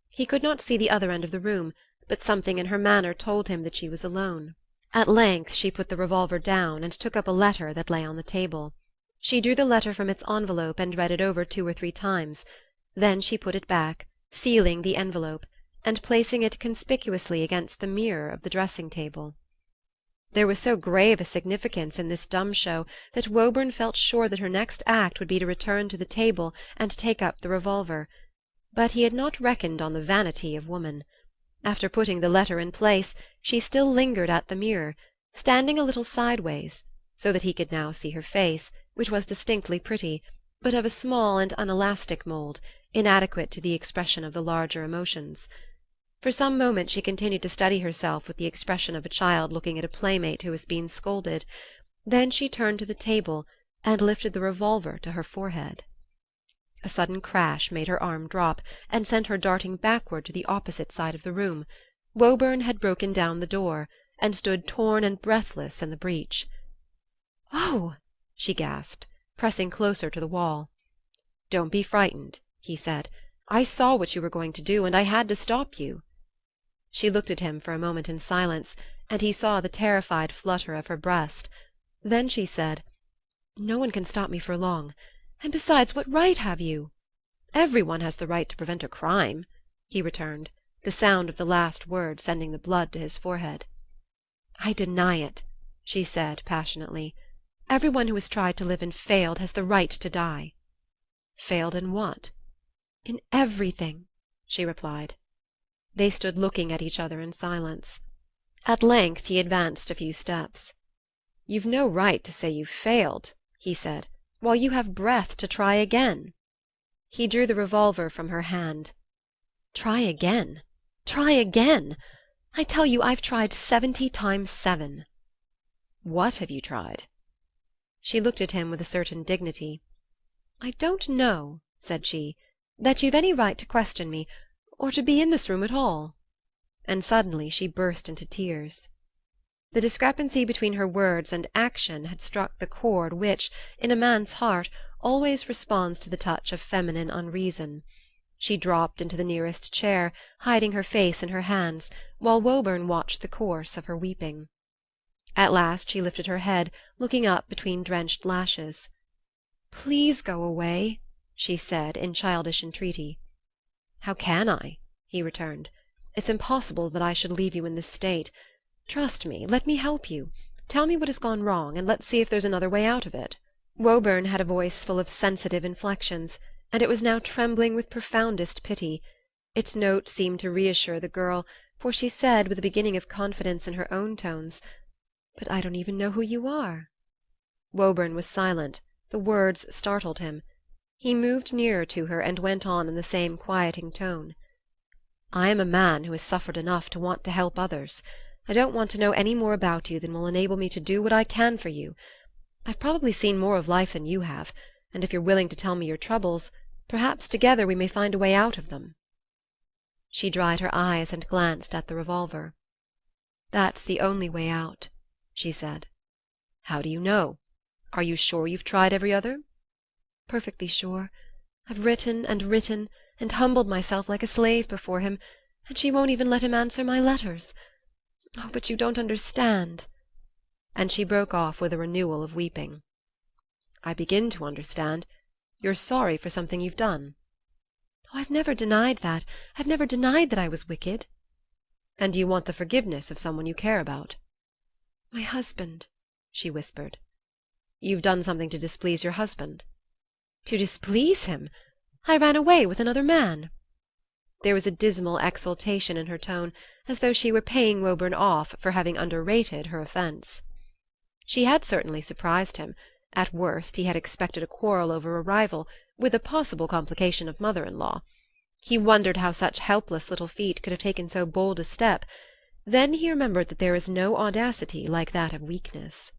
He could not see the other end of the room, but something in her manner told him that she was alone. At length she put the revolver down and took up a letter that lay on the table. She drew the letter from its envelope and read it over 2 or 3 times. Then she put it back, sealing the envelope, and placing it conspicuously against the mirror of the dressing-table. There was so grave a significance in this dumb show that Woburn felt sure that her next act would be to return to the table and take up the revolver. But he had not reckoned on the vanity of woman. After putting the letter in place, she still lingered at the mirror, standing a little sideways, so that he could now see her face, which was distinctly pretty, but of a small and unelastic mould, inadequate to the expression of the larger emotions. For some moments she continued to study herself with the expression of a child looking at a playmate who has been scolded. Then she turned to the table and lifted the revolver to her forehead. A sudden crash made her arm drop, and sent her darting backward to the opposite side of the room. Woburn had broken down the door, and stood torn and breathless in the breach. "Oh!" she gasped, pressing closer to the wall. "Don't be frightened," he said. "I saw what you were going to do, and I had to stop you." She looked at him for a moment in silence, and he saw the terrified flutter of her breast. Then she said, "No one can stop me for long. And besides, what right have you?" "Every one has the right to prevent a crime," he returned, the sound of the last word sending the blood to his forehead. "I deny it," she said passionately. "Every one who has tried to live and failed has the right to die." "Failed in what?" "In everything," she replied. They stood looking at each other in silence. At length he advanced a few steps. "You've no right to say you've failed," he said, "while you have breath to try again." He drew the revolver from her hand. "Try again? Try again? I tell you I've tried 70 times 7." "What have you tried?" She looked at him with a certain dignity. "I don't know," said she, "that you've any right to question me, or to be in this room at all." And suddenly she burst into tears. The discrepancy between her words and action had struck the chord which, in a man's heart, always responds to the touch of feminine unreason. She dropped into the nearest chair, hiding her face in her hands, while Woburn watched the course of her weeping. At last she lifted her head, looking up between drenched lashes. "Please go away," she said in childish entreaty. "How can I?" he returned. "It's impossible that I should leave you in this state. Trust me. Let me help you. Tell me what has gone wrong, and let's see if there's another way out of it." Woburn had a voice full of sensitive inflections, and it was now trembling with profoundest pity. Its note seemed to reassure the girl, for she said, with a beginning of confidence in her own tones, "But I don't even know who you are." Woburn was silent. The words startled him. He moved nearer to her and went on in the same quieting tone. "I am a man who has suffered enough to want to help others. I don't want to know any more about you than will enable me to do what I can for you. I've probably seen more of life than you have, and if you're willing to tell me your troubles, perhaps together we may find a way out of them." She dried her eyes and glanced at the revolver. "That's the only way out," she said. "How do you know? Are you sure you've tried every other?" "Perfectly sure. I've written and written, and humbled myself like a slave before him, and she won't even let him answer my letters. Oh, but you don't understand." And she broke off with a renewal of weeping. "I begin to understand. You're sorry for something you've done." "Oh, I've never denied that. I've never denied that I was wicked." "And you want the forgiveness of someone you care about?" "My husband," she whispered. "You've done something to displease your husband?" "To displease him? I ran away with another man." There was a dismal exultation in her tone, as though she were paying Woburn off for having underrated her offense. She had certainly surprised him. At worst, he had expected a quarrel over a rival, with a possible complication of mother-in-law. He wondered how such helpless little feet could have taken so bold a step. Then he remembered that there is no audacity like that of weakness.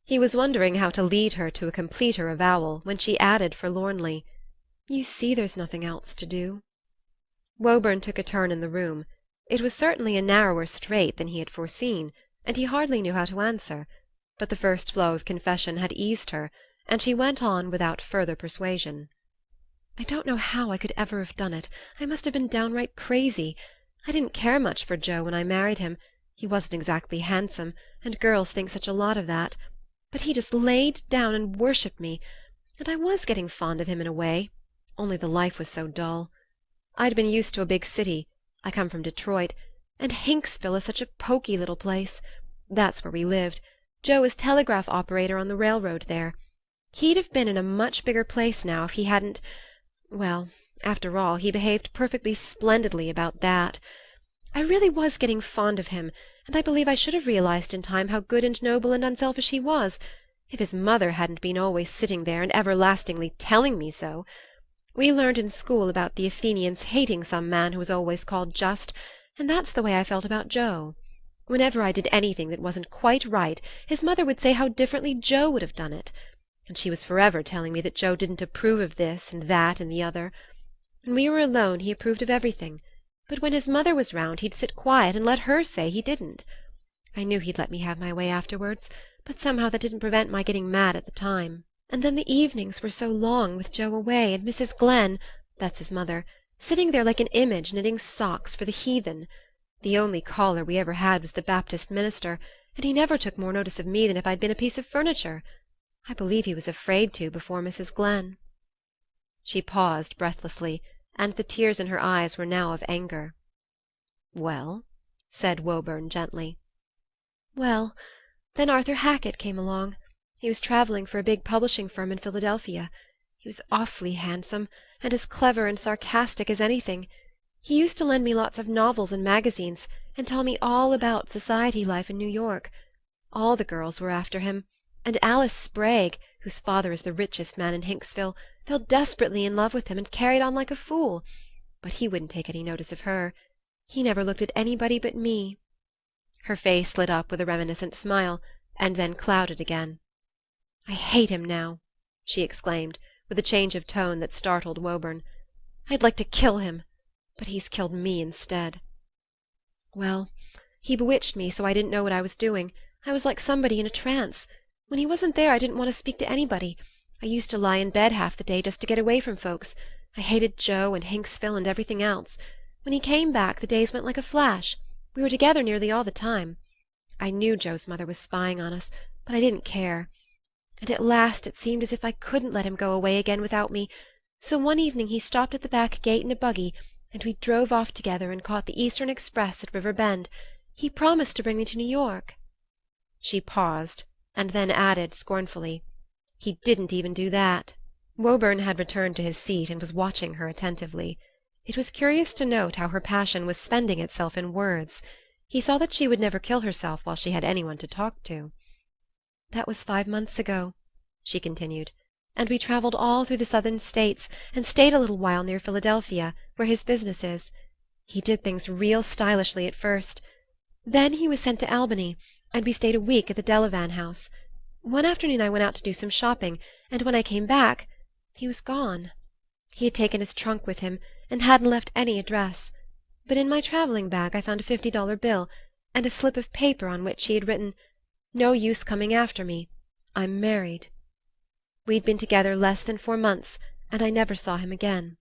He was wondering how to lead her to a completer avowal when she added forlornly, "You see there's nothing else to do." Woburn took a turn in the room. It was certainly a narrower strait than he had foreseen, and he hardly knew how to answer, but the first flow of confession had eased her, and she went on without further persuasion. "I don't know how I could ever have done it. I must have been downright crazy. I didn't care much for Joe when I married him. He wasn't exactly handsome, and girls think such a lot of that. But he just laid down and worshipped me, and I was getting fond of him in a way, only the life was so dull. I'd been used to a big city. I come from Detroit, and Hinksville is such a poky little place. That's where we lived. Joe is telegraph operator on the railroad there. He'd have been in a much bigger place now if he hadn't... Well, after all, he behaved perfectly splendidly about that. I really was getting fond of him, and I believe I should have realized in time how good and noble and unselfish he was, if his mother hadn't been always sitting there and everlastingly telling me so. We learned in school about the Athenians hating some man who was always called just, and that's the way I felt about Joe. Whenever I did anything that wasn't quite right, his mother would say how differently Joe would have done it, and she was forever telling me that Joe didn't approve of this and that and the other. When we were alone he approved of everything. But when his mother was round he'd sit quiet and let her say he didn't. I knew he'd let me have my way afterwards, but somehow that didn't prevent my getting mad at the time. And then the evenings were so long with Joe away, and Mrs. Glenn, that's his mother, sitting there like an image knitting socks for the heathen. The only caller we ever had was the Baptist minister, and he never took more notice of me than if I'd been a piece of furniture. I believe he was afraid to before Mrs. Glenn." She paused breathlessly, and the tears in her eyes were now of anger. "Well?" said Woburn gently. "Well, then Arthur Hackett came along. He was travelling for a big publishing firm in Philadelphia. He was awfully handsome, and as clever and sarcastic as anything. He used to lend me lots of novels and magazines, and tell me all about society life in New York. All the girls were after him, and Alice Sprague, whose father is the richest man in Hinksville, fell desperately in love with him and carried on like a fool. But he wouldn't take any notice of her. He never looked at anybody but me." Her face lit up with a reminiscent smile, and then clouded again. "I hate him now," she exclaimed, with a change of tone that startled Woburn. "I'd like to kill him, but he's killed me instead. Well, he bewitched me so I didn't know what I was doing. I was like somebody in a trance. When he wasn't there I didn't want to speak to anybody. I used to lie in bed half the day just to get away from folks. I hated Joe and Hinksville and everything else. When he came back the days went like a flash. We were together nearly all the time. I knew Joe's mother was spying on us, but I didn't care. And at last it seemed as if I couldn't let him go away again without me, so one evening he stopped at the back gate in a buggy, and we drove off together and caught the Eastern Express at River Bend. He promised to bring me to New York." She paused, and then added scornfully, "He didn't even do that." Woburn had returned to his seat and was watching her attentively. It was curious to note how her passion was spending itself in words. He saw that she would never kill herself while she had anyone to talk to. "That was 5 months ago," she continued, "and we traveled all through the southern states, and stayed a little while near Philadelphia, where his business is. He did things real stylishly at first. Then he was sent to Albany, and we stayed a week at the Delavan House. One afternoon I went out to do some shopping, and when I came back he was gone. He had taken his trunk with him, and hadn't left any address. But in my travelling bag I found a $50 bill, and a slip of paper on which he had written, 'No use coming after me. I'm married.' We'd been together less than 4 months, and I never saw him again.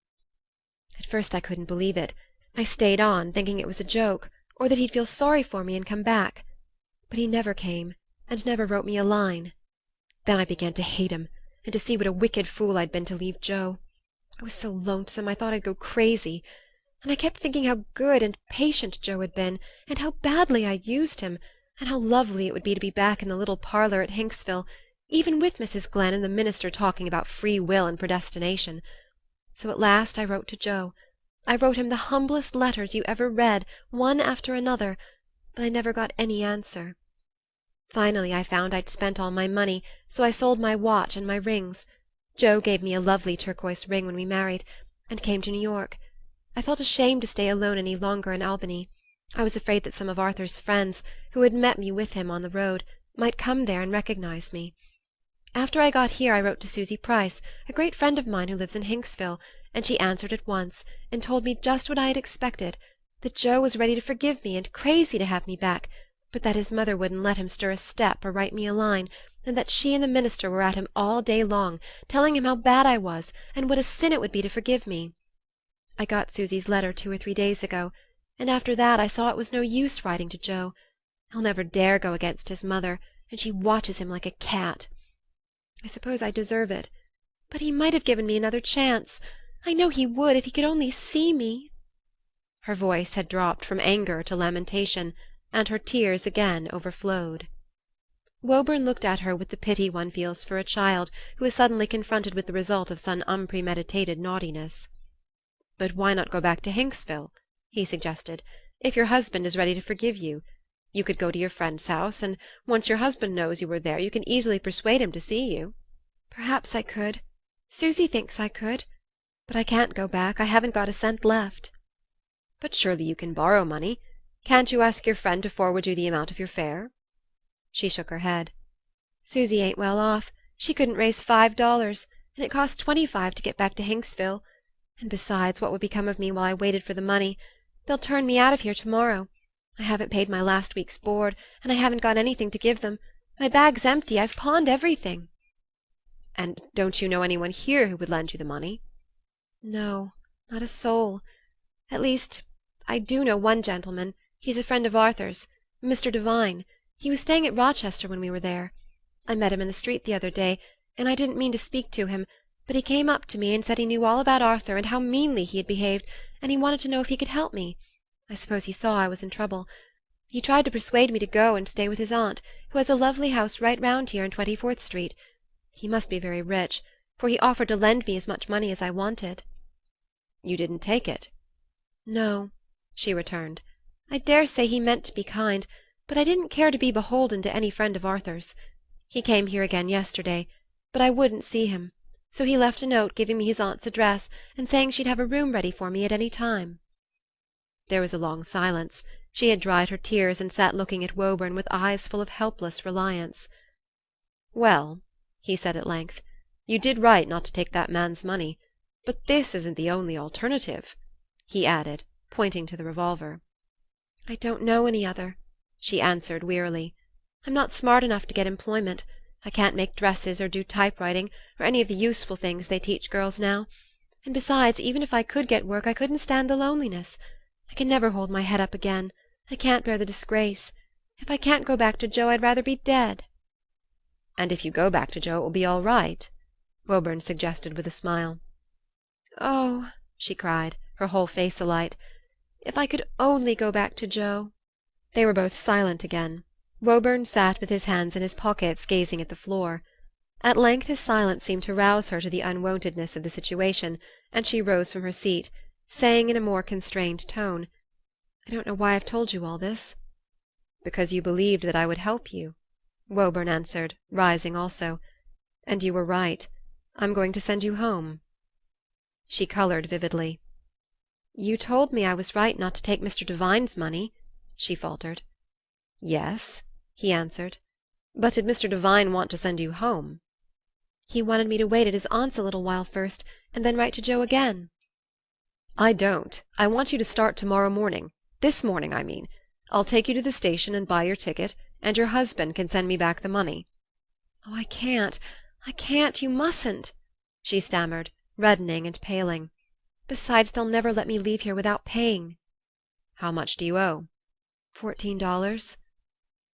At first I couldn't believe it. I stayed on, thinking it was a joke, or that he'd feel sorry for me and come back. But he never came, and never wrote me a line. Then I began to hate him, and to see what a wicked fool I'd been to leave Joe. I was so lonesome I thought I'd go crazy. And I kept thinking how good and patient Joe had been, and how badly I'd used him, and how lovely it would be to be back in the little parlor at Hinksville, even with Mrs. Glenn and the minister talking about free will and predestination. So at last I wrote to Joe. I wrote him the humblest letters you ever read, one after another, but I never got any answer. Finally I found I'd spent all my money, so I sold my watch and my rings. Joe gave me a lovely turquoise ring when we married, and came to New York. I felt ashamed to stay alone any longer in Albany. I was afraid that some of Arthur's friends, who had met me with him on the road, might come there and recognize me. After I got here I wrote to Susie Price, a great friend of mine who lives in Hinksville, and she answered at once, and told me just what I had expected, that Joe was ready to forgive me and crazy to have me back, but that his mother wouldn't let him stir a step or write me a line, and that she and the minister were at him all day long, telling him how bad I was, and what a sin it would be to forgive me. I got Susie's letter 2 or 3 days ago, and after that I saw it was no use writing to Joe. He'll never dare go against his mother, and she watches him like a cat. I suppose I deserve it, but he might have given me another chance. I know he would if he could only see me." Her voice had dropped from anger to lamentation, and her tears again overflowed. Woburn looked at her with the pity one feels for a child who is suddenly confronted with the result of some unpremeditated naughtiness. "But why not go back to Hinksville?" he suggested. "If your husband is ready to forgive you, you could go to your friend's house, and once your husband knows you were there you can easily persuade him to see you." "Perhaps I could. Susie thinks I could. But I can't go back. I haven't got a cent left." "But surely you can borrow money. Can't you ask your friend to forward you the amount of your fare?" She shook her head. "Susie ain't well off. She couldn't raise $5, and it cost $25 to get back to Hinksville. And besides, what would become of me while I waited for the money? They'll turn me out of here tomorrow. I haven't paid my last week's board, and I haven't got anything to give them. My bag's empty. I've pawned everything." "And don't you know anyone here who would lend you the money?" "No, not a soul. At least, I do know one gentleman. He's a friend of Arthur's, Mr. Devine. He was staying at Rochester when we were there. I met him in the street the other day, and I didn't mean to speak to him, but he came up to me and said he knew all about Arthur and how meanly he had behaved, and he wanted to know if he could help me. I suppose he saw I was in trouble. He tried to persuade me to go and stay with his aunt, who has a lovely house right round here in 24th Street. He must be very rich, for he offered to lend me as much money as I wanted." "You didn't take it?" "No," she returned. "I dare say he meant to be kind, but I didn't care to be beholden to any friend of Arthur's. He came here again yesterday, but I wouldn't see him, so he left a note giving me his aunt's address and saying she'd have a room ready for me at any time." There was a long silence. She had dried her tears and sat looking at Woburn with eyes full of helpless reliance. "Well," he said at length, "you did right not to take that man's money. But this isn't the only alternative," he added, pointing to the revolver. "I don't know any other," she answered wearily. "I'm not smart enough to get employment. I can't make dresses or do typewriting, or any of the useful things they teach girls now. And besides, even if I could get work, I couldn't stand the loneliness. I can never hold my head up again. I can't bear the disgrace. If I can't go back to Joe, I'd rather be dead." "And if you go back to Joe, it will be all right," Woburn suggested with a smile. "Oh," she cried, her whole face alight, "if I could only go back to Joe!" They were both silent again. Woburn sat with his hands in his pockets, gazing at the floor. At length his silence seemed to rouse her to the unwontedness of the situation, and she rose from her seat, saying in a more constrained tone, "I don't know why I've told you all this." "Because you believed that I would help you," Woburn answered, rising also. "And you were right. I'm going to send you home." She colored vividly. "You told me I was right not to take Mr. Devine's money," she faltered. "Yes," he answered. "But did Mr. Devine want to send you home?" "He wanted me to wait at his aunt's a little while first, and then write to Joe again." "I don't. I want you to start tomorrow morning. This morning, I mean. I'll take you to the station and buy your ticket, and your husband can send me back the money." "Oh, I can't. You mustn't," she stammered, reddening and paling. "Besides, they'll never let me leave here without paying." "How much do you owe?" $14.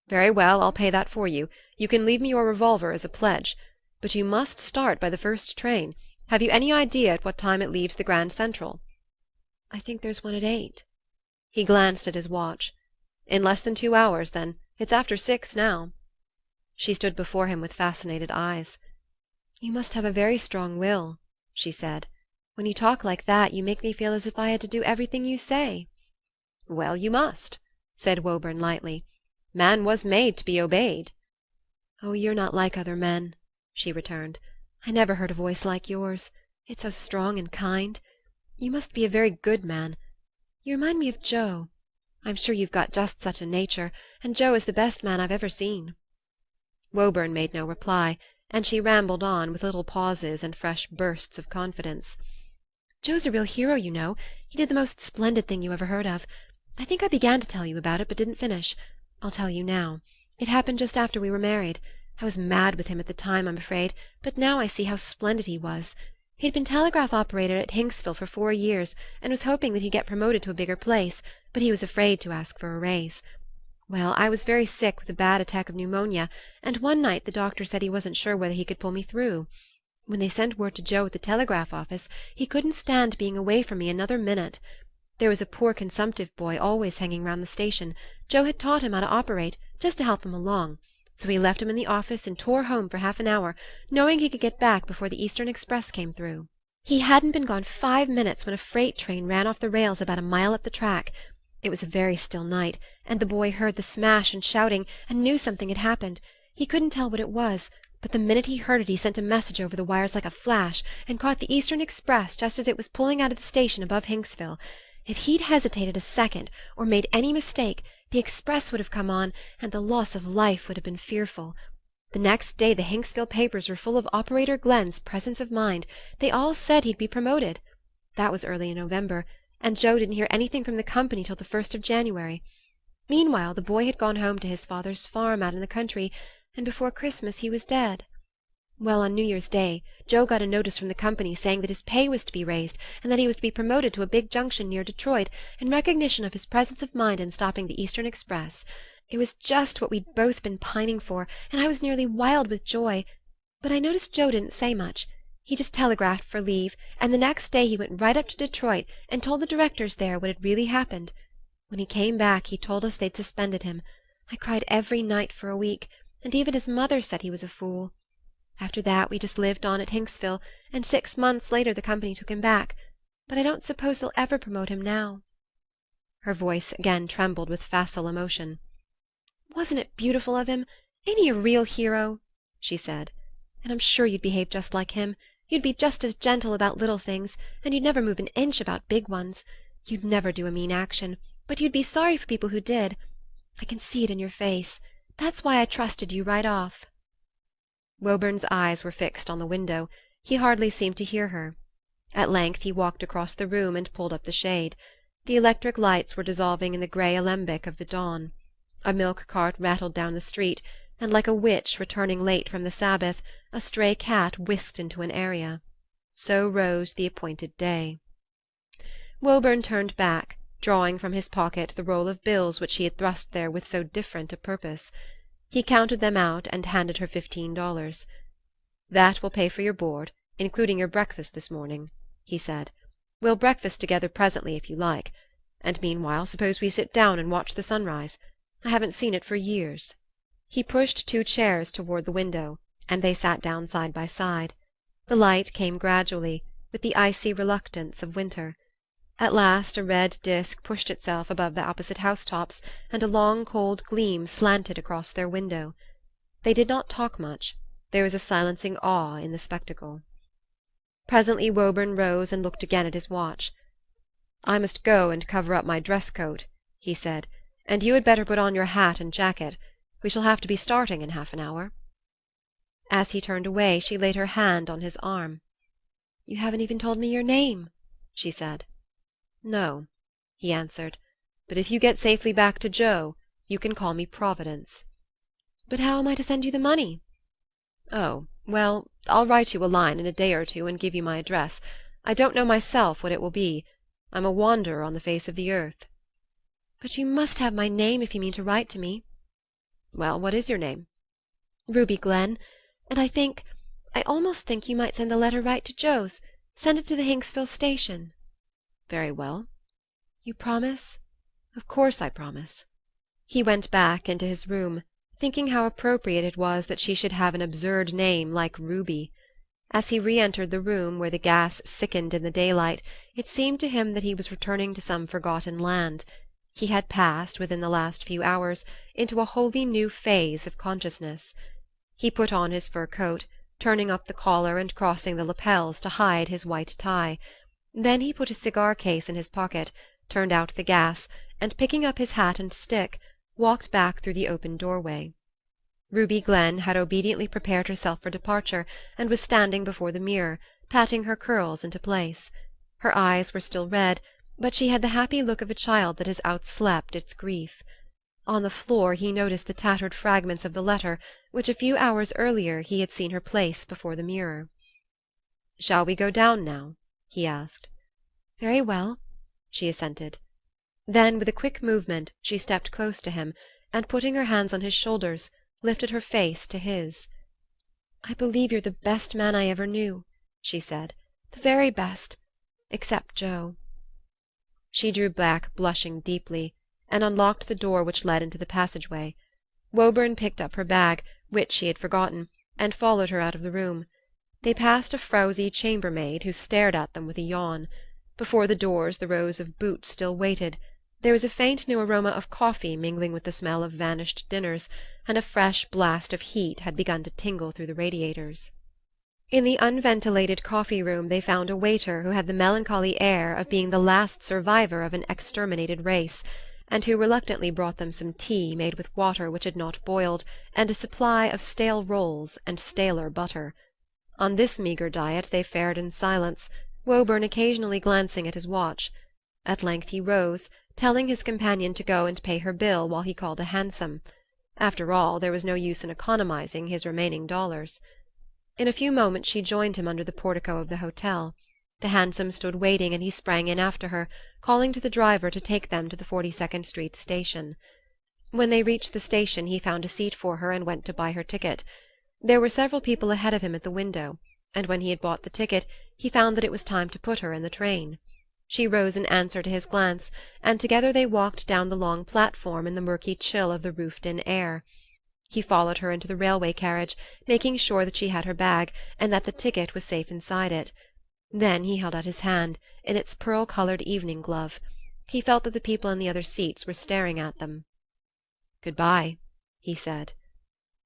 "Very well, I'll pay that for you. You can leave me your revolver as a pledge. But you must start by the first train. Have you any idea at what time it leaves the Grand Central?" "I think there's one at 8." He glanced at his watch. "In less than 2 hours, then. It's after 6 now." She stood before him with fascinated eyes. "You must have a very strong will," she said. "When you talk like that, you make me feel as if I had to do everything you say." "Well, you must," said Woburn lightly. "Man was made to be obeyed." "Oh, you're not like other men," she returned. "I never heard a voice like yours. It's so strong and kind. You must be a very good man. You remind me of Joe. I'm sure you've got just such a nature, and Joe is the best man I've ever seen." Woburn made no reply, and she rambled on, with little pauses and fresh bursts of confidence. "Joe's a real hero, you know. He did the most splendid thing you ever heard of. I think I began to tell you about it, but didn't finish. I'll tell you now. It happened just after we were married. I was mad with him at the time, I'm afraid, but now I see how splendid he was. He'd been telegraph operator at Hinksville for 4 years, and was hoping that he'd get promoted to a bigger place, but he was afraid to ask for a raise. Well, I was very sick with a bad attack of pneumonia, and one night the doctor said he wasn't sure whether he could pull me through. When they sent word to Joe at the telegraph office, he couldn't stand being away from me another minute. There was a poor consumptive boy always hanging round the station. Joe had taught him how to operate, just to help him along. So he left him in the office and tore home for half an hour, knowing he could get back before the Eastern Express came through. He hadn't been gone 5 minutes when a freight train ran off the rails about a mile up the track. It was a very still night, and the boy heard the smash and shouting, and knew something had happened. He couldn't tell what it was, but the minute he heard it he sent a message over the wires like a flash, and caught the Eastern Express just as it was pulling out of the station above Hinksville. If he'd hesitated a second, or made any mistake, the express would have come on, and the loss of life would have been fearful. The next day the Hinksville papers were full of Operator Glenn's presence of mind. They all said he'd be promoted. That was early in November. and Joe didn't hear anything from the company till the 1st of January. Meanwhile the boy had gone home to his father's farm out in the country, and before Christmas he was dead. Well, on New Year's Day, Joe got a notice from the company saying that his pay was to be raised, and that he was to be promoted to a big junction near Detroit, in recognition of his presence of mind in stopping the Eastern Express. It was just what we'd both been pining for, and I was nearly wild with joy. But I noticed Joe didn't say much. He just telegraphed for leave, and the next day he went right up to Detroit and told the directors there what had really happened. When he came back he told us they'd suspended him. I cried every night for a week, and even his mother said he was a fool. After that we just lived on at Hinksville, and 6 months later the company took him back. But I don't suppose they'll ever promote him now." Her voice again trembled with facile emotion. "Wasn't it beautiful of him? Ain't he a real hero?" she said. "And I'm sure you'd behave just like him. You'd be just as gentle about little things, and you'd never move an inch about big ones. You'd never do a mean action, but you'd be sorry for people who did. I can see it in your face. That's why I trusted you right off." Woburn's eyes were fixed on the window. He hardly seemed to hear her. At length he walked across the room and pulled up the shade. The electric lights were dissolving in the grey alembic of the dawn. A milk cart rattled down the street, and like a witch returning late from the Sabbath, a stray cat whisked into an area. So rose the appointed day. Woburn turned back, drawing from his pocket the roll of bills which he had thrust there with so different a purpose. He counted them out and handed her $15. "That will pay for your board, including your breakfast this morning," he said. "We'll breakfast together presently if you like. And meanwhile suppose we sit down and watch the sunrise. I haven't seen it for years." He pushed 2 chairs toward the window, and they sat down side by side. The light came gradually, with the icy reluctance of winter. At last a red disk pushed itself above the opposite housetops, and a long cold gleam slanted across their window. They did not talk much. There was a silencing awe in the spectacle. Presently Woburn rose and looked again at his watch. "I must go and cover up my dress-coat," he said, "and you had better put on your hat and jacket. We shall have to be starting in half an hour." As he turned away she laid her hand on his arm. "You haven't even told me your name," she said. "No," he answered, "but if you get safely back to Joe, you can call me Providence." "But how am I to send you the money?" "Oh, well, I'll write you a line in a day or two and give you my address. I don't know myself what it will be. I'm a wanderer on the face of the earth." "But you must have my name if you mean to write to me." "Well, what is your name?" "Ruby Glenn. And I almost think you might send the letter right to Joe's. Send it to the Hinksville station." "Very well." "You promise?" "Of course I promise." He went back into his room, thinking how appropriate it was that she should have an absurd name like Ruby. As he re-entered the room, where the gas sickened in the daylight, it seemed to him that he was returning to some forgotten land. He had passed, within the last few hours, into a wholly new phase of consciousness. He put on his fur coat, turning up the collar and crossing the lapels to hide his white tie. Then he put his cigar-case in his pocket, turned out the gas, and picking up his hat and stick, walked back through the open doorway. Ruby Glenn had obediently prepared herself for departure, and was standing before the mirror, patting her curls into place. Her eyes were still red, but she had the happy look of a child that has outslept its grief. On the floor he noticed the tattered fragments of the letter which a few hours earlier he had seen her place before the mirror. "Shall we go down now?" he asked. "Very well," she assented. Then, with a quick movement, she stepped close to him, and, putting her hands on his shoulders, lifted her face to his. "I believe you're the best man I ever knew," she said. "The very best, except Joe." She drew back, blushing deeply, and unlocked the door which led into the passageway. Woburn picked up her bag, which she had forgotten, and followed her out of the room. They passed a frowsy chambermaid who stared at them with a yawn. Before the doors the rows of boots still waited. There was a faint new aroma of coffee mingling with the smell of vanished dinners, and a fresh blast of heat had begun to tingle through the radiators. In the unventilated coffee-room they found a waiter who had the melancholy air of being the last survivor of an exterminated race, and who reluctantly brought them some tea made with water which had not boiled, and a supply of stale rolls and staler butter. On this meagre diet they fared in silence, Woburn occasionally glancing at his watch. At length he rose, telling his companion to go and pay her bill while he called a hansom. After all, there was no use in economizing his remaining dollars. In a few moments she joined him under the portico of the hotel. The hansom stood waiting, and he sprang in after her, calling to the driver to take them to the 42nd Street station. When they reached the station he found a seat for her and went to buy her ticket. There were several people ahead of him at the window, and when he had bought the ticket he found that it was time to put her in the train. She rose in answer to his glance, and together they walked down the long platform in the murky chill of the roofed-in air. He followed her into the railway carriage, making sure that she had her bag, and that the ticket was safe inside it. Then he held out his hand, in its pearl-colored evening glove. He felt that the people in the other seats were staring at them. "Good-bye," he said.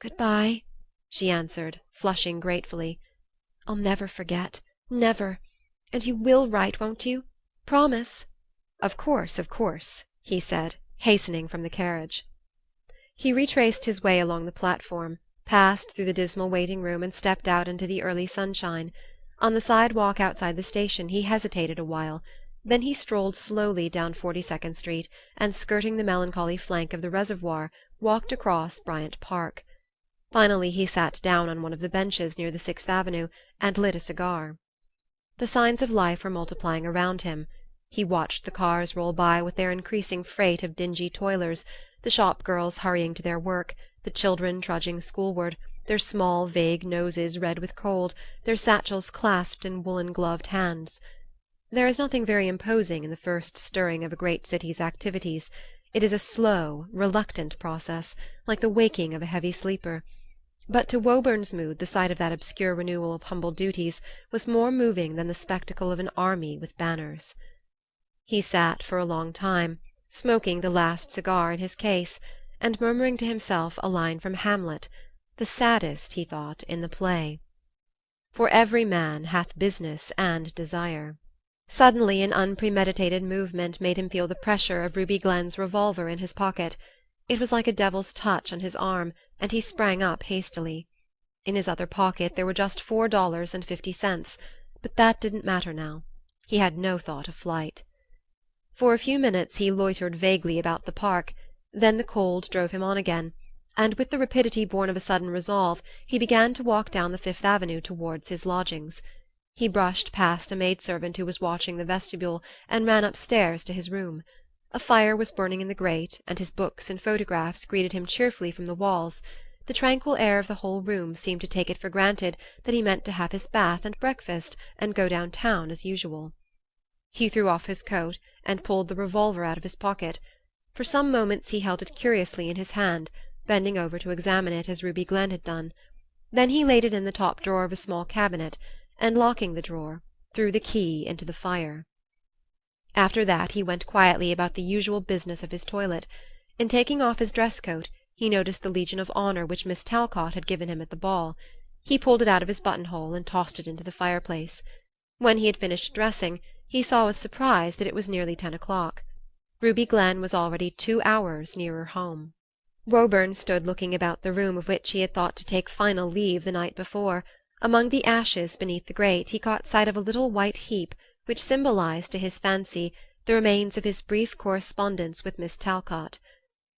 "Good-bye," she answered, flushing gratefully. "I'll never forget, never. And you will write, won't you? Promise." Of course," he said, hastening from the carriage. He retraced his way along the platform, passed through the dismal waiting-room, and stepped out into the early sunshine. On the sidewalk outside the station he hesitated a while. Then he strolled slowly down 42nd Street, and skirting the melancholy flank of the reservoir, walked across Bryant Park. Finally he sat down on one of the benches near the 6th Avenue and lit a cigar. The signs of life were multiplying around him. He watched the cars roll by with their increasing freight of dingy toilers, the shop-girls hurrying to their work, the children trudging schoolward, their small vague noses red with cold, their satchels clasped in woolen-gloved hands. There is nothing very imposing in the first stirring of a great city's activities. It is a slow, reluctant process, like the waking of a heavy sleeper. But to Woburn's mood the sight of that obscure renewal of humble duties was more moving than the spectacle of an army with banners. He sat for a long time, smoking the last cigar in his case, and murmuring to himself a line from Hamlet, the saddest, he thought, in the play. "For every man hath business and desire." Suddenly an unpremeditated movement made him feel the pressure of Ruby Glenn's revolver in his pocket. It was like a devil's touch on his arm, and he sprang up hastily. In his other pocket there were just $4.50, but that didn't matter now. He had no thought of flight. For a few minutes he loitered vaguely about the park, then the cold drove him on again, and with the rapidity born of a sudden resolve he began to walk down the Fifth Avenue towards his lodgings. He brushed past a maidservant who was watching the vestibule, and ran upstairs to his room. A fire was burning in the grate, and his books and photographs greeted him cheerfully from the walls. The tranquil air of the whole room seemed to take it for granted that he meant to have his bath and breakfast and go down-town as usual. He threw off his coat and pulled the revolver out of his pocket. For some moments he held it curiously in his hand, bending over to examine it as Ruby Glenn had done. Then he laid it in the top drawer of a small cabinet, and locking the drawer, threw the key into the fire. After that he went quietly about the usual business of his toilet. In taking off his dress-coat he noticed the Legion of Honor which Miss Talcott had given him at the ball. He pulled it out of his buttonhole and tossed it into the fireplace. When he had finished dressing he saw with surprise that it was nearly 10 o'clock. Ruby Glenn was already 2 hours nearer home. Woburn stood looking about the room of which he had thought to take final leave the night before. Among the ashes beneath the grate he caught sight of a little white heap which symbolized to his fancy the remains of his brief correspondence with Miss Talcott.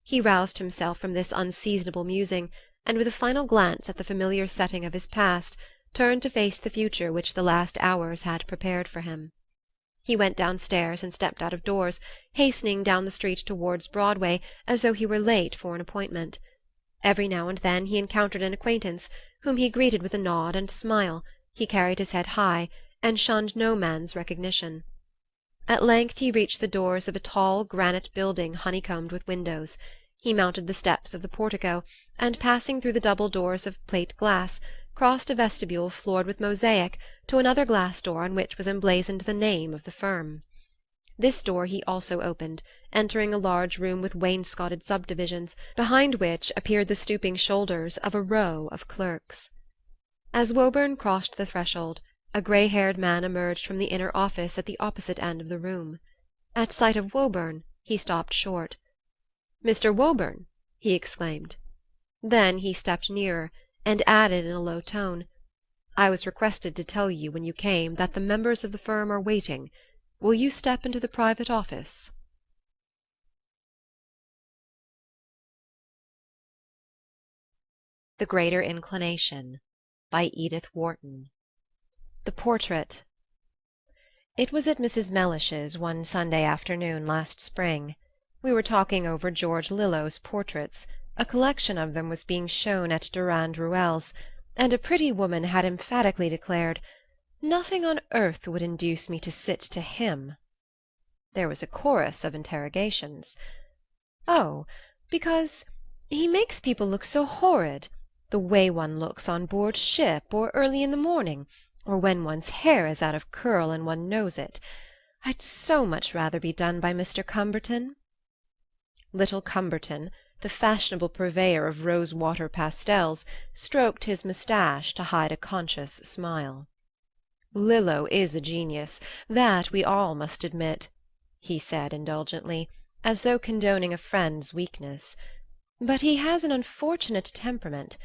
He roused himself from this unseasonable musing, and with a final glance at the familiar setting of his past, turned to face the future which the last hours had prepared for him. He went downstairs and stepped out of doors, hastening down the street towards Broadway as though he were late for an appointment. Every now and then he encountered an acquaintance, whom he greeted with a nod and smile. He carried his head high, and shunned no man's recognition. At length he reached the doors of a tall granite building honeycombed with windows. He mounted the steps of the portico, and passing through the double doors of plate glass, crossed a vestibule floored with mosaic to another glass door on which was emblazoned the name of the firm. This door he also opened, entering a large room with wainscoted subdivisions, behind which appeared the stooping shoulders of a row of clerks. As Woburn crossed the threshold, a grey-haired man emerged from the inner office at the opposite end of the room. At sight of Woburn he stopped short. "Mr. Woburn!" he exclaimed. Then he stepped nearer, and added in a low tone, "I was requested to tell you when you came that the members of the firm are waiting. Will you step into the private office?" The Greater Inclination by Edith Wharton. The Portrait. It was at Mrs. Mellish's one Sunday afternoon last spring. We were talking over George Lillo's portraits. A collection of them was being shown at Durand Ruel's, and a pretty woman had emphatically declared, "Nothing on earth would induce me to sit to him." There was a chorus of interrogations. "Oh, because he makes people look so horrid, the way one looks on board ship, or early in the morning, or when one's hair is out of curl and one knows it. I'd so much rather be done by Mr. Cumberton." Little Cumberton, the fashionable purveyor of rose-water pastels, stroked his moustache to hide a conscious smile. "Lillo is a genius, that we all must admit," he said indulgently, as though condoning a friend's weakness. "But he has an unfortunate temperament.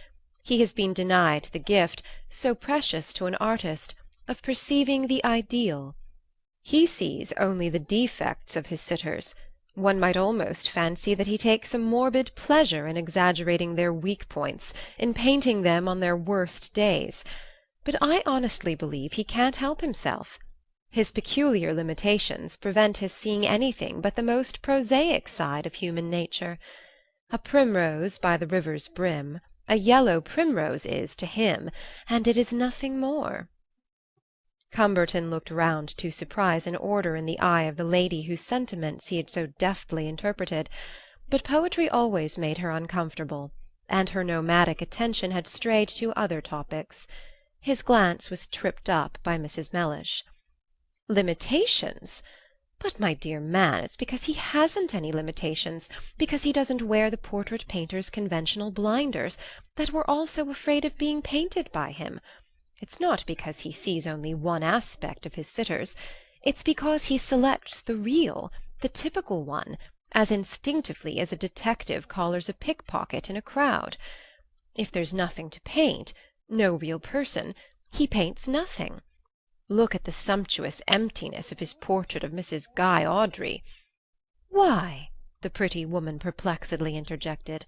He has been denied the gift, so precious to an artist, of perceiving the ideal. He sees only the defects of his sitters. One might almost fancy that he takes a morbid pleasure in exaggerating their weak points, in painting them on their worst days. But I honestly believe he can't help himself. His peculiar limitations prevent his seeing anything but the most prosaic side of human nature. A primrose by the river's brim, a yellow primrose is to him, and it is nothing more." Cumberton looked round to surprise an order in the eye of the lady whose sentiments he had so deftly interpreted, but poetry always made her uncomfortable, and her nomadic attention had strayed to other topics. His glance was tripped up by Mrs. Mellish. "Limitations? But, my dear man, it's because he hasn't any limitations, because he doesn't wear the portrait painter's conventional blinders, that we're all so afraid of being painted by him. It's not because he sees only one aspect of his sitters. It's because he selects the real, the typical one, as instinctively as a detective collars a pickpocket in a crowd. If there's nothing to paint, no real person, he paints nothing. Look at the sumptuous emptiness of his portrait of Mrs. Guy Awdry." "Why," the pretty woman perplexedly interjected,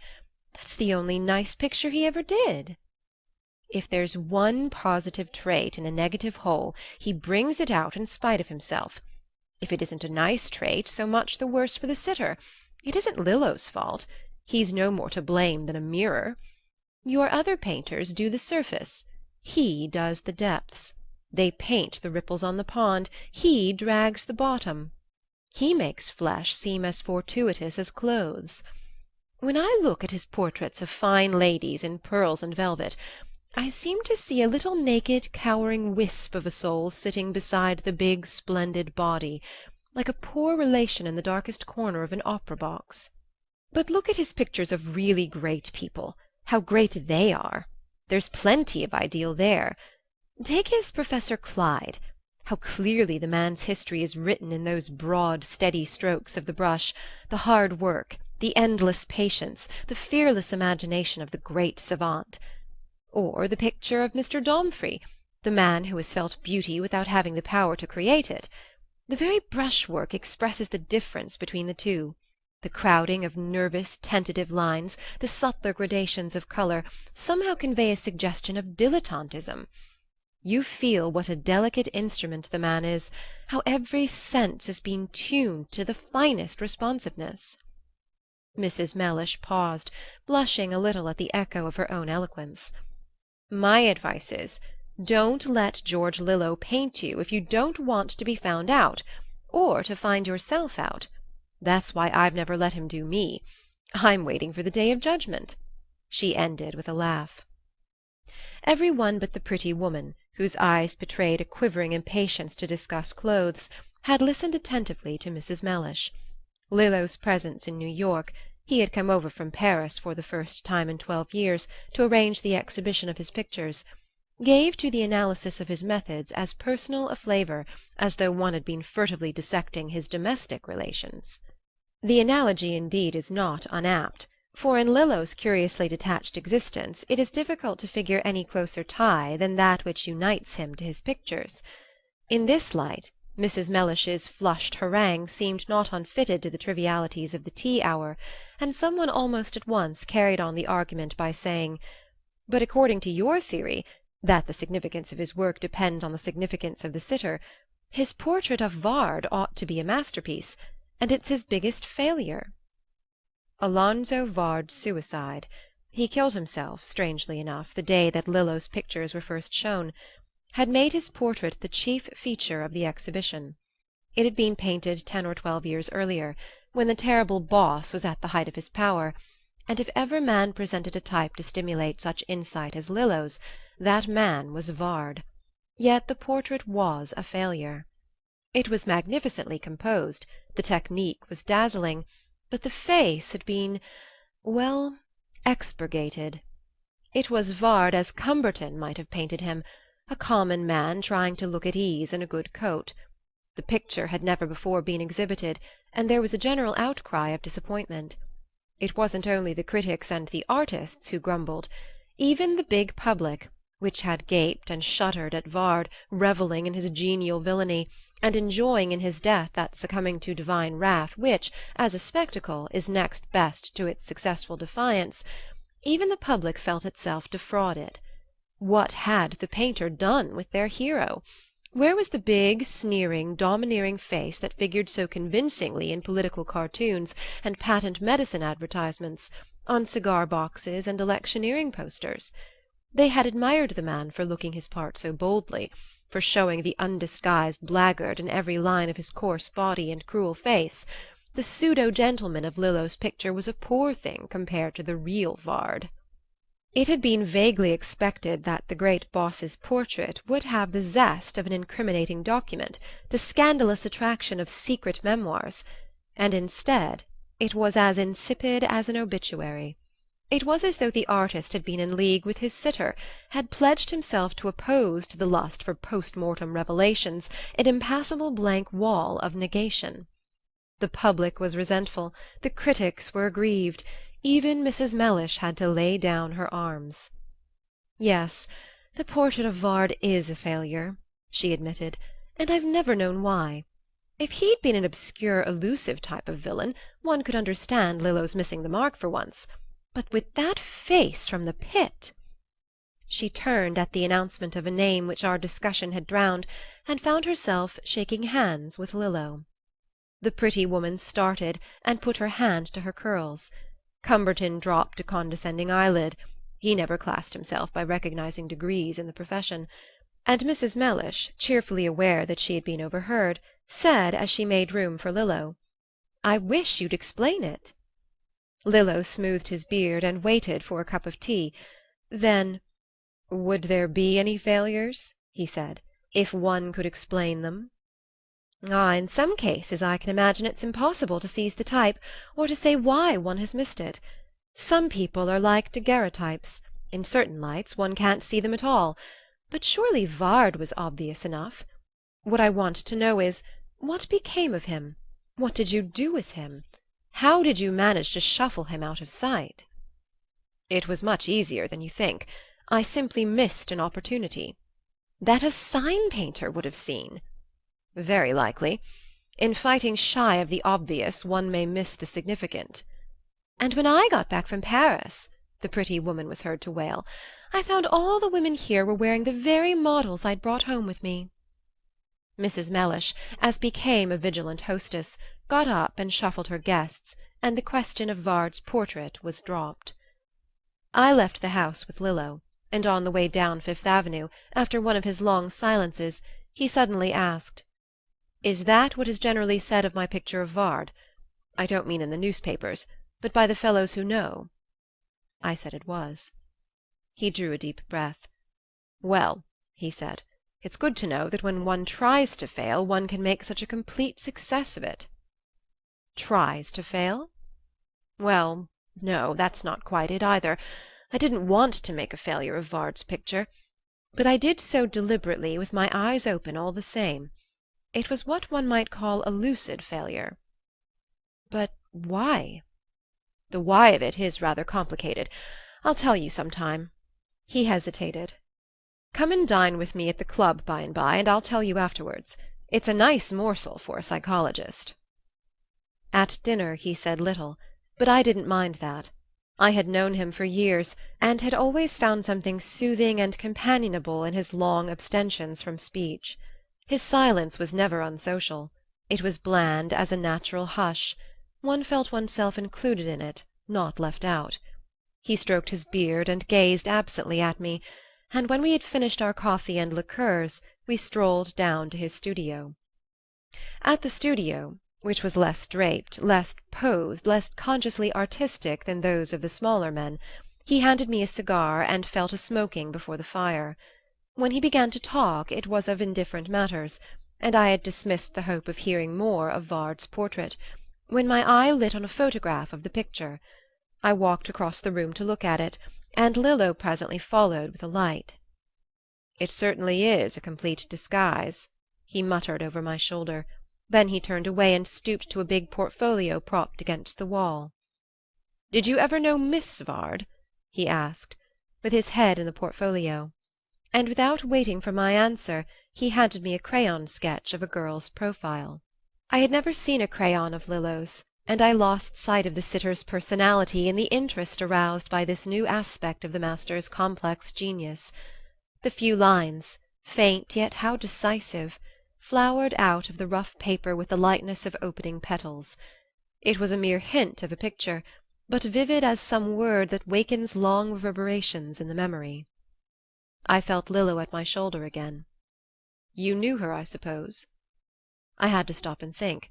"that's the only nice picture he ever did." "If there's one positive trait in a negative whole, he brings it out in spite of himself. If it isn't a nice trait, so much the worse for the sitter. It isn't Lillo's fault. He's no more to blame than a mirror. Your other painters do the surface. He does the depths. They paint the ripples on the pond. He drags the bottom. He makes flesh seem as fortuitous as clothes. When I look at his portraits of fine ladies in pearls and velvet, I seem to see a little naked, cowering wisp of a soul sitting beside the big, splendid body, like a poor relation in the darkest corner of an opera-box. But look at his pictures of really great people. How great they are! There's plenty of ideal there. Take his Professor Clyde. How clearly the man's history is written in those broad, steady strokes of the brush, the hard work, the endless patience, the fearless imagination of the great savant. Or the picture of Mr. Domfrey, the man who has felt beauty without having the power to create it. The very brushwork expresses the difference between the two. The crowding of nervous, tentative lines, the subtler gradations of color, somehow convey a suggestion of dilettantism. You feel what a delicate instrument the man is, how every sense has been tuned to the finest responsiveness." Mrs. Mellish paused, blushing a little at the echo of her own eloquence. "My advice is, don't let George Lillo paint you if you don't want to be found out, or to find yourself out. That's why I've never let him do me. I'm waiting for the day of judgment," she ended with a laugh. Every one but the pretty woman, whose eyes betrayed a quivering impatience to discuss clothes, had listened attentively to Mrs. Mellish. Lillo's presence in New York, he had come over from Paris for the first time in 12 years to arrange the exhibition of his pictures, gave to the analysis of his methods as personal a flavor as though one had been furtively dissecting his domestic relations. The analogy indeed is not unapt, for in Lillo's curiously detached existence it is difficult to figure any closer tie than that which unites him to his pictures. In this light Mrs. Mellish's flushed harangue seemed not unfitted to the trivialities of the tea-hour, and some one almost at once carried on the argument by saying, "But according to your theory, that the significance of his work depends on the significance of the sitter, his portrait of Vard ought to be a masterpiece, and it's his biggest failure." Alonzo Vard's suicide. He killed himself, strangely enough, the day that Lillo's pictures were first shown, had made his portrait the chief feature of the exhibition. It had been painted 10 or 12 years earlier, when the terrible Boss was at the height of his power, and if ever man presented a type to stimulate such insight as Lillo's, that man was Vard. Yet the portrait was a failure. It was magnificently composed, the technique was dazzling, but the face had been, well, expurgated. It was Vard as Cumberton might have painted him, a common man trying to look at ease in a good coat. The picture had never before been exhibited, and there was a general outcry of disappointment. It wasn't only the critics and the artists who grumbled. Even the big public, which had gaped and shuddered at Vard, revelling in his genial villainy, and enjoying in his death that succumbing to divine wrath which, as a spectacle, is next best to its successful defiance, even the public felt itself defrauded. What had the painter done with their hero? Where was the big, sneering, domineering face that figured so convincingly in political cartoons and patent medicine advertisements, on cigar-boxes and electioneering posters? They had admired the man for looking his part so boldly, for showing the undisguised blackguard in every line of his coarse body and cruel face. The pseudo-gentleman of Lillo's picture was a poor thing compared to the real Vard. It had been vaguely expected that the great Boss's portrait would have the zest of an incriminating document, the scandalous attraction of secret memoirs, and instead it was as insipid as an obituary. It was as though the artist had been in league with his sitter, had pledged himself to oppose to the lust for post-mortem revelations an impassable blank wall of negation. The public was resentful, the critics were aggrieved, even Mrs. Mellish had to lay down her arms. "Yes, the portrait of Vard is a failure," she admitted, "and I've never known why. If he'd been an obscure, elusive type of villain, one could understand Lillo's missing the mark for once. But with that face from the pit—" She turned at the announcement of a name which our discussion had drowned, and found herself shaking hands with Lillo. The pretty woman started and put her hand to her curls. Cumberton dropped a condescending eyelid. He never classed himself by recognizing degrees in the profession. And Mrs. Mellish, cheerfully aware that she had been overheard, said, as she made room for Lillo, "I wish you'd explain it." Lillo smoothed his beard and waited for a cup of tea. Then, "Would there be any failures," he said, "if one could explain them?" "Ah, in some cases I can imagine it's impossible to seize the type, or to say why one has missed it. Some people are like daguerreotypes. In certain lights one can't see them at all. But surely Vard was obvious enough. What I want to know is, what became of him? What did you do with him? How did you manage to shuffle him out of sight?" "It was much easier than you think. I simply missed an opportunity." "That a sign-painter would have seen?" "Very likely. In fighting shy of the obvious one may miss the significant." "And when I got back from Paris," the pretty woman was heard to wail, "I found all the women here were wearing the very models I'd brought home with me." Mrs. Mellish, as became a vigilant hostess, got up and shuffled her guests, and the question of Vard's portrait was dropped. I left the house with Lillo, and on the way down Fifth Avenue, after one of his long silences, he suddenly asked, "Is that what is generally said of my picture of Vard? I don't mean in the newspapers, but by the fellows who know?" I said it was. He drew a deep breath. "Well," he said, "it's good to know that when one tries to fail one can make such a complete success of it." "Tries to fail?" "Well, no, that's not quite it either. I didn't want to make a failure of Vard's picture, but I did so deliberately, with my eyes open all the same. It was what one might call a lucid failure." "But why?" "The why of it is rather complicated. I'll tell you some time." He hesitated. "Come and dine with me at the club by and by, and I'll tell you afterwards. It's a nice morsel for a psychologist." At dinner he said little, but I didn't mind that. I had known him for years, and had always found something soothing and companionable in his long abstentions from speech. His silence was never unsocial. It was bland as a natural hush. One felt oneself included in it, not left out. He stroked his beard and gazed absently at me, and when we had finished our coffee and liqueurs we strolled down to his studio. At the studio, which was less draped, less posed, less consciously artistic than those of the smaller men, he handed me a cigar and fell to smoking before the fire. When he began to talk it was of indifferent matters, and I had dismissed the hope of hearing more of Vard's portrait, when my eye lit on a photograph of the picture. I walked across the room to look at it, and Lillo presently followed with a light. "It certainly is a complete disguise," he muttered over my shoulder. Then he turned away and stooped to a big portfolio propped against the wall. "Did you ever know Miss Vard?" he asked, with his head in the portfolio; and without waiting for my answer he handed me a crayon sketch of a girl's profile. I had never seen a crayon of Lillo's, and I lost sight of the sitter's personality in the interest aroused by this new aspect of the master's complex genius. The few lines, faint yet how decisive, flowered out of the rough paper with the lightness of opening petals. It was a mere hint of a picture, but vivid as some word that wakens long reverberations in the memory. I felt Lillo at my shoulder again. "You knew her, I suppose?" I had to stop and think.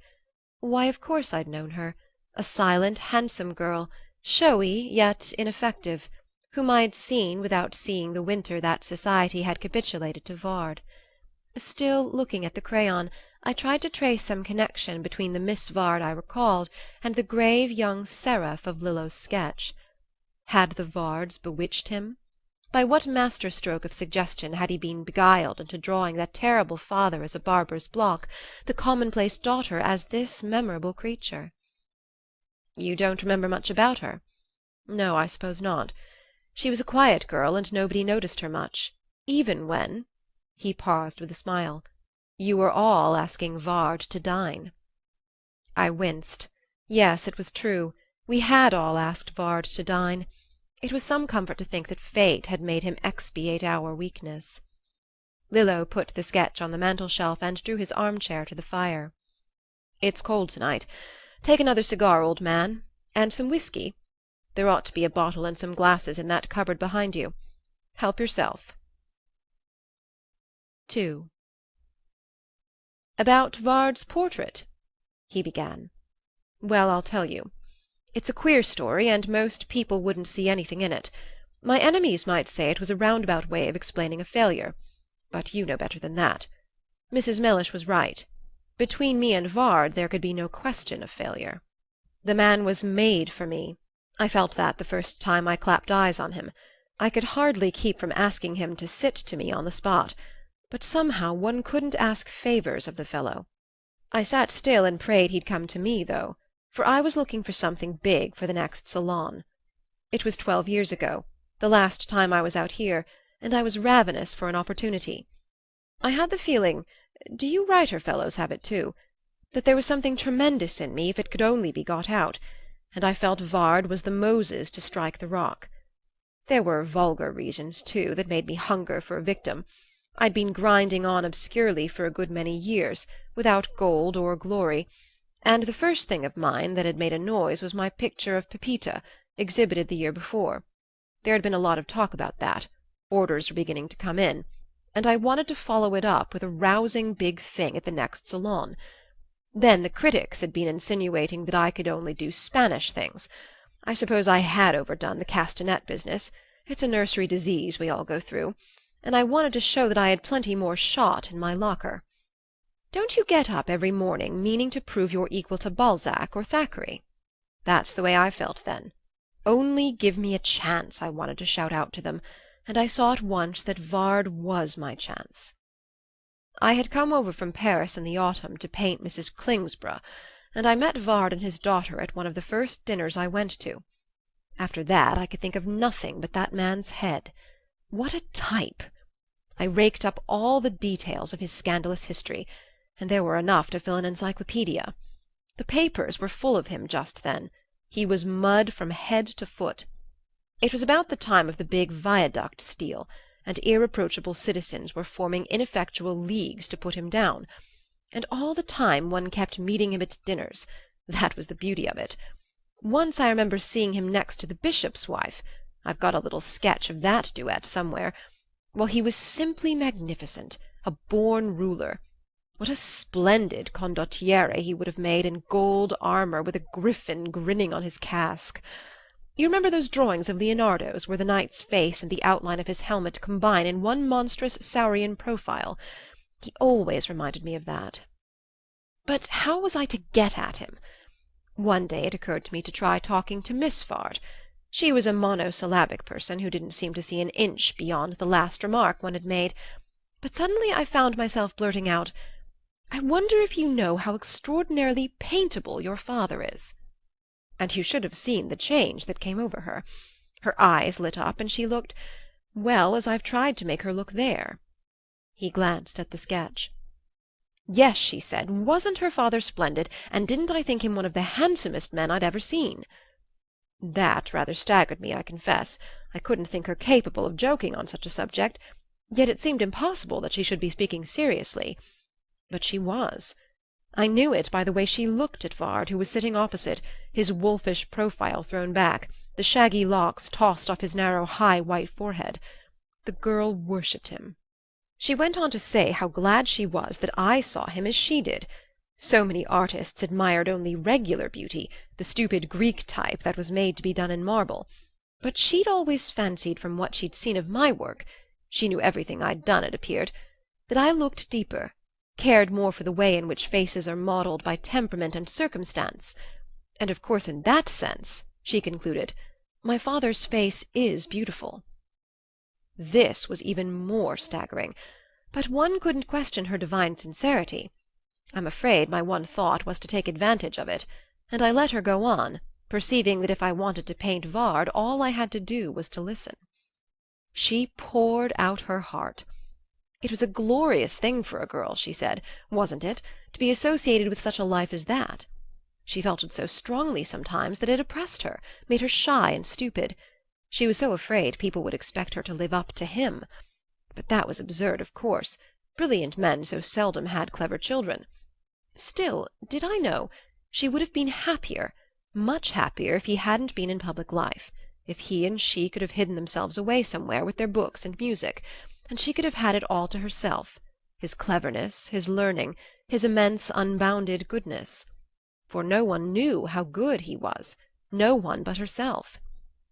Why, of course I'd known her. A silent, handsome girl, showy yet ineffective, whom I had seen without seeing the winter that society had capitulated to Vard. Still, looking at the crayon, I tried to trace some connection between the Miss Vard I recalled and the grave young seraph of Lillo's sketch. Had the Vards bewitched him? By what master-stroke of suggestion had he been beguiled into drawing that terrible father as a barber's block, the commonplace daughter as this memorable creature? "You don't remember much about her?" "No, I suppose not. She was a quiet girl, and nobody noticed her much, even when—" he paused with a smile, "you were all asking Vard to dine." I winced. Yes, it was true. We had all asked Vard to dine. It was some comfort to think that fate had made him expiate our weakness. Lillo put the sketch on the mantel-shelf and drew his armchair to the fire. "It's cold to-night. Take another cigar, old man. And some whiskey. There ought to be a bottle and some glasses in that cupboard behind you. Help yourself." 2. "About Vard's portrait?" he began. "Well, I'll tell you. It's a queer story, and most people wouldn't see anything in it. My enemies might say it was a roundabout way of explaining a failure. But you know better than that. Mrs. Mellish was right. Between me and Vard there could be no question of failure. The man was made for me. I felt that the first time I clapped eyes on him. I could hardly keep from asking him to sit to me on the spot, but somehow one couldn't ask favors of the fellow. I sat still and prayed he'd come to me, though, for I was looking for something big for the next salon. It was 12 years ago, the last time I was out here, and I was ravenous for an opportunity. I had the feeling—do you writer fellows have it too?—that there was something tremendous in me if it could only be got out, and I felt Vard was the Moses to strike the rock. There were vulgar reasons, too, that made me hunger for a victim. I'd been grinding on obscurely for a good many years, without gold or glory, and the first thing of mine that had made a noise was my picture of Pepita, exhibited the year before. There had been a lot of talk about that. Orders were beginning to come in, and I wanted to follow it up with a rousing big thing at the next salon. Then the critics had been insinuating that I could only do Spanish things. I suppose I had overdone the castanet business. It's a nursery disease we all go through, and I wanted to show that I had plenty more shot in my locker. Don't you get up every morning meaning to prove you're equal to Balzac or Thackeray? That's the way I felt then. Only give me a chance, I wanted to shout out to them, and I saw at once that Vard was my chance. I had come over from Paris in the autumn to paint Mrs. Klingsborough, and I met Vard and his daughter at one of the first dinners I went to. After that I could think of nothing but that man's head. What a type! I raked up all the details of his scandalous history, and there were enough to fill an encyclopedia. The papers were full of him just then. He was mud from head to foot. It was about the time of the big viaduct steal, and irreproachable citizens were forming ineffectual leagues to put him down. And all the time one kept meeting him at dinners. That was the beauty of it. Once I remember seeing him next to the bishop's wife. I've got a little sketch of that duet somewhere. Well, he was simply magnificent, a born ruler. What a splendid condottiere he would have made in gold armour, with a griffin grinning on his casque. You remember those drawings of Leonardo's, where the knight's face and the outline of his helmet combine in one monstrous saurian profile? He always reminded me of that. But how was I to get at him? One day it occurred to me to try talking to Miss Vard. She was a monosyllabic person who didn't seem to see an inch beyond the last remark one had made. But suddenly I found myself blurting out, "I wonder if you know how extraordinarily paintable your father is." And you should have seen the change that came over her. Her eyes lit up, and she looked, well, as I've tried to make her look there. He glanced at the sketch. "Yes," she said, "wasn't her father splendid, and didn't I think him one of the handsomest men I'd ever seen?" That rather staggered me, I confess. I couldn't think her capable of joking on such a subject, yet it seemed impossible that she should be speaking seriously. But she was. I knew it by the way she looked at Vard, who was sitting opposite, his wolfish profile thrown back, the shaggy locks tossed off his narrow, high, white forehead. The girl worshipped him. She went on to say how glad she was that I saw him as she did. So many artists admired only regular beauty, the stupid Greek type that was made to be done in marble. But she'd always fancied from what she'd seen of my work, she knew everything I'd done, it appeared, that I looked deeper, cared more for the way in which faces are modelled by temperament and circumstance. And of course in that sense, she concluded, my father's face is beautiful. This was even more staggering, but one couldn't question her divine sincerity. I'm afraid my one thought was to take advantage of it, and I let her go on, perceiving that if I wanted to paint Vard all I had to do was to listen. She poured out her heart. It was a glorious thing for a girl, she said, wasn't it, to be associated with such a life as that? She felt it so strongly sometimes that it oppressed her, made her shy and stupid. She was so afraid people would expect her to live up to him. But that was absurd, of course. Brilliant men so seldom had clever children. Still, did I know, she would have been happier, much happier, if he hadn't been in public life, if he and she could have hidden themselves away somewhere with their books and music, and she could have had it all to herself, his cleverness, his learning, his immense unbounded goodness. For no one knew how good he was, no one but herself.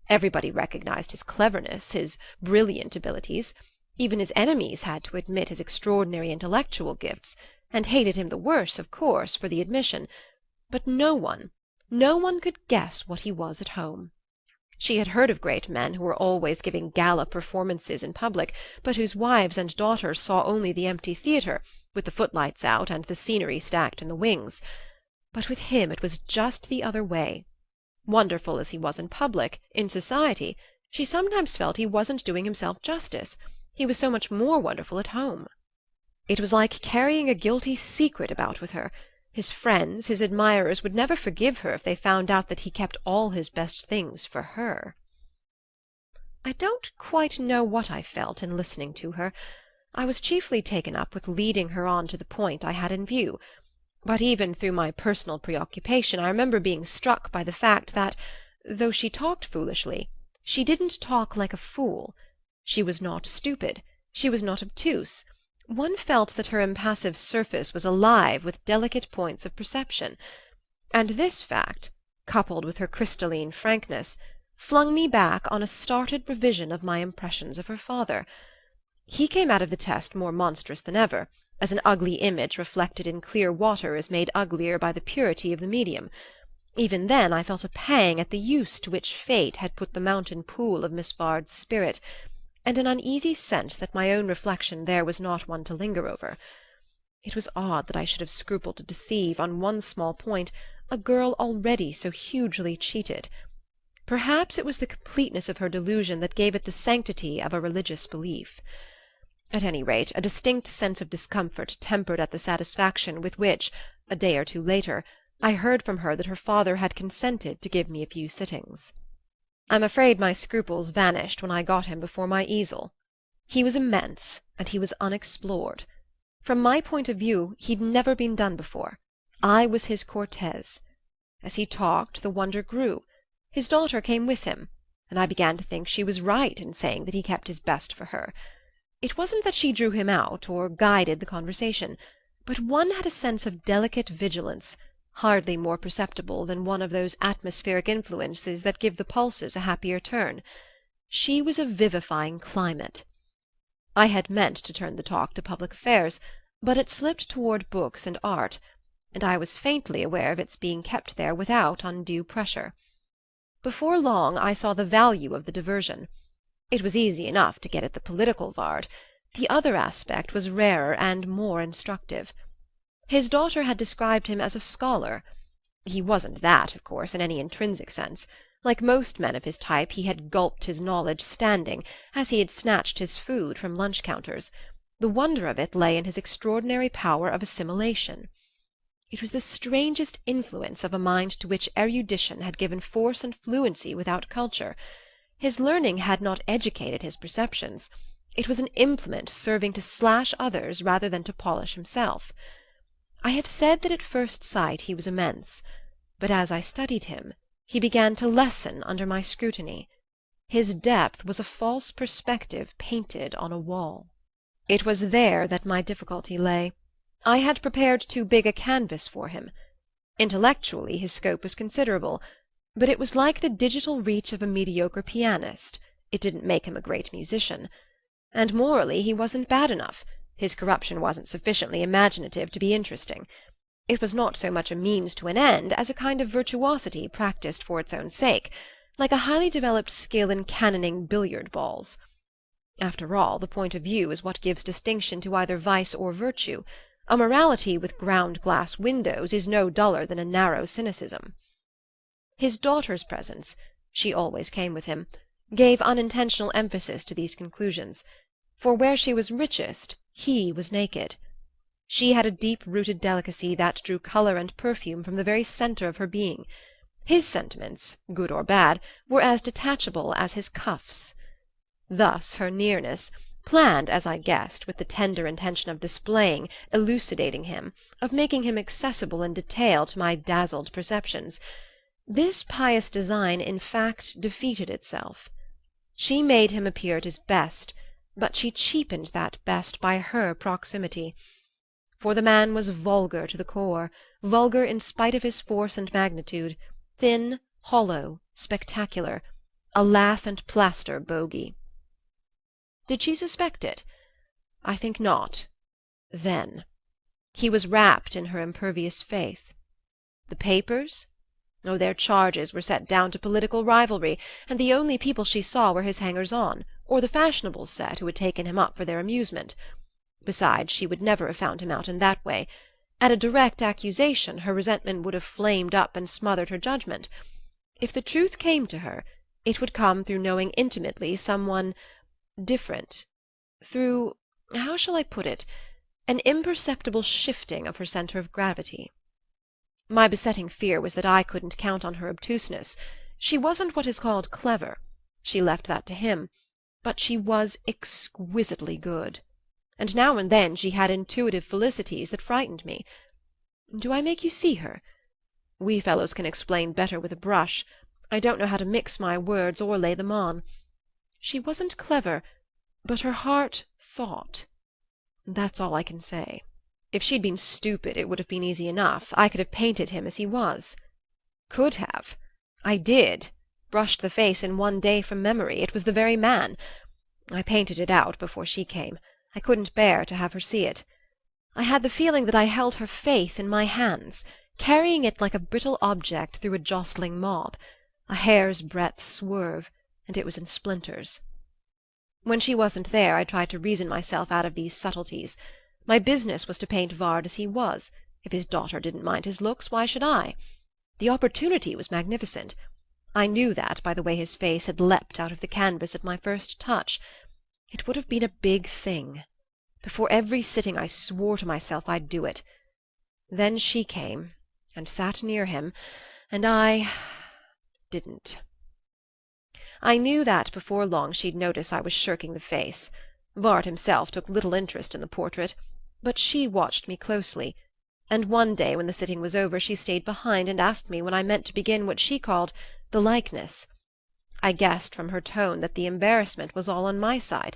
Everybody recognized his cleverness, his brilliant abilities. Even his enemies had to admit his extraordinary intellectual gifts, and hated him the worse, of course, for the admission. But no one could guess what he was at home. She had heard of great men who were always giving gala performances in public, but whose wives and daughters saw only the empty theatre, with the footlights out and the scenery stacked in the wings. But with him it was just the other way. Wonderful as he was in public, in society, she sometimes felt he wasn't doing himself justice. He was so much more wonderful at home. It was like carrying a guilty secret about with her. His friends, his admirers, would never forgive her if they found out that he kept all his best things for her. I don't quite know what I felt in listening to her. I was chiefly taken up with leading her on to the point I had in view. But even through my personal preoccupation I remember being struck by the fact that, though she talked foolishly, she didn't talk like a fool. She was not stupid. She was not obtuse. One felt that her impassive surface was alive with delicate points of perception. And this fact, coupled with her crystalline frankness, flung me back on a started revision of my impressions of her father. He came out of the test more monstrous than ever, as an ugly image reflected in clear water is made uglier by the purity of the medium. Even then I felt a pang at the use to which fate had put the mountain pool of Miss Vard's spirit, and an uneasy sense that my own reflection there was not one to linger over. It was odd that I should have scrupled to deceive, on one small point, a girl already so hugely cheated. Perhaps it was the completeness of her delusion that gave it the sanctity of a religious belief. At any rate, a distinct sense of discomfort tempered at the satisfaction with which, a day or two later, I heard from her that her father had consented to give me a few sittings. I'm afraid my scruples vanished when I got him before my easel. He was immense, and he was unexplored. From my point of view, he'd never been done before. I was his Cortez. As he talked, the wonder grew. His daughter came with him, and I began to think she was right in saying that he kept his best for her. It wasn't that she drew him out or guided the conversation, but one had a sense of delicate vigilance, hardly more perceptible than one of those atmospheric influences that give the pulses a happier turn. She was a vivifying climate. I had meant to turn the talk to public affairs, but it slipped toward books and art, and I was faintly aware of its being kept there without undue pressure. Before long I saw the value of the diversion. It was easy enough to get at the political Vard. The other aspect was rarer and more instructive. His daughter had described him as a scholar. He wasn't that, of course, in any intrinsic sense. Like most men of his type, he had gulped his knowledge standing, as he had snatched his food from lunch-counters. The wonder of it lay in his extraordinary power of assimilation. It was the strangest influence of a mind to which erudition had given force and fluency without culture. His learning had not educated his perceptions. It was an implement serving to slash others rather than to polish himself. I have said that at first sight he was immense, but as I studied him, he began to lessen under my scrutiny. His depth was a false perspective painted on a wall. It was there that my difficulty lay. I had prepared too big a canvas for him. Intellectually his scope was considerable, but it was like the digital reach of a mediocre pianist. It didn't make him a great musician. And morally he wasn't bad enough. His corruption wasn't sufficiently imaginative to be interesting. It was not so much a means to an end as a kind of virtuosity practised for its own sake, like a highly developed skill in cannoning billiard balls. After all, the point of view is what gives distinction to either vice or virtue. A morality with ground-glass windows is no duller than a narrow cynicism. His daughter's presence, she always came with him, gave unintentional emphasis to these conclusions, for where she was richest he was naked. She had a deep-rooted delicacy that drew color and perfume from the very centre of her being. His sentiments, good or bad, were as detachable as his cuffs. Thus her nearness, planned, as I guessed, with the tender intention of displaying, elucidating him, of making him accessible in detail to my dazzled perceptions, this pious design in fact defeated itself. She made him appear at his best, but she cheapened that best by her proximity. For the man was vulgar to the core, vulgar in spite of his force and magnitude, thin, hollow, spectacular, a lath-and-plaster bogey. Did she suspect it? I think not. Then. He was wrapped in her impervious faith. The papers? Oh, their charges were set down to political rivalry, and the only people she saw were his hangers-on, or the fashionable set who had taken him up for their amusement. Besides, she would never have found him out in that way. At a direct accusation her resentment would have flamed up and smothered her judgment. If the truth came to her, it would come through knowing intimately someone different, through, how shall I put it, an imperceptible shifting of her centre of gravity. My besetting fear was that I couldn't count on her obtuseness. She wasn't what is called clever. She left that to him. But she was exquisitely good. And now and then she had intuitive felicities that frightened me. Do I make you see her? We fellows can explain better with a brush. I don't know how to mix my words or lay them on. She wasn't clever, but her heart thought. That's all I can say. If she'd been stupid, it would have been easy enough. I could have painted him as he was. Could have. I did. Brushed the face in one day from memory. It was the very man. I painted it out before she came. I couldn't bear to have her see it. I had the feeling that I held her faith in my hands, carrying it like a brittle object through a jostling mob, a hair's breadth swerve, and it was in splinters. When she wasn't there, I tried to reason myself out of these subtleties. My business was to paint Vard as he was. If his daughter didn't mind his looks, why should I? The opportunity was magnificent. I knew that by the way his face had leapt out of the canvas at my first touch. It would have been a big thing. Before every sitting I swore to myself I'd do it. Then she came and sat near him, and I didn't. I knew that before long she'd notice I was shirking the face. Vard himself took little interest in the portrait, but she watched me closely, and one day when the sitting was over she stayed behind and asked me when I meant to begin what she called the likeness. I guessed from her tone that the embarrassment was all on my side,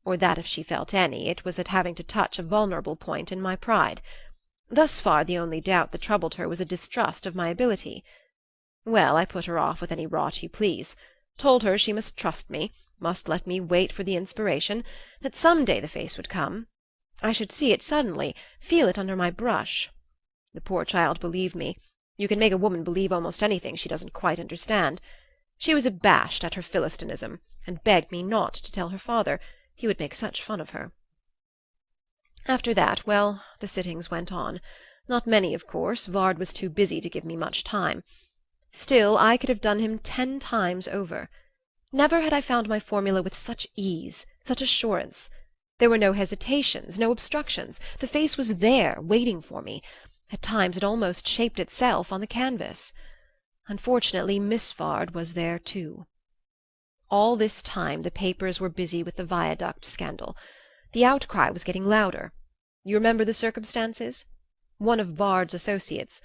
or that if she felt any, it was at having to touch a vulnerable point in my pride. Thus far the only doubt that troubled her was a distrust of my ability. Well, I put her off with any rot you please, told her she must trust me, must let me wait for the inspiration, that some day the face would come. I should see it suddenly, feel it under my brush. The poor child believed me. You can make a woman believe almost anything she doesn't quite understand. She was abashed at her Philistinism, and begged me not to tell her father. He would make such fun of her. After that, well, the sittings went on. Not many, of course. Vard was too busy to give me much time. Still, I could have done him 10 times over. Never had I found my formula with such ease, such assurance. There were no hesitations, no obstructions. The face was there, waiting for me. At times it almost shaped itself on the canvas. Unfortunately, Miss Vard was there too. All this time the papers were busy with the Viaduct scandal. The outcry was getting louder. You remember the circumstances? One of Vard's associates,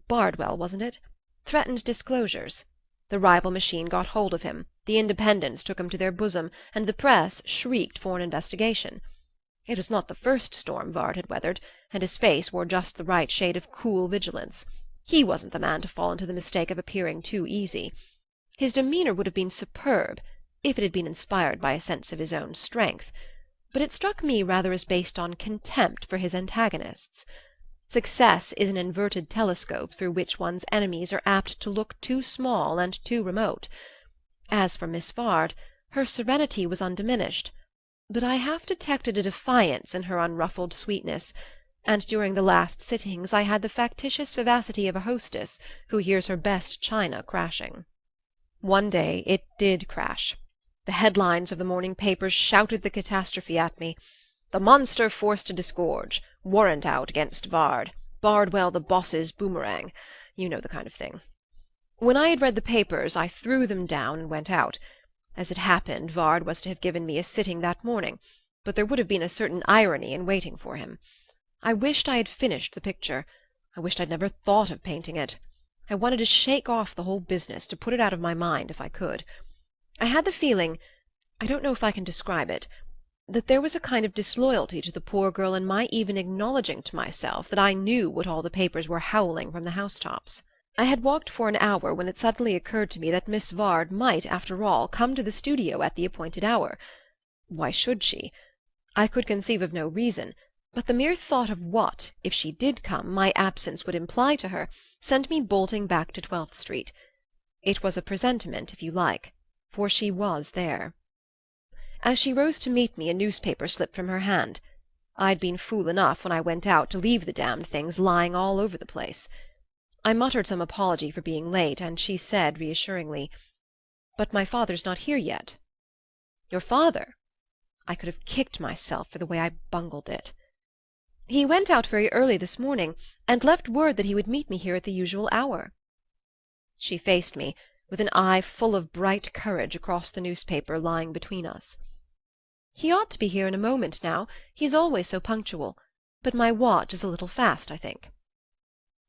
Bardwell, wasn't it, threatened disclosures. The rival machine got hold of him, the independents took him to their bosom, and the press shrieked for an investigation. It was not the first storm Vard had weathered, and his face wore just the right shade of cool vigilance. He wasn't the man to fall into the mistake of appearing too easy. His demeanour would have been superb, if it had been inspired by a sense of his own strength, but it struck me rather as based on contempt for his antagonists. Success is an inverted telescope through which one's enemies are apt to look too small and too remote. As for Miss Vard, her serenity was undiminished, but I half detected a defiance in her unruffled sweetness, and during the last sittings I had the factitious vivacity of a hostess who hears her best china crashing. One day it did crash. The headlines of the morning papers shouted the catastrophe at me. "The monster forced to disgorge. Warrant out against Vard. Bardwell the boss's boomerang." You know the kind of thing. When I had read the papers I threw them down and went out. As it happened, Vard was to have given me a sitting that morning, but there would have been a certain irony in waiting for him. I wished I had finished the picture. I wished I'd never thought of painting it. I wanted to shake off the whole business, to put it out of my mind if I could. I had the feeling, I don't know if I can describe it, that there was a kind of disloyalty to the poor girl in my even acknowledging to myself that I knew what all the papers were howling from the housetops. I had walked for an hour when it suddenly occurred to me that Miss Vard might, after all, come to the studio at the appointed hour. Why should she? I could conceive of no reason, but the mere thought of what, if she did come, my absence would imply to her, sent me bolting back to 12th Street. It was a presentiment, if you like, for she was there. As she rose to meet me, a newspaper slipped from her hand. I'd been fool enough, when I went out, to leave the damned things lying all over the place. I muttered some apology for being late, and she said reassuringly, "But my father's not here yet." "Your father?" I could have kicked myself for the way I bungled it. "He went out very early this morning, and left word that he would meet me here at the usual hour." She faced me, with an eye full of bright courage, across the newspaper lying between us. "He ought to be here in a moment now. He's always so punctual. But my watch is a little fast, I think."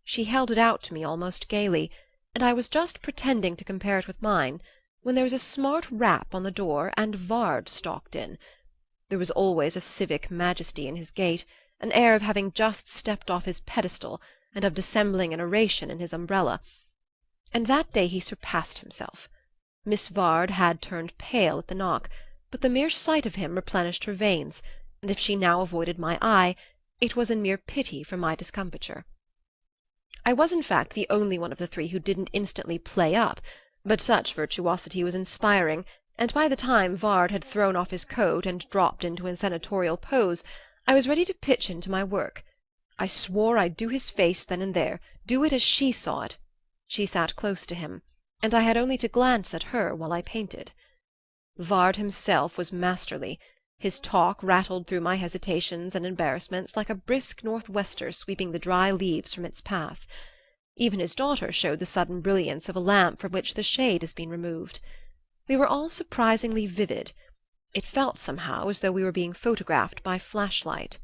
She held it out to me almost gaily, and I was just pretending to compare it with mine, when there was a smart rap on the door, and Vard stalked in. There was always a civic majesty in his gait, an air of having just stepped off his pedestal, and of dissembling an oration in his umbrella. And that day he surpassed himself. Miss Vard had turned pale at the knock, but the mere sight of him replenished her veins, and if she now avoided my eye, it was in mere pity for my discomfiture. I was in fact the only one of the three who didn't instantly play up, but such virtuosity was inspiring, and by the time Vard had thrown off his coat and dropped into a senatorial pose, I was ready to pitch into my work. I swore I'd do his face then and there, do it as she saw it. She sat close to him, and I had only to glance at her while I painted. Vard himself was masterly. His talk rattled through my hesitations and embarrassments like a brisk northwester sweeping the dry leaves from its path. Even his daughter showed the sudden brilliance of a lamp from which the shade has been removed. We were all surprisingly vivid. It felt somehow as though we were being photographed by flashlight.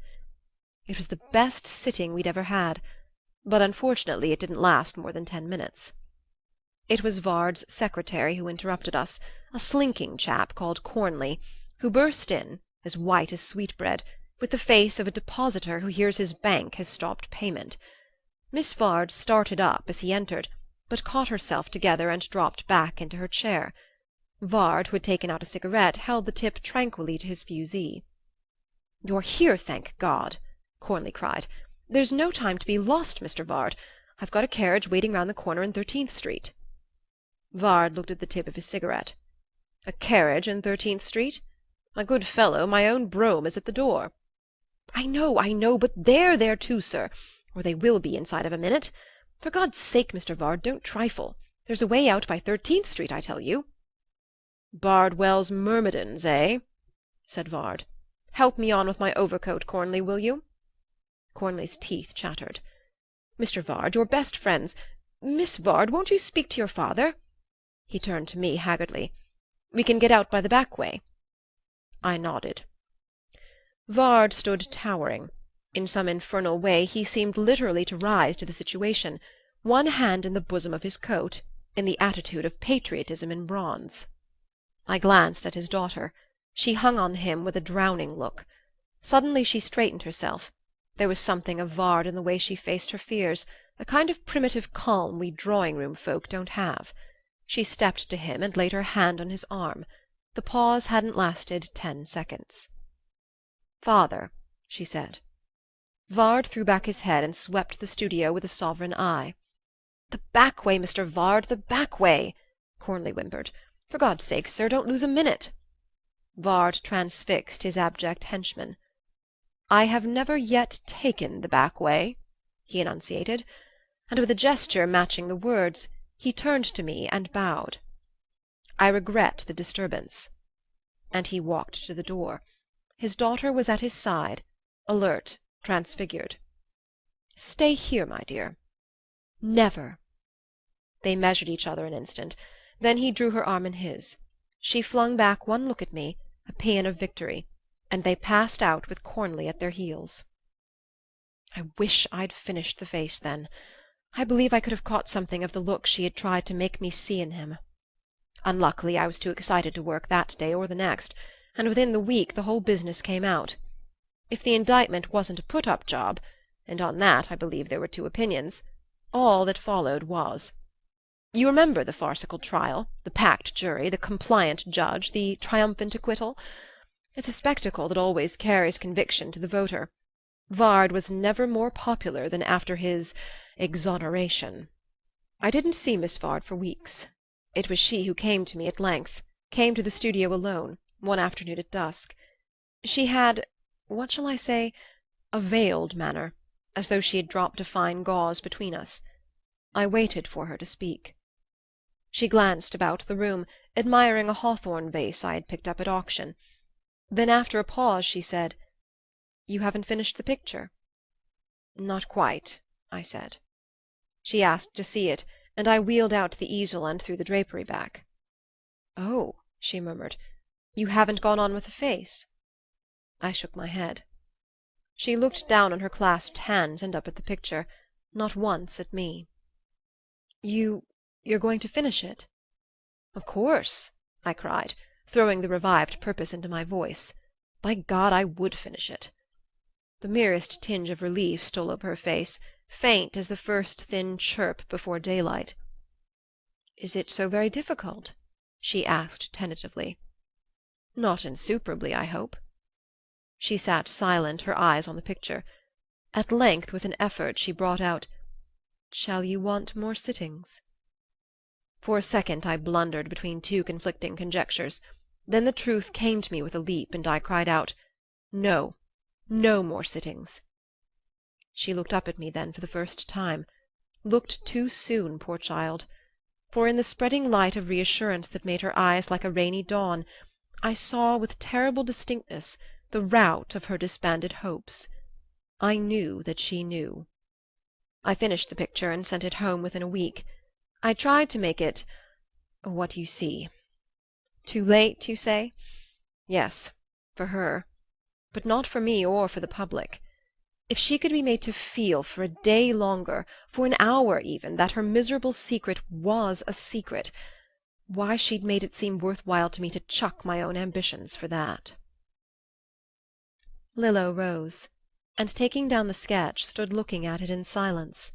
It was the best sitting we'd ever had, but unfortunately it didn't last more than 10 minutes. It was Vard's secretary who interrupted us, a slinking chap called Cornley, who burst in, as white as sweetbread, with the face of a depositor who hears his bank has stopped payment. Miss Vard started up as he entered, but caught herself together and dropped back into her chair. Vard, who had taken out a cigarette, held the tip tranquilly to his fusee. "You're here, thank God!" Cornley cried. "There's no time to be lost, Mr. Vard. I've got a carriage waiting round the corner in 13th Street." Vard looked at the tip of his cigarette. "A carriage in 13th Street? My good fellow, my own brougham is at the door." I know, but they're there too, sir, or they will be inside of a minute. For God's sake, Mr. Vard, don't trifle. There's a way out by 13th Street, I tell you." "Bardwell's myrmidons, eh?" said Vard. "Help me on with my overcoat, Cornley, will you?" Cornley's teeth chattered. "Mr. Vard, you're best friends. Miss Vard, won't you speak to your father?" He turned to me haggardly. "We can get out by the back way." I nodded. Vard stood towering. In some infernal way he seemed literally to rise to the situation, one hand in the bosom of his coat, in the attitude of patriotism in bronze. I glanced at his daughter. She hung on him with a drowning look. Suddenly she straightened herself. There was something of Vard in the way she faced her fears, a kind of primitive calm we drawing-room folk don't have. She stepped to him and laid her hand on his arm. The pause hadn't lasted 10 seconds. "Father," she said. Vard threw back his head and swept the studio with a sovereign eye. "The back way, Mr. Vard, the back way!" Cornley whimpered. "For God's sake, sir, don't lose a minute." Vard transfixed his abject henchman. "I have never yet taken the back way," he enunciated, and with a gesture matching the words he turned to me and bowed. "I regret the disturbance." And he walked to the door. His daughter was at his side, alert, transfigured. "Stay here, my dear." "Never." They measured each other an instant. Then he drew her arm in his. She flung back one look at me, a paean of victory, and they passed out with Cornley at their heels. I wish I'd finished the face then. I believe I could have caught something of the look she had tried to make me see in him. Unluckily, I was too excited to work that day or the next, and within the week the whole business came out. If the indictment wasn't a put-up job, and on that I believe there were two opinions, all that followed was. You remember the farcical trial, the packed jury, the compliant judge, the triumphant acquittal? It's a spectacle that always carries conviction to the voter. Vard was never more popular than after his exoneration. I didn't see Miss Vard for weeks. It was she who came to me at length, came to the studio alone, one afternoon at dusk. She had, what shall I say, a veiled manner, as though she had dropped a fine gauze between us. I waited for her to speak. She glanced about the room, admiring a hawthorn vase I had picked up at auction. Then after a pause she said, "You haven't finished the picture?" "Not quite," I said. She asked to see it, and I wheeled out the easel and threw the drapery back. "Oh," she murmured, "you haven't gone on with the face?" I shook my head. She looked down on her clasped hands and up at the picture, not once at me. You're going to finish it?" "Of course," I cried, throwing the revived purpose into my voice. By God, I would finish it. The merest tinge of relief stole over her face, faint as the first thin chirp before daylight. "Is it so very difficult?" she asked tentatively. "Not insuperably, I hope." She sat silent, her eyes on the picture. At length, with an effort, she brought out, "Shall you want more sittings?" For a second I blundered between two conflicting conjectures. Then the truth came to me with a leap, and I cried out, "No, no more sittings." She looked up at me then for the first time, looked too soon, poor child, for in the spreading light of reassurance that made her eyes like a rainy dawn I saw with terrible distinctness the rout of her disbanded hopes. I knew that she knew. I finished the picture and sent it home within a week. I tried to make it what you see. Too late, you say? Yes, for her, but not for me or for the public. If she could be made to feel for a day longer, for an hour even, that her miserable secret was a secret, why, she'd made it seem worth while to me to chuck my own ambitions for that." Lillo rose, and taking down the sketch, stood looking at it in silence.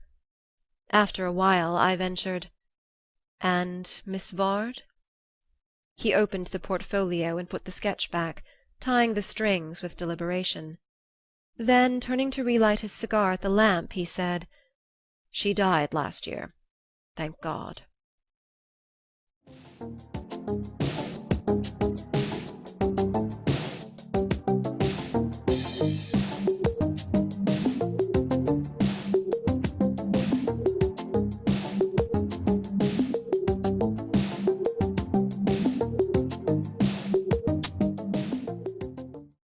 After a while I ventured, "And Miss Vard?" He opened the portfolio and put the sketch back, tying the strings with deliberation. Then, turning to relight his cigar at the lamp, he said, "She died last year, thank God."